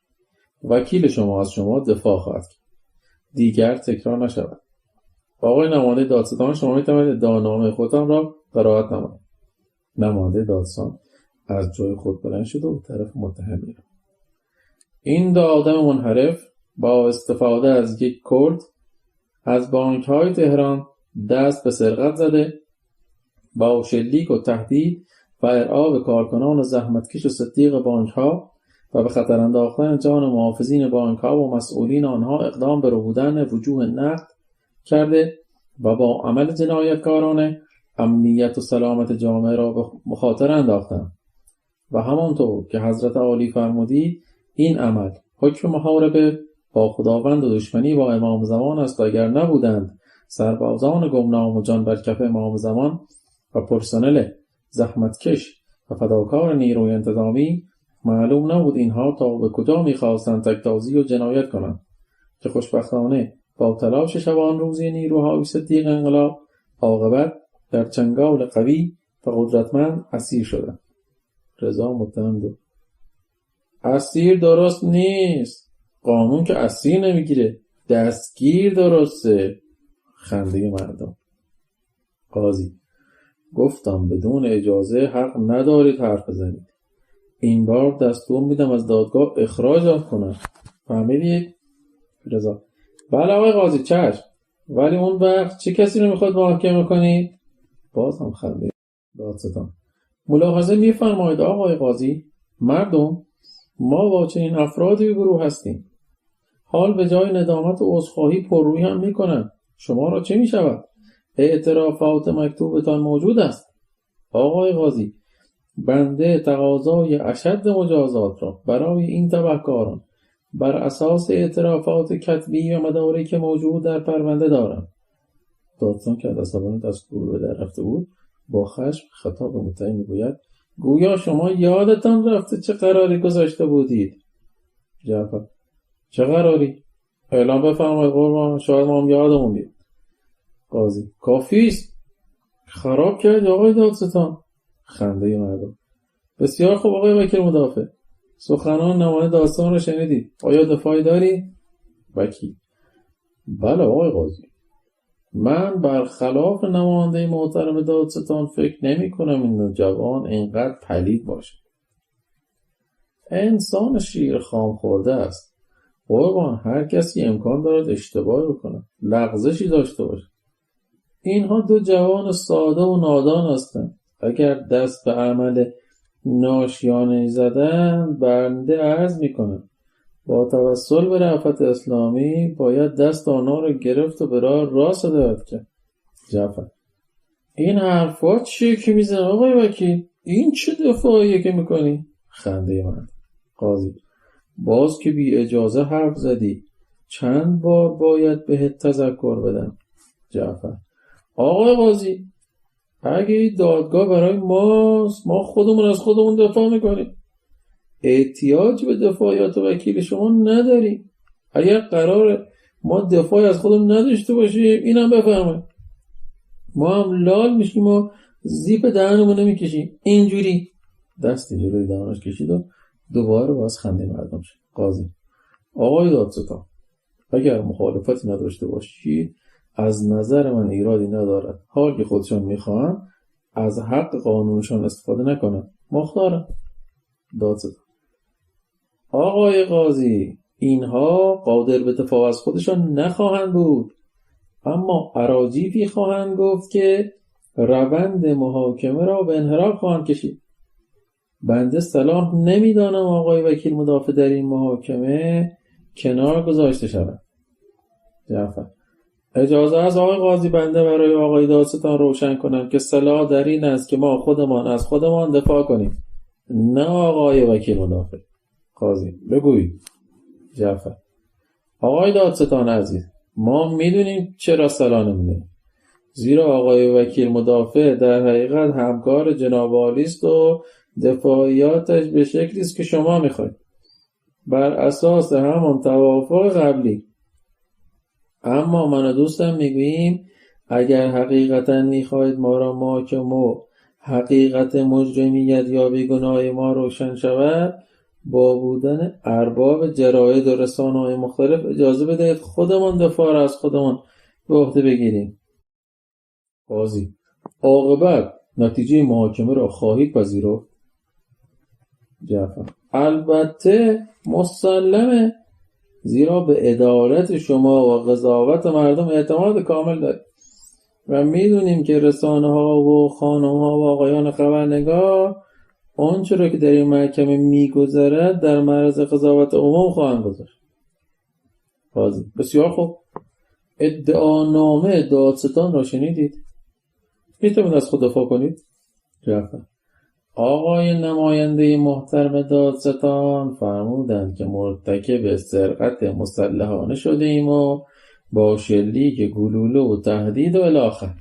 وکیل شما از شما دفاع خواهد کرد. دیگر تکرار نشود. آقای نماینده دادستان، شما میتوانید ادعانامه خودتان را قرائت نمایید. نماینده دادستان از جای خود بلند شد و به طرف متهم می‌رفت. این 2 آدم منحرف با استفاده از یک کلت از بانک‌های تهران دست به سرقت زده، با شلیک و تهدید و ارعاب کارکنان زحمتکش و صدیق بانک‌ها و به خطر انداختن جان محافظین بانک‌ها و مسئولین آنها اقدام به ربودن وجوه نقد کرده و با عمل جنایتکارانه امنیت و سلامت جامعه را به مخاطره انداختند و همانطور که حضرت عالی فرمودید این عمل حکم محاربه با خداوند و دشمنی با امام زمان است و اگر نبودند سربازان گمنام و جان بر کف امام زمان و پرسنل زحمتکش و فداکار نیروی انتظامی، معلوم نبود اینها تا به کجا می‌خواستند تک‌تازی و جنایت کنند که خوشبختانه با تلاش شبان روزی نیروهای صدیق انقلاب عاقبت در چنگال قوی و قدرتمند اسیر شدم. رضا متهم بود. اسیر درست نیست. قانون که اسیر نمیگیره، دستگیر درسته. خنده مردم. قاضی: گفتم بدون اجازه حق ندارید حرف بزنید. این بار دستور میدم از دادگاه اخراجت کنم. فهمیدید؟ رضا: بله آقای قاضی چشم. ولی اون وقت چه کسی رو میخواد محاکمه کنید؟ باز هم خنده دادستان. ملاحظه میفرمایید آقای قاضی، مردم ما با چنین افرادی گروه هستیم. حال به جای ندامت و عذرخواهی پررویی هم میکنن. شما را چه میشود؟ اعترافات مکتوبتان موجود است. آقای قاضی، بنده تقاضای اشد مجازات را برای این تبهکاران بر اساس اعترافات کتبی و مدارک موجود در پرونده دارم. دادستان که از عصبانیت از گروه در رفته بود با خشم خطاب به متهم میگوید: گویا شما یادتان رفته چه قراری گذاشته بودید؟ جعفر: چه قراری؟ اعلام بفرمایید قربان، شاید ما هم یادمون بیاد. قاضی: کافیست. خراب کرد آقای دادستان. خنده مردم. بسیار خوب آقای وکیل مدافع، سخنان نماینده داستان رو شنیدید. آیا دفاعی داری؟ وکیل: بله آقای قاضی، من برخلاف نماینده محترم دادستان فکر نمی کنم این جوان اینقدر پلید باشه. انسان شیر خام خورده است. قربان، هر کسی امکان دارد اشتباه بکنه، لغزشی داشته باشه. اینها دو جوان ساده و نادان هستند. اگر دست به عمل ناشیانه زدن، بنده عرض میکنم با توسل به رأفت اسلامی باید دست آنها رو گرفت و به راه راست هدایت کرد. جعفر: این حرفات چیه که میزنی آقای وکیل؟ این چه دفاعیه که میکنی؟ خنده من. قاضی: باز که بی اجازه حرف زدی، چند بار باید بهت تذکر بدم. جعفر: آقای قاضی، اگه دادگاه برای ماست، ما خودمون از خودمون دفاع میکنیم. احتیاج به دفاعیات وکیل شما نداریم. اگر قراره ما دفاعی از خودمون نداشته باشیم، اینم بفرمایید. ما هم لال میشیم و زیپ دهنمون نمیکشیم. اینجوری دستی جلوی دهانش کشید و دوباره باز خنده مردم شد. قاضی: آقای دادستان، اگر مخالفتی نداشته باشید از نظر من ایرادی ندارد. حال که خودشان میخواهند از حق قانونشان استفاده نکنند. مختارم. دادستان: آقای قاضی، اینها قادر به دفاع از خودشان نخواهند بود، اما اراجیفی خواهند گفت که روند محاکمه را به انحراف خواهند کشید. بنده صلاح نمیدانم آقای وکیل مدافع در این محاکمه کنار گذاشته شود. جعفر: اجازه است آقای قاضی بنده برای آقای دادستان روشن کنم که صلاح در این است که ما خودمان از خودمان دفاع کنیم، نه آقای وکیل مدافع. قاضی: بگویید. جعفر: آقای دادستان عزیز، ما میدونیم چرا صلاح نمیدونیم، زیرا آقای وکیل مدافع در حقیقت همکار جناب عالی است و دفاعیاتش به شکلی است که شما میخواید، بر اساس همان توافق قبلی. اما من و دوستم میگوییم اگر حقیقتا میخواید ما را محاکمه و حقیقت مجرمیت یا بیگناهی ما روشن شود، با بودن ارباب جراید و رسانه‌های مختلف اجازه بدهید خودمان دفاع را از خودمان به عهده بگیریم. قاضی: عاقبت نتیجه محاکمه را خواهید پذیرفت؟ جعفر: البته مسلمه، زیرا به عدالت شما و قضاوت مردم اعتماد کامل داریم و میدونیم که رسانه‌ها و خانم‌ها و آقایان خبرنگار آنچه را که در این محکمه میگذرد در معرض قضاوت عموم خواهند گذاشت. قاضی: بسیار خوب. ادعانامه دادستان را شنیدید؟ میتونید از خود دفاع کنید؟ جعفر: آقای نماینده محترم دادستان فرمودند که مرتکب سرقت مسلحانه شده ایم و با شلیک گلوله و تهدید و الی آخر.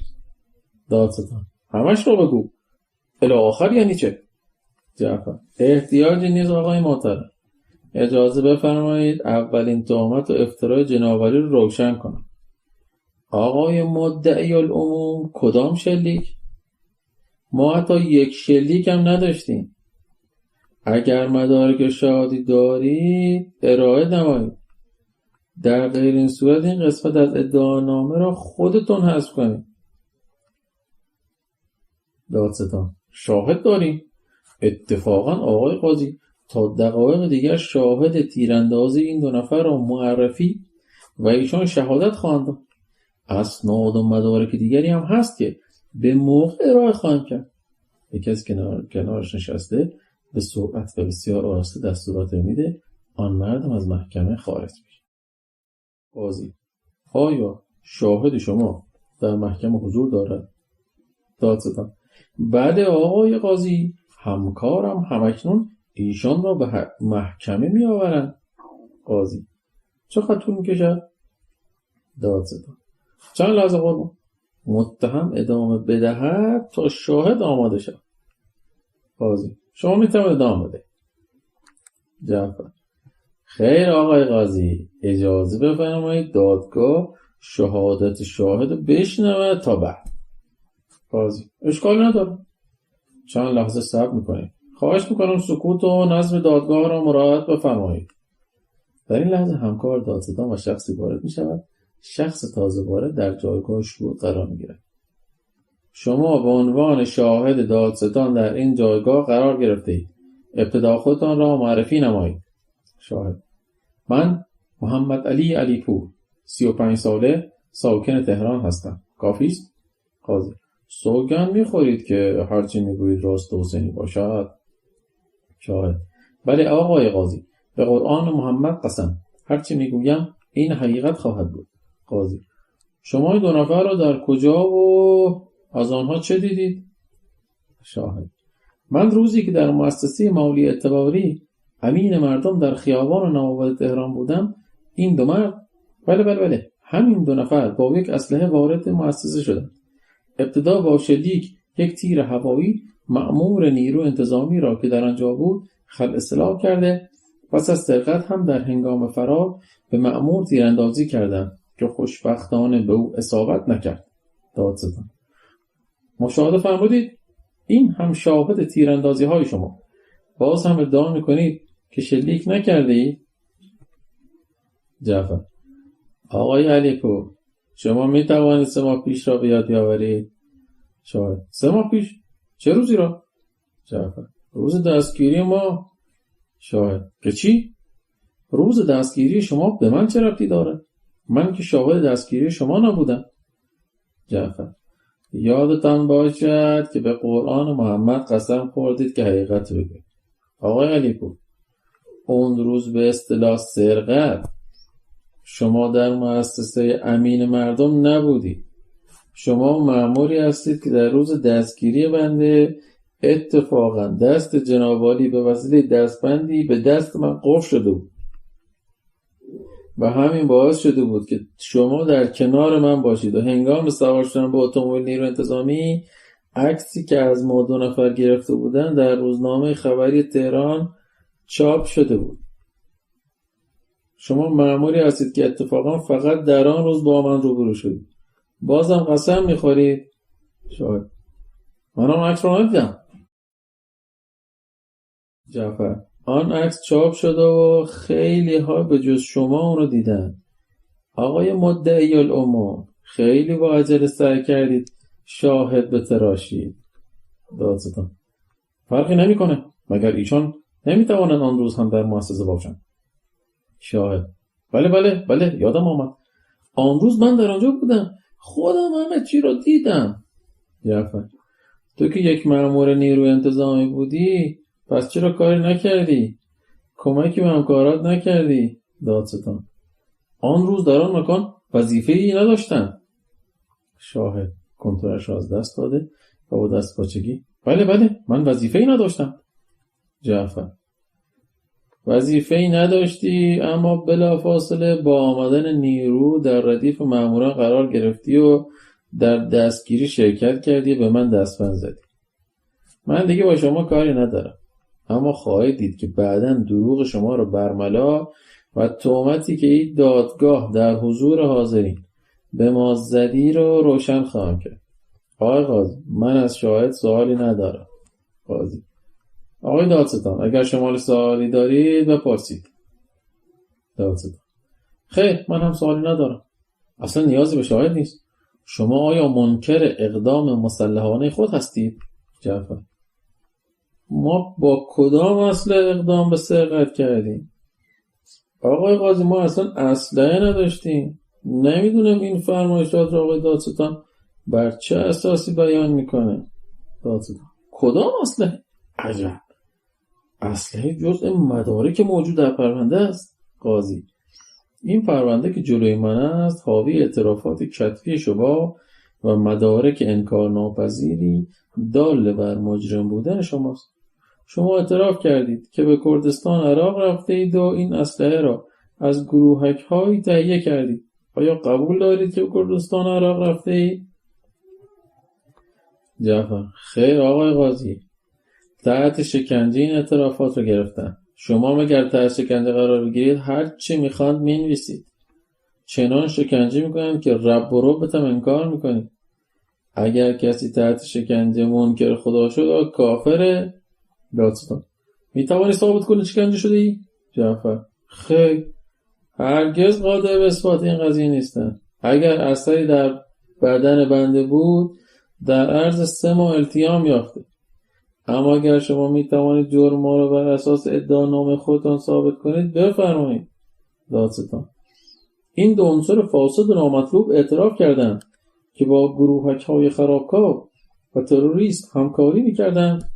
دادستان: همش رو بگو. الی آخر یعنی چه؟ جعفر: احتیاجی نیست آقای محترم، اجازه بفرمایید اولین تهمت و افترای جناب عالی رو روشن کنم. آقای مدعی العموم کدام شلیک؟ ما حتی یک شلیک هم نداشتیم. اگر مدارک شهادی دارید ارائه نمایید. در غیر این صورت این قسمت از ادعانامه را خودتون حذف کنید. دادستان: شاهد داریم. اتفاقا آقای قاضی تا دقایق دیگر شاهد تیراندازی این 2 نفر را معرفی و ایشان شهادت خواهند داد. اسناد و مدارک دیگری هم هست که به موقع ارائه خواهیم کرد. یکی از کنارش نشسته به سرعت و بسیار آراسته دستورات میده. آن مردم از محکمه خارج میشه. قاضی: آیا شاهد شما در محکمه حضور دارد؟ دادستان: بله آقای قاضی، همکارم همکنون ایشان را به محکمه می آورند. قاضی: چقدر طول میکشد؟ دادستان: چند لحظه قربان. متهم ادامه بدهد تا شاهد آماده شد. قاضی: شما میتوانید ادامه بده. جعفر: خیر آقای قاضی، اجازه بفرمایید دادگاه شهادت شاهد بشنود تا بعد. قاضی: اشکال نداره. چند لحظه صبر میکنید. خواهش میکنم سکوت و نظم دادگاه را مراعات بفرمایید. در این لحظه همکار دادستان و شخصی وارد میشود. شخص تازه وارد در جایگاه شهود قرار میگیرد. شما به عنوان شاهد دادستان در این جایگاه قرار گرفتید. ابتدا خودتان را معرفی نمایید. شاهد: من محمد علی علیپور، 35 ساله، ساکن تهران هستم. کافی است؟ قاضی: سوگند میخورید که هرچی میگویید راست و حسینی باشد؟ شاهد: بله آقای قاضی، به قرآن محمد قسم، هرچی میگویم این حقیقت خواهد بود. قاضی: شما این 2 نفر را در کجا و از آنها چه دیدید؟ شاهد: من روزی که در مؤسسه مالی اعتباری امین مردم در خیابان نوآباد تهران بودم، این 2 مرد، بله همین 2 نفر با یک اسلحه وارد مؤسسه شدند. ابتدا با شلیک یک تیر هوایی مأمور نیرو انتظامی را که در آنجا بود خلع اصلاح کرده، پس از سرقت هم در هنگام فرار به مأمور تیراندازی کردند که خوشبختانه به او اصابت نکرد. دادستان: مشاهده فرمودید؟ این هم شاهد تیراندازی های شما. باز هم ادعا میکنید که شلیک نکرده اید؟ جعفر: آقای علیپور، شما می توانید 3 ماه پیش را به یاد بیاورید؟ شاهد: 3 ماه پیش؟ چه روزی را؟ جعفر: روز دستگیری ما. شاهد: که چی؟ روز دستگیری شما به من چه ربطی دارد؟ من که شاهد دستگیری شما نبودم. جعفر: یادتان باشد که به قرآن محمد قسم خوردید که حقیقت بگویید. آقای علیپور، اون روز به اصطلاح سرقت شما در مؤسسه امین مردم نبودید. شما مأموری هستید که در روز دستگیری بنده اتفاقا دست جناب عالی به وسیله دستبندی به دست من قفل شده بود و همین باعث شده بود که شما در کنار من باشید و هنگام سوار شدن به اتومبیل نیرو انتظامی عکسی که از ما 2 نفر گرفته بودن در روزنامه خبری تهران چاپ شده بود. شما مأموری هستید که اتفاقا فقط در آن روز با من روبرو شدید. بازم قسم میخورید؟ شاید منم عکس رو ندیدم. جعفر: آن عکس چاپ شده و خیلی ها به جز شما اون رو دیدن. آقای مدعی العموم، خیلی با عجله سعی کردید شاهد بتراشید. دادستان: فرقی نمیکنه، مگر ایشان نمیتوانند آن روز هم در مؤسسه باشند؟ شاهد: بله یادم آمد. آن روز من در آنجا بودم، خودم همه چی رو دیدم. جعفر: تو که یک مأمور نیروی انتظامی بودی، پس چرا کاری نکردی؟ کمکی به همکارات نکردی؟ دادستان: آن روز در آن مکان وظیفه‌ای نداشتم. شاهد کنترلش را از دست داده و با دست پاچگی: بله من وظیفه‌ای نداشتم. جعفر: وظیفه‌ای نداشتی، اما بلافاصله با آمدن نیرو در ردیف ماموران قرار گرفتی و در دستگیری شرکت کردی و به من دستبند زدی. من دیگه با شما کاری ندارم، اما خواهید دید که بعداً دروغ شما رو برملا و تهمتی که این دادگاه در حضور حاضرین به ما زدی رو روشن خواهم کرد. آقای قاضی من از شاهد سوالی ندارم. قاضی آقای دادستان اگر شما سوالی دارید بپرسید. دادستان خیر من هم سوالی ندارم. اصلا نیازی به شاهد نیست. شما آیا منکر اقدام مسلحانه خود هستید؟ جعفر ما با کدام اصل اقدام به سرقت کردیم؟ آقای قاضی ما اصلا اسلحه نداشتیم. نمیدونم این فرمایشات را آقای دادستان بر چه اساسی بیان میکنه. دادستان کدام اسلحه؟ عجب اسلحه جزء مدارک موجود در پرونده است. قاضی این پرونده که جلوی من است حاوی اعترافات کتبی شما و مدارک انکارناپذیری دال بر مجرم بودن شماست. شما اعتراف کردید که به کردستان عراق رفته اید و این اسلحه را از گروهک‌هایی تهیه کردید. آیا قبول دارید که به کردستان عراق رفته اید؟ جعفر خیر آقای قاضی تحت شکنجه این اعترافات رو گرفتن. شما مگر تحت شکنجه قرار بگیرید هر چی میخواند مینویسید. چنان شکنجه میکنند که رب و ربتم انکار میکنید. اگر کسی تحت شکنجه منکر خدا شد کافره. دادستان میتوانی ثابت کنی شکنجه شده ای؟ جعفر خیر هرگز قادر به اثبات این قضیه نیستند. اگر اثری در بدن بنده بود در عرض 3 ماه التیام یافته. اما اگر شما میتوانید جرم ما را بر اساس ادعانامه خودتان ثابت کنید بفرمایید. دادستان این 2 عنصر فاسد و نامطلوب اعتراف کردند که با گروهک‌های خرابکار و تروریست همکاری میکردند.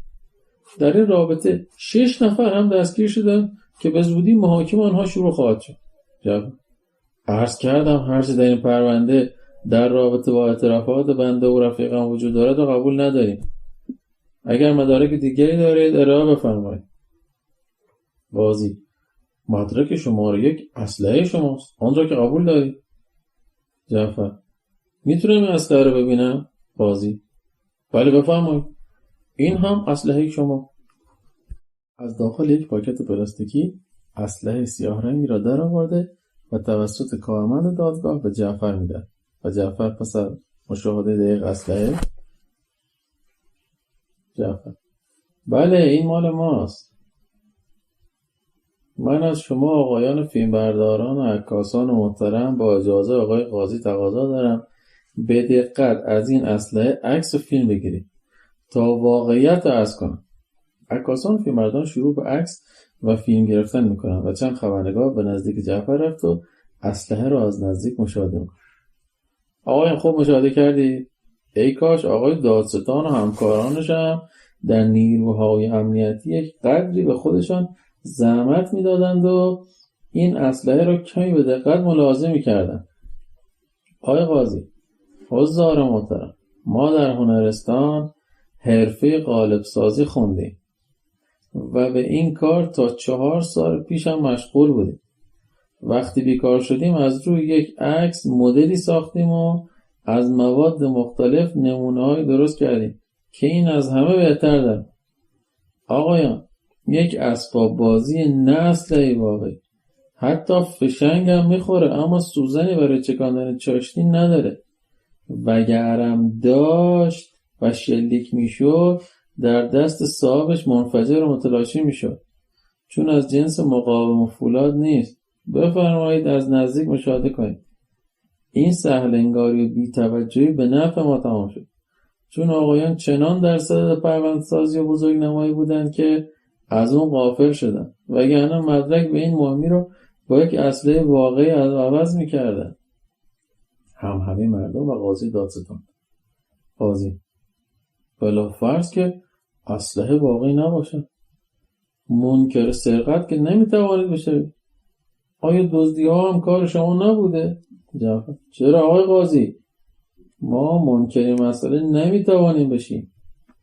در این رابطه 6 نفر هم دستگیر شدند که به زودی محاکمه آنها شروع خواهد شد. عرض کردم هر چه در این پرونده در رابطه با اعترافات بنده و رفیقم وجود دارد و قبول نداریم. اگر مدارک دیگری دارید ارائه بفرمایید. قاضی مدرک شماره 1 اسلحه شماست. آن را که قبول دارید. جعفر میتونم این اسلحه رو ببینم؟ قاضی بله بفرمایید. این هم اسلحه شما. از داخل یک پاکت پلاستیکی اسلحه سیاه رنگی را در آورده و توسط کارمند دادگاه به جعفر میدهد و جعفر پس از مشاهده دقیق اسلحه جعفر بله این مال ماست. من از شما آقایان فیلمبرداران و عکاسان محترم با اجازه آقای قاضی تقاضا دارم به دقت از این اسلحه عکس و فیلم بگیرید تا واقعیت عرض کنم. عکاسان و فیلمبرداران شروع به عکس و فیلم گرفتن میکنن و چند خبرنگار به نزدیک جعفر رفت و اسلحه را از نزدیک مشاهده میکنن. آقایان خوب مشاهده کردید؟ ای کاش آقای دادستان و همکارانش هم در نیروهای امنیتی یک قدری به خودشان زحمت میدادند و این اسلحه را کمی به دقت ملاحظه میکردند. آقای قاضی حضار محترم ما در هنرستان حرفه قالب سازی خوندیم و به این کار تا 4 سال پیش هم مشغول بودیم. وقتی بیکار شدیم از روی یک عکس مدلی ساختیم و از مواد مختلف نمونه‌های درست کردیم که این از همه بهتر داره. آقایان یک اسباب بازی نه اسلحه واقعی، حتی فشنگ هم میخوره اما سوزنی برای چکاندن چاشنی نداره. وگرم داشت و شلیک میشد در دست صاحبش منفجر و متلاشی میشد، چون از جنس مقاوم و فولاد نیست. بفرمایید از نزدیک مشاهده کنید. این سهل انگاری و بی‌توجهی به نفع ما تمام شد، چون آقایان چنان در صدد پروندسازی و بزرگ نمایی بودند که از اون غافل شدن، وگرنه مدرک به این مهمی رو با یک اسلحه واقعی عوض میکردن. همه مردم و قاضی دادستان. قاضی بلا فرض که اسلحه واقعی نباشه، منکر سرقت که نمیتوانید بشه. آیا دزدی ها هم کار شما نبوده؟ جعفر چرا آقای قاضی؟ ما منکر مسئله نمیتوانیم بشیم.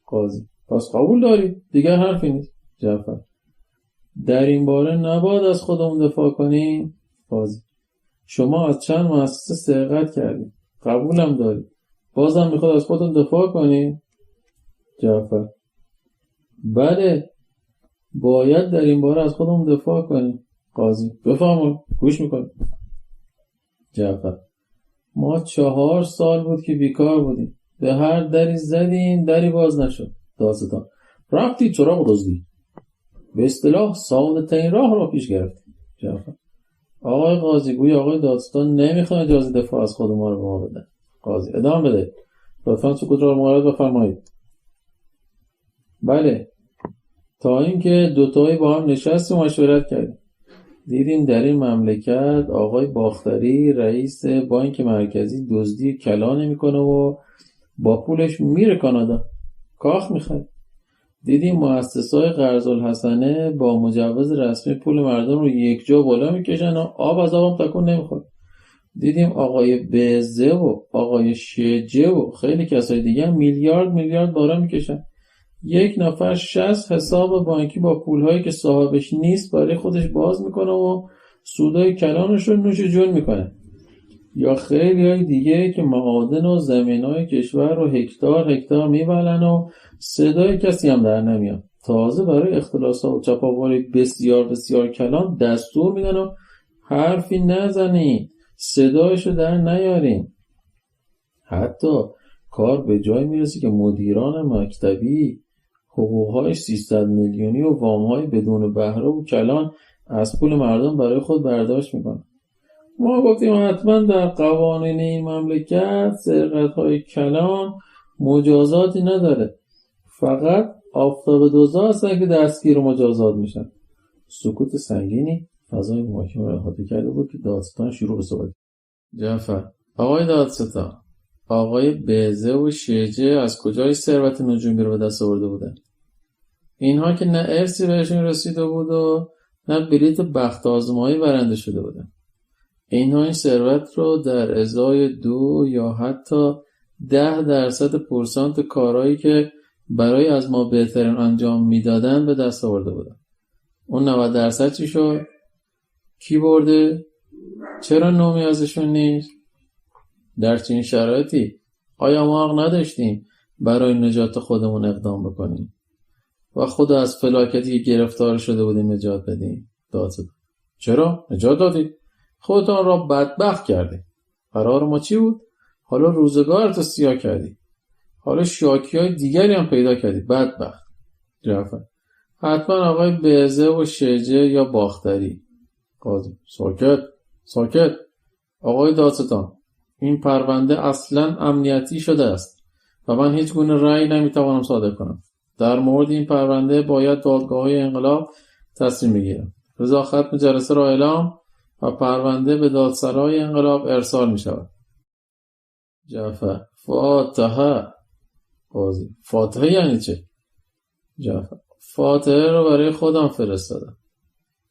قاضی پس قبول دارید، دیگر حرفی نیست. جعفر در این باره نباید از خودمون دفاع کنیم. قاضی شما از چند مؤسسه سرقت کردید، قبولم دارید، بازم میخواد از خودتون دفاع کنیم؟ جعفر بله باید در این باره از خودمون دفاع کنیم. قاضی بفرمایید گوش میکنم. جعفر ما 4 سال بود که بیکار بودیم، به هر دری زدیم دری باز نشد. دادستان: رفتی چراغ دزدی، به اصطلاح سعادترین راه را پیش گرفتیم. جعفر: آقای قاضی، گوی آقای دادستان نمیخواد اجازه دفاع از خود ما رو به ما بدن. قاضی: ادامه بده، لطفاً سکوت را مورد بفرمایید. بله، تا اینکه دوتایی با هم نشستیم و مشورت کردیم، دیدیم در این مملکت آقای باختری رئیس بانک مرکزی دزدی کلا نمیکنه و با پولش میره کانادا کاخ میخره. دیدیم مؤسسای قرض الحسنه با مجوز رسمی پول مردم رو یک جا بالا میکشن و آب از آبم تکون نمیخوره. دیدیم آقای بزه و آقای شجه و خیلی کسای دیگه میلیارد بالا میکشن. یک نفر 60 حساب بانکی با پولهایی که صاحبش نیست برای خودش باز میکنه و سودای کلانش رو نوش جون میکنه. یا خیلی های دیگه که معادن و زمینای کشور رو هکتار میبلن و صدای کسی هم در نمیاد. تازه برای اختلاسات و چپاول بسیار کلان دستور میدن و حرفی نزنید، صدایشو در نیاریم. حتی کار به جای میرسه که مدیران مکتبی حقوقهای 300 میلیونی و وامهای بدون بهره و کلان از پول مردم برای خود برداشت میکنن. ما گفتیم حتما در قوانین این مملکت سرقت‌های کلان مجازاتی نداره، فقط آفتاب دوزا هستن که دستگیر و مجازات میشن. سکوت سنگینی فضای محاکمه را احاطه کرده بود که دادستان شروع به صحبت. جعفر: آقای دادستان، آقای بزه و شجه از کجای ثروت نجومی رو به دست آورده بودن؟ اینها که نه ارثی بهشون رسیده بود و نه بلیت بخت آزمایی برنده شده بودن. اینها این ثروت رو در ازای 2 یا حتی 10% پورسانت کارهایی که برای از ما بهترین انجام میدادن به دست آورده بودن. اون 90% چی شد؟ کی برده؟ چرا نومی ازشون نیست؟ در چنین شرایطی آیا ما حق نداشتیم برای نجات خودمون اقدام بکنیم و خود از فلاکتی که گرفتار شده بودیم نجات بدیم؟ دادستان: چرا؟ نجات دادید؟ خودتان را بدبخت کردید. قرار ما چی بود؟ حالا روزگارت سیاه کردی، حالا شاکی‌های دیگری هم پیدا کردی. بدبخت. جعفر: حتما آقای بزه و شجه یا باختری. قاضی: ساکت. آقای دادستان، این پرونده اصلا امنیتی شده است و من هیچ گونه رأی نمیتوانم صادر کنم. در مورد این پرونده باید دادگاه‌های انقلاب تصمیم بگیرم. رضا ختم جلسه را اعلام و پرونده به دادسرای انقلاب ارسال می شود. جعفر: فاتحه. قاضی: فاتحه یعنی چه؟ جعفر: فاتحه رو برای خودم فرستادم،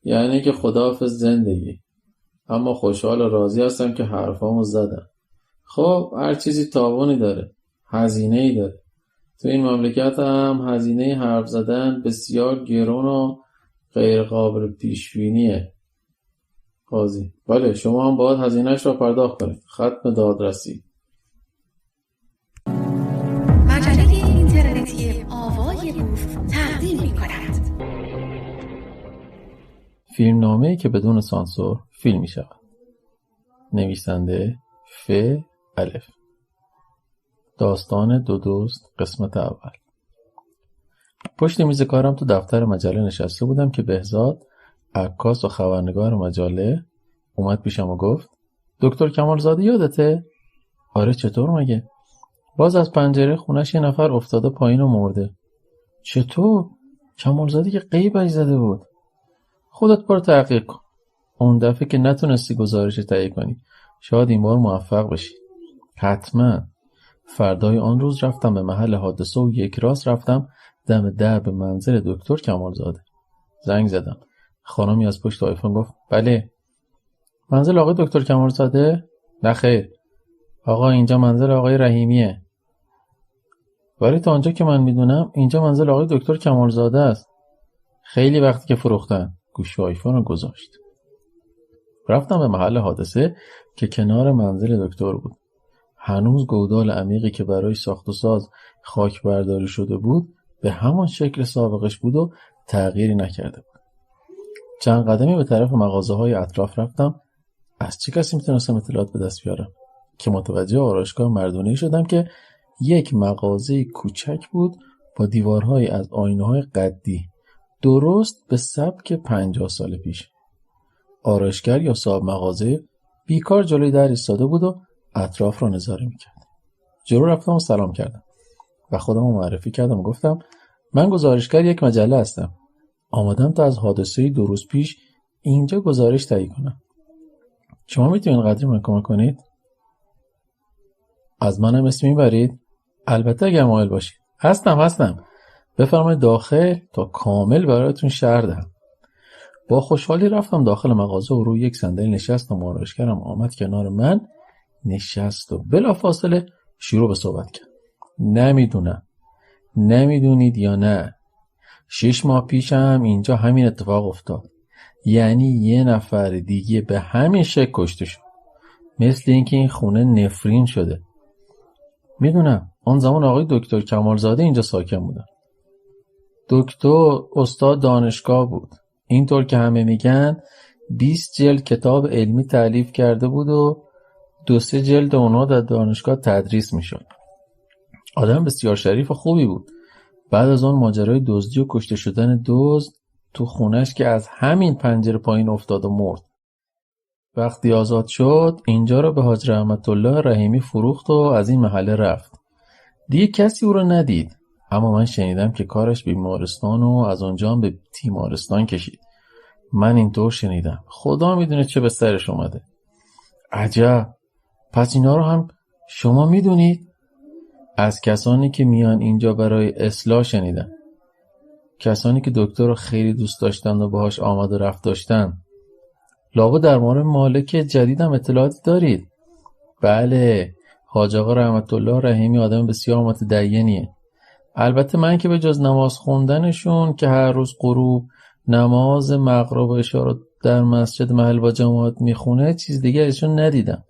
یعنی که خداحافظ زندگی، اما خوشحال و راضی هستم که حرفامو زدم. خب هر چیزی تاوانی داره، هزینه‌ای داره. تو این مملکت هم هزینه حرف زدن بسیار گران و غیر قابل پیش بینیه. قاضی: بله، شما هم باید هزینه‌اش را پرداخت کنید. ختم دادرسی.
مجله اینترنتی آوای بوف تقدیم می‌کند
فیلمنامه‌ای که بدون سانسور فیلم می‌شود. نویسنده ف الف. داستان 2 دوست، قسمت اول. پشت میز کارم تو دفتر مجله نشسته بودم که بهزاد، عکاس و خبرنگار مجله، اومد پیشم و گفت: دکتر کمالزاده یادته؟ آره، چطور مگه؟ باز از پنجره خونش یه نفر افتاده پایین و مرده. چطور؟ کمالزاده که غیبش زده بود. خودت برو تحقیق کن. اون دفعه که نتونستی گزارش تهیه کنی، شاید این بار موفق بشی. حتما. فردای آن روز رفتم به محل حادثه و یک راست رفتم دم در منزل دکتر کمالزاده. زنگ زدم. خانمی از پشت آیفون گفت: بله. منزل آقای دکتر کمالزاده؟ نه خیر. آقا اینجا منزل آقای رحیمیه. ولی تا آنجا که من میدونم اینجا منزل آقای دکتر کمالزاده است. خیلی وقتی که فروختن. گوشی آیفون رو گذاشت. رفتم به محل حادثه که کنار منزل دکتر بود. هنوز گودال عمیقی که برای ساخت و ساز خاک برداری شده بود به همان شکل سابقش بود و تغییری نکرده بود. چند قدمی به طرف مغازه‌های اطراف رفتم. از چه کسی میتونستم اطلاعات به دست بیارم؟ که متوجه آرایشگاه مردونه‌ای شدم که یک مغازه کوچک بود با دیوارهایی از آینه‌های قدی، درست به سبک 50 سال پیش. آرایشگر یا صاحب مغازه بیکار جلوی در ایستاده بود و اطراف را نظاره میکرد. جلو رفتم و سلام کردم و خودم رو معرفی کردم و گفتم من گزارشگر یک مجله هستم. آمدم تا از حادثه 2 روز پیش اینجا گزارش تهیه کنم. شما میتونید قدری من کمک کنید؟ از منم اسم میبرید؟ البته اگر مایل باشید. هستم. بفرمایید داخل تا کامل برایتون شرح دهم. با خوشحالی رفتم داخل مغازه و روی یک صندلی نشستم و آرایشگرم آمد کنار من نشست و بلافاصله شروع به صحبت کرد. نمیدونم نمیدونید یا نه، 6 ماه پیشم اینجا همین اتفاق افتاد. یعنی یه نفر دیگه به همین شکل کشته شد. مثل اینکه این خونه نفرین شده. میدونم آن زمان آقای دکتر کمالزاده اینجا ساکن بودن. دکتر استاد دانشگاه بود. اینطور که همه میگن 20 جلد کتاب علمی تألیف کرده بود و 2-3 جلد اونها در دانشگاه تدریس میشد. آدم بسیار شریف و خوبی بود. بعد از اون ماجرای دزدی و کشته شدن دزد تو خونش که از همین پنجره پایین افتاد و مرد. وقتی آزاد شد اینجا رو به حاج رحمت الله رحیمی فروخت و از این محله رفت. دیگه کسی او رو ندید. اما من شنیدم که کارش بیمارستان و از اونجا هم به تیمارستان کشید. من اینطور شنیدم. خدا میدونه چه به سرش اومده. عجب. پس اینا رو هم شما میدونید؟ از کسانی که میان اینجا برای اصلاح شنیدم. کسانی که دکتر رو خیلی دوست داشتن و باهاش آمد و رفت داشتن. لابد در مورد مالک جدیدم اطلاعاتی دارید؟ بله، حاج آقا رحمت الله رحیمی آدم بسیار متدینیه. البته من که به جز نماز خوندنشون که هر روز غروب نماز مغرب و عشا رو در مسجد محل با جماعت میخونه چیز دیگه ازشون ندیدم.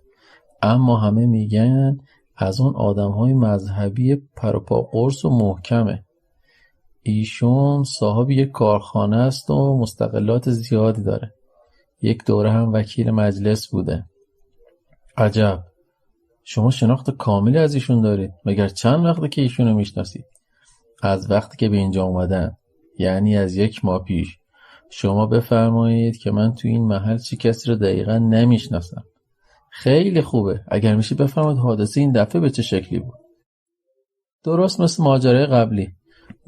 اما همه میگن از اون آدم‌های مذهبی پروپا قرص و محکمه. ایشون صاحب یک کارخانه است و مستقلات زیادی داره. یک دوره هم وکیل مجلس بوده. عجب. شما شناخت کاملی از ایشون دارید. مگر چند وقته که ایشونو میشناسید؟ از وقتی که به اینجا اومدن، یعنی از 1 ماه پیش. شما بفرمایید که من تو این محل چه کسی رو دقیقا نمیشناسم. خیلی خوبه. اگر میشه بفرمایید حادثه این دفعه به چه شکلی بود؟ درست مثل ماجرای قبلی.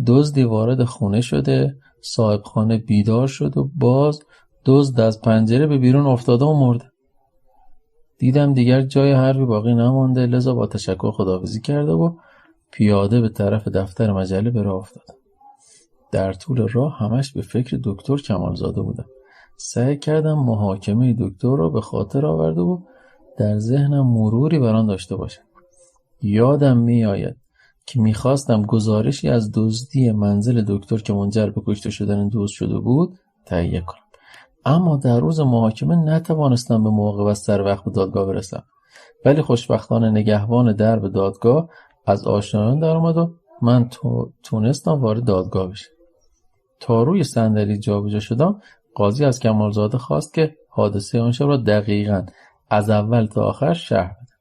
دزدی وارد خونه شده، صاحب خانه بیدار شد و باز دزد از پنجره به بیرون افتاده و مرده. دیدم دیگر جای حرفی باقی نمانده، لذا با تشکر خداحافظی کرده و پیاده به طرف دفتر مجله به راه افتاد. در طول راه همش به فکر دکتر کمالزاده بودم. سعی کردم محاکمه دکتر رو به خاطر آورده و در ذهنم مروری بر آن داشته باشم. یادم میآید که میخواستم گزارشی از دزدی منزل دکتر که منجر به کشته شدن دزد شده بود تهیه کنم. اما در روز محاکمه نتوانستم به موقع و سر وقت به دادگاه برسم. ولی خوشبختانه نگهبان درب دادگاه از آشنایان در اومد و من تونستم وارد دادگاه بشم. تا روی صندلی جابجا شدم، قاضی از کمالزاده خواست که حادثه آن شب را دقیقاً از اول تا آخر شرح بده.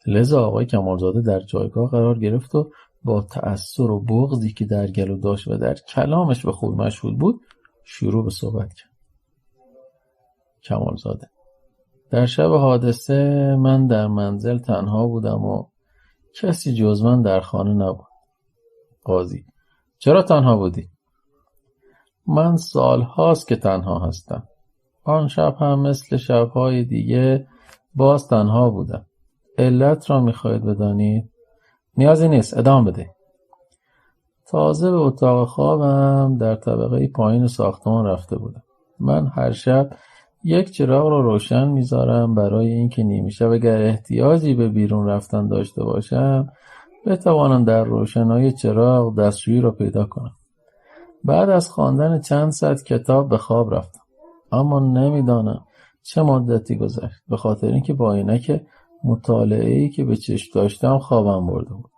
لذا آقای کمالزاده در جایگاه قرار گرفت و با تأثر و بغضی که در گلو داشت و در کلامش به خوبی مشهود بود شروع به صحبت کرد. کمالزاده: در شب حادثه من در منزل تنها بودم و کسی جز من در خانه نبود. قاضی: چرا تنها بودی؟ من سال هاست که تنها هستم. آن شب هم مثل شبهای دیگه باز تنها بودم. علت را میخواهید بدانید؟ نیازی نیست، ادامه بده. تازه به اتاق خوابم در طبقه پایین ساختمان رفته بودم. من هر شب یک چراغ را روشن میذارم برای اینکه نیمه شب اگر احتیاجی به بیرون رفتن داشته باشم بتوانم در روشنایی چراغ دستشویی را پیدا کنم. بعد از خواندن چند صد کتاب به خواب رفتم. اما نمیدانم چه مدتی گذشت، به خاطر اینکه با عینک مطالعه‌ای که به چشم داشتم خوابم برده بود.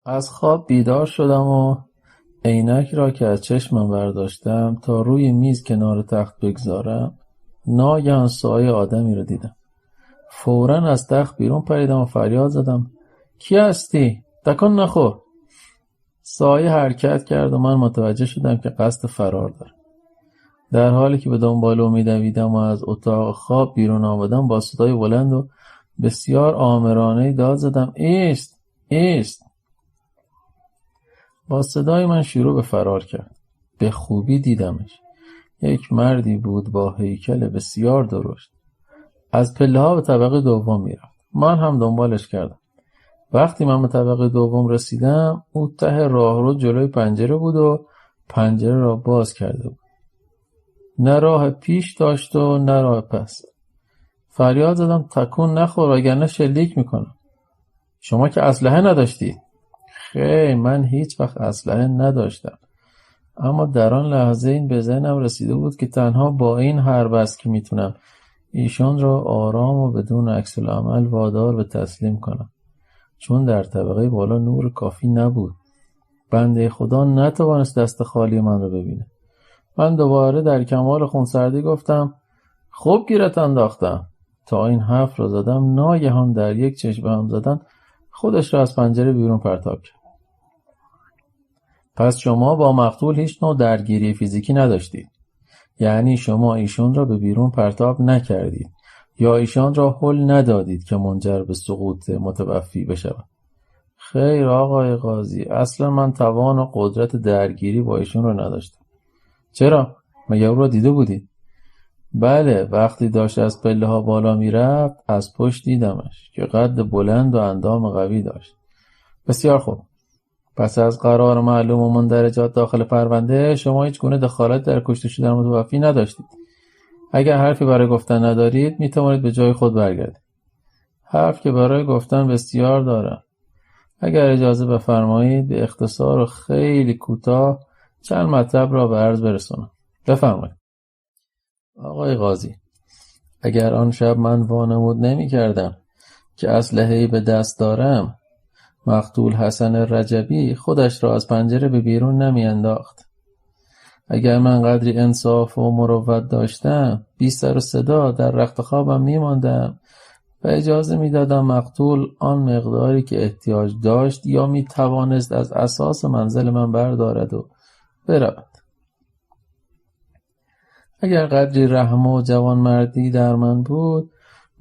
از خواب بیدار شدم و عینک را که از چشمم برداشتم تا روی میز کنار تخت بگذارم، ناگهان سایه آدمی را دیدم. فوراً از تخت بیرون پریدم و فریاد زدم: کی هستی؟ تکان نخور. سایه حرکت کرد و من متوجه شدم که قصد فرار داره. در حالی که به دنبال او می‌دویدم و از اتاق خواب بیرون آمدم، با صدای بلند و بسیار آمرانه‌ای داد زدم: ایست! ایست! با صدای من شروع به فرار کرد. به خوبی دیدمش. یک مردی بود با هیکل بسیار درشت. از پله‌ها به طبقه دوم میرفت. من هم دنبالش کردم. وقتی من به طبقه دوم رسیدم، او ته راهرو جلوی پنجره بود و پنجره را باز کرده بود. نه راه پیش داشت و نه راه پس. فریاد زدم: تکون نخور وگرنه شلیک میکنم. شما که اسلحه نداشتید. خیر، من هیچ وقت اسلحه نداشتم. اما در آن لحظه این به ذهنم رسیده بود که تنها با این حرب است که میتونم ایشان را آرام و بدون عکس العمل وادار به تسلیم کنم. چون در طبقه بالا نور کافی نبود. بنده خدا نتوانست دست خالی من را ببینه. من دوباره در کمال خونسردی گفتم: خوب گیرت انداختم. تا این حرف را زدم، ناگهان در یک چشم هم زدن خودش را از پنجره بیرون پرتاب کرد. پس شما با مقتول هیچ نوع درگیری فیزیکی نداشتید. یعنی شما ایشون را به بیرون پرتاب نکردید یا ایشان را هل ندادید که منجر به سقوط متوفی بشود. خیر آقای قاضی، اصلا من توان و قدرت درگیری با ایشون را نداشتم. چرا؟ مگه او را دیده بودید؟ بله، وقتی داشت از پله ها بالا می رفت از پشت دیدمش که قد بلند و اندام قوی داشت. بسیار خوب. پس از قرار معلوم و مندرجات داخل پرونده شما هیچ گونه دخالت در کشته شدن متوفی نداشتید. اگر حرفی برای گفتن ندارید می توانید به جای خود برگردید. حرف که برای گفتن بسیار دارم. اگر اجازه بفرمایید به اختصار و خیلی کوتاه چند مطلب را به عرض برسونم. بفرمایید. آقای قاضی، اگر آن شب من وانمود نمی کردم که اسلحه‌ای به دست دارم، مقتول حسن رجبی خودش را از پنجره به بیرون نمی انداخت. اگر من قدری انصاف و مروت داشتم، بی سر و صدا در رخت خوابم می ماندم و اجازه می دادم مقتول آن مقداری که احتیاج داشت یا می توانست از اساس منزل من بردارد و برود. اگر قدری رحم و جوانمردی در من بود،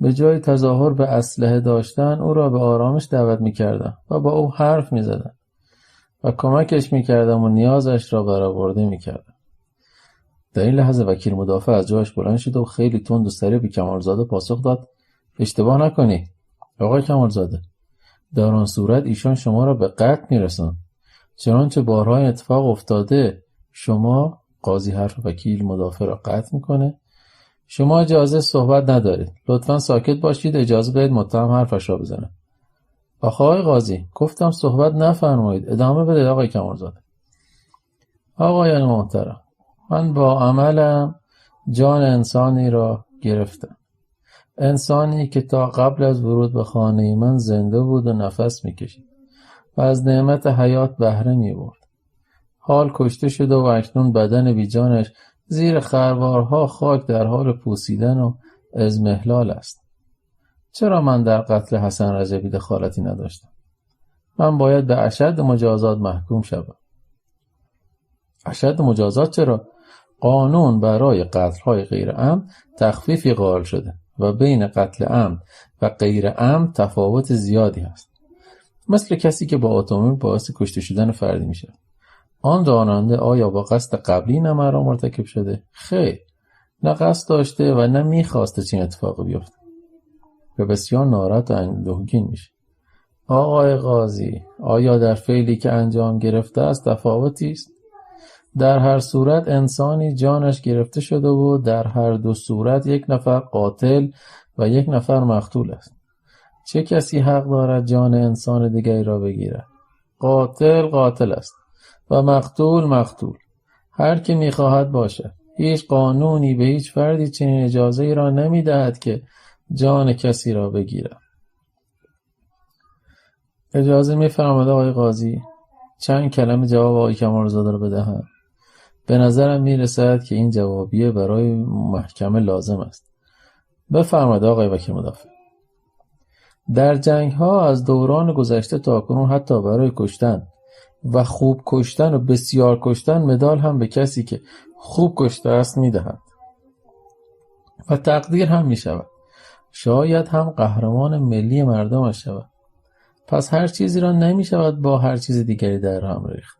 به جای تظاهر به اسلحه داشتن او را به آرامش دعوت می کردم و با او حرف می زدم و کمکش می کردم و نیازش را برآورده می کردم. در این لحظه وکیل مدافع از جایش بلند شد و خیلی تند و سریع به کمالزاده پاسخ داد: اشتباه نکنی آقای کمالزاده، در آن صورت ایشان شما را به قتل می رسند. چنانچه بارها اتفاق افتاده. شما قاضی حرف وکیل مدافع را قطع میکنه: شما اجازه صحبت ندارید. لطفاً ساکت باشید، اجازه بدید متهم حرفش را بزنه. آقای قاضی، گفتم صحبت نفرمایید. ادامه بدید آقای کمالزاده. آقایان محترم، من با عملم جان انسانی را گرفتم. انسانی که تا قبل از ورود به خانه من زنده بود و نفس میکشید و از نعمت حیات بهره میبرد. حال کشته شده و اکنون بدن بیجانش زیر خروارها خاک در حال پوسیدن و اضمحلال است. چرا من در قتل حسن رجبی دخالتی نداشتم؟ من باید به اشد مجازات محکوم شوم. اشد مجازات چرا؟ قانون برای قتل‌های غیر عمد تخفیفی قائل شده و بین قتل عمد و غیر عمد تفاوت زیادی هست. مثل کسی که با اتومبیل باعث کشته شدن فردی میشه. آن راننده آیا با قصد قبلی این عمل را مرتکب شده؟ خیر، نه قصد داشته و نه میخواسته چنین اتفاقی بیفته و بسیار ناراحت و اندوهگین میشه. آقای قاضی، آیا در فعلی که انجام گرفته است تفاوتی است؟ در هر صورت انسانی جانش گرفته شده و در هر دو صورت یک نفر قاتل و یک نفر مقتول است. چه کسی حق دارد جان انسان دیگری را بگیرد؟ قاتل قاتل است و مقتول مقتول. هر که میخواهد باشد. هیچ قانونی به هیچ فردی چنین اجازه‌ای را نمیدهد که جان کسی را بگیرد. اجازه میفرمایید آقای قاضی چند کلمه جواب آقای کمالزاده را بدهم؟ به نظرم میرسد که این جوابیه برای محکمه لازم است. بفرمایید آقای وکیل مدافع. در جنگ‌ها از دوران گذشته تاکنون حتی برای کشتن و خوب کشتن و بسیار کشتن مدال هم به کسی که خوب کشته است می‌دهند و تقدیر هم می‌شود. شاید هم قهرمان ملی مردمش شود. پس هر چیزی را نمی‌شود با هر چیز دیگری در هم ریخت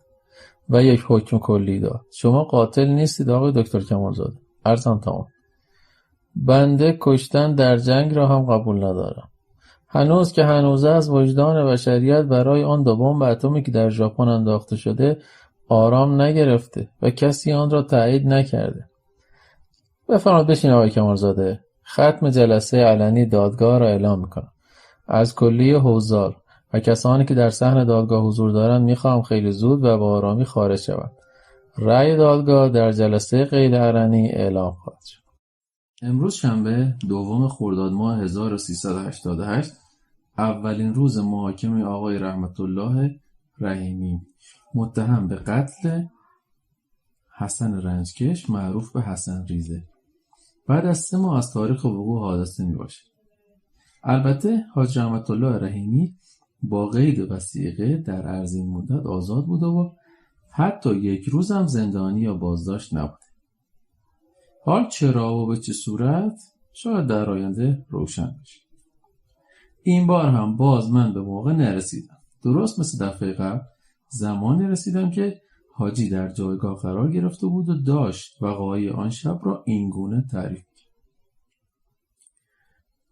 و یک حکم کلی داد. شما قاتل نیستید آقای دکتر کمالزاده. عرضم تمام. بنده کشتن در جنگ را هم قبول ندارم. هنوز که هنوز است وجدان بشریت برای آن 2 بمب اتمی که در ژاپن انداخته شده آرام نگرفته و کسی آن را تایید نکرده. بفرمایید بشین آقای کمالزاده. ختم جلسه علنی دادگاه را اعلام میکنم. از کلیه حوزار و کسانی که در صحن دادگاه حضور دارند میخواهم خیلی زود و با آرامی خارج شوند. رأی دادگاه در جلسه غیر علنی اعلام خواهد شد. امروز شنبه 2 خرداد ماه 1388 اولین روز محاکمه آقای رحمت الله رحیمی متهم به قتل حسن رنجکش معروف به حسن ریزه بعد از 3 ماه از تاریخ وقوع حادثه می باشه. البته حاج رحمت الله رحیمی با قید وثیقه در عرض این مدت آزاد بوده و حتی 1 روز هم زندانی یا بازداشت نبوده. حال چرا و به چه صورت شاید در آینده روشن بشه. این بار هم باز من به موقع نرسیدم. درست مثل دفعه قبل زمانی رسیدم که حاجی در جایگاه قرار گرفته بود و داشت وقایع آن شب را اینگونه تعریف کرد.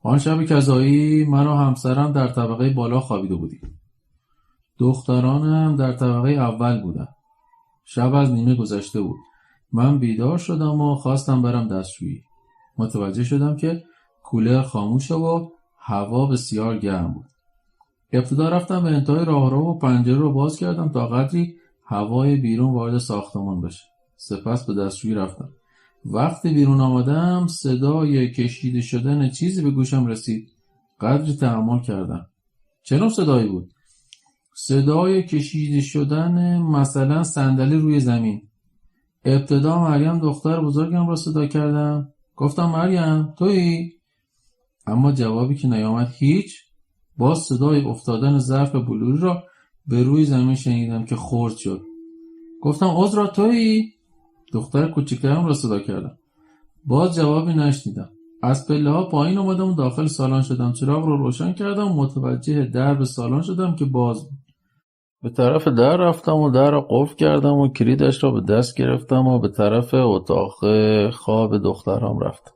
آن شب قضایی من و همسرم در طبقه بالا خوابیده بودیم. دخترانم در طبقه اول بودن. شب از نیمه گذشته بود. من بیدار شدم و خواستم برم دستشویی. متوجه شدم که کولر خاموشه و هوا بسیار گرم بود. ابتدا رفتم به انتهای راهرو و پنجره رو باز کردم تا قدری هوای بیرون وارد ساختمان بشه. سپس به دستشویی رفتم. وقتی بیرون آمدم صدای کشیده شدن چیزی به گوشم رسید. قدری تحمل کردم. چه نوع صدایی بود؟ صدای کشیده شدن مثلا صندلی روی زمین. ابتدا مریم دختر بزرگم را صدا کردم. گفتم مریم تویی؟ اما جوابی که نیامد هیچ. باز صدای افتادن ظرف بلوری را به روی زمین شنیدم که خرد شد. گفتم عذرا تویی؟ دختر کوچیکم را صدا کردم. باز جوابی نشنیدم. از پله ها پایین اومدم و داخل سالن شدم. چراغ رو روشن کردم و متوجه درب سالن شدم که باز بود. به طرف در رفتم و در را قفل کردم و کلیدش را به دست گرفتم و به طرف اتاق خواب دخترم رفتم.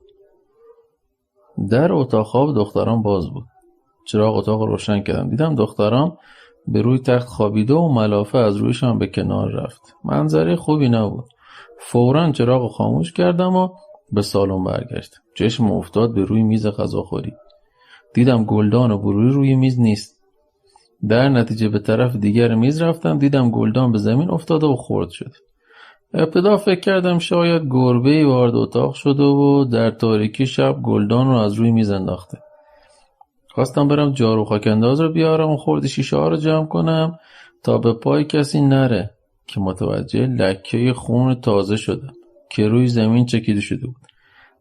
در اتاق خواب دخترم باز بود. چراغ اتاق رو روشن کردم. دیدم دخترم به روی تخت خوابیده و ملافه از رویشم به کنار رفت. منظره خوبی نبود. فوراً چراغ خاموش کردم و به سالن برگشتم. چشم افتاد به روی میز غذاخوری. دیدم گلدان و بروری روی میز نیست. در نتیجه به طرف دیگر میز رفتم. دیدم گلدان به زمین افتاده و خرد شد. ابتدا فکر کردم شاید گربه‌ای وارد اتاق شده و در تاریکی شب گلدان رو از روی میز انداخته. خواستم برم جارو خاک‌انداز رو بیارم و خورد شیشه ها رو جمع کنم تا به پای کسی نره که متوجه لکه خون تازه شدم که روی زمین چکیده شده بود.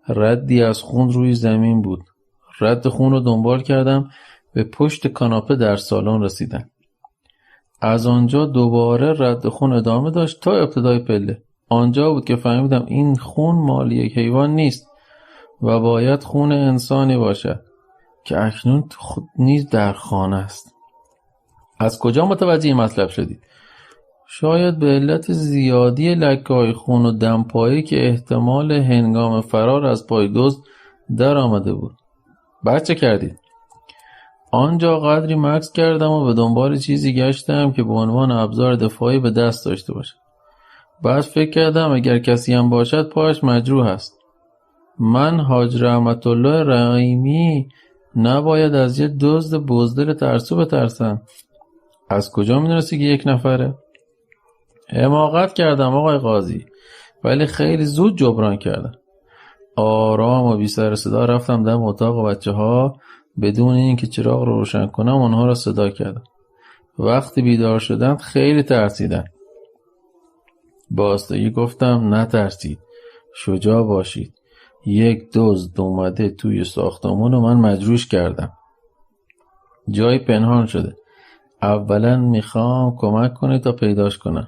ردی از خون روی زمین بود. رد خون رو دنبال کردم. به پشت کاناپه در سالن رسیدم. از آنجا دوباره رد خون ادامه داشت تا ابتدای پله. آنجا بود که فهمیدم این خون مال یک حیوان نیست و باید خون انسانی باشد که اکنون خود نیز در خانه است. از کجا متوجه این مطلب شدید؟ شاید به علت زیادی لکه‌های خون و دمپایی که احتمال هنگام فرار از پای دزد در آمده بود. بعد چه کردید؟ آنجا قدری مکث کردم و به دنبال چیزی گشتم که به عنوان ابزار دفاعی به دست داشته باشد. بعد فکر کردم اگر کسی هم باشد پاش مجروح است. من حاج رحمت الله رحیمی نباید از یه دزد بزدل ترسو بترسم. از کجا میدونستی که یک نفره؟ حماقت کردم آقای قاضی، ولی خیلی زود جبران کردم. آرام و بی سر صدا رفتم دم اتاق بچه ها. بدون اینکه چراغ رو روشن کنم اونها را صدا کردم. وقتی بیدار شدند خیلی ترسیدن. با آستگی گفتم نترسید، شجاع باشید. یک دزد اومده توی ساختمون و من مجروحش کردم. جایی پنهان شده. اولا میخوام کمک کنید تا پیداش کنم.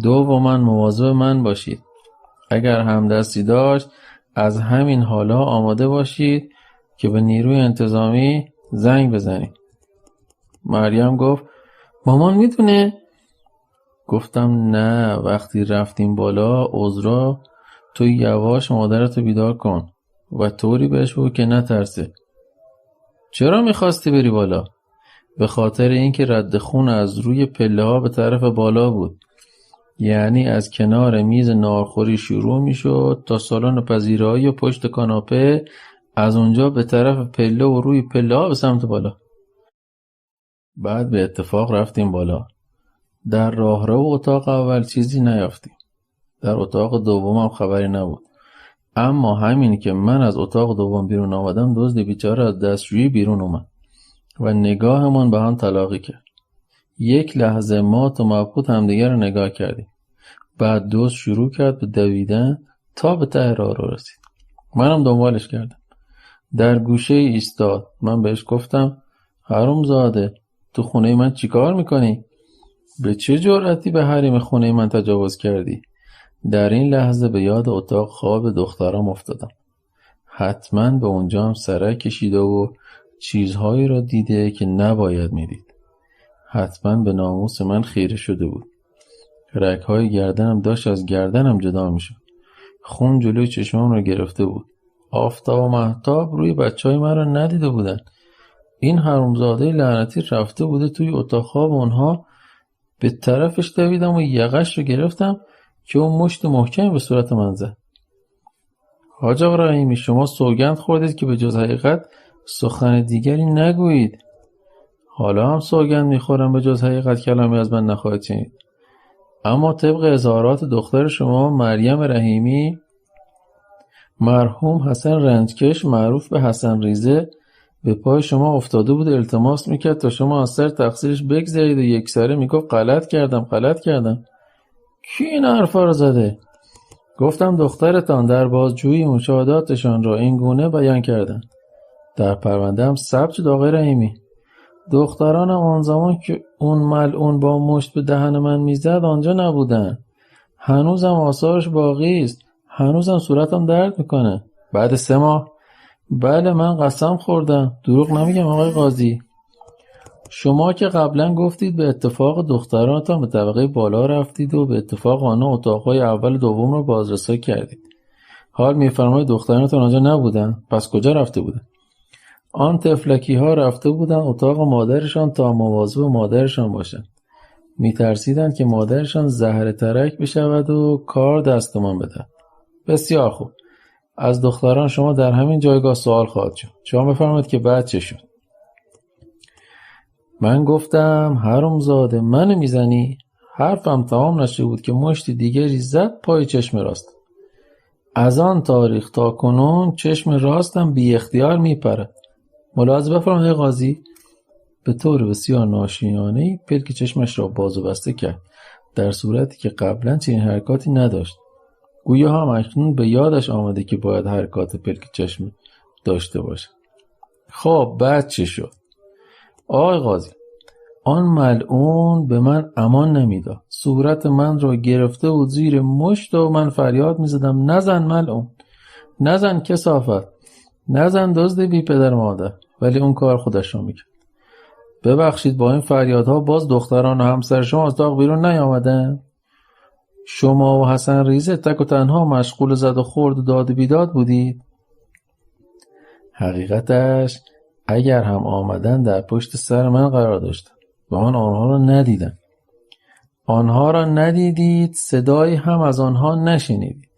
دوما مواظب من باشید. اگر همدستی داشت از همین حالا آماده باشید که به نیروی انتظامی زنگ بزنید. مریم گفت مامان میدونه؟ گفتم نه، وقتی رفتیم بالا عذرا تو یواش مادرتو بیدار کن و طوری بهش بگو که نترسه. چرا میخواستی بری بالا؟ به خاطر اینکه رد خون از روی پله ها به طرف بالا بود. یعنی از کنار میز ناهارخوری شروع میشد تا سالن پذیرایی و پشت کاناپه، از اونجا به طرف پله و روی پله ها به سمت بالا. بعد به اتفاق رفتیم بالا. در راهرو اتاق اول چیزی نیافتیم. در اتاق دومم خبری نبود. اما همین که من از اتاق دوم بیرون آمدم دزد بیچاره از دستشویی بیرون اومد و نگاهمون به هم تلاقی کرد. یک لحظه مات و مبهوت همدیگر رو نگاه کردیم. بعد دزد شروع کرد به دویدن تا به ته راه رو رسید. منم دنبالش کردم. در گوشه ایستاد. من بهش گفتم حرومزاده تو خونه من چیکار میکنی؟ به چه جرأتی به حریم خونه من تجاوز کردی؟ در این لحظه به یاد اتاق خواب دخترام افتادم. حتما به اونجا هم سرک کشیده و چیزهایی را دیده که نباید میدید. حتما به ناموس من خیره شده بود. رگ‌های گردنم داشت از گردنم جدا میشد. خون جلوی چشمام را گرفته بود. آفتاب و مهتاب روی بچهای من را ندیده بودن. این حرومزاده لعنتی رفته بوده توی اتاق خواب اونها. به طرفش دویدم و یقش رو گرفتم که اون مشت محکمی به صورت من زد. حاج آقا رحیمی شما سوگند خوردید که به جز حقیقت سخن دیگری نگویید. حالا هم سوگند میخورم به جز حقیقت کلامی از من نخواهید شنید. اما طبق اظهارات دختر شما مریم رحیمی، مرحوم حسن رنجکش معروف به حسن ریزه به پای شما افتاده بود، التماس میکرد تا شما از سر تقصیرش بگذرید و یک سره میگفت غلط کردم. کی این حرفا رو زده؟ گفتم دخترتان در بازجویی مشاهداتشان را این گونه بیان کردند. در پرونده هم ثبت شد آقای رحیمی. دخترانم آن زمان که اون ملعون با مشت به دهن من میزد آنجا نبودن. هنوزم آثارش باقی است. هنوزم صورتم درد میکنه. بعد 3 ماه؟ بله من قسم خوردم. دروغ نمیگم آقای قاضی. شما که قبلا گفتید به اتفاق دخترانتان به طبقه بالا رفتید و به اتفاق آنها اتاقهای اول و دوم رو بازرسانی کردید. حال میفرمایید دخترانتان آنجا نبودن؟ پس کجا رفته بودن؟ آن طفلکی ها رفته بودن اتاق مادرشان تا مواظب مادرشان باشند. میترسیدند که مادرشان زهر ترک بشود و کار دستمان بدهد. بسیار خوب. از دختران شما در همین جایگاه سوال خواهد شد. شما بفرمایید که بعد چه شد؟ من گفتم حرومزاده منو میزنی؟ حرفم تمام نشده بود که مشت دیگری زد پای چشم راست. از آن تاریخ تا کنون چشم راستم بی اختیار میپرد. ملاحظه بفرمایید قاضی. به طور بسیار ناشیانه‌ای پلک چشمش را باز و بسته کرد، در صورتی که قبلا چنین حرکاتی نداشت. گویا هم اکنون به یادش آمده که باید حرکات پلک چشم داشته باشه. خب بعد چی شد؟ آقای قاضی، آن ملعون به من امان نمیداد. صورت من را گرفته بود زیر مشت و من فریاد میزدم نزن ملعون، نزن کثافت، نزن دزد بی پدر مادر. ولی اون کار خودش رو میکرد. ببخشید با این فریادها باز دختران و همسر شما از اتاق بیرون نیامدن؟ شما و حسن ریزه تک و تنها مشغول زد و خورد و داد و بیداد بودید؟ حقیقتش اگر هم آمدن در پشت سر من قرار داشتن و من آنها را ندیدم. آنها را ندیدید، صدایی هم از آنها نشنیدید.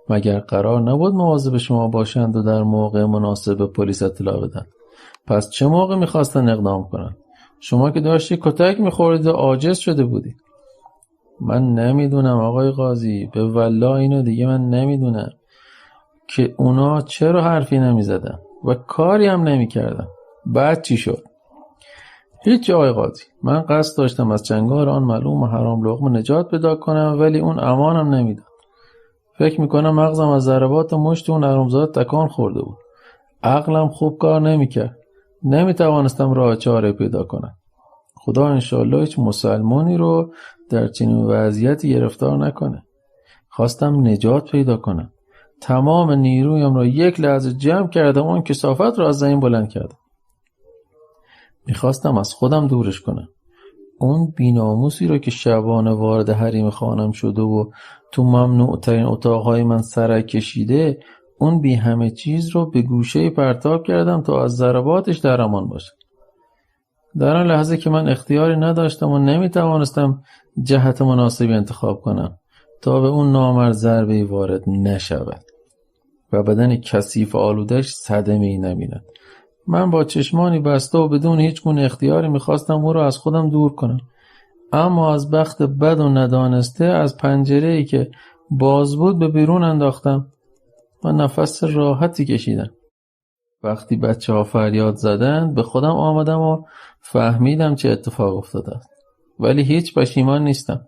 مگر قرار نبود مواظب شما باشند و در موقع مناسب به پلیس اطلاع بدن؟ پس چه موقع میخواستن اقدام کنن؟ شما که داشتی کتک میخورید و عاجز شده بودید. من نمیدونم آقای قاضی، به والله اینو دیگه من نمیدونم که اونا چرا حرفی نمیزدن و کاری هم نمیکردن. بعد چی شد؟ هیچ آقای قاضی، من قصد داشتم از چنگار آن معلوم و حرام لقمه نجات پیدا کنم، ولی اون امانم نمیداد. فکر میکنم مغزم از ضربات مشت اون حرومزاده تکان خورده بود. عقلم خوب کار نمیکرد. نمیتوانستم راه چاره پیدا کنم. خدا انشالله هیچ مسلمانی رو در چنین وضعیتی گرفتار نکنه. خواستم نجات پیدا کنم. تمام نیرویم را یک لحظه جمع کردم، اون کثافت را از زمین بلند کردم. میخواستم از خودم دورش کنم. اون بیناموسی رو که شبانه وارد حریم خانم شده و تو ممنوع ترین اتاقهای من سرک کشیده، اون بی همه چیز رو به گوشه پرتاب کردم تا از ضرباتش در امان باشه. در آن لحظه که من اختیاری نداشتم و نمیتوانستم جهت مناسبی انتخاب کنم تا به اون نامرد ضربه‌ای وارد نشود و بدن کثیف آلودش صدمه‌ای نبیند. من با چشمانی بسته و بدون هیچ گونه اختیاری میخواستم او را از خودم دور کنم، اما از بخت بد و ندانسته از پنجره‌ای که باز بود به بیرون انداختم و نفس راحتی کشیدم. وقتی بچه‌ها فریاد زدند به خودم آمدم و فهمیدم چه اتفاق افتاده است. ولی هیچ پشیمان نیستم.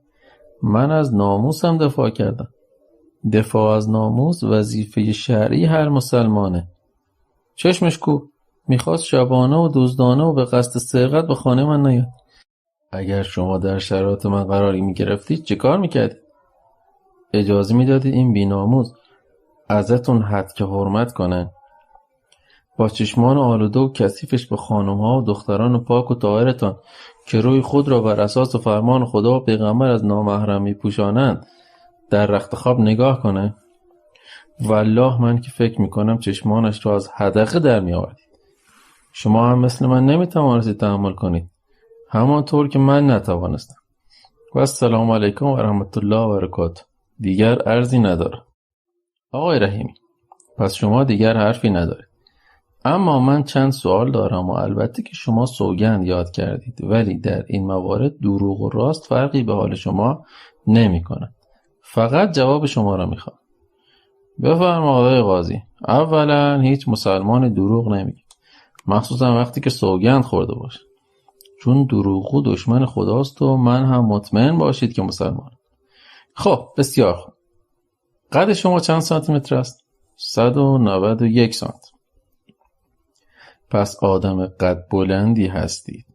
من از ناموسم دفاع کردم. دفاع از ناموس وظیفه شرعی هر مسلمانه. چشمش کو؟ میخواست شبانه و دزدانه و به قصد سرقت به خانه من نیاد. اگر شما در شرایط من قراری میگرفتید چه کار میکردید؟ اجازه میدادید این بی‌ناموس ازتون حد که حرمت کنه؟ با چشمان آلوده و کثیفش به خانم‌ها و دختران پاک و طاهرتان که روی خود را بر اساس فرمان خدا و پیغمبر از نامحرم می‌پوشانند در رخت خواب نگاه کنه؟ والله من که فکر میکنم چشمانش را از حدقه در می‌آوردید. شما هم مثل من نمی‌توانستید تحمل کنید، همانطور که من نتوانستم. و السلام علیکم و رحمت الله و برکاته. دیگر عرضی ندارم. آقای رحیمی، پس شما دیگر حرفی ندارید. اما من چند سوال دارم و البته که شما سوگند یاد کردید، ولی در این موارد دروغ و راست فرقی به حال شما نمی کند. فقط جواب شما را میخوام. بفرما آقای قاضی. اولا هیچ مسلمان دروغ نمیگه، مخصوصا وقتی که سوگند خورده باشه، چون دروغگو دشمن خداست و من هم مطمئن باشید که مسلمان. خب بسیار خوب. قد شما چند سانتی متر است؟ 191 سانتی. پس آدم قد بلندی هستید.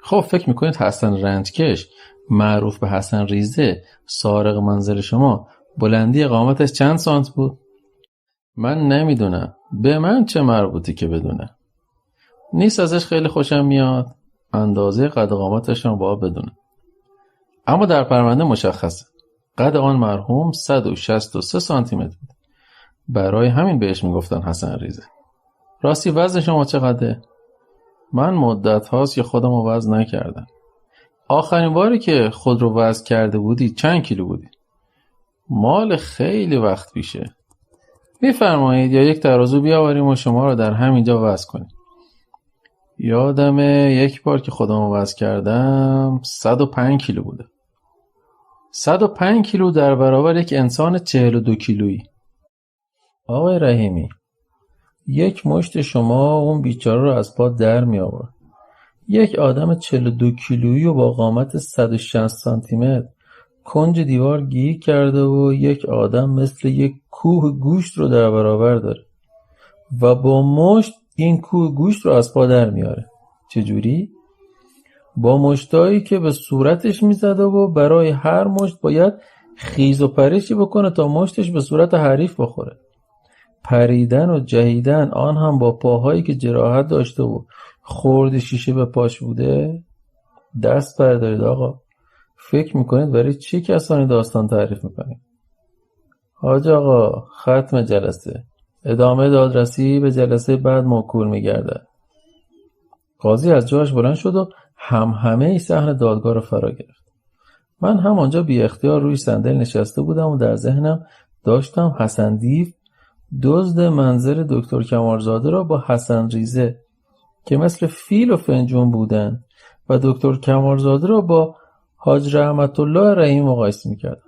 خب فکر میکنید حسن رنجکش معروف به حسن ریزه سارق منزل شما بلندی قامتش چند سانت بود؟ من نمیدونم، به من چه مربوطی که بدونم. نیست ازش خیلی خوشم میاد، اندازه قد قامتش هم باید بدونم. اما در پرونده مشخصه قد آن مرحوم 163 سانتی متر بود. برای همین بهش میگفتن حسن ریزه. راستی وزن شما چقدره؟ من مدت هاست که خودم رو وزن نکردم. آخرین باری که خود رو وزن کرده بودی چند کیلو بودی؟ مال خیلی وقت پیشه. میفرمایید یا یک ترازو بیاوریم و شما رو در همینجا وزن کنیم. یادمه یک بار که خودم رو وزن کردم 105 کیلو بوده. 105 کیلو در برابر یک انسان 42 کیلویی. آقای رحیمی، یک مشت شما اون بیچاره رو از پا در می آورد. یک آدم 42 کیلویی و با قامت 160 سانتی متر کنج دیوار گیر کرده و یک آدم مثل یک کوه گوشت رو در برابر داره و با مشت این کوه گوشت رو از پا در میاره. چجوری؟ با مشتایی که به صورتش میزده و برای هر مشت باید خیز و پریشی بکنه تا مشتش به صورت حریف بخوره. پریدن و جهیدن، آن هم با پاهایی که جراحت داشته و خورد شیشه به پاش بوده. دست بردارید آقا. فکر میکنید برای چه کسانی داستان تعریف میکنید؟ حاج آقا، ختم جلسه. ادامه دادرسی به جلسه بعد موکول میگرده. قاضی از جاش بلند شد و همه صحن دادگاه رو فرا گرفت. من همانجا بی اختیار روی صندلی نشسته بودم و در ذهنم داشتم حسن دیو دزد منزل دکتر کمالزاده را با حسن ریزه که مثل فیل و فنجون بودن و دکتر کمالزاده را با حاج رحمت الله رحیم مقایسه می‌کردم.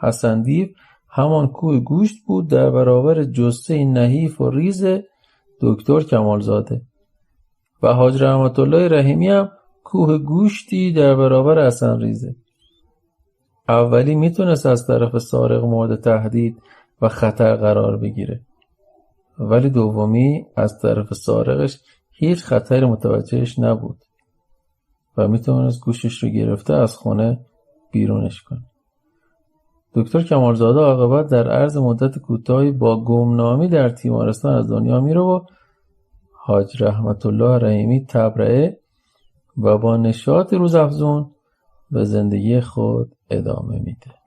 حسن دیو همان کوه گوشت بود در برابر جثه نحیف و ریز دکتر کمالزاده و حاج رحمت الله رحیمی هم کوه گوشتی در برابر حسن ریزه. اولی میتونست از طرف سارق مورد تهدید و خطر قرار بگیره، ولی دومی از طرف سارقش هیچ خطری متوجهش نبود و میتونست گوشش رو گرفته از خونه بیرونش کنه. دکتر کمالزاده عاقبت در عرض مدت کوتاهی با گمنامی در تیمارستان از دنیا میره و حاج رحمت الله رحیمی تبرئه و با نشاط روزافزون به زندگی خود ادامه میده.